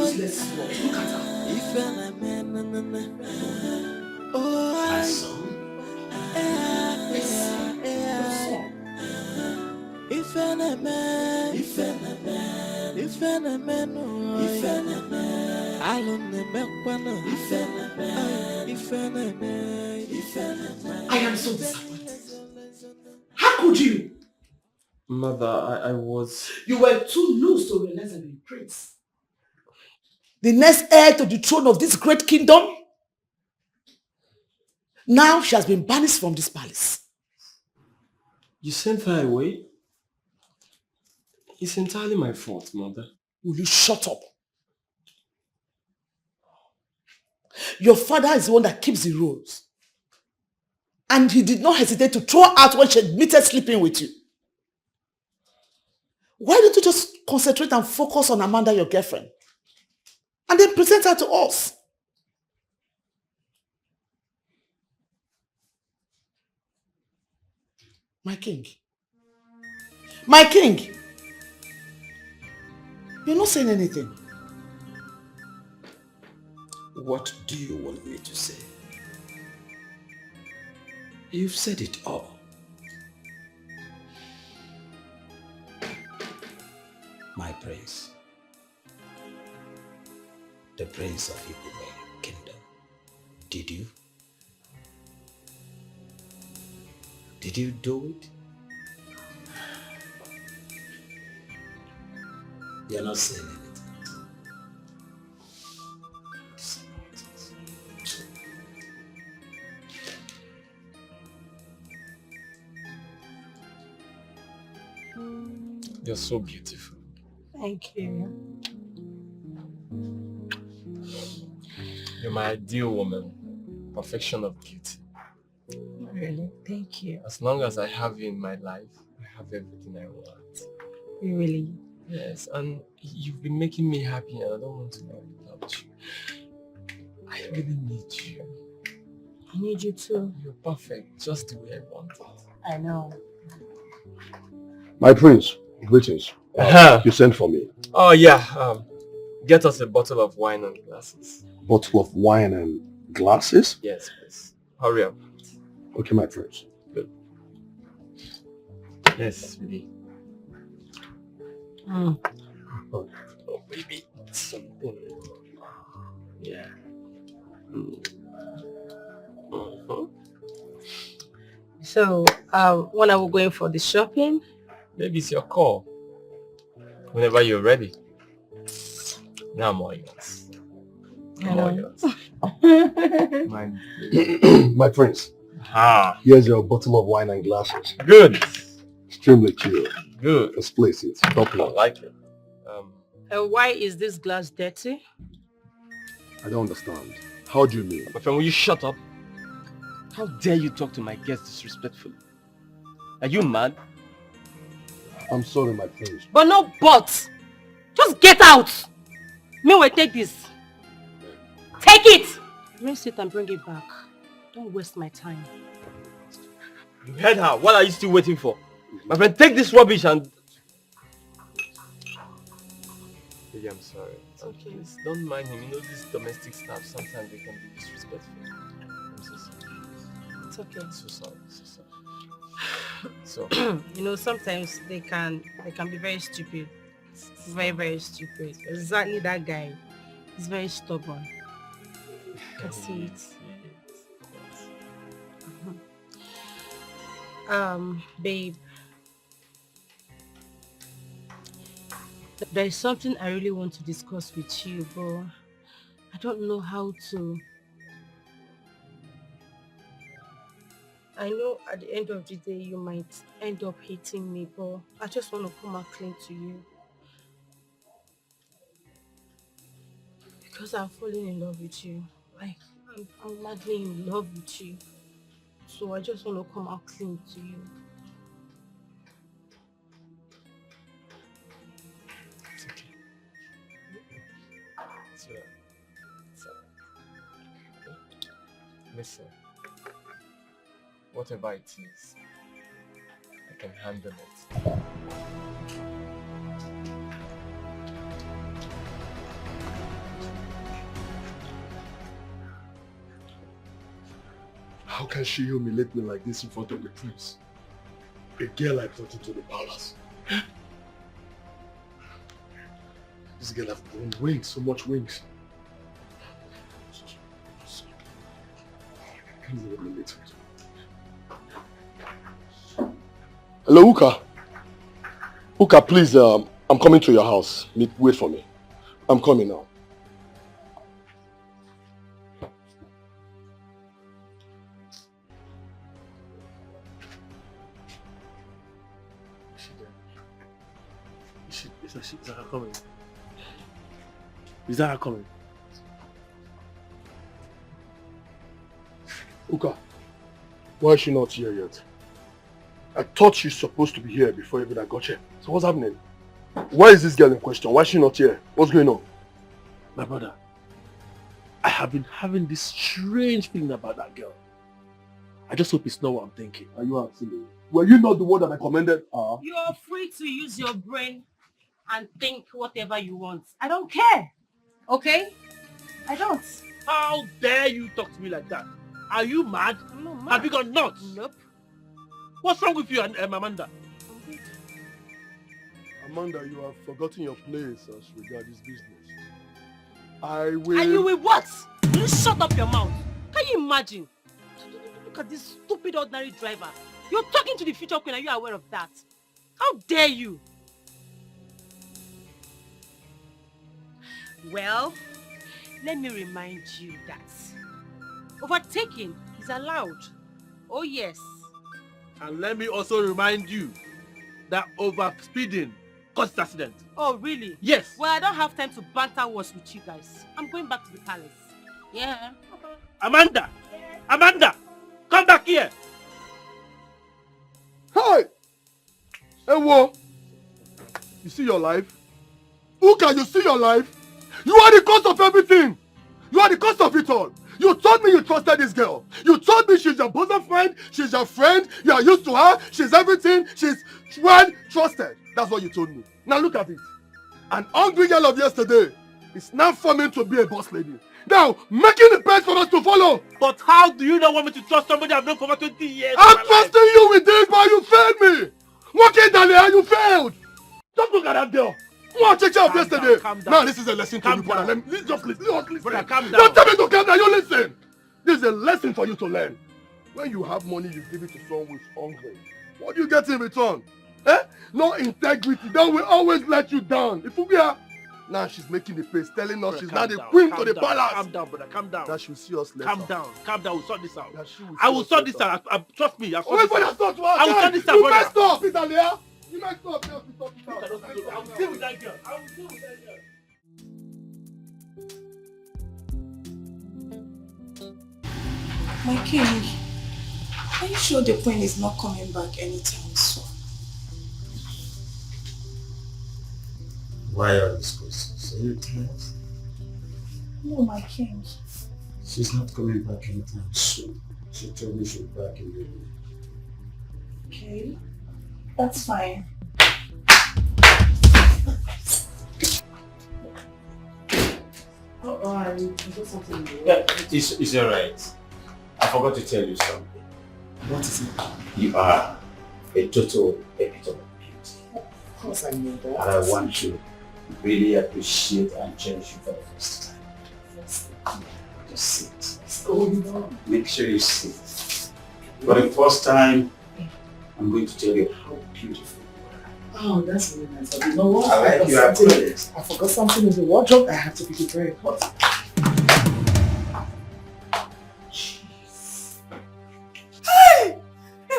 Useless slut. Look at her. My son. I am so disappointed. How could you? Mother, I was... You were too loose to realize that you're a prince. The next heir to the throne of this great kingdom. Now she has been banished from this palace. You sent her away? It's entirely my fault, Mother. Will you shut up? Your father is the one that keeps the rules. And he did not hesitate to throw her out when she admitted sleeping with you. Why don't you just concentrate and focus on Amanda, your girlfriend? And then present her to us. My king. My king. You're not saying anything. What do you want me to say? You've said it all. My prince. The prince of Igbo kingdom. Did you? Did you do it? You're not saying anything. You're so beautiful. Thank you. You're my ideal woman. Perfection of beauty. Really? Thank you. As long as I have you in my life, I have everything I want. Really? Yes, and you've been making me happy and I don't want to live without you. I really need you. I need you too. You're perfect, just the way I want it. I know. My prince, greetings. You sent for me. Oh yeah, get us a bottle of wine and glasses. Bottle of wine and glasses? Yes, please. Hurry up. Okay, my prince. Good. Yes, really. Mm. Oh, baby, something. Yeah. So, when are we going for the shopping? Maybe it's your call. Whenever you're ready. Now I'm all yours. I'm all yours. My prince. Ah. Here's your bottle of wine and glasses. Good. Extremely chill. Good. Let's place it. Top I notch. like it. And why is this glass dirty? I don't understand. How do you mean? My friend, will you shut up? How dare you talk to my guests disrespectfully? Are you mad? I'm sorry, my prince. But no but. Just get out. Meanwhile, take this. Take it. Rinse it and bring it back. Don't waste my time. You heard her. What are you still waiting for? My friend, take this rubbish and... Baby, I'm sorry. Okay. Please, don't mind him. You know, these domestic staff, sometimes they can be disrespectful. I'm so sorry. It's okay. I'm so sorry. So sorry. You know, sometimes they can be very stupid. Very, very stupid. Exactly that guy. He's very stubborn. I can see it. Babe. There is something I really want to discuss with you, but I don't know how to. I know at the end of the day you might end up hating me, but I just want to come out clean to you. Because I'm falling in love with you. Like, I'm madly in love with you. So I just want to come out clean to you. It's okay. It's alright. Listen. Whatever it is, I can handle it. How can she humiliate me like this in front of the prince? A girl I brought into the palace. This girl has grown wings, so much wings. Can you humiliate her? Hello, Uka. Uka, please, I'm coming to your house. Wait for me. I'm coming now. Is that her coming? Is that her coming? Uka, why is she not here yet? I thought she's supposed to be here before even I got here. So what's happening? Why is this girl in question? Why is she not here? What's going on? My brother, I have been having this strange feeling about that girl. I just hope it's not what I'm thinking. Are you absolutely? Were you not the one that I commended? You're free to use your brain and think whatever you want. I don't care. Okay? I don't. How dare you talk to me like that? Are you mad? I'm not mad. Have you got nuts? Nope. What's wrong with you and Amanda? Amanda, you have forgotten your place as regards this business. I will... And you will what? Will you shut up your mouth? Can you imagine? Look at this stupid ordinary driver. You're talking to the future queen. Are you aware of that? How dare you? Well, let me remind you that overtaking is allowed. Oh yes. And let me also remind you that overspeeding caused accident. Oh really? Yes. Well, I don't have time to banter words with you guys. I'm going back to the palace. Yeah. Amanda! Amanda! Come back here! Hey! Ewo! You see your life? Uka, you see your life? You are the cause of everything! You are the cause of it all! You told me you trusted this girl. You told me she's your bosom friend, she's your friend, you are used to her, she's everything, she's well trusted. That's what you told me. Now look at it. An hungry girl of yesterday is now forming to be a boss lady. Now, making the best for us to follow. But how do you not want me to trust somebody I've known for over 20 years? I'm trusting you with this, but you failed me. Working down there, you failed. Just look at that girl. What check of yesterday? Calm down. Now this is a lesson to you, brother. Let me just listen. Brother, calm down. Don't tell me to calm down. You listen. This is a lesson for you to learn. When you have money, you give it to someone who's hungry. What do you get in return? Eh? No integrity. That will always let you down. If we are now, she's making the face, telling us she's not the queen to the palace. Calm down, brother. Calm down. That she'll see us later. Calm down. Calm down. We'll sort this out. I will sort this out. Trust me. I'll sort Wait this for out. that thought. I will sort this out, You brother. messed up, Italia. You messed up. Just sort it out. I will deal with that girl. I will deal with that girl. My king, are you sure the queen is not coming back anytime soon? Why all these questions? Are you tired? No, my king. She's not coming back anytime soon. She told me she'll be back in the room. Okay, that's fine. Oh, I got something. Yeah, it's alright. I forgot to tell you something. What is it? You are a total epitome of beauty. Of course I know that. And I want to really appreciate and cherish you for the first time. Just sit. What's going on? Make sure you sit. For the first time, I'm going to tell you how beautiful you are. Oh, that's really nice. But you know what? I like your approach. I forgot something in the wardrobe. I have to be very hot. Jeez. Hey! So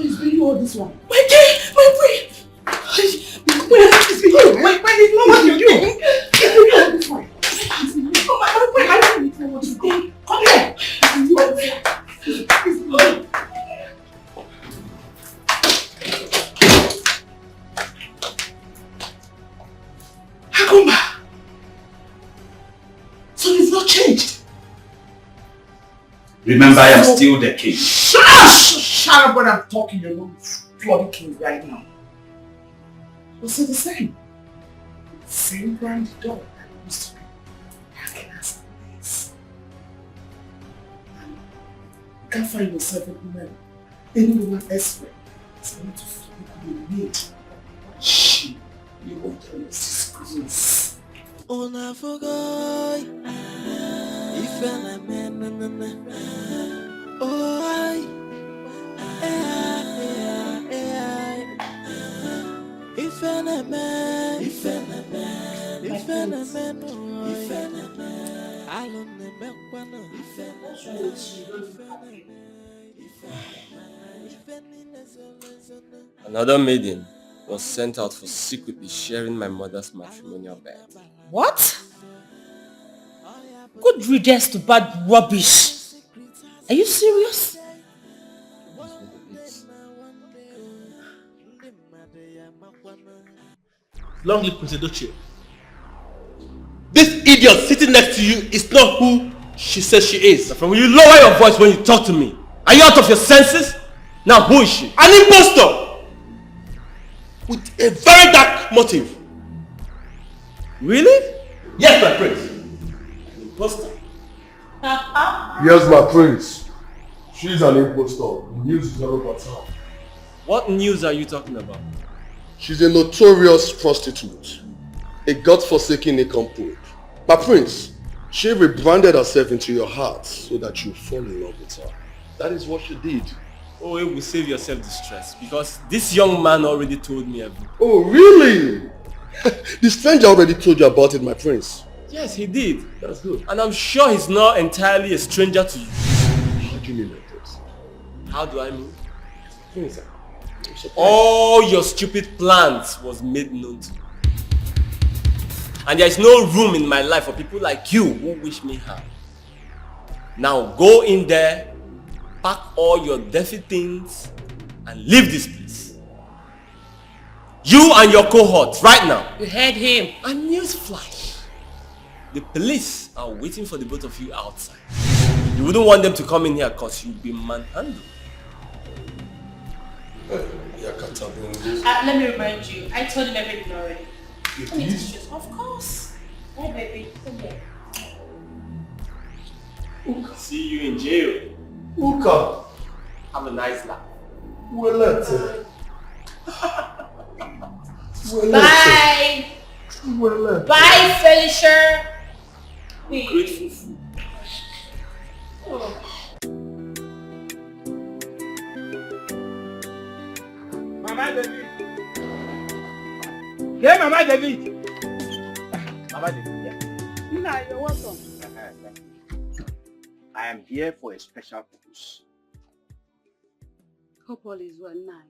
it's been you all this one? My king! My queen! Wait, it's not what you're doing! Oh my queen! I don't even know what you're doing. Come here! Hakuma! So it's not changed? Remember, I am still the king. Shut up when I'm talking. You're not bloody king right now. Was it the same? Same brand dog that used to be hacking us like this. You can't find yourself any woman elsewhere. It's going to feel you need. She, you owe them disgrace. On a forgot if I oh I Another maiden was sent out for secretly sharing my mother's matrimonial bed. What? Good riddance to bad rubbish. Are you serious? Long live Princess Doche. This idiot sitting next to you is not who she says she is. From will you lower your voice when you talk to me? Are you out of your senses? Now who is she? An impostor! With a very dark motive. Really? Yes, my prince. An impostor? Yes, my prince. She's an impostor. The news is all about her. What news are you talking about? She's a notorious prostitute. A God-forsaken nincompoop. My prince, she rebranded herself into your heart so that you fall in love with her. That is what she did. Oh, it will save yourself distress because this young man already told me everything. Oh, really? The stranger already told you about it, my prince. Yes, he did. That's good. And I'm sure he's not entirely a stranger to you. How do you mean like this? How do I mean? Prince, all your stupid plans was made known to me. And there is no room in my life for people like you who wish me harm. Now go in there, pack all your dirty things and leave this place. You and your cohort, right now. You heard him. A newsflash. The police are waiting for the both of you outside. You wouldn't want them to come in here because you'd be manhandled. Let me remind you, I told him everything already. You did? Of course. Hey baby, come here. See you in jail. Uka. Have a nice life. Bye. Bye, Felicia. Grateful fool. Oh. Mama David. Yeah, Mama David. Mama David, yeah. Nina, you're welcome. I am here for a special purpose. Hope all is well now.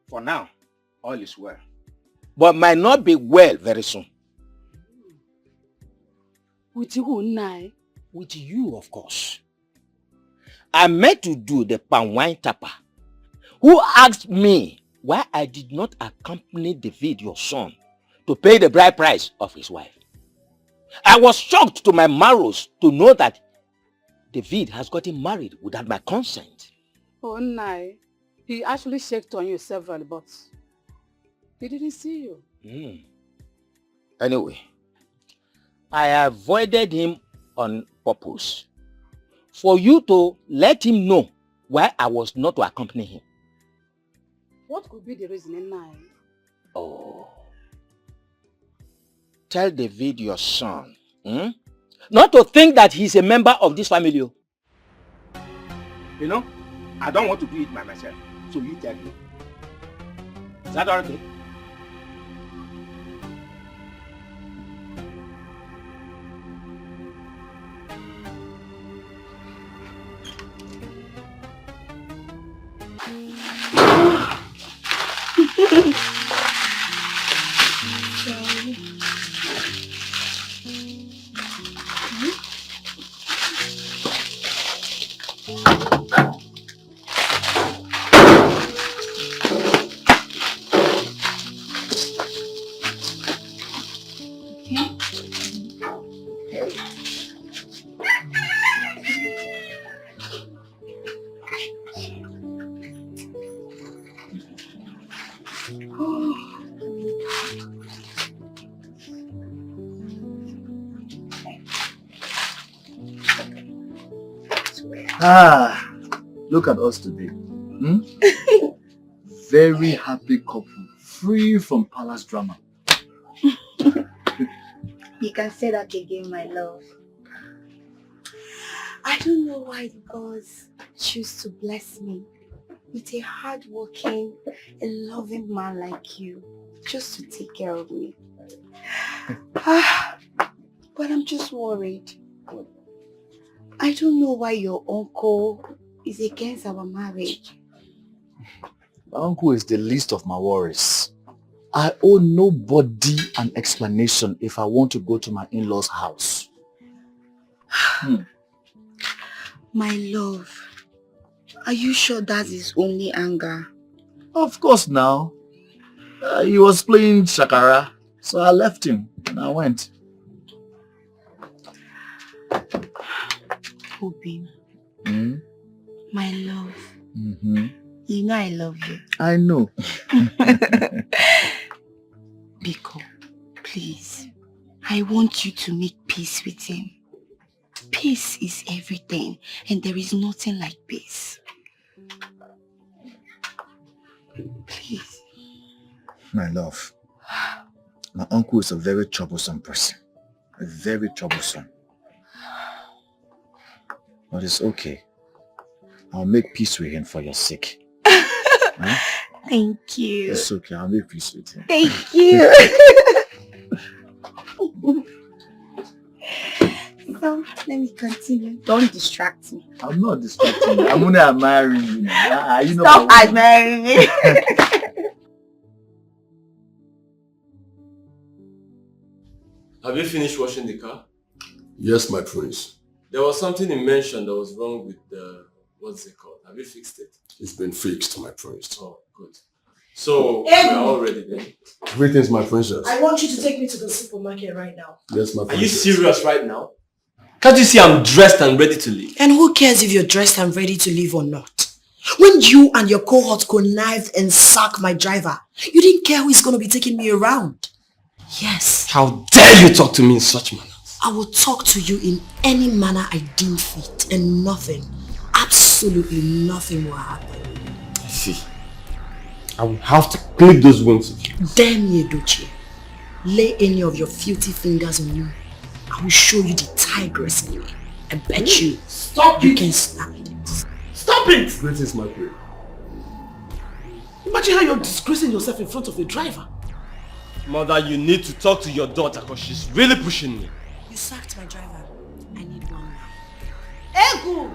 For now, all is well. But might not be well very soon. With who now? With you, of course. I meant to do the palm wine tapper, who asked me why I did not accompany David, your son, to pay the bride price of his wife. I was shocked to my marrows to know that David has gotten married without my consent. Oh, no. He actually checked on you several, but he didn't see you. Anyway, I avoided him on purpose for you to let him know why I was not to accompany him. What could be the reason now? Oh. Tell David, your son, not to think that he's a member of this family. You know, I don't want to do it by myself. So you tell me. Is that all okay? Look at us today. Very happy couple, free from palace drama. You can say that again, my love. I don't know why the gods choose to bless me with a hardworking and loving man like you. just to take care of me. But I'm just worried. I don't know why your uncle is against our marriage. My uncle is the least of my worries. I owe nobody an explanation if I want to go to my in-laws' house. My love, are you sure that is only anger? Of course now. He was playing shakara, so I left him and I went. Obin, my love, you know I love you. I know. Biko, please, I want you to make peace with him. Peace is everything, and there is nothing like peace. Please. My love, my uncle is a very troublesome person. Very troublesome. But it's okay. I'll make peace with him for your sake. Huh? Thank you. It's okay, I'll make peace with him. Thank you. So, let me continue. Don't distract me. I'm not distracting you. I'm only admiring you. You know. Stop admiring me. Have you finished washing the car? Yes, my prince. There was something you mentioned that was wrong with the, what's it called? Have you fixed it? It's been fixed, my prince. Oh, good. So, we're all ready then. Greetings, my princess. I want you to take me to the supermarket right now. Yes, my princess. Are you serious right now? Can't you see I'm dressed and ready to leave? And who cares if you're dressed and ready to leave or not? When you and your cohort connived and sacked my driver, you didn't care who is going to be taking me around. Yes. How dare you talk to me in such manner? I will talk to you in any manner I deem fit, and nothing, absolutely nothing will happen. I see. I will have to clip those wounds of you. Damn you, Edochie. Lay any of your filthy fingers on me. I will show you the tigress in me. I bet you. Stop you it! Can stand it. Stop it! Greetings, my queen. Imagine how you're disgracing yourself in front of a driver. Mother, you need to talk to your daughter because she's really pushing me. You sacked my driver. I need one now. Egu!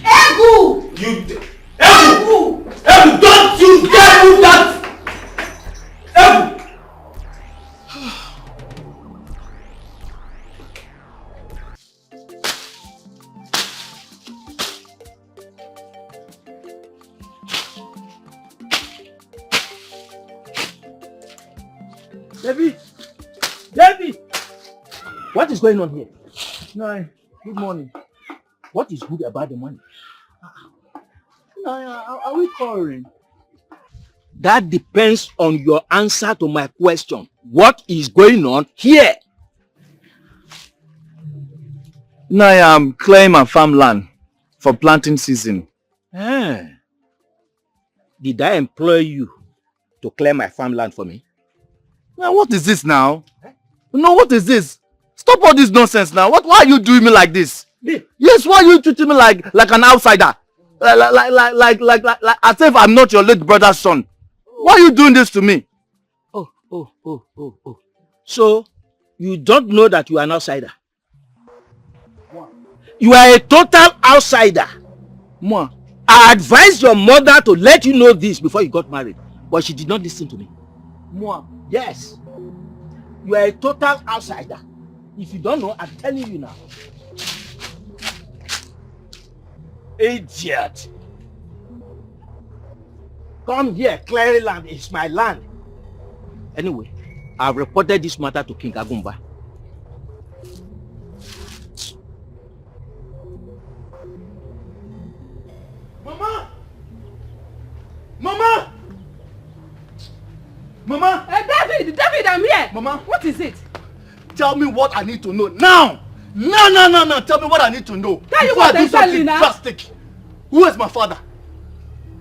Egu! You... Egu! Egu, don't you dare move that! Egu! David! David! What is going on here? No, good morning. What is good about the money? No, are we quarreling? That depends on your answer to my question. What is going on here? No, I am clearing my farmland for planting season. Did I employ you to clear my farmland for me? Now, what is this now? No, what is this? Stop all this nonsense now. Why are you doing me like this? Me? Yes, why are you treating me like an outsider? Like as if I'm not your late brother's son. Why are you doing this to me? Oh. So, you don't know that you are an outsider? You are a total outsider. Moi. I advised your mother to let you know this before you got married, but she did not listen to me. Moi. Yes. You are a total outsider. If you don't know, I'm telling you now. Idiot. Come here, clearing land is my land. Anyway, I've reported this matter to King Agumba. Mama! Mama! Mama! David, I'm here. Mama! What is it? Tell me what I need to know now! No! Tell me what I need to know. Tell you what exactly now? Drastic. Who is my father?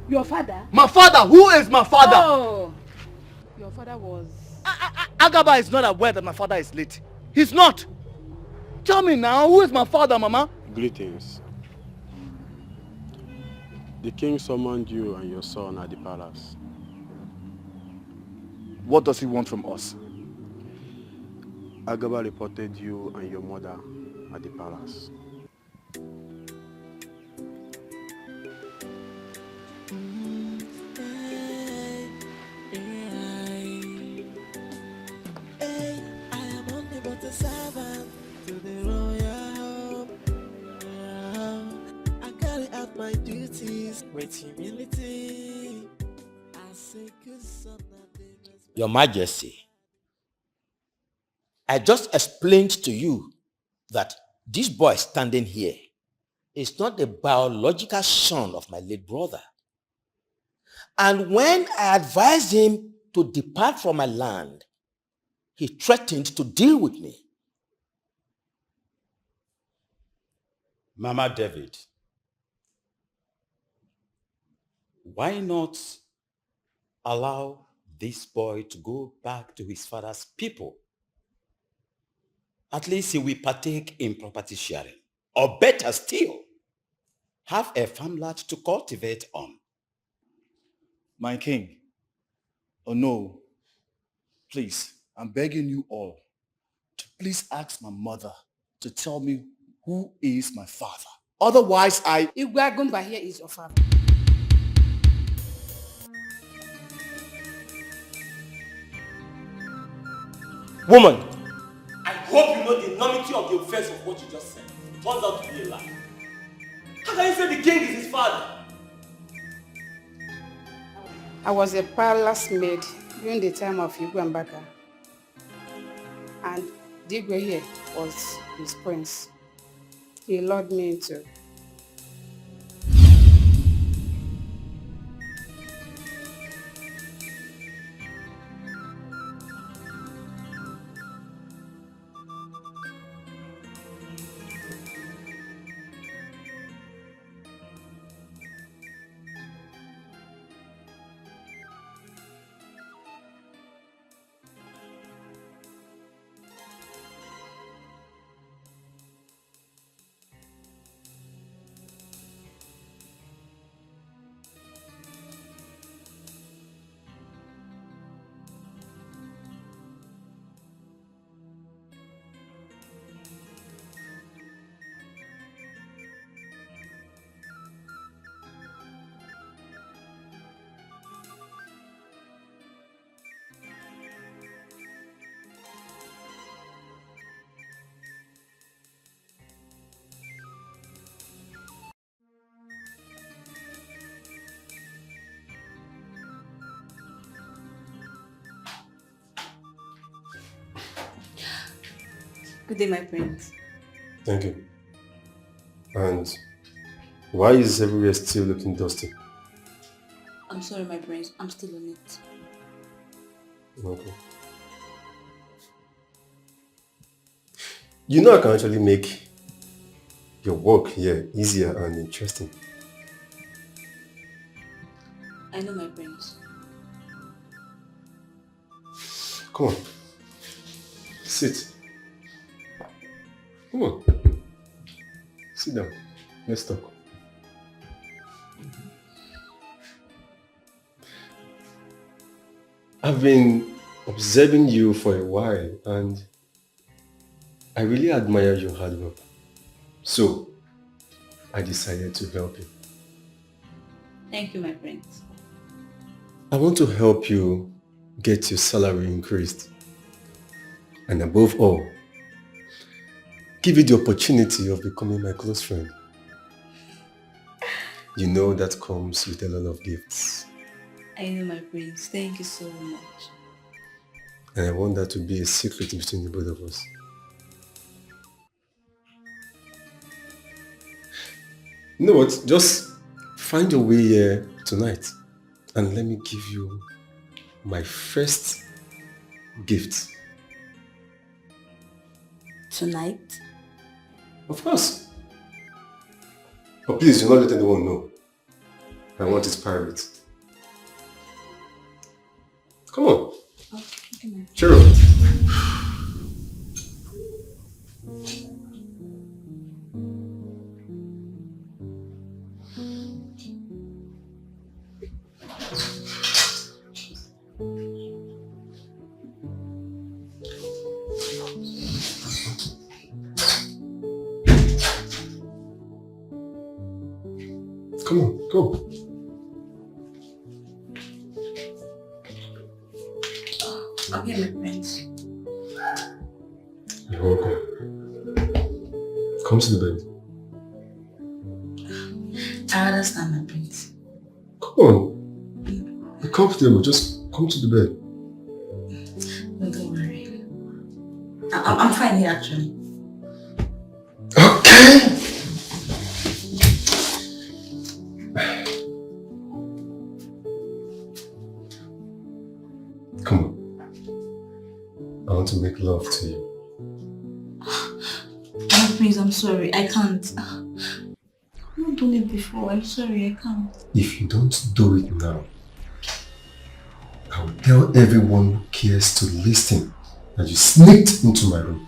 Your father? My father! Who is my father? Oh! Your father was... Agaba is not aware that my father is late. He's not. Tell me now, who is my father, Mama? Greetings. The king summoned you and your son at the palace. What does he want from us? Agaba reported you and your mother at the palace. I am only but a servant to the royal. I carry out my duties with humility. I say good son of David. Your Majesty, I just explained to you that this boy standing here is not the biological son of my late brother. And when I advised him to depart from my land, he threatened to deal with me. Mama David, why not allow this boy to go back to his father's people? At least he will partake in property sharing. Or better still, have a farmland to cultivate on. My king, oh no, please, I'm begging you all to please ask my mother to tell me who is my father. Otherwise, Igwagumba here is your father. Woman, I hope you know the enormity of the offense of what you just said. It turns out to be a lie. How can you say the king is his father? I was a palace maid during the time of Igwambaka. And Digwe here was his prince. He lured me into. Good day, my prince. Thank you. And why is everywhere still looking dusty? I'm sorry, my prince. I'm still on it. Okay. You know I can actually make your work here easier and interesting. I know, my prince. Come on. Sit. Come on. Sit down. Let's talk. I've been observing you for a while and I really admire your hard work. So, I decided to help you. Thank you, my prince. I want to help you get your salary increased. And above all, give you the opportunity of becoming my close friend. You know that comes with a lot of gifts. I know, my prince. Thank you so much. And I want that to be a secret between the both of us. You know what? Just find your way here tonight and let me give you my first gift. Tonight? Of course. But please do not let anyone know. I want it private. Come on. Okay. Cheer up. Come on, go. I'm here, my friends. You're welcome. Come to the bed. I understand, my prince. Come on. Be comfortable. Just come to the bed. No, don't worry. I'm fine here, actually. Okay. Come on. I want to make love to you. My prince, I'm sorry. I can't. I've not done it before. I'm sorry, I can't. If you don't do it now, I will tell everyone who cares to listen that you sneaked into my room.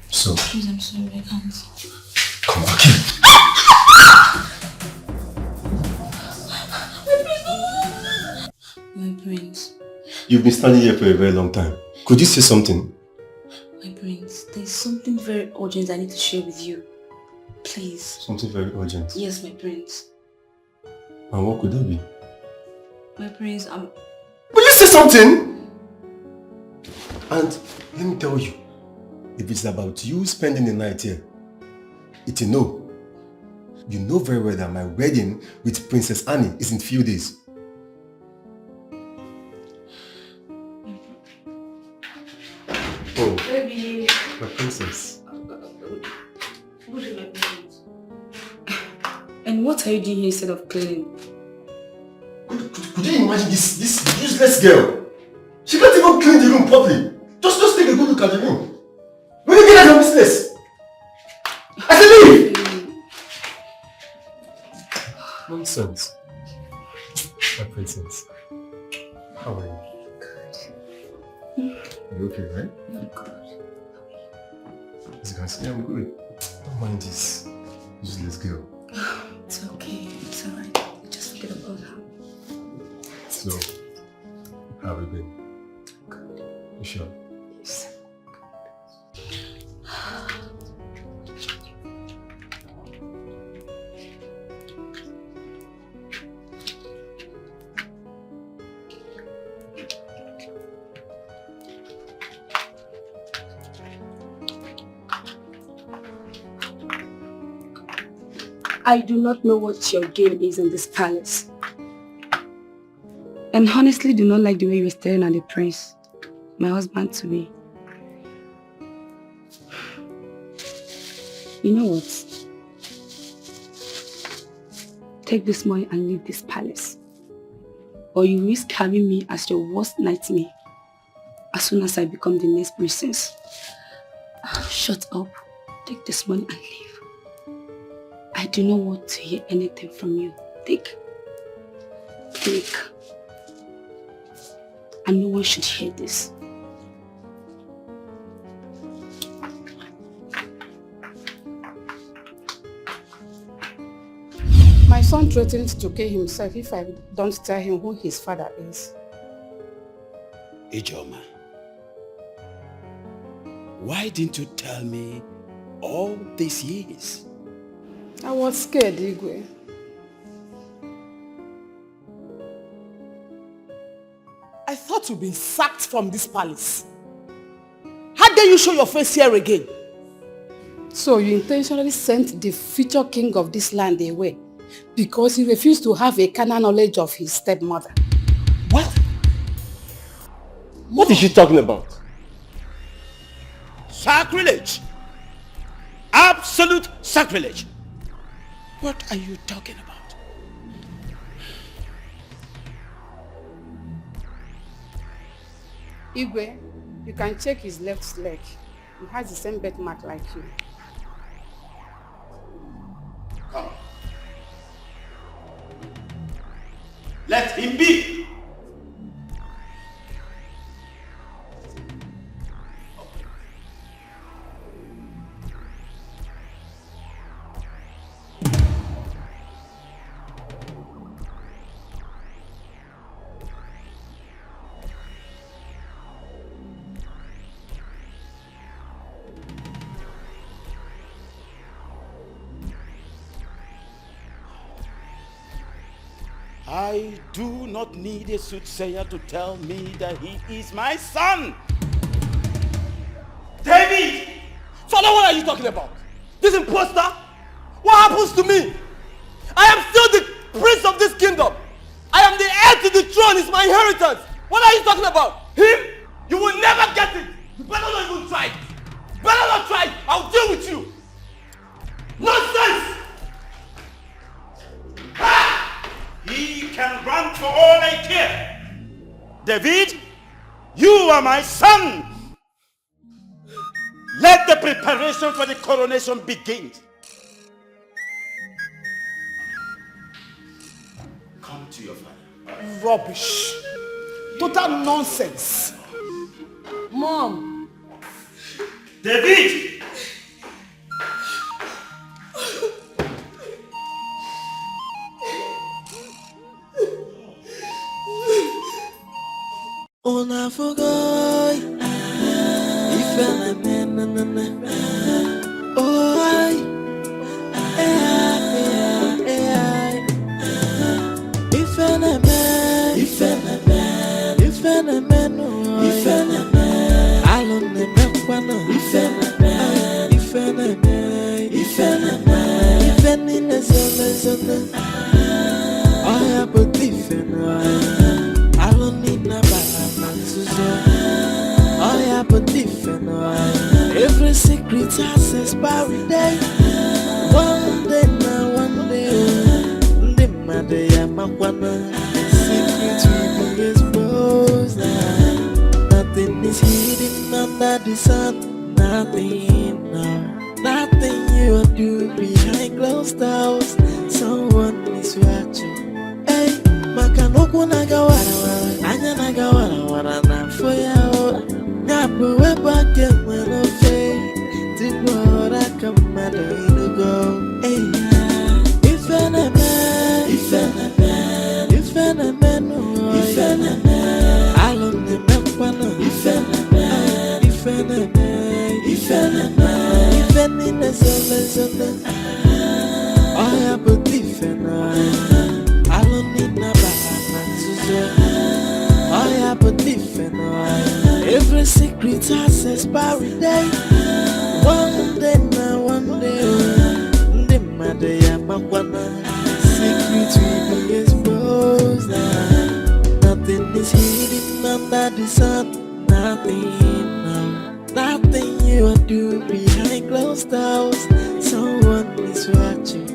So, Please, I'm sorry, I can't. come back here. My prince. You've been standing here for a very long time. Could you say something? My prince, there's something very urgent I need to share with you. Please. Something very urgent. Yes, my prince. And what could that be? My prince, Will you say something? And let me tell you, if it's about you spending the night here, it's a no. You know very well that my wedding with Princess Annie is in few days. Oh, baby. my princess. And what are you doing here instead of cleaning? Could you imagine this useless girl? She can't even clean the room properly. Just take a good look at the room. Will you get out of this place? I said leave! Nonsense. My princess. How are you? Good. You okay, right? I'm good. As you can see, I'm good. Don't mind this useless girl. It's okay. It's alright. Just forget about her. So, how have you been? Good. You sure? Yes. I do not know what your game is in this palace. And honestly do not like the way you were staring at the prince, my husband to be. You know what? Take this money and leave this palace. Or you risk having me as your worst nightmare as soon as I become the next princess. Shut up. Take this money and leave. I do not want to hear anything from you. Take. And no one should hear this. My son threatened to kill himself if I don't tell him who his father is. Ijoma, why didn't you tell me all these years? I was scared, Igwe. I thought you'd been sacked from this palace. How dare you show your face here again? So you intentionally sent the future king of this land away because he refused to have a carnal knowledge of his stepmother. What? What is she talking about? Sacrilege! Absolute sacrilege! What are you talking about? Igwe, you can check his left leg. He has the same birthmark like you. Come. Let him be! I do not need a soothsayer to tell me that he is my son. David! Father, what are you talking about? This imposter? What happens to me? I am still the prince of this kingdom. I am the heir to the throne. It's my inheritance. What are you talking about? Him? You will never get it. You better not even try it. You better not try it. I'll deal with you. Nonsense! He can run for all I care. David, you are my son. Let the preparation for the coronation begin. Come to your father. Rubbish. Total nonsense. Mom. David! Una forgot if I oh I if I alone the mekwana if any zona I have a different I don't need no I have a different every secret has expiry day. One day now, one day, the mother Yamakwana, secrets will be exposed. Nothing is hidden under the sun. Nothing, no, nothing you do behind closed doors. Someone is watching. Hey, Makanoku Nagawara, Anya Nagawara, na for you. Napo weba kemwe no fe, tibora kamada inugo. Hey, if an man, alone the mekwana. If any zona, I have a different I don't need no I have a different every secret has expiry day. One day now, one day, the mother Yamakwana, secrets will be exposed. Nothing is hidden under the sun. Nothing, no, nothing you do behind closed doors. Someone is watching.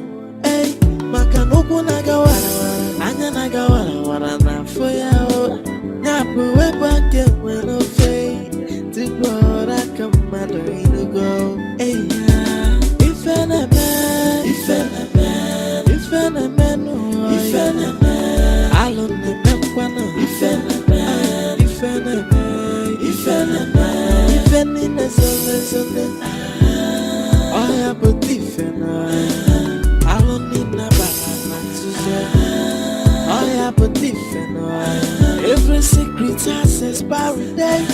Hey, Makanoku Nagawara, Anya Nagawara, na for you. Napo weba kemwe no fe, tibora kamada inugo. Hey, if an man, alone the mekwana. If any zona, I have a different I don't need no I have a different every secret has expiry day.